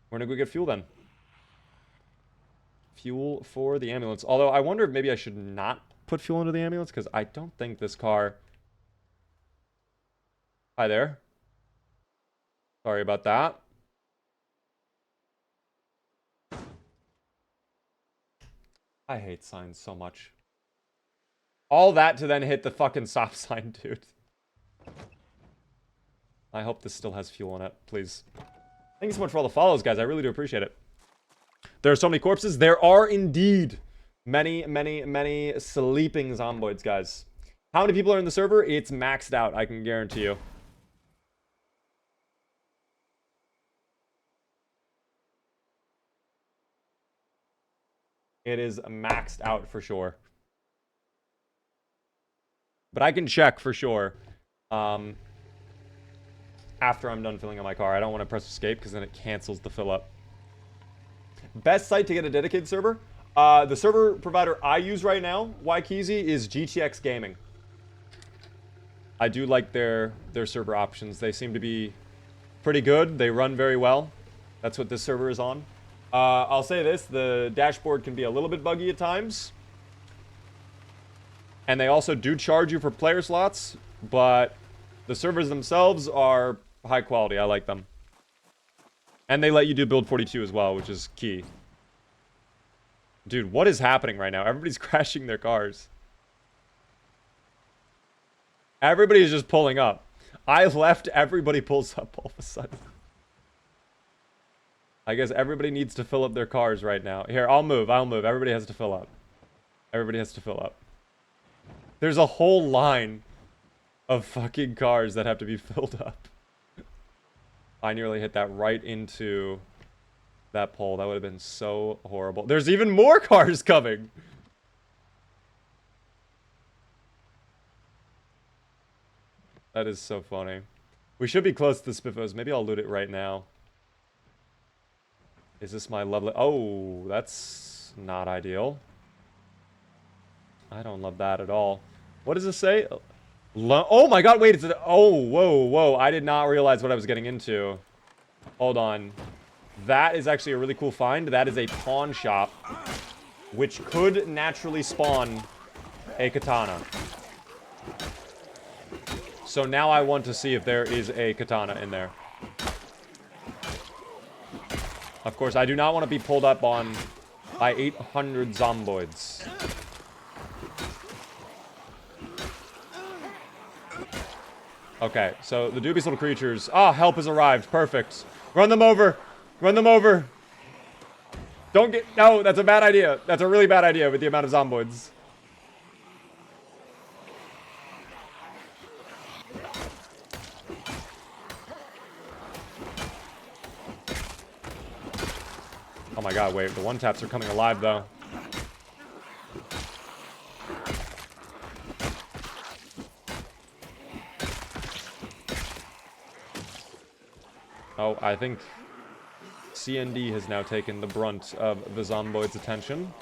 We're gonna go get fuel then. Fuel for the ambulance. Although, I wonder if maybe I should not put fuel into the ambulance, because I don't think this car... Hi there. Sorry about that. I hate signs so much. All that to then hit the fucking stop sign, dude. I hope this still has fuel in it, please. Thank you so much for all the follows, guys. I really do appreciate it. There are so many corpses. There are indeed many, many, many sleeping zomboids, guys. How many people are in the server? It's maxed out, I can guarantee you. It is maxed out for sure. But I can check for sure. After I'm done filling up my car. I don't want to press escape because then it cancels the fill up. Best site to get a dedicated server? The server provider I use right now, Waikiki, is GTX Gaming. I do like their server options. They seem to be pretty good. They run very well. That's what this server is on. I'll say this, the dashboard can be a little bit buggy at times. And they also do charge you for player slots, but the servers themselves are high quality. I like them. And they let you do build 42 as well, which is key. Dude, what is happening right now? Everybody's crashing their cars. Everybody is just pulling up. I left, everybody pulls up all of a sudden. I guess everybody needs to fill up their cars right now. Here, I'll move. Everybody has to fill up. Everybody has to fill up. There's a whole line of fucking cars that have to be filled up. I nearly hit that right into that pole. That would have been so horrible. There's even more cars coming. That is so funny. We should be close to the Spiffos. Maybe I'll loot it right now. Is this my lovely... Oh, that's not ideal. I don't love that at all. What does this say? Oh my god, wait, it's a... Oh, whoa, whoa. I did not realize what I was getting into. Hold on. That is actually a really cool find. That is a pawn shop, which could naturally spawn a katana. So now I want to see if there is a katana in there. Of course, I do not want to be pulled up on by 800 zomboids. Okay, so the dubious little creatures... Ah, help has arrived. Perfect. Run them over. Run them over. Don't get... No, that's a bad idea. That's a really bad idea with the amount of zomboids. Oh my god, wait. The one-taps are coming alive, though. Oh, I think CND has now taken the brunt of the zomboid's attention.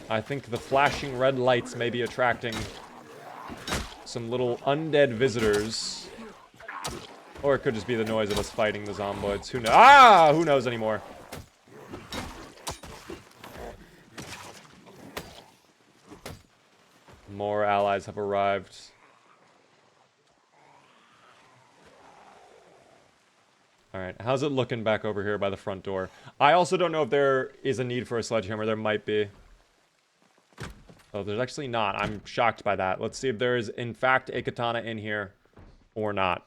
I think the flashing red lights may be attracting some little undead visitors. Or it could just be the noise of us fighting the zomboids. Who knows? Ah! Who knows anymore? More allies have arrived. Alright, how's it looking back over here by the front door? I also don't know if there is a need for a sledgehammer. There might be. Oh, there's actually not. I'm shocked by that. Let's see if there is, in fact, a katana in here or not.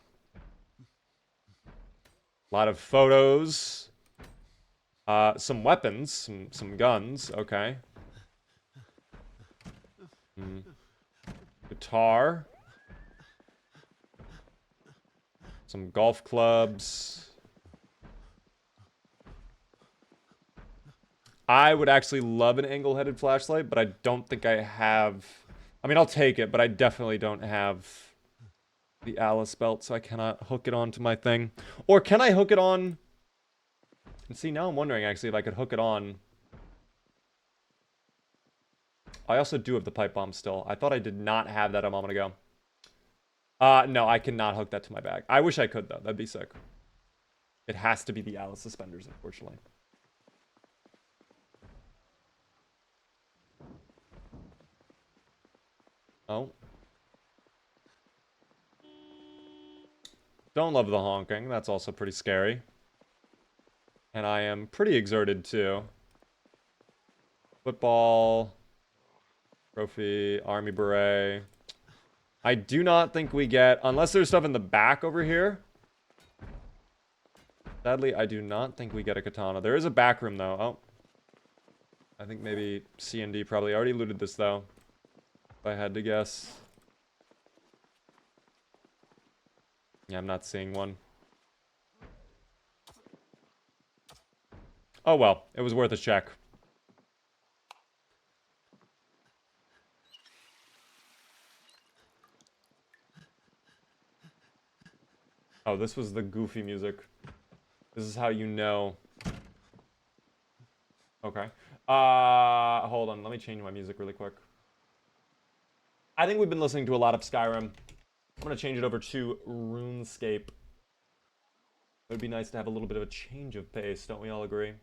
A lot of photos. Some weapons. Some guns. Okay. Guitar. Some golf clubs. I would actually love an angle-headed flashlight, but I don't think I have... I mean, I'll take it, but I definitely don't have the Alice belt, so I cannot hook it onto my thing. Or can I hook it on... And see, now I'm wondering, actually, if I could hook it on... I also do have the pipe bomb still. I thought I did not have that a moment ago. No, I cannot hook that to my bag. I wish I could, though. That'd be sick. It has to be the Alice suspenders, unfortunately. Oh. Don't love the honking. That's also pretty scary. And I am pretty exerted, too. Football. Trophy. Army beret. I do not think we get... Unless there's stuff in the back over here. Sadly, I do not think we get a katana. There is a back room, though. Oh. I think maybe C&D probably already looted this, though. If I had to guess. Yeah, I'm not seeing one. Oh well, it was worth a check. Oh, this was the goofy music. This is how you know. Okay. Hold on, let me change my music really quick. I think we've been listening to a lot of Skyrim. I'm gonna change it over to RuneScape. It would be nice to have a little bit of a change of pace, don't we all agree?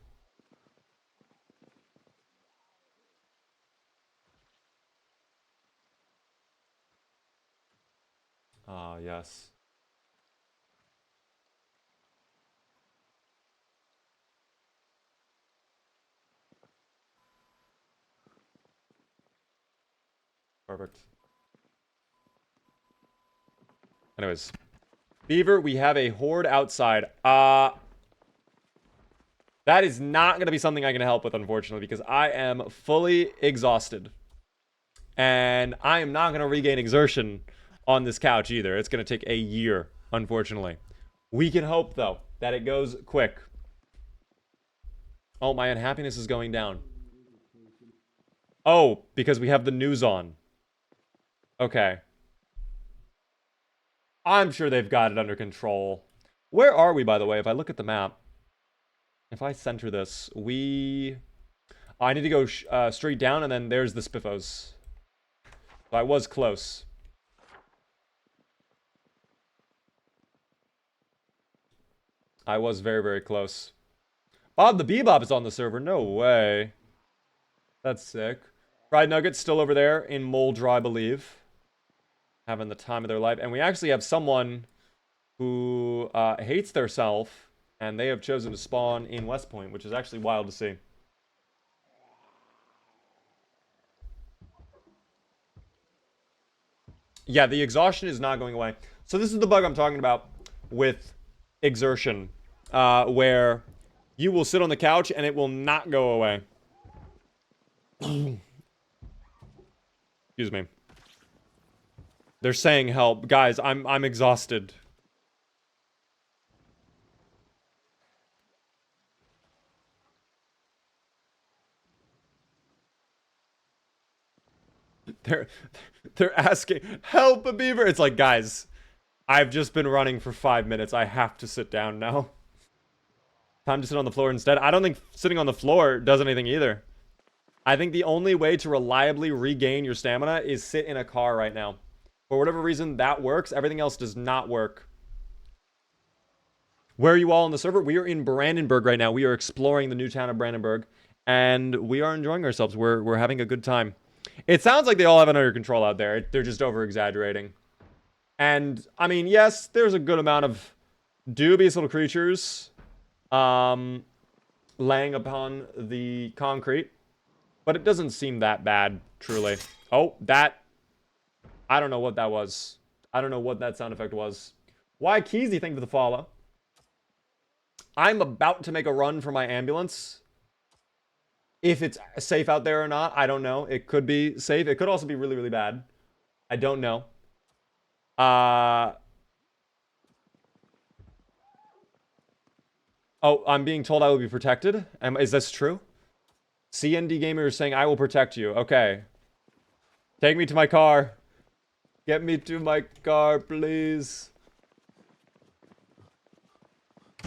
Ah, yes. Perfect. Anyways. Beaver, we have a horde outside. That is not going to be something I can help with, unfortunately, because I am fully exhausted. And I am not going to regain exertion on this couch either. It's going to take a year, unfortunately. We can hope, though, that it goes quick. Oh, my unhappiness is going down. Oh, because we have the news on. Okay. I'm sure they've got it under control. Where are we, by the way, if I look at the map? If I center this, we... Oh, I need to go straight down, and then there's the Spiffos. So I was close. I was very, very close. Bob the Bebop is on the server. No way. That's sick. Fried Nugget's still over there in Moldra, I believe. Having the time of their life. And we actually have someone who hates their self, and they have chosen to spawn in West Point, which is actually wild to see. Yeah, the exhaustion is not going away. So this is the bug I'm talking about with exertion. where you will sit on the couch and it will not go away. Excuse me. They're saying help. Guys, I'm exhausted. They're they're asking, help a beaver. It's like, guys, I've just been running for 5 minutes. I have to sit down now. Time to sit on the floor instead. I don't think sitting on the floor does anything either. I think the only way to reliably regain your stamina is sit in a car right now. For whatever reason, that works. Everything else does not work. Where are you all on the server? We are in Brandenburg right now. We are exploring the new town of Brandenburg, and we are enjoying ourselves. We're having a good time. It sounds like they all have it under control out there. They're just over-exaggerating. And, I mean, yes, there's a good amount of dubious little creatures laying upon the concrete. But it doesn't seem that bad, truly. Oh, that... I don't know what that was. I don't know what that sound effect was. Why, Keezy, thank you for the follow. I'm about to make a run for my ambulance. If it's safe out there or not, I don't know. It could be safe. It could also be really, really bad. I don't know. Oh, I'm being told I will be protected. Is this true? CND Gamer is saying, I will protect you. Okay. Take me to my car. Get me to my car, please.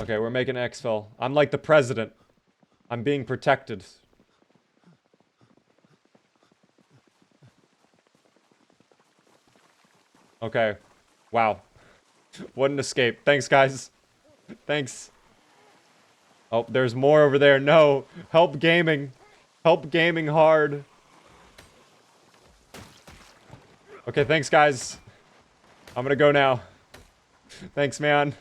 Okay, we're making exfil. I'm like the president. I'm being protected. Okay. Wow. What an escape. Thanks, guys. Thanks. Oh, there's more over there. No. Help gaming. Help gaming hard. Okay, thanks, guys. I'm gonna go now. Thanks, man.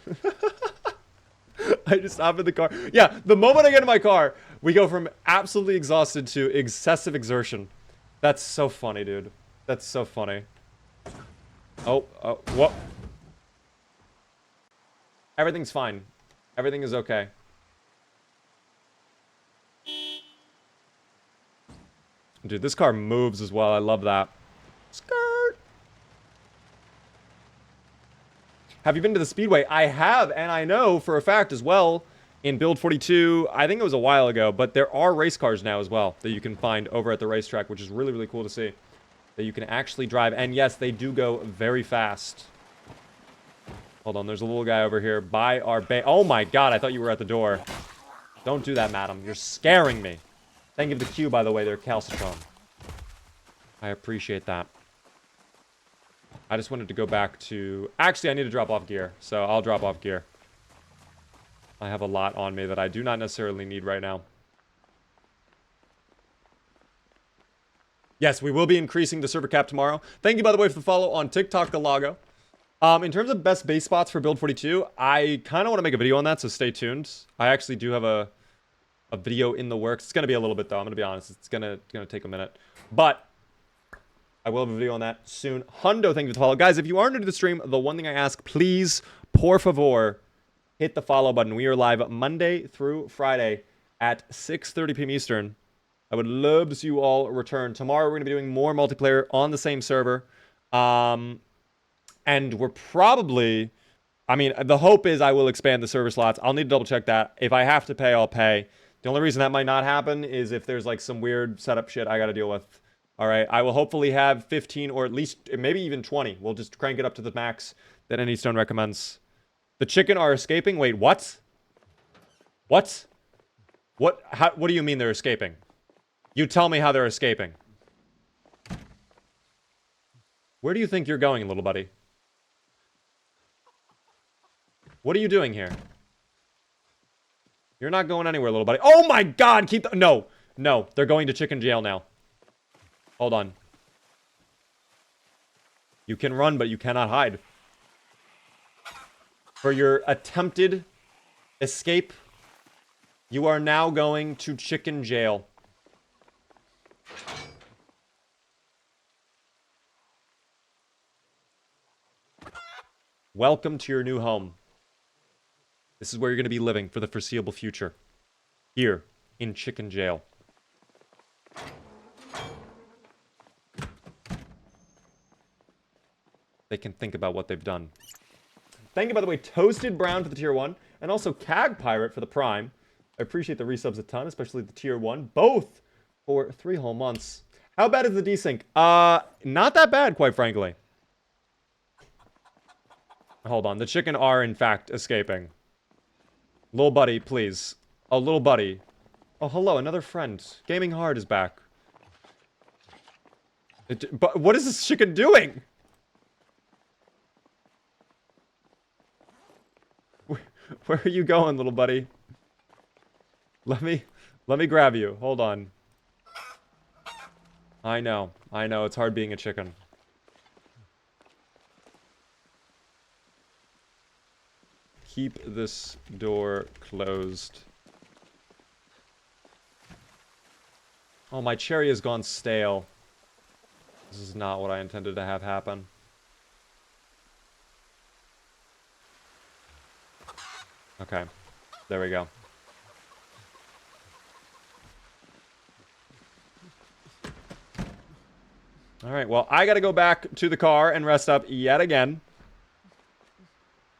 I just hop in the car. Yeah, the moment I get in my car, we go from absolutely exhausted to excessive exertion. That's so funny, dude. That's so funny. Oh, what? Everything's fine. Everything is okay. Dude, this car moves as well. I love that. Skirt. Have you been to the Speedway? I have, and I know for a fact as well, in Build 42, I think it was a while ago, but there are race cars now as well that you can find over at the racetrack, which is really, really cool to see. That you can actually drive, and yes, they do go very fast. Hold on, there's a little guy over here by our bay. Oh my god, I thought you were at the door. Don't do that, madam. You're scaring me. Thank you for the queue, by the way, there, Calcitron. I appreciate that. I just wanted to go back to... Actually, I need to drop off gear, so I'll drop off gear. I have a lot on me that I do not necessarily need right now. Yes, we will be increasing the server cap tomorrow. Thank you, by the way, for the follow on TikTok, Galago. In terms of best base spots for Build 42, I kind of want to make a video on that, so stay tuned. I actually do have a video in the works. It's going to be a little bit, though. I'm going to be honest. It's going to take a minute. But I will have a video on that soon. Hundo, thank you for the follow. Guys, if you are new to the stream, the one thing I ask, please, por favor, hit the follow button. We are live Monday through Friday at 6:30 p.m. Eastern. I would love to see you all return. Tomorrow, we're going to be doing more multiplayer on the same server. And we're probably... I mean, the hope is I will expand the server slots. I'll need to double check that. If I have to pay, I'll pay. The only reason that might not happen is if there's like some weird setup shit I got to deal with. All right, I will hopefully have 15 or at least maybe even 20. We'll just crank it up to the max that Anystone recommends. The chicken are escaping? Wait, what? What? What do you mean they're escaping? You tell me how they're escaping. Where do you think you're going, little buddy? What are you doing here? You're not going anywhere, little buddy. Oh my god, keep the... No, no, they're going to chicken jail now. Hold on. You can run, but you cannot hide. For your attempted escape, you are now going to chicken jail. Welcome to your new home. This is where you're going to be living for the foreseeable future. Here, in chicken jail. They can think about what they've done. Thank you, by the way, Toasted Brown for the tier 1, and also Cag Pirate for the Prime. I appreciate the resubs a ton, especially the tier 1. Both for 3 whole months. How bad is the desync? Not that bad, quite frankly. Hold on, the chicken are, in fact, escaping. Little buddy, please. Oh, little buddy. Oh, hello, another friend. Gaming Hard is back. But what is this chicken doing? Where are you going, little buddy? Let me grab you. Hold on. I know, it's hard being a chicken. Keep this door closed. Oh, my cherry has gone stale. This is not what I intended to have happen. Okay, there we go. Alright, well, I gotta go back to the car and rest up yet again.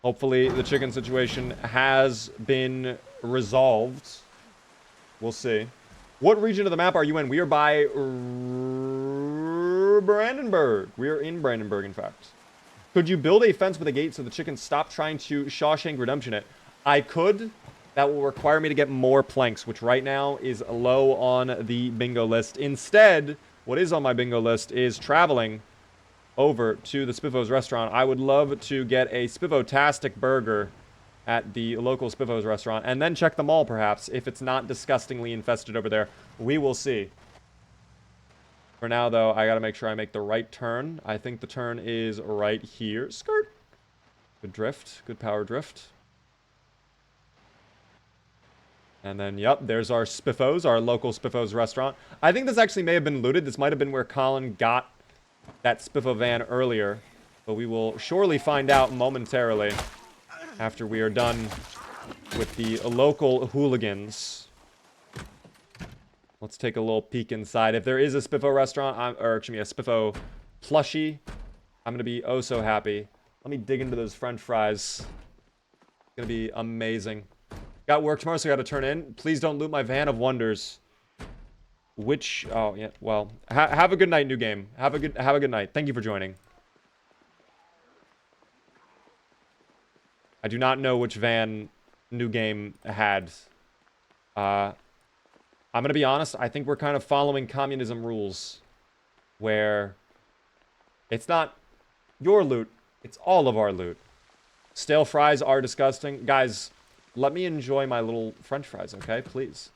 Hopefully, the chicken situation has been resolved. We'll see. What region of the map are you in? We are by Brandenburg. We are in Brandenburg, in fact. Could you build a fence with a gate so the chickens stop trying to Shawshank Redemption it? I could. That will require me to get more planks, which right now is low on the bingo list. Instead, what is on my bingo list is traveling over to the Spiffos restaurant. I would love to get a Spiffo-tastic burger at the local Spiffos restaurant, and then check the mall, perhaps, if it's not disgustingly infested over there. We will see. For now, though, I gotta make sure I make the right turn. I think the turn is right here. Skirt! Good drift. Good power drift. And then, yep, there's our Spiffos, our local Spiffos restaurant. I think this actually may have been looted. This might have been where Colin got that Spiffo van earlier. But we will surely find out momentarily after we are done with the local hooligans. Let's take a little peek inside. If there is a Spiffo restaurant, or excuse me, a Spiffo plushie, I'm going to be oh so happy. Let me dig into those french fries. It's going to be amazing. Got work tomorrow, so I got to turn in. Please don't loot my van of wonders. Which, oh, yeah, well, have a good night, new game. Have a good night. Thank you for joining. I do not know which van new game had. I'm gonna be honest, I think we're kind of following communism rules. Where it's not your loot, it's all of our loot. Stale fries are disgusting. Guys, let me enjoy my little french fries, okay? Please.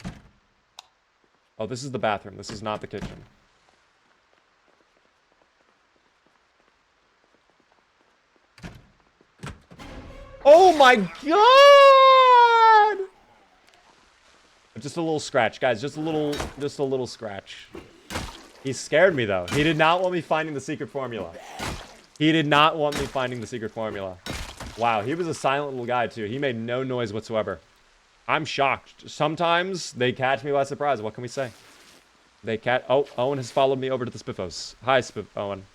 Oh, this is the bathroom. This is not the kitchen. Oh my god! Just a little scratch, guys. Just a little scratch. He scared me, though. He did not want me finding the secret formula. He did not want me finding the secret formula. Wow, he was a silent little guy, too. He made no noise whatsoever. I'm shocked. Sometimes they catch me by surprise. What can we say? Oh, Owen has followed me over to the Spiffos. Hi, Owen.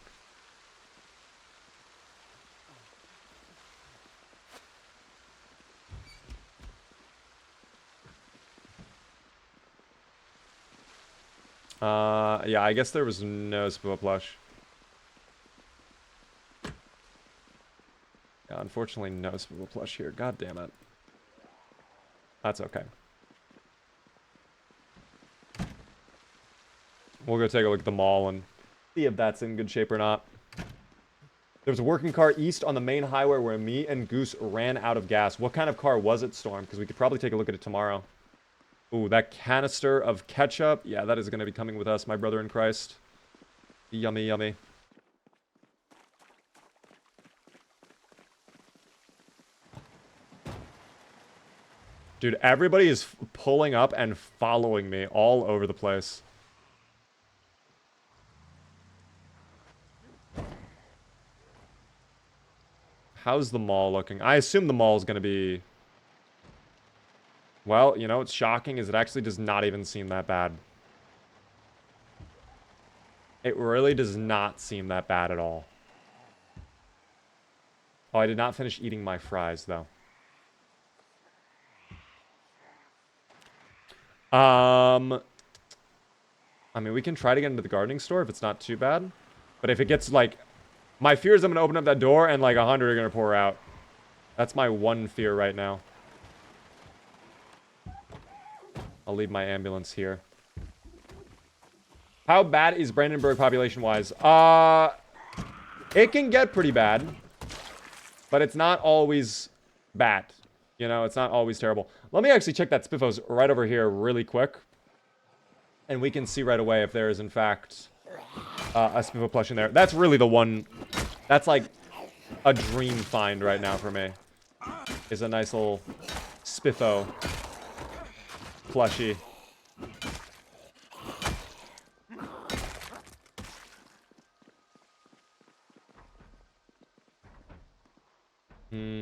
Yeah, I guess there was no Spiffo plush. Yeah, unfortunately, no Spiffo plush here. God damn it. That's okay. We'll go take a look at the mall and see if that's in good shape or not. There was a working car east on the main highway where me and Goose ran out of gas. What kind of car was it, Storm? Because we could probably take a look at it tomorrow. Ooh, that canister of ketchup. Yeah, that is going to be coming with us, my brother in Christ. Yummy, yummy. Dude, everybody is pulling up and following me all over the place. How's the mall looking? I assume the mall is going to be Well, you know what's shocking is it actually does not even seem that bad. It really does not seem that bad at all. Oh, I did not finish eating my fries, though. I mean, we can try to get into the gardening store if it's not too bad. But if it gets, like... My fear is I'm going to open up that door and, like, 100 are going to pour out. That's my one fear right now. I'll leave my ambulance here. How bad is Brandenburg population-wise? It can get pretty bad. But it's not always bad. You know, it's not always terrible. Let me actually check that Spiffos right over here really quick. And we can see right away if there is, in fact, a Spiffo plush in there. That's really the one... That's, like, a dream find right now for me. Is a nice little Spiffo plushie.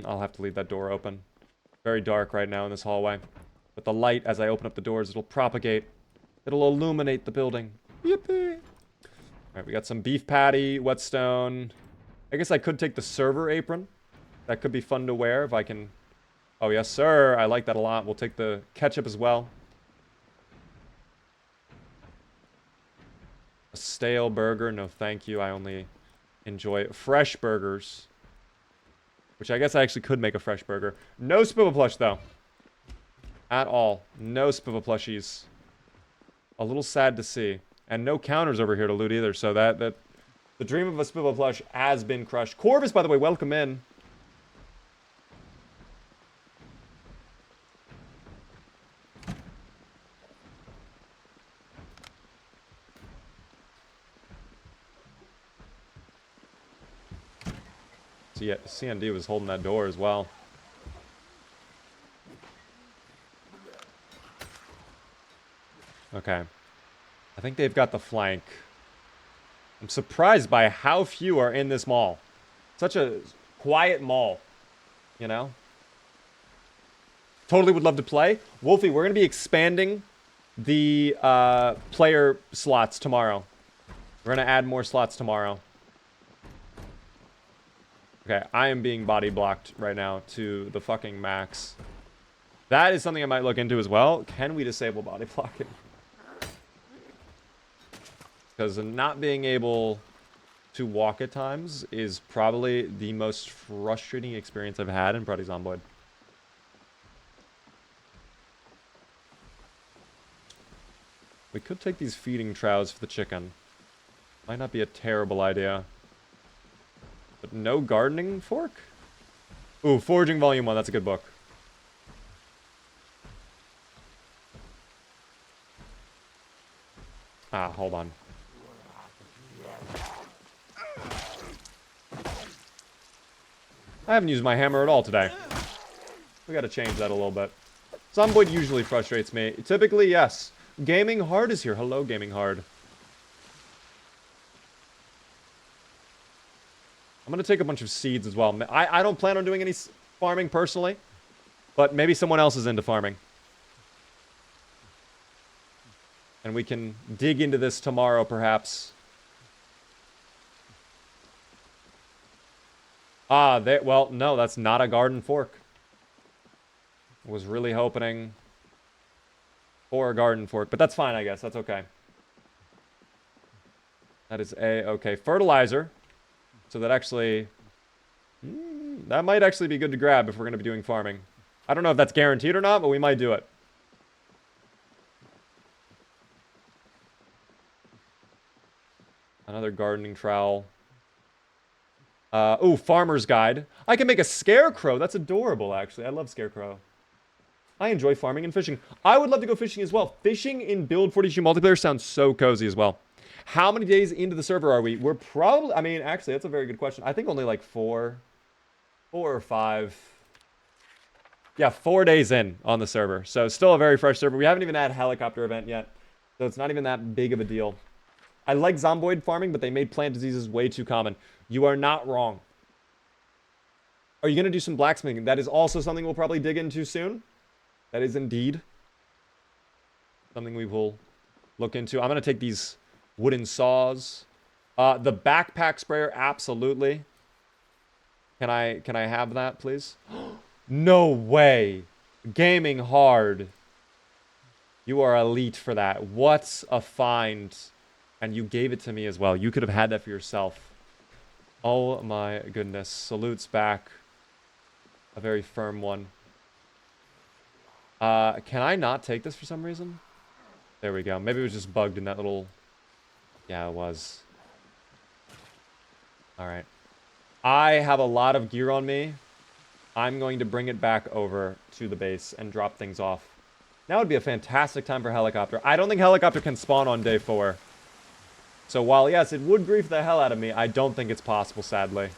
I'll have to leave that door open. Very dark right now in this hallway. But the light, as I open up the doors, it'll propagate. It'll illuminate the building. Yippee! Alright, we got some beef patty, whetstone. I guess I could take the server apron. That could be fun to wear if I can... Oh, yes, sir. I like that a lot. We'll take the ketchup as well. A stale burger? No, thank you. I only enjoy fresh burgers. Which I guess I actually could make a fresh burger. No Spiffle plush, though. At all. No Spiffle plushies. A little sad to see. And no counters over here to loot either, so that the dream of a Spiffle plush has been crushed. Corvus, by the way, welcome in. So yeah, CND was holding that door as well. Okay. I think they've got the flank. I'm surprised by how few are in this mall. Such a quiet mall, you know? Totally would love to play. Wolfie, we're going to be expanding the player slots tomorrow. We're going to add more slots tomorrow. Okay, I am being body blocked right now to the fucking max. That is something I might look into as well. Can we disable body blocking? Because not being able to walk at times is probably the most frustrating experience I've had in Party Zomboid. We could take these feeding troughs for the chicken. Might not be a terrible idea. But no gardening fork? Ooh, Foraging Volume 1, that's a good book. Ah, hold on. I haven't used my hammer at all today. We gotta change that a little bit. Zomboid usually frustrates me. Typically, yes. Gaming Hard is here. Hello, Gaming Hard. I'm gonna take a bunch of seeds as well. I don't plan on doing any farming personally, but maybe someone else is into farming. And we can dig into this tomorrow, perhaps. Ah, well, no, that's not a garden fork. I was really hoping for a garden fork, but that's fine, I guess. That's okay. That is okay. Fertilizer. So that actually... that might actually be good to grab if we're going to be doing farming. I don't know if that's guaranteed or not, but we might do it. Another gardening trowel. Oh, Farmer's Guide. I can make a scarecrow. That's adorable, actually. I love scarecrow. I enjoy farming and fishing. I would love to go fishing as well. Fishing in Build 42 multiplayer sounds so cozy as well. How many days into the server are we? We're probably... I mean, actually, that's a very good question. I think only like 4 or 5. Yeah, 4 days in on the server. So still a very fresh server. We haven't even had a helicopter event yet. So it's not even that big of a deal. I like zomboid farming, but they made plant diseases way too common. You are not wrong. Are you going to do some blacksmithing? That is also something we'll probably dig into soon. That is indeed something we will look into. I'm going to take these wooden saws. The backpack sprayer, absolutely. Can I have that, please? No way. Gaming hard. You are elite for that. What's a find? And you gave it to me as well. You could have had that for yourself. Oh my goodness. Salutes back. A very firm one. Can I not take this for some reason? There we go. Maybe it was just bugged in that little... Yeah, it was. Alright. I have a lot of gear on me. I'm going to bring it back over to the base and drop things off. Now would be a fantastic time for helicopter. I don't think helicopter can spawn on day 4. So while, yes, it would grief the hell out of me, I don't think it's possible, sadly.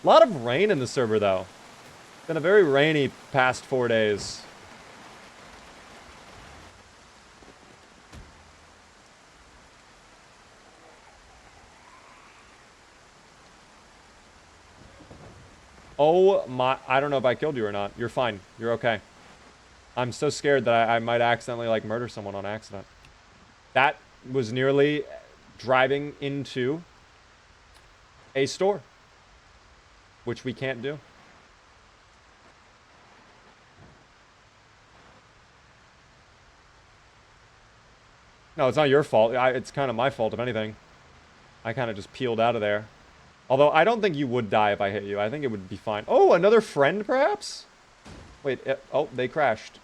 A lot of rain in the server, though. It's been a very rainy past 4 days. Oh my, I don't know if I killed you or not. You're fine. You're okay. I'm so scared that I might accidentally, like, murder someone on accident. That was nearly driving into a store, which we can't do. No, it's not your fault. It's kind of my fault, if anything. I kind of just peeled out of there. Although, I don't think you would die if I hit you. I think it would be fine. Oh, another friend, perhaps? Wait, oh, they crashed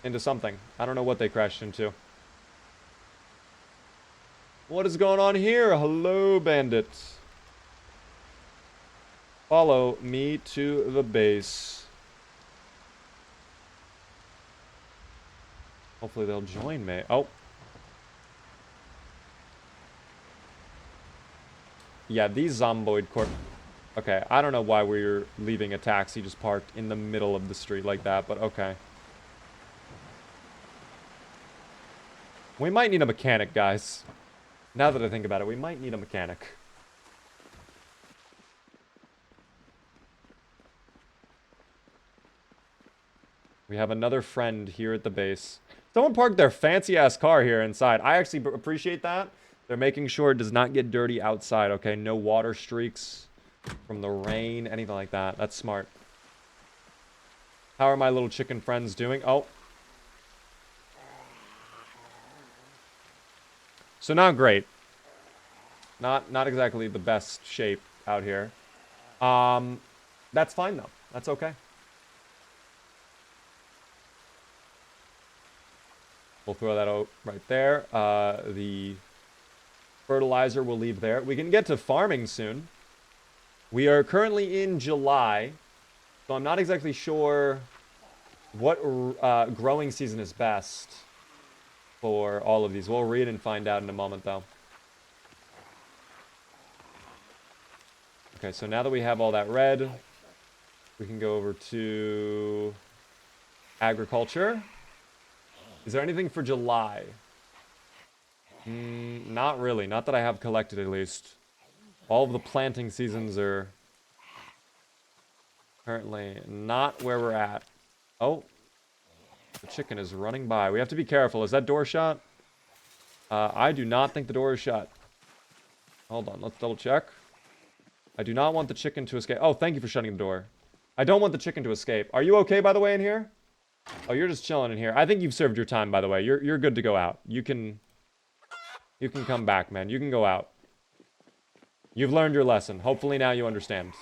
into something. I don't know what they crashed into. What is going on here? Hello, bandits. Follow me to the base. Hopefully they'll join me. Oh. Yeah, these zomboid corp... Okay, I don't know why we're leaving a taxi just parked in the middle of the street like that, but okay. We might need a mechanic, guys. Now that I think about it, we might need a mechanic. We have another friend here at the base. Someone parked their fancy-ass car here inside. I actually appreciate that. They're making sure it does not get dirty outside, okay? No water streaks from the rain, anything like that. That's smart. How are my little chicken friends doing? Oh. So not great. Not exactly the best shape out here. That's fine, though. That's okay. We'll throw that out right there. The fertilizer we'll leave there. We can get to farming soon. We are currently in July, so I'm not exactly sure what growing season is best for all of these. We'll read and find out in a moment, though. Okay, so now that we have all that red, we can go over to agriculture. Is there anything for July? Not really. Not that I have collected, at least. All of the planting seasons are currently not where we're at. Oh. The chicken is running by. We have to be careful. Is that door shut? I do not think the door is shut. Hold on. Let's double check. I do not want the chicken to escape. Oh, thank you for shutting the door. I don't want the chicken to escape. Are you okay, by the way, in here? Oh, you're just chilling in here. I think you've served your time, by the way. You're good to go out. You can come back, man. You can go out. You've learned your lesson. Hopefully now you understand.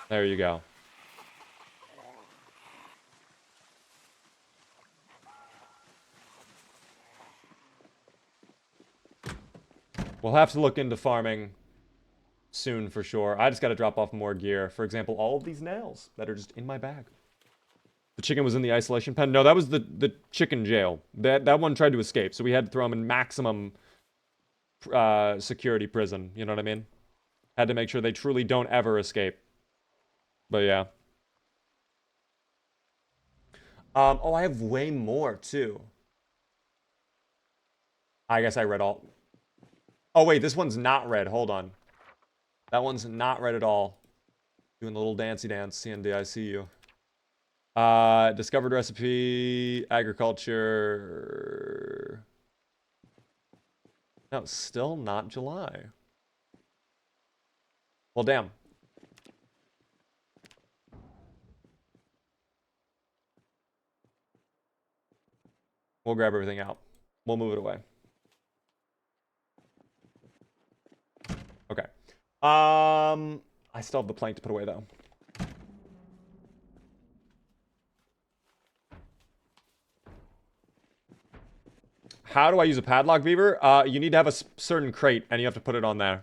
There you go. We'll have to look into farming soon for sure. I just got to drop off more gear. For example, all of these nails that are just in my bag. The chicken was in the isolation pen. No, that was the chicken jail. That one tried to escape, so we had to throw him in maximum security prison. You know what I mean? Had to make sure they truly don't ever escape. But yeah. Oh, I have way more too. I guess I read all. Oh wait, this one's not red. Hold on. That one's not red at all. Doing the little dancey dance. CND, I see you. Discovered recipe, agriculture. No, still not July. Well, damn. We'll grab everything out. We'll move it away. Okay. I still have the plank to put away, though. How do I use a padlock, Beaver? You need to have a certain crate, and you have to put it on there.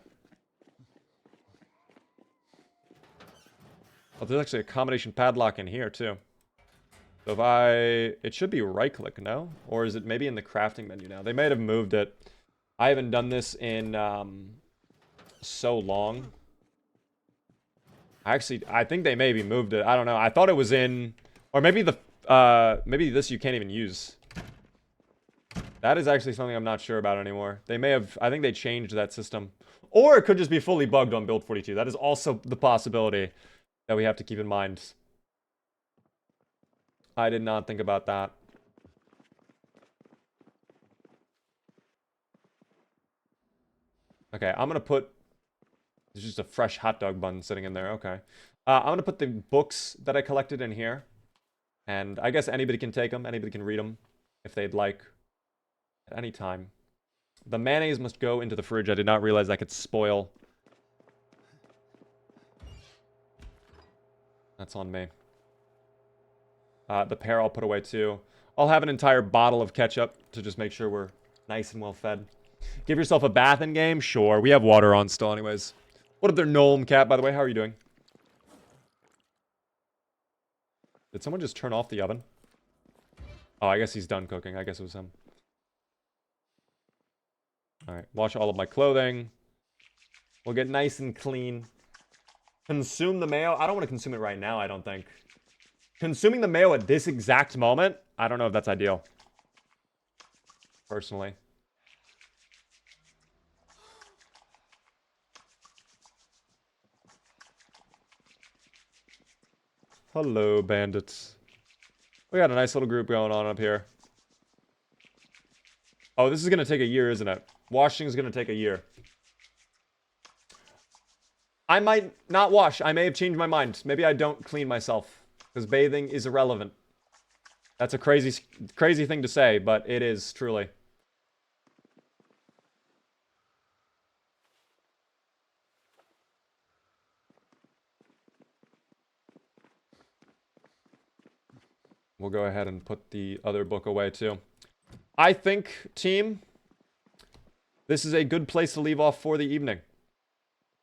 Oh, there's actually a combination padlock in here, too. So if I... It should be right-click, no? Or is it maybe in the crafting menu now? They might have moved it. I haven't done this in so long. Actually, I think they maybe moved it. I don't know. I thought it was in... Or maybe maybe this you can't even use. That is actually something I'm not sure about anymore. They may have... I think they changed that system. Or it could just be fully bugged on Build 42. That is also the possibility that we have to keep in mind. I did not think about that. Okay, I'm gonna put... There's just a fresh hot dog bun sitting in there. Okay. I'm gonna put the books that I collected in here. And I guess anybody can take them. Anybody can read them if they'd like. At any time. The mayonnaise must go into the fridge. I did not realize that could spoil. That's on me. The pear I'll put away too. I'll have an entire bottle of ketchup to just make sure we're nice and well fed. Give yourself a bath in game? Sure. We have water on still anyways. What up there, Gnome Cat, by the way? How are you doing? Did someone just turn off the oven? Oh, I guess he's done cooking. I guess it was him. Alright, wash all of my clothing. We'll get nice and clean. Consume the mayo. I don't want to consume it right now, I don't think. Consuming the mayo at this exact moment, I don't know if that's ideal. Personally. Hello, bandits. We got a nice little group going on up here. Oh, this is going to take a year, isn't it? Washing is going to take a year. I might not wash. I may have changed my mind. Maybe I don't clean myself. Because bathing is irrelevant. That's a crazy thing to say, but it is, truly. We'll go ahead and put the other book away, too. I think, team, this is a good place to leave off for the evening.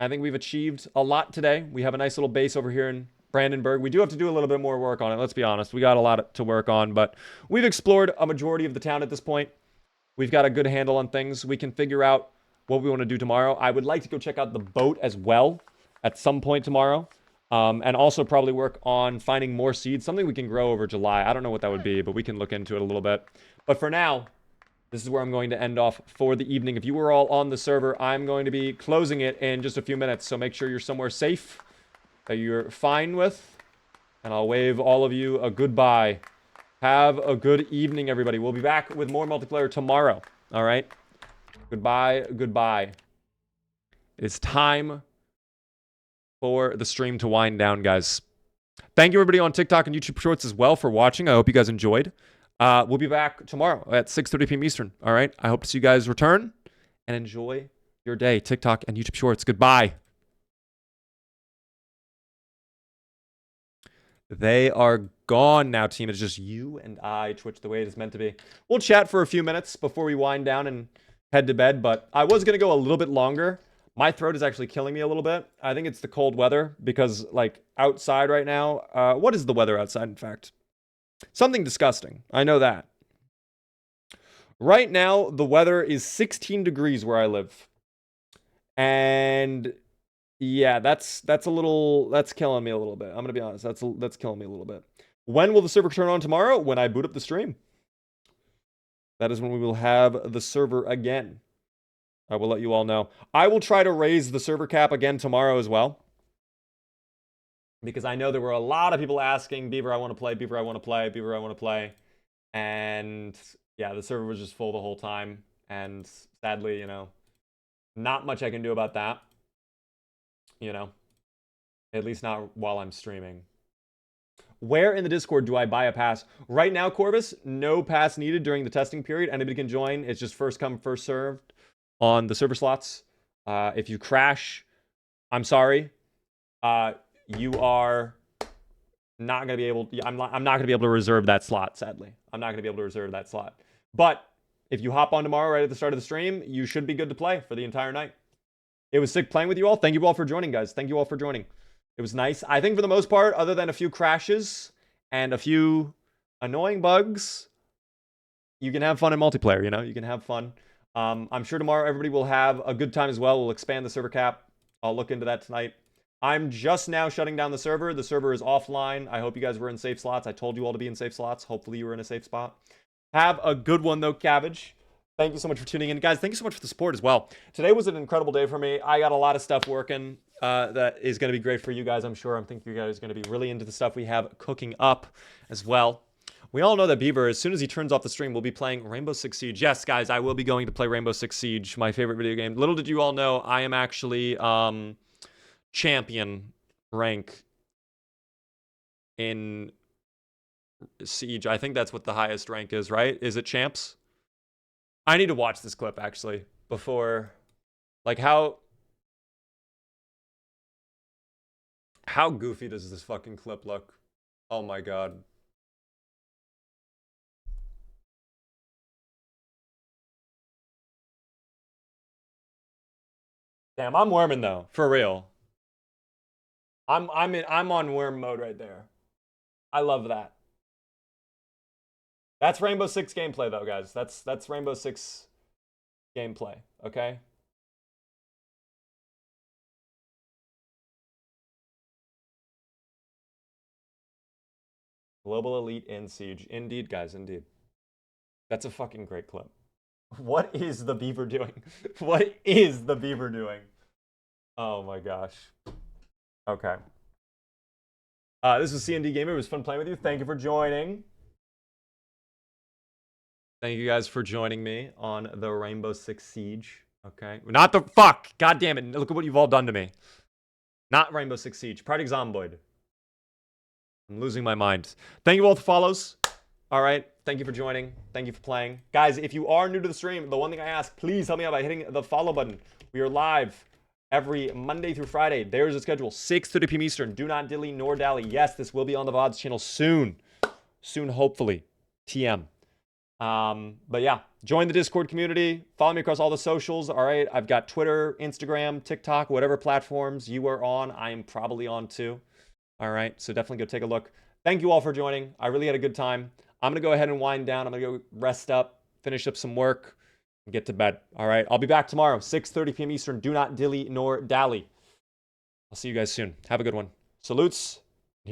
I think we've achieved a lot today. We have a nice little base over here in Brandenburg. We do have to do a little bit more work on it, let's be honest. We got a lot to work on, but we've explored a majority of the town at this point. We've got a good handle on things. We can figure out what we want to do tomorrow. I would like to go check out the boat as well at some point tomorrow. And also probably work on finding more seeds. Something we can grow over July. I don't know what that would be, but we can look into it a little bit. But for now, this is where I'm going to end off for the evening. If you were all on the server, I'm going to be closing it in just a few minutes. So make sure you're somewhere safe, that you're fine with. And I'll wave all of you a goodbye. Have a good evening, everybody. We'll be back with more multiplayer tomorrow. All right? Goodbye, goodbye. It's time for the stream to wind down, guys. Thank you, everybody on TikTok and YouTube Shorts as well for watching. I hope you guys enjoyed. We'll be back tomorrow at 6:30 p.m. Eastern. All right? I hope to see you guys return and enjoy your day. TikTok and YouTube Shorts. Goodbye. They are gone now, team. It's just you and I, Twitch, the way it is meant to be. We'll chat for a few minutes before we wind down and head to bed, but I was going to go a little bit longer. My throat is actually killing me a little bit. I think it's the cold weather because, like, outside right now... what is the weather outside, in fact? Something disgusting. I know that. Right now, the weather is 16 degrees where I live. And... yeah, that's a little... that's killing me a little bit. I'm going to be honest. That's killing me a little bit. When will the server turn on tomorrow? When I boot up the stream. That is when we will have the server again. I will let you all know. I will try to raise the server cap again tomorrow as well. because I know there were a lot of people asking, Beaver, I want to play, Beaver, I want to play, Beaver, I want to play. And yeah, the server was just full the whole time. And sadly, not much I can do about that. At least not while I'm streaming. Where in the Discord do I buy a pass? Right now, Corvus, no pass needed during the testing period. Anybody can join. It's just first come, first served on the server slots. If you crash, I'm sorry. You are not going to be able to, I'm not going to be able to reserve that slot, sadly. I'm not going to be able to reserve that slot. But if you hop on tomorrow right at the start of the stream, you should be good to play for the entire night. It was sick playing with you all. Thank you all for joining, guys. Thank you all for joining. It was nice. I think for the most part, other than a few crashes and a few annoying bugs, you can have fun in multiplayer, You can have fun. I'm sure tomorrow everybody will have a good time as well. We'll expand the server cap. I'll look into that tonight. I'm just now shutting down the server. The server is offline. I hope you guys were in safe slots. I told you all to be in safe slots. Hopefully you were in a safe spot. Have a good one, though, Cabbage. Thank you so much for tuning in. Guys, thank you so much for the support as well. Today was an incredible day for me. I got a lot of stuff working that is going to be great for you guys, I'm sure. I'm thinking you guys are going to be really into the stuff we have cooking up as well. We all know that Beaver, as soon as he turns off the stream, will be playing Rainbow Six Siege. Yes, guys, I will be going to play Rainbow Six Siege, my favorite video game. Little did you all know, I am actually champion rank in Siege. I think that's what the highest rank is, right? Is it champs? I need to watch this clip, actually, before... Like, how goofy does this fucking clip look? Oh my god. Damn, I'm worming, though. For real. I'm on worm mode right there. I love that. That's Rainbow Six gameplay, though, guys. That's Rainbow Six gameplay, okay? Global Elite in Siege. Indeed, guys, indeed. That's a fucking great clip. What is the Beaver doing? What is the Beaver doing? Oh my gosh. Okay. This was CND Gamer. It was fun playing with you. Thank you for joining. Thank you guys for joining me on the Rainbow Six Siege. Okay. Not the fuck. God damn it. Look at what you've all done to me. Not Rainbow Six Siege. Project Zomboid. I'm losing my mind. Thank you all for follows. All right. Thank you for joining. Thank you for playing. Guys, if you are new to the stream, the one thing I ask, please help me out by hitting the follow button. We are live every Monday through Friday. There's a schedule. 6:30 p.m. Eastern. Do not dilly nor dally. Yes, this will be on the VODs channel soon. Soon, hopefully. TM. But yeah, join the Discord community. Follow me across all the socials. All right. I've got Twitter, Instagram, TikTok, whatever platforms you are on. I am probably on too. All right. So definitely go take a look. Thank you all for joining. I really had a good time. I'm going to go ahead and wind down. I'm going to go rest up, finish up some work, and get to bed. All right. I'll be back tomorrow, 6:30 p.m. Eastern. Do not dilly nor dally. I'll see you guys soon. Have a good one. Salutes.